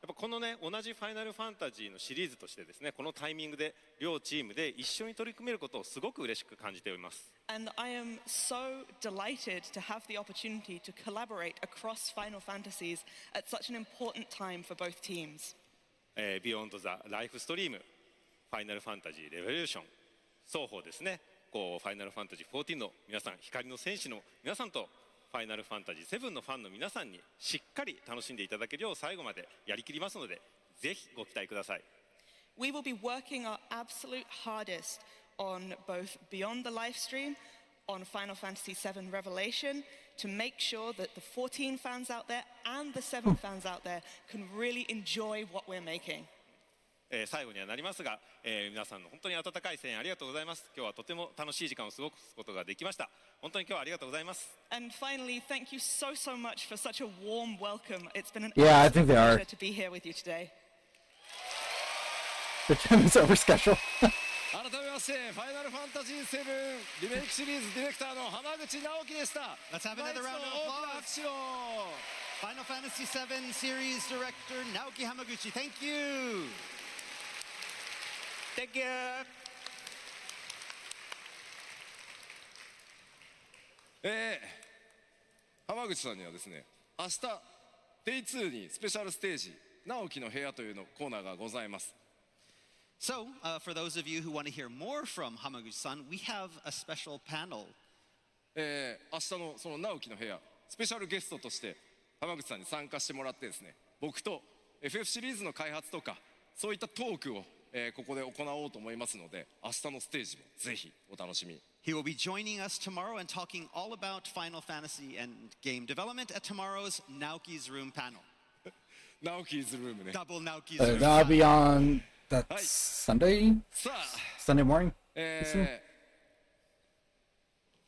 やっぱこのね同じファイナルファンタジーのシリーズとしてですねこのタイミングで両チームで一緒に取り組めることをすごく嬉しく感じております。 And I am so delighted to have the opportunity to collaborate across Final Fantasies at such an important time for both teams. ビヨンドザライフストリーム、ファイナルファンタジーレボリューション双方ですね。こうファイナルファンタジー14の皆さん、光の戦士の皆さんとファイナルファンタジー7のファンの皆さんにしっかり楽しんでいただけるよう最後までやりきりますので、ぜひご期待ください。 We will be working our absolute hardest on both Beyond the Livestream, on Final Fantasy VII Revelation, to make sure that the 14 fans out there and the 7 fans out there can really enjoy what we're making. 最後にはなりますが、皆さんの本当に温かい声援ありがとうございます。今日はとても楽しい時間を過ごすことができました。本当に今日はありがとうございます。 And finally, thank you so much for such a warm welcome. It's been an Yeah, I think they are. pleasure to be here with you today. The time is over schedule. 改めましてファイナルファンタジー7リメイクシリーズディレクターの浜口直樹でした。 Let's have another round of 大きな拍 applause. 手を。 Final Fantasy VII Series Director Naoki Hamaguchi, thank you. Thank you. 浜口さんにはですね明日 Day2 にスペシャルステージ直樹の部屋というのコーナーがございます。 So, for those of you who want to hear more from Hamaguchi-san, we have a special panel. 明日のその直樹の部屋スペシャルゲストとして浜口さんに参加してもらってですね僕と FF シリーズの開発とかそういったトークを、ここで行おうと思いますので、明日のステージもぜひお楽しみに。 He will be joining us tomorrow and talking all about Final Fantasy and game development at tomorrow's Naoki's Room panel. ナオキーズルームね。 Double Naoki's room. That'll be on that Hi. Sunday? さあ、 Sunday morning?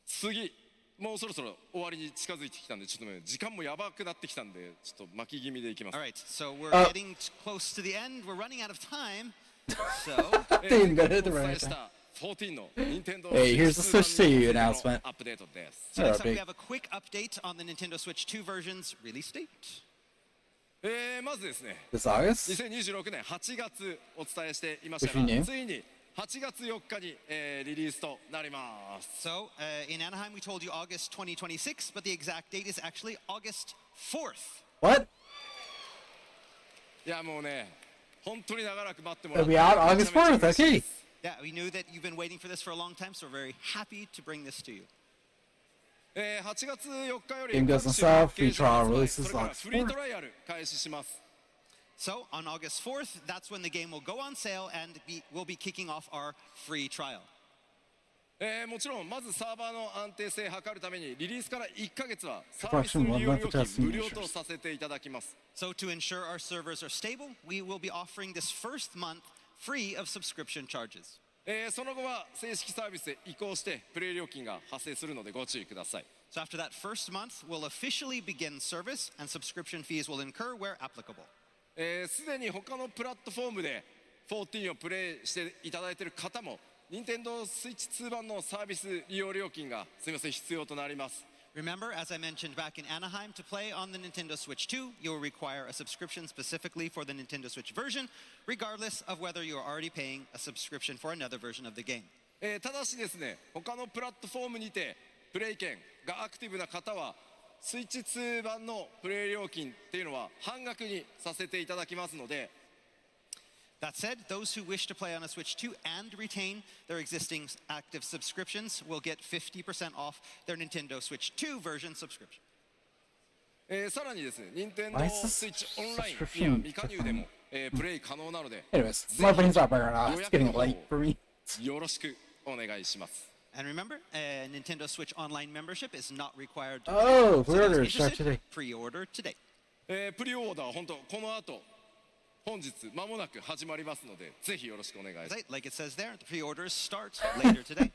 次もうそろそろ終わりに近づいてきたんで、ちょっとね時間もやばくなってきたんで、ちょっと巻き気味でいきます。 All right, so we're Oh. getting close to the end. We're running out of time. So, Didn't go to the お伝 right えした14の任天堂 Hey, here's the Switch 2 announcement. アップデートです。 so next up, we big. have a quick update on the Nintendo Switch 2 version's release date. まずですね、 This August? 2026年8月お伝えしていましたいいねが、ついに8月4日に、リリースとなります。 So, in Anaheim, we told you August 2026, but the exact date is actually August 4th. What? いやもうね、本当に長らく待っても It'll らって be out August 4th, okay. Yeah, we knew that you've been waiting for this for a long time, so we're very happy to bring this to you. 8月4日より Game goes on 各種パッ sale, ケー free ジ発 trial 売 releases それから August フリー 4th. トライアル開始します。 So, on August 4th, that's when the game will go on sale and we'll be kicking off our free trial. もちろんまずサーバーの安定性を図るためにリリースから1ヶ月はサービス利用料金無料とさせていただきます。 So, to ensure our servers are stable, we will be offering this first month free of subscription charges. その後は正式サービスへ移行してプレイ料金が発生するのでご注意ください。 So, after that first month, we'll officially begin service and subscription fees will incur where applicable. すでに他のプラットフォームで14をプレイしていただいている方も任天堂スイッチ2版のサービス利用料金がすみません必要となります。 Remember, as I mentioned back in Anaheim, to play on the Nintendo Switch 2, you'll require a subscription specifically for the Nintendo Switch version, regardless of whether you're already paying a subscription for another version of the game. ただしですね、他のプラットフォームにてプレイ券がアクティブな方はスイッチ2版のプレイ料金っていうのは半額にさせていただきますので、 That said, those who wish to play on a Switch 2 and retain their existing active subscriptions will get 50% off their Nintendo Switch 2 version subscription. さらにですね、任天堂 Why is this スイッチオンラインには未加入でも、プレイ可能なので、 Anyways, my brain's not burning off. It's getting late for me. よろしくお願いします。 And remember, Nintendo Switch Online membership is not required to Oh, so those pre-order start interested, today. pre-order today. プリオーダー本当この後本日間もなく始まりますので、ぜひよろしくお願いします。 Like it says there, the pre-orders start later today.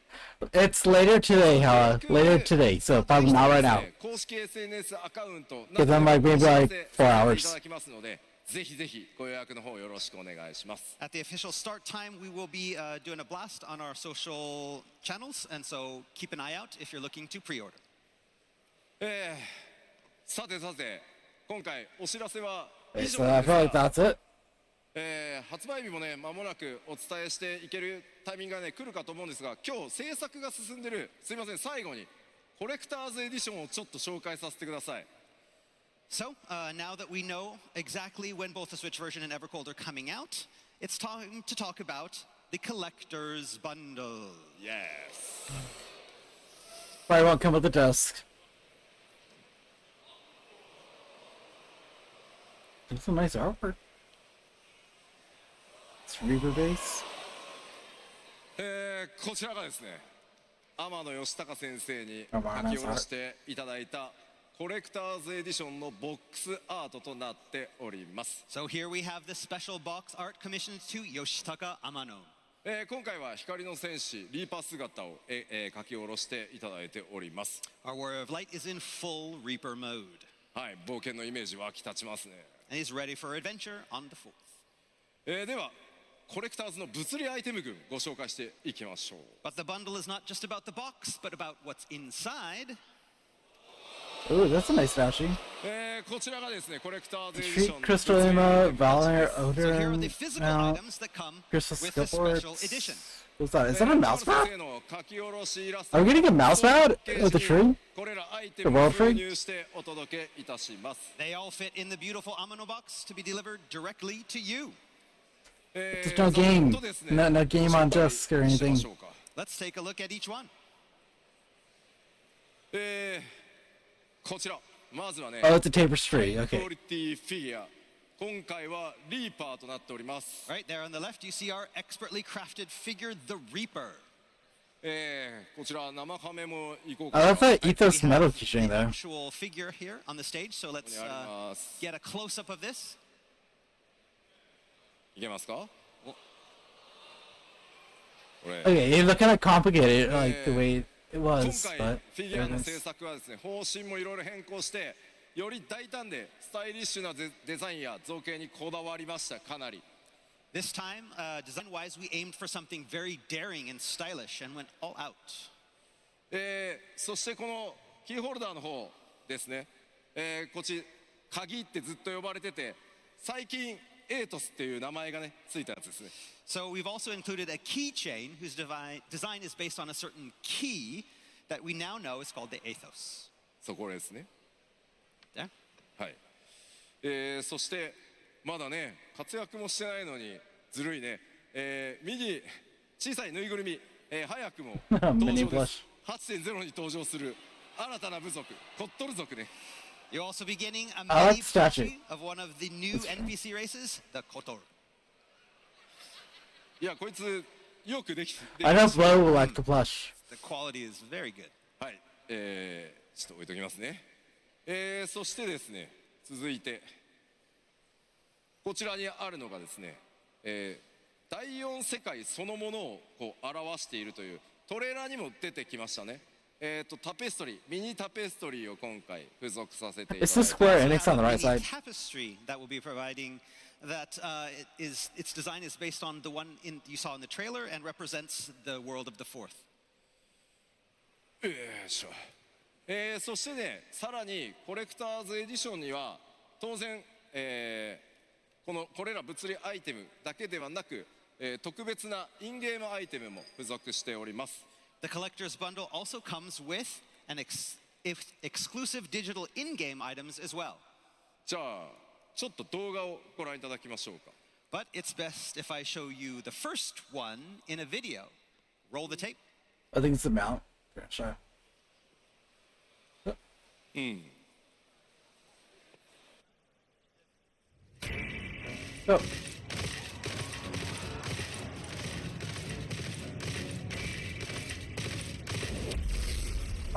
It's later today, Hala. Later today, so probably not right now. 公式 SNS アカウント Because I'm like maybe like 4 hours. いただきますので、ぜひぜひご予約の方よろしくお願いします。 At the official start time, we will be doing a blast on our social channels, and so keep an eye out if you're looking to pre-order. さてさて、今回お知らせは以 Okay, 上 so I です feel like が、 that's it. 発売日もね間もなくお伝えしていけるタイミングがね来るかと思うんですが、今日制作が進んでる、すいません最後にコレクターズエディションをちょっと紹介させてください。 So, now that we know exactly when both the Switch version and Evercold are coming out, it's time to talk about the Collector's Bundle. Yes. Probably won't come with the disc. It's a nice artwork. It's Reaper base. こちらがですね、天野義孝先生にあまあ書き下ろしていただいたコレクターズエディションのボックスアートとなっております。 So here we have the special box art commissioned to Yoshitaka Amano. 今回は光の戦士リーパー姿を、書き下ろしていただいております。 Our Warrior of Light is in full Reaper mode, はい、冒険のイメージ湧き立ちますね。 and he's ready for adventure on the 4th. ではコレクターズの物理アイテム群ご紹介していきましょう。 But the bundle is not just about the box, but about what's inside. Ooh, that's a nice Dashi. こちらがですねコレクターズエディショ Treat ン Crystal Emma, Valor, So here are Odin, the physical now items that come Crystal with the special Skillboards. edition. What's that? Is that a mouse pad? 先生の書き下ろしイラスト Are we getting a mouse pad with the tree? これらアイテム The を world tree? 封入してお届けいたします。 They all fit in the beautiful Amano box to be delivered directly to you. There's no game. No game on disc or anything. Let's take a look at each one. こちらまずはね Oh, it's a tapestry. クオ Okay. リティフィギュア今回はリーパーとなっております。 Right there on the left, you see our expertly crafted figure, the Reaper. こちら生ハメもいこう I かな。 love that Ethos We metal have keychain the though. actual figure here on the stage, so let's get a close-up of this. いけますか？これ Okay, it looked kind of complicated, like the way it 今 was, 回 but フィギュアの制作はですね、方針もいろいろ変更してより大胆でスタイリッシュなデザインや造形にこだわりました。かなり This time, design-wise, we aimed for something very daring and stylish and went all out. そしてこのキーホルダーの方ですね、こっち鍵ってずっと呼ばれてて最近エートスっていう名前がねついたやつですね。 So we've also included a keychain whose design is based on a certain key that we now know is called the Athos. そこですね。 There. はい。そしてまだね活躍もしてないのにずるいね。右小さいぬいぐるみ、早くも登場です。8.0 に登場する新たな部族コットル族ね。 You're also beginning a I like mini statue. plushie of one of the new NPC races, the Kotor. いやこいつよくできて I know Flo will like the plush. The quality is very good. はい、ちょっと置いときますね。そしてですね、続いてこちらにあるのがですね、第4世界そのものをこう表しているというトレーラーにも出てきましたね。タペストリー、ミニタペストリーを今回付属させていただい It's て the Square We Enix have on the a right mini side. tapestry that we'll be providing. That its design is based on the one you saw in the trailer and represents the world of the fourth. そしてね、さらにコレクターズエディションには当然、これら物理アイテムだけではなく、特別なインゲームアイテムも付属しております。 The collector's bundle also comes with an exclusive digital in-game items as well. じゃあちょっと動画をご覧いただきましょうか。 But it's best if I show you the first one in a video. Roll the tape. I think it's the mount. Yeah, sure. Oh.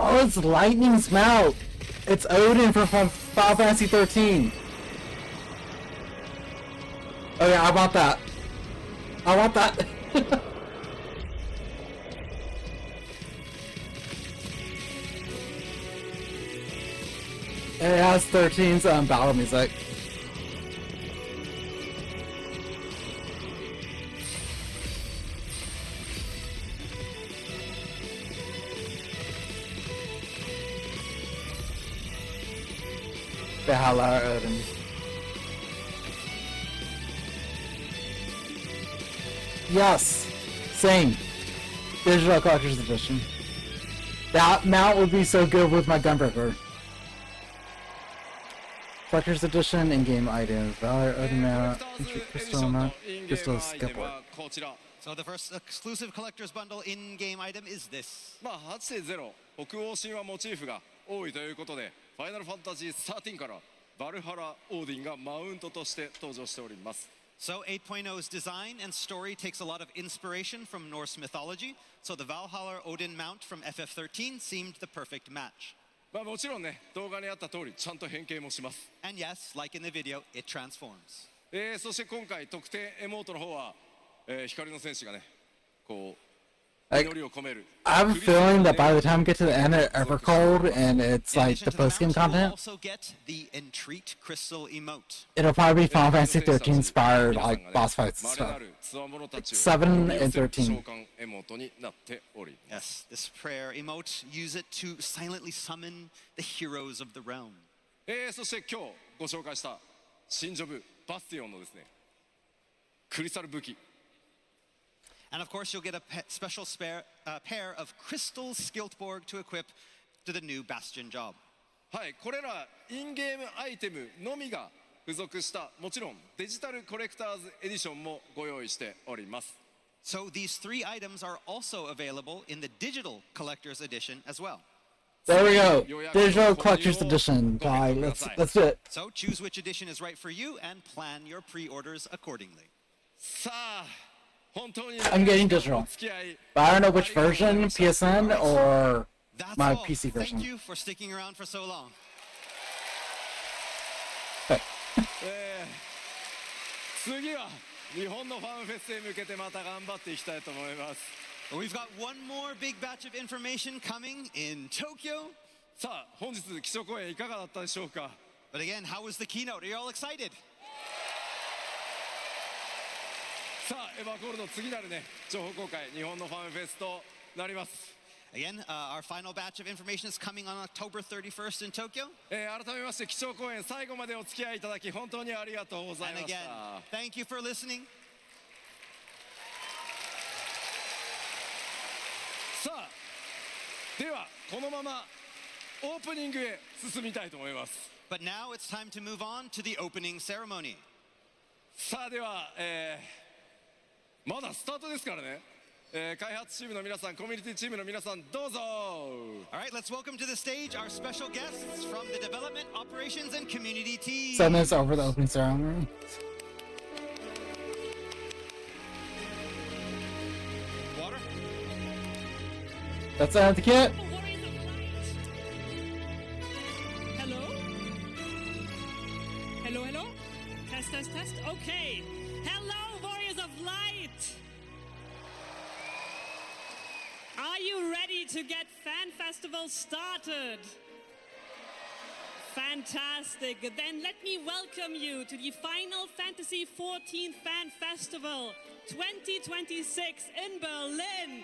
Oh, it's Lightning's mount. It's Odin from Final Fantasy XIII. Oh yeah, I want that. I want that. It has 13's battle music. Valhalla Odin. Yes, same. Digital Collector's Edition. That mount would be so good with my Gunbreaker. Collector's Edition, in-game items, Valor, Odin mount, Crystal mount, Crystal Skipper. So the first exclusive collector's bundle in-game item is this. まあ 8.0 北欧神話モチーフが多いということで、ファイナルファンタジー13からバルハラオーディンがマウントとして登場しております。 So 8.0's design and story takes a lot of inspiration from Norse mythology. So the Valhalla Odin mount from FF13 seemed the perfect match. まあもちろんね、動画にあった通りちゃんと変形もします。 And yes, like in the video, it transforms. そして今回特典エモートの方は、光の戦士がね、こう Like, 祈りを込める。 I have a feeling that by the time we get to the end of Evercold and it's In like addition the to the post-game mount, you will content, also get the Entreat crystal emote. it'll probably be Final Fantasy 13 inspired like boss fights and 稀 stuff. なる強者たちを 7 and 13. 召喚エモートになっております。 Yes, this prayer emote, use it to silently summon the heroes of the realm. そして今日ご紹介した新ジョブバスティオンのですね、クリスタル武器。 And of course, you'll get a special pair of crystal Skiltborg to equip to the new Bastion job. はい、これらインゲームアイテムのみが付属したもちろんデジタルコレクターズエディションもご用意しております。 So these three items are also available in the digital collector's edition as well. There we go. Digital Collector's Edition, guy. Let's do it. So choose which edition is right for you and plan your pre-orders accordingly. さあ本当に I'm getting digital, 付き合い but I don't know which version, PSN or That's my all. PC Thank version. you for sticking around for so long. 次は日本のファンフェスへ向けてまた頑張っていきたいと思います We've got one more big batch of information coming in Tokyo. さあ本日基調講演いかがだったでしょうか But again, how was the keynote? Are you all excited? さあエヴァコールの次なるね情報公開日本のファンフェスとなります Again, our final batch of information is coming on October 31st in Tokyo. 改めまして基調講演最後までお付き合いいただき本当にありがとうござい And まし again, た thank you for listening. さあではこのままオープニングへ進みたいと思います But now it's time to move on to the opening ceremony. さあでは、まだスタートですからね、開発チームの皆さんコミュニティチームの皆さんどうぞ All right, let's welcome to the stage our special guests from the development, operations, and community team. 7 minutes over the opening ceremony. Water? That's the kit. Hello? Hello, hello? Test, test, test. Okay. Hello, Warriors of Light! Are you ready to get Fan Festival started? Fantastic. Then let me welcome you to the Final Fantasy XIV Fan Festival 2026 in Berlin.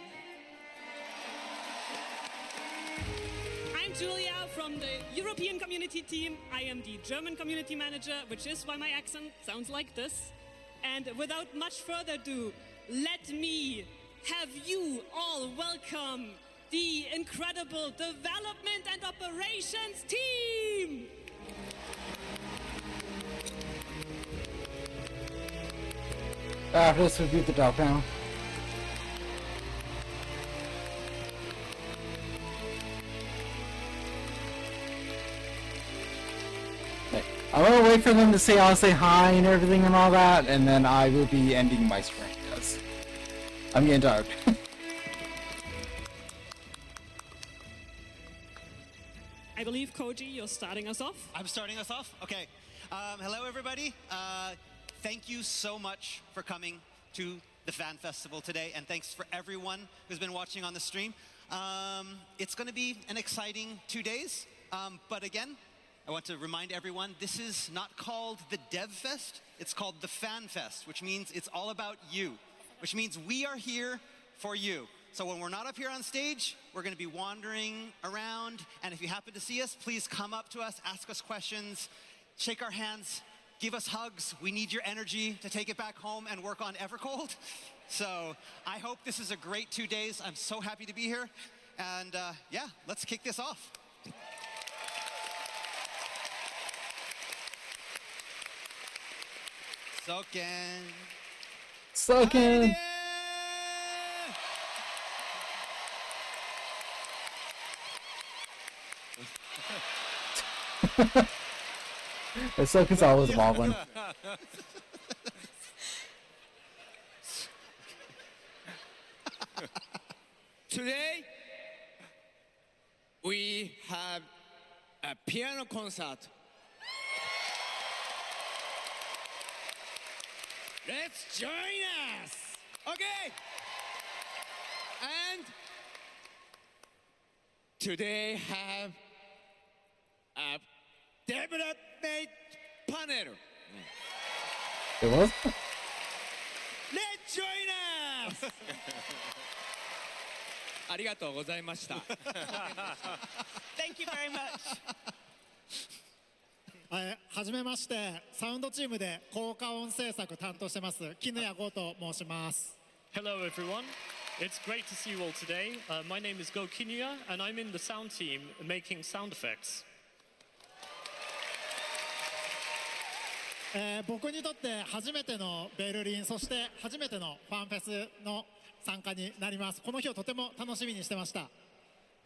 I'm Julia from the European Community Team. I am the German Community Manager, which is why my accent sounds like this. And without much further ado, let me have you all welcome the incredible development and operations team! This would be the dog panel. I'm gonna wait for them to say I'll say hi and everything and all that, and then I will be ending my stream because I'm getting tired. I believe, Koji, you're starting us off. I'm starting us off? Okay. Hello, everybody. Thank you so much for coming to the Fan Festival today, and thanks for everyone who's been watching on the stream. It's going to be an exciting 2 days, but again, I want to remind everyone, this is not called the Dev Fest, it's called the Fan Fest, which means it's all about you, which means we are here for you. So when we're not up here on stage, we're going to be wandering around, and if you happen to see us, please come up to us, ask us questions, shake our hands, give us hugs. We need your energy to take it back home and work on Evercold. So I hope this is a great 2 days. I'm so happy to be here, and yeah, let's kick this off. Soken. Soken. Soken's always wobbling. Today, we have a piano concert. Let's join us! Okay! And today have a development panel. It was? Let's join us! ありがとうございました。Thank you very much. はじめまして、サウンドチームで効果音制作担当してます絹谷剛と申します。Hello everyone, it's great to see you all today. My name is Go Kinuya and I'm in the sound team making sound effects. 僕にとって初めてのベルリン、そして初めてのファンフェスの参加になります。この日をとても楽しみにしてました。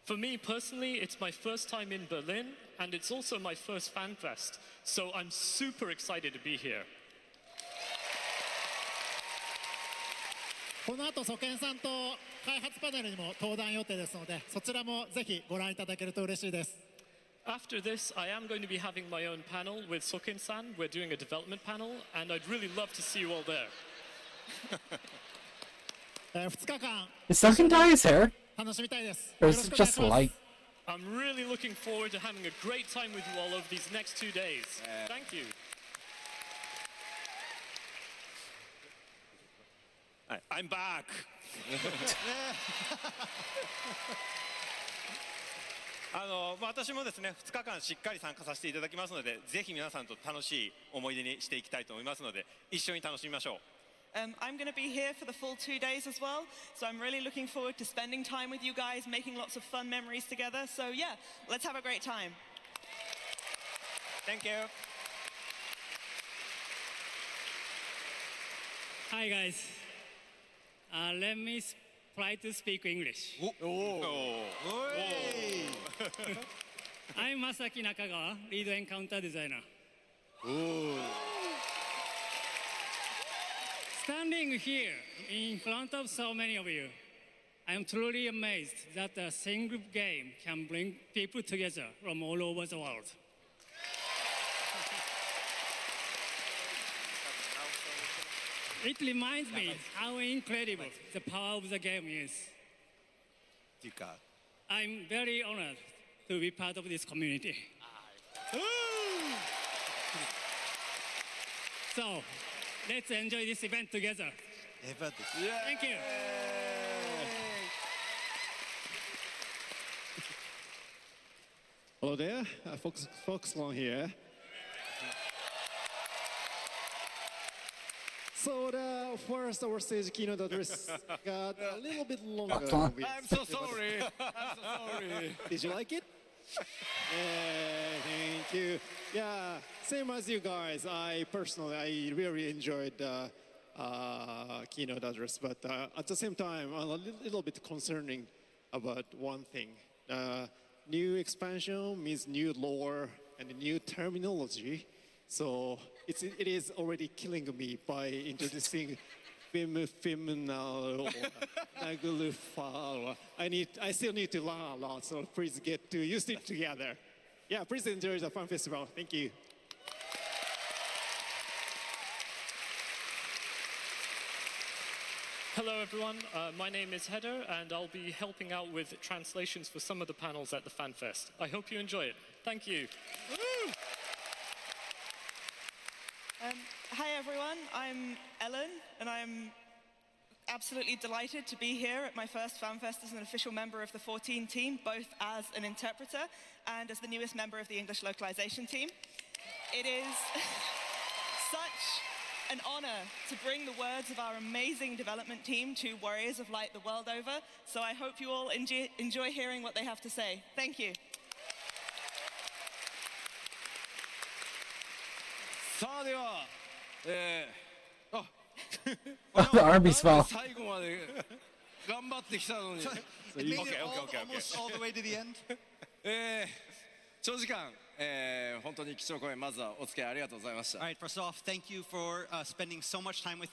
For me personally, it's my first time in Berlin, and it's also my first FanFest, so I'm super excited to be here. この後、ソケンさんと開発パネルにも登壇予定ですので、そちらもぜひご覧いただけると嬉しいです。After this, I am going to be having my own panel with Soken-san. We're doing a development panel, and I'd really love to see you all there. 2日間 Is Sunken dye his hair? 楽しみたいです。 Or よろ is し it くお願い just します。 light? I'm really looking forward to having a great time with you all over these next 2 days. Thank you. I'm back! 私もですね、2日間しっかり参加させていただきますので、ぜひ皆さんと楽しい思い出にしていきたいと思いますので、一緒に楽しみましょう。I'm going to be here for the full 2 days as well, so I'm really looking forward to spending time with you guys, making lots of fun memories together. So yeah, let's have a great time. Thank you. Hi guys. Let me try to speak English. I'm Masaki Nakagawa, lead encounter designer. Standing here in front of so many of you, I am truly amazed that a single game can bring people together from all over the world. It reminds me how incredible the power of the game is. I'm very honored to be part of this community. So, let's enjoy this event together. Thank you. Hello there, Foxlon here. So the first our stage keynote address got a little bit longer. I'm so sorry. I'm so sorry. Did you like it? Thank you. Yeah, same as you guys. I really enjoyed the keynote address, but at the same time, I'm a little bit concerning about one thing. New expansion means new lore and new terminology. So it is already killing me by introducing feminal or nagulufa. I still need to learn a lot, so please get to use it together. Yeah, please enjoy the fun festival. Thank you. Hello everyone, my name is Heather and I'll be helping out with translations for some of the panels at the FanFest. I hope you enjoy it. Thank you. Hi everyone, I'm Ellen and I'm absolutely delighted to be here at my first FanFest as an official member of the 14 team, both as an interpreter and as the newest member of the English localization team. It is such an honor to bring the words of our amazing development team to Warriors of Light the world over, so I hope you all enjoy hearing what they have to say. Thank you. さあでは、Arby's fault. 最後まで頑張ってきたのに。Almost all the way to the end. 長時間、本当に貴重公演まずはお付き合いありがとうございました。 All right, first off, thank you for spending so much time with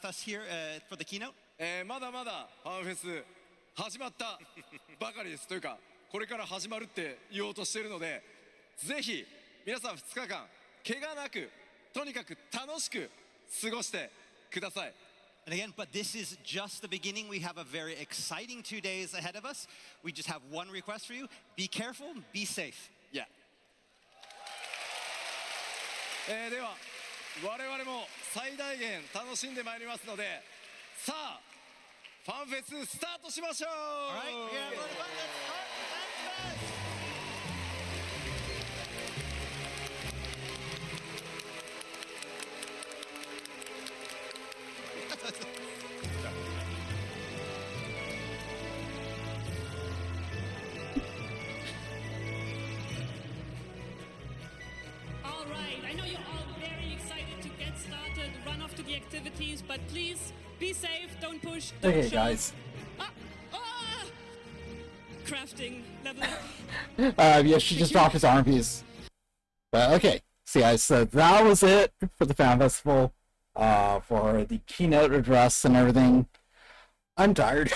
us here for the keynote. まだまだファンフェス始まったばかりですというかこれから始まるって言おうとしているのでぜひ皆さん2日間怪我なくとにかく楽しく過ごしてください。 And again, but this is just the beginning. We have a very exciting 2 days ahead of us. We just have one request for you. Be careful, be safe. Yeah. では我々も最大限楽しんでまいりますのでさあファンフェススタートしましょう。 All right, we're gonna go to FanFest. All right, I know you're all very excited to get started, run off to the activities, but please be safe, don't push, don't Okay, shove. guys. crafting level up. Yeah, she just dropped his arm piece. But okay, so guys, so that was it for the fan festival, for the keynote address and everything. I'm tired.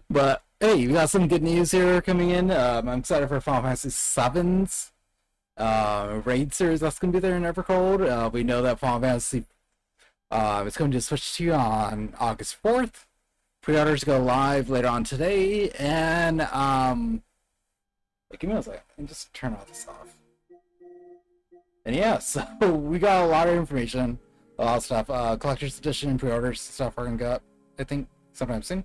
But hey, we got some good news here coming in. I'm excited for Final Fantasy VII's raid series that's going to be there in Evercold. We know that Final Fantasy is going to switch to on August 4th. Pre-orders go live later on today, and give me a second. Let me just turn all this off. And yeah, so we got a lot of information, a lot of stuff. Collector's edition and pre-orders stuff are gonna go up, I think, sometime soon.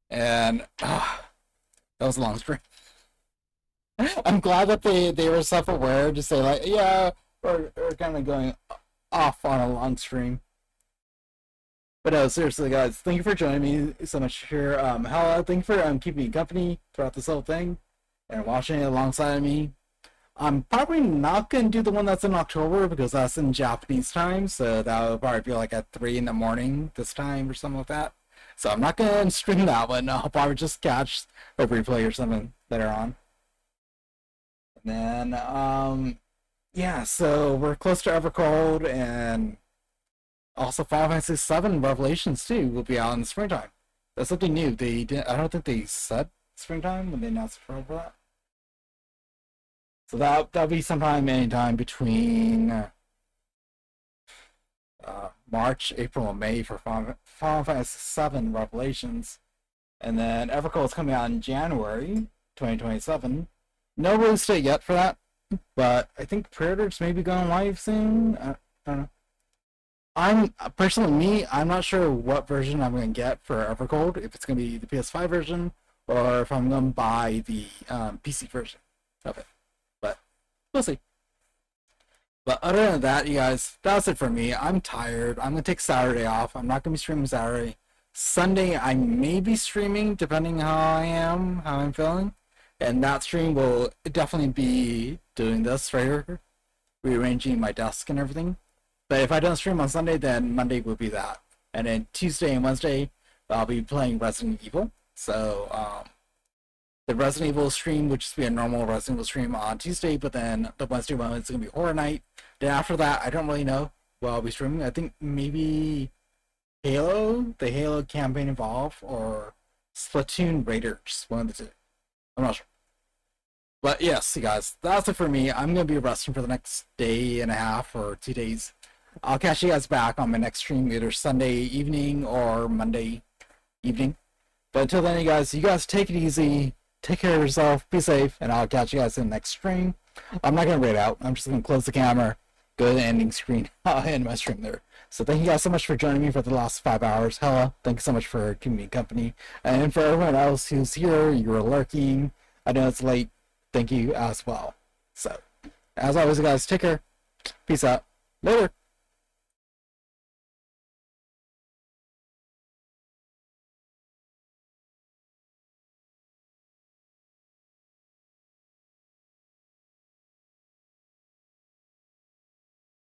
And that was a long stream. I'm glad that they were self-aware to say like, yeah, we're kind of going off on a long stream. But no, seriously, guys, thank you for joining me so much here. Hella, thank you for keeping me company throughout this whole thing and watching it alongside me. I'm probably not gonna do the one that's in October because that's in Japanese time, so that would probably be like at 3 in the morning this time or something like that. So I'm not gonna stream that one. I'll probably just catch a replay or something later on. And then, yeah, so we're close to Evercold, and also Final Fantasy VII Revelations 2 will be out in the springtime. That's something new. I don't think they said springtime when they announced for that. So that'll be sometime, anytime between March, April, and May for Final Fantasy VII Revelations. And then Evercold is coming out in January 2027. No release date yet for that, but I think pre-orders may be going live soon. I don't know. I'm not sure what version I'm going to get for Evercold, if it's going to be the PS5 version, or if I'm going to buy the PC version of it. But we'll see. But other than that, you guys, that's it for me. I'm tired. I'm going to take Saturday off. I'm not going to be streaming Saturday. Sunday, I may be streaming, depending how I'm feeling. And that stream will definitely be doing this right here, rearranging my desk and everything. But if I don't stream on Sunday, then Monday will be that. And then Tuesday and Wednesday, I'll be playing Resident Evil. So the Resident Evil stream would just be a normal Resident Evil stream on Tuesday, but then the Wednesday one is going to be Horror Night. Then after that, I don't really know what I'll be streaming. I think maybe Halo, the Halo campaign Evolve, or Splatoon Raiders, one of the two. I'm not sure. But yes, you guys, that's it for me. I'm going to be resting for the next day and a half or 2 days. I'll catch you guys back on my next stream, either Sunday evening or Monday evening. But until then, you guys take it easy. Take care of yourself. Be safe. And I'll catch you guys in the next stream. I'm not going to raid out. I'm just going to close the camera. Go to the ending screen. I'll end my stream there. So thank you guys so much for joining me for the last 5 hours. Hella, thank you so much for keeping me company. And for everyone else who's here, you're lurking. I know it's late. Thank you as well. So, as always, guys, take care. Peace out. Later.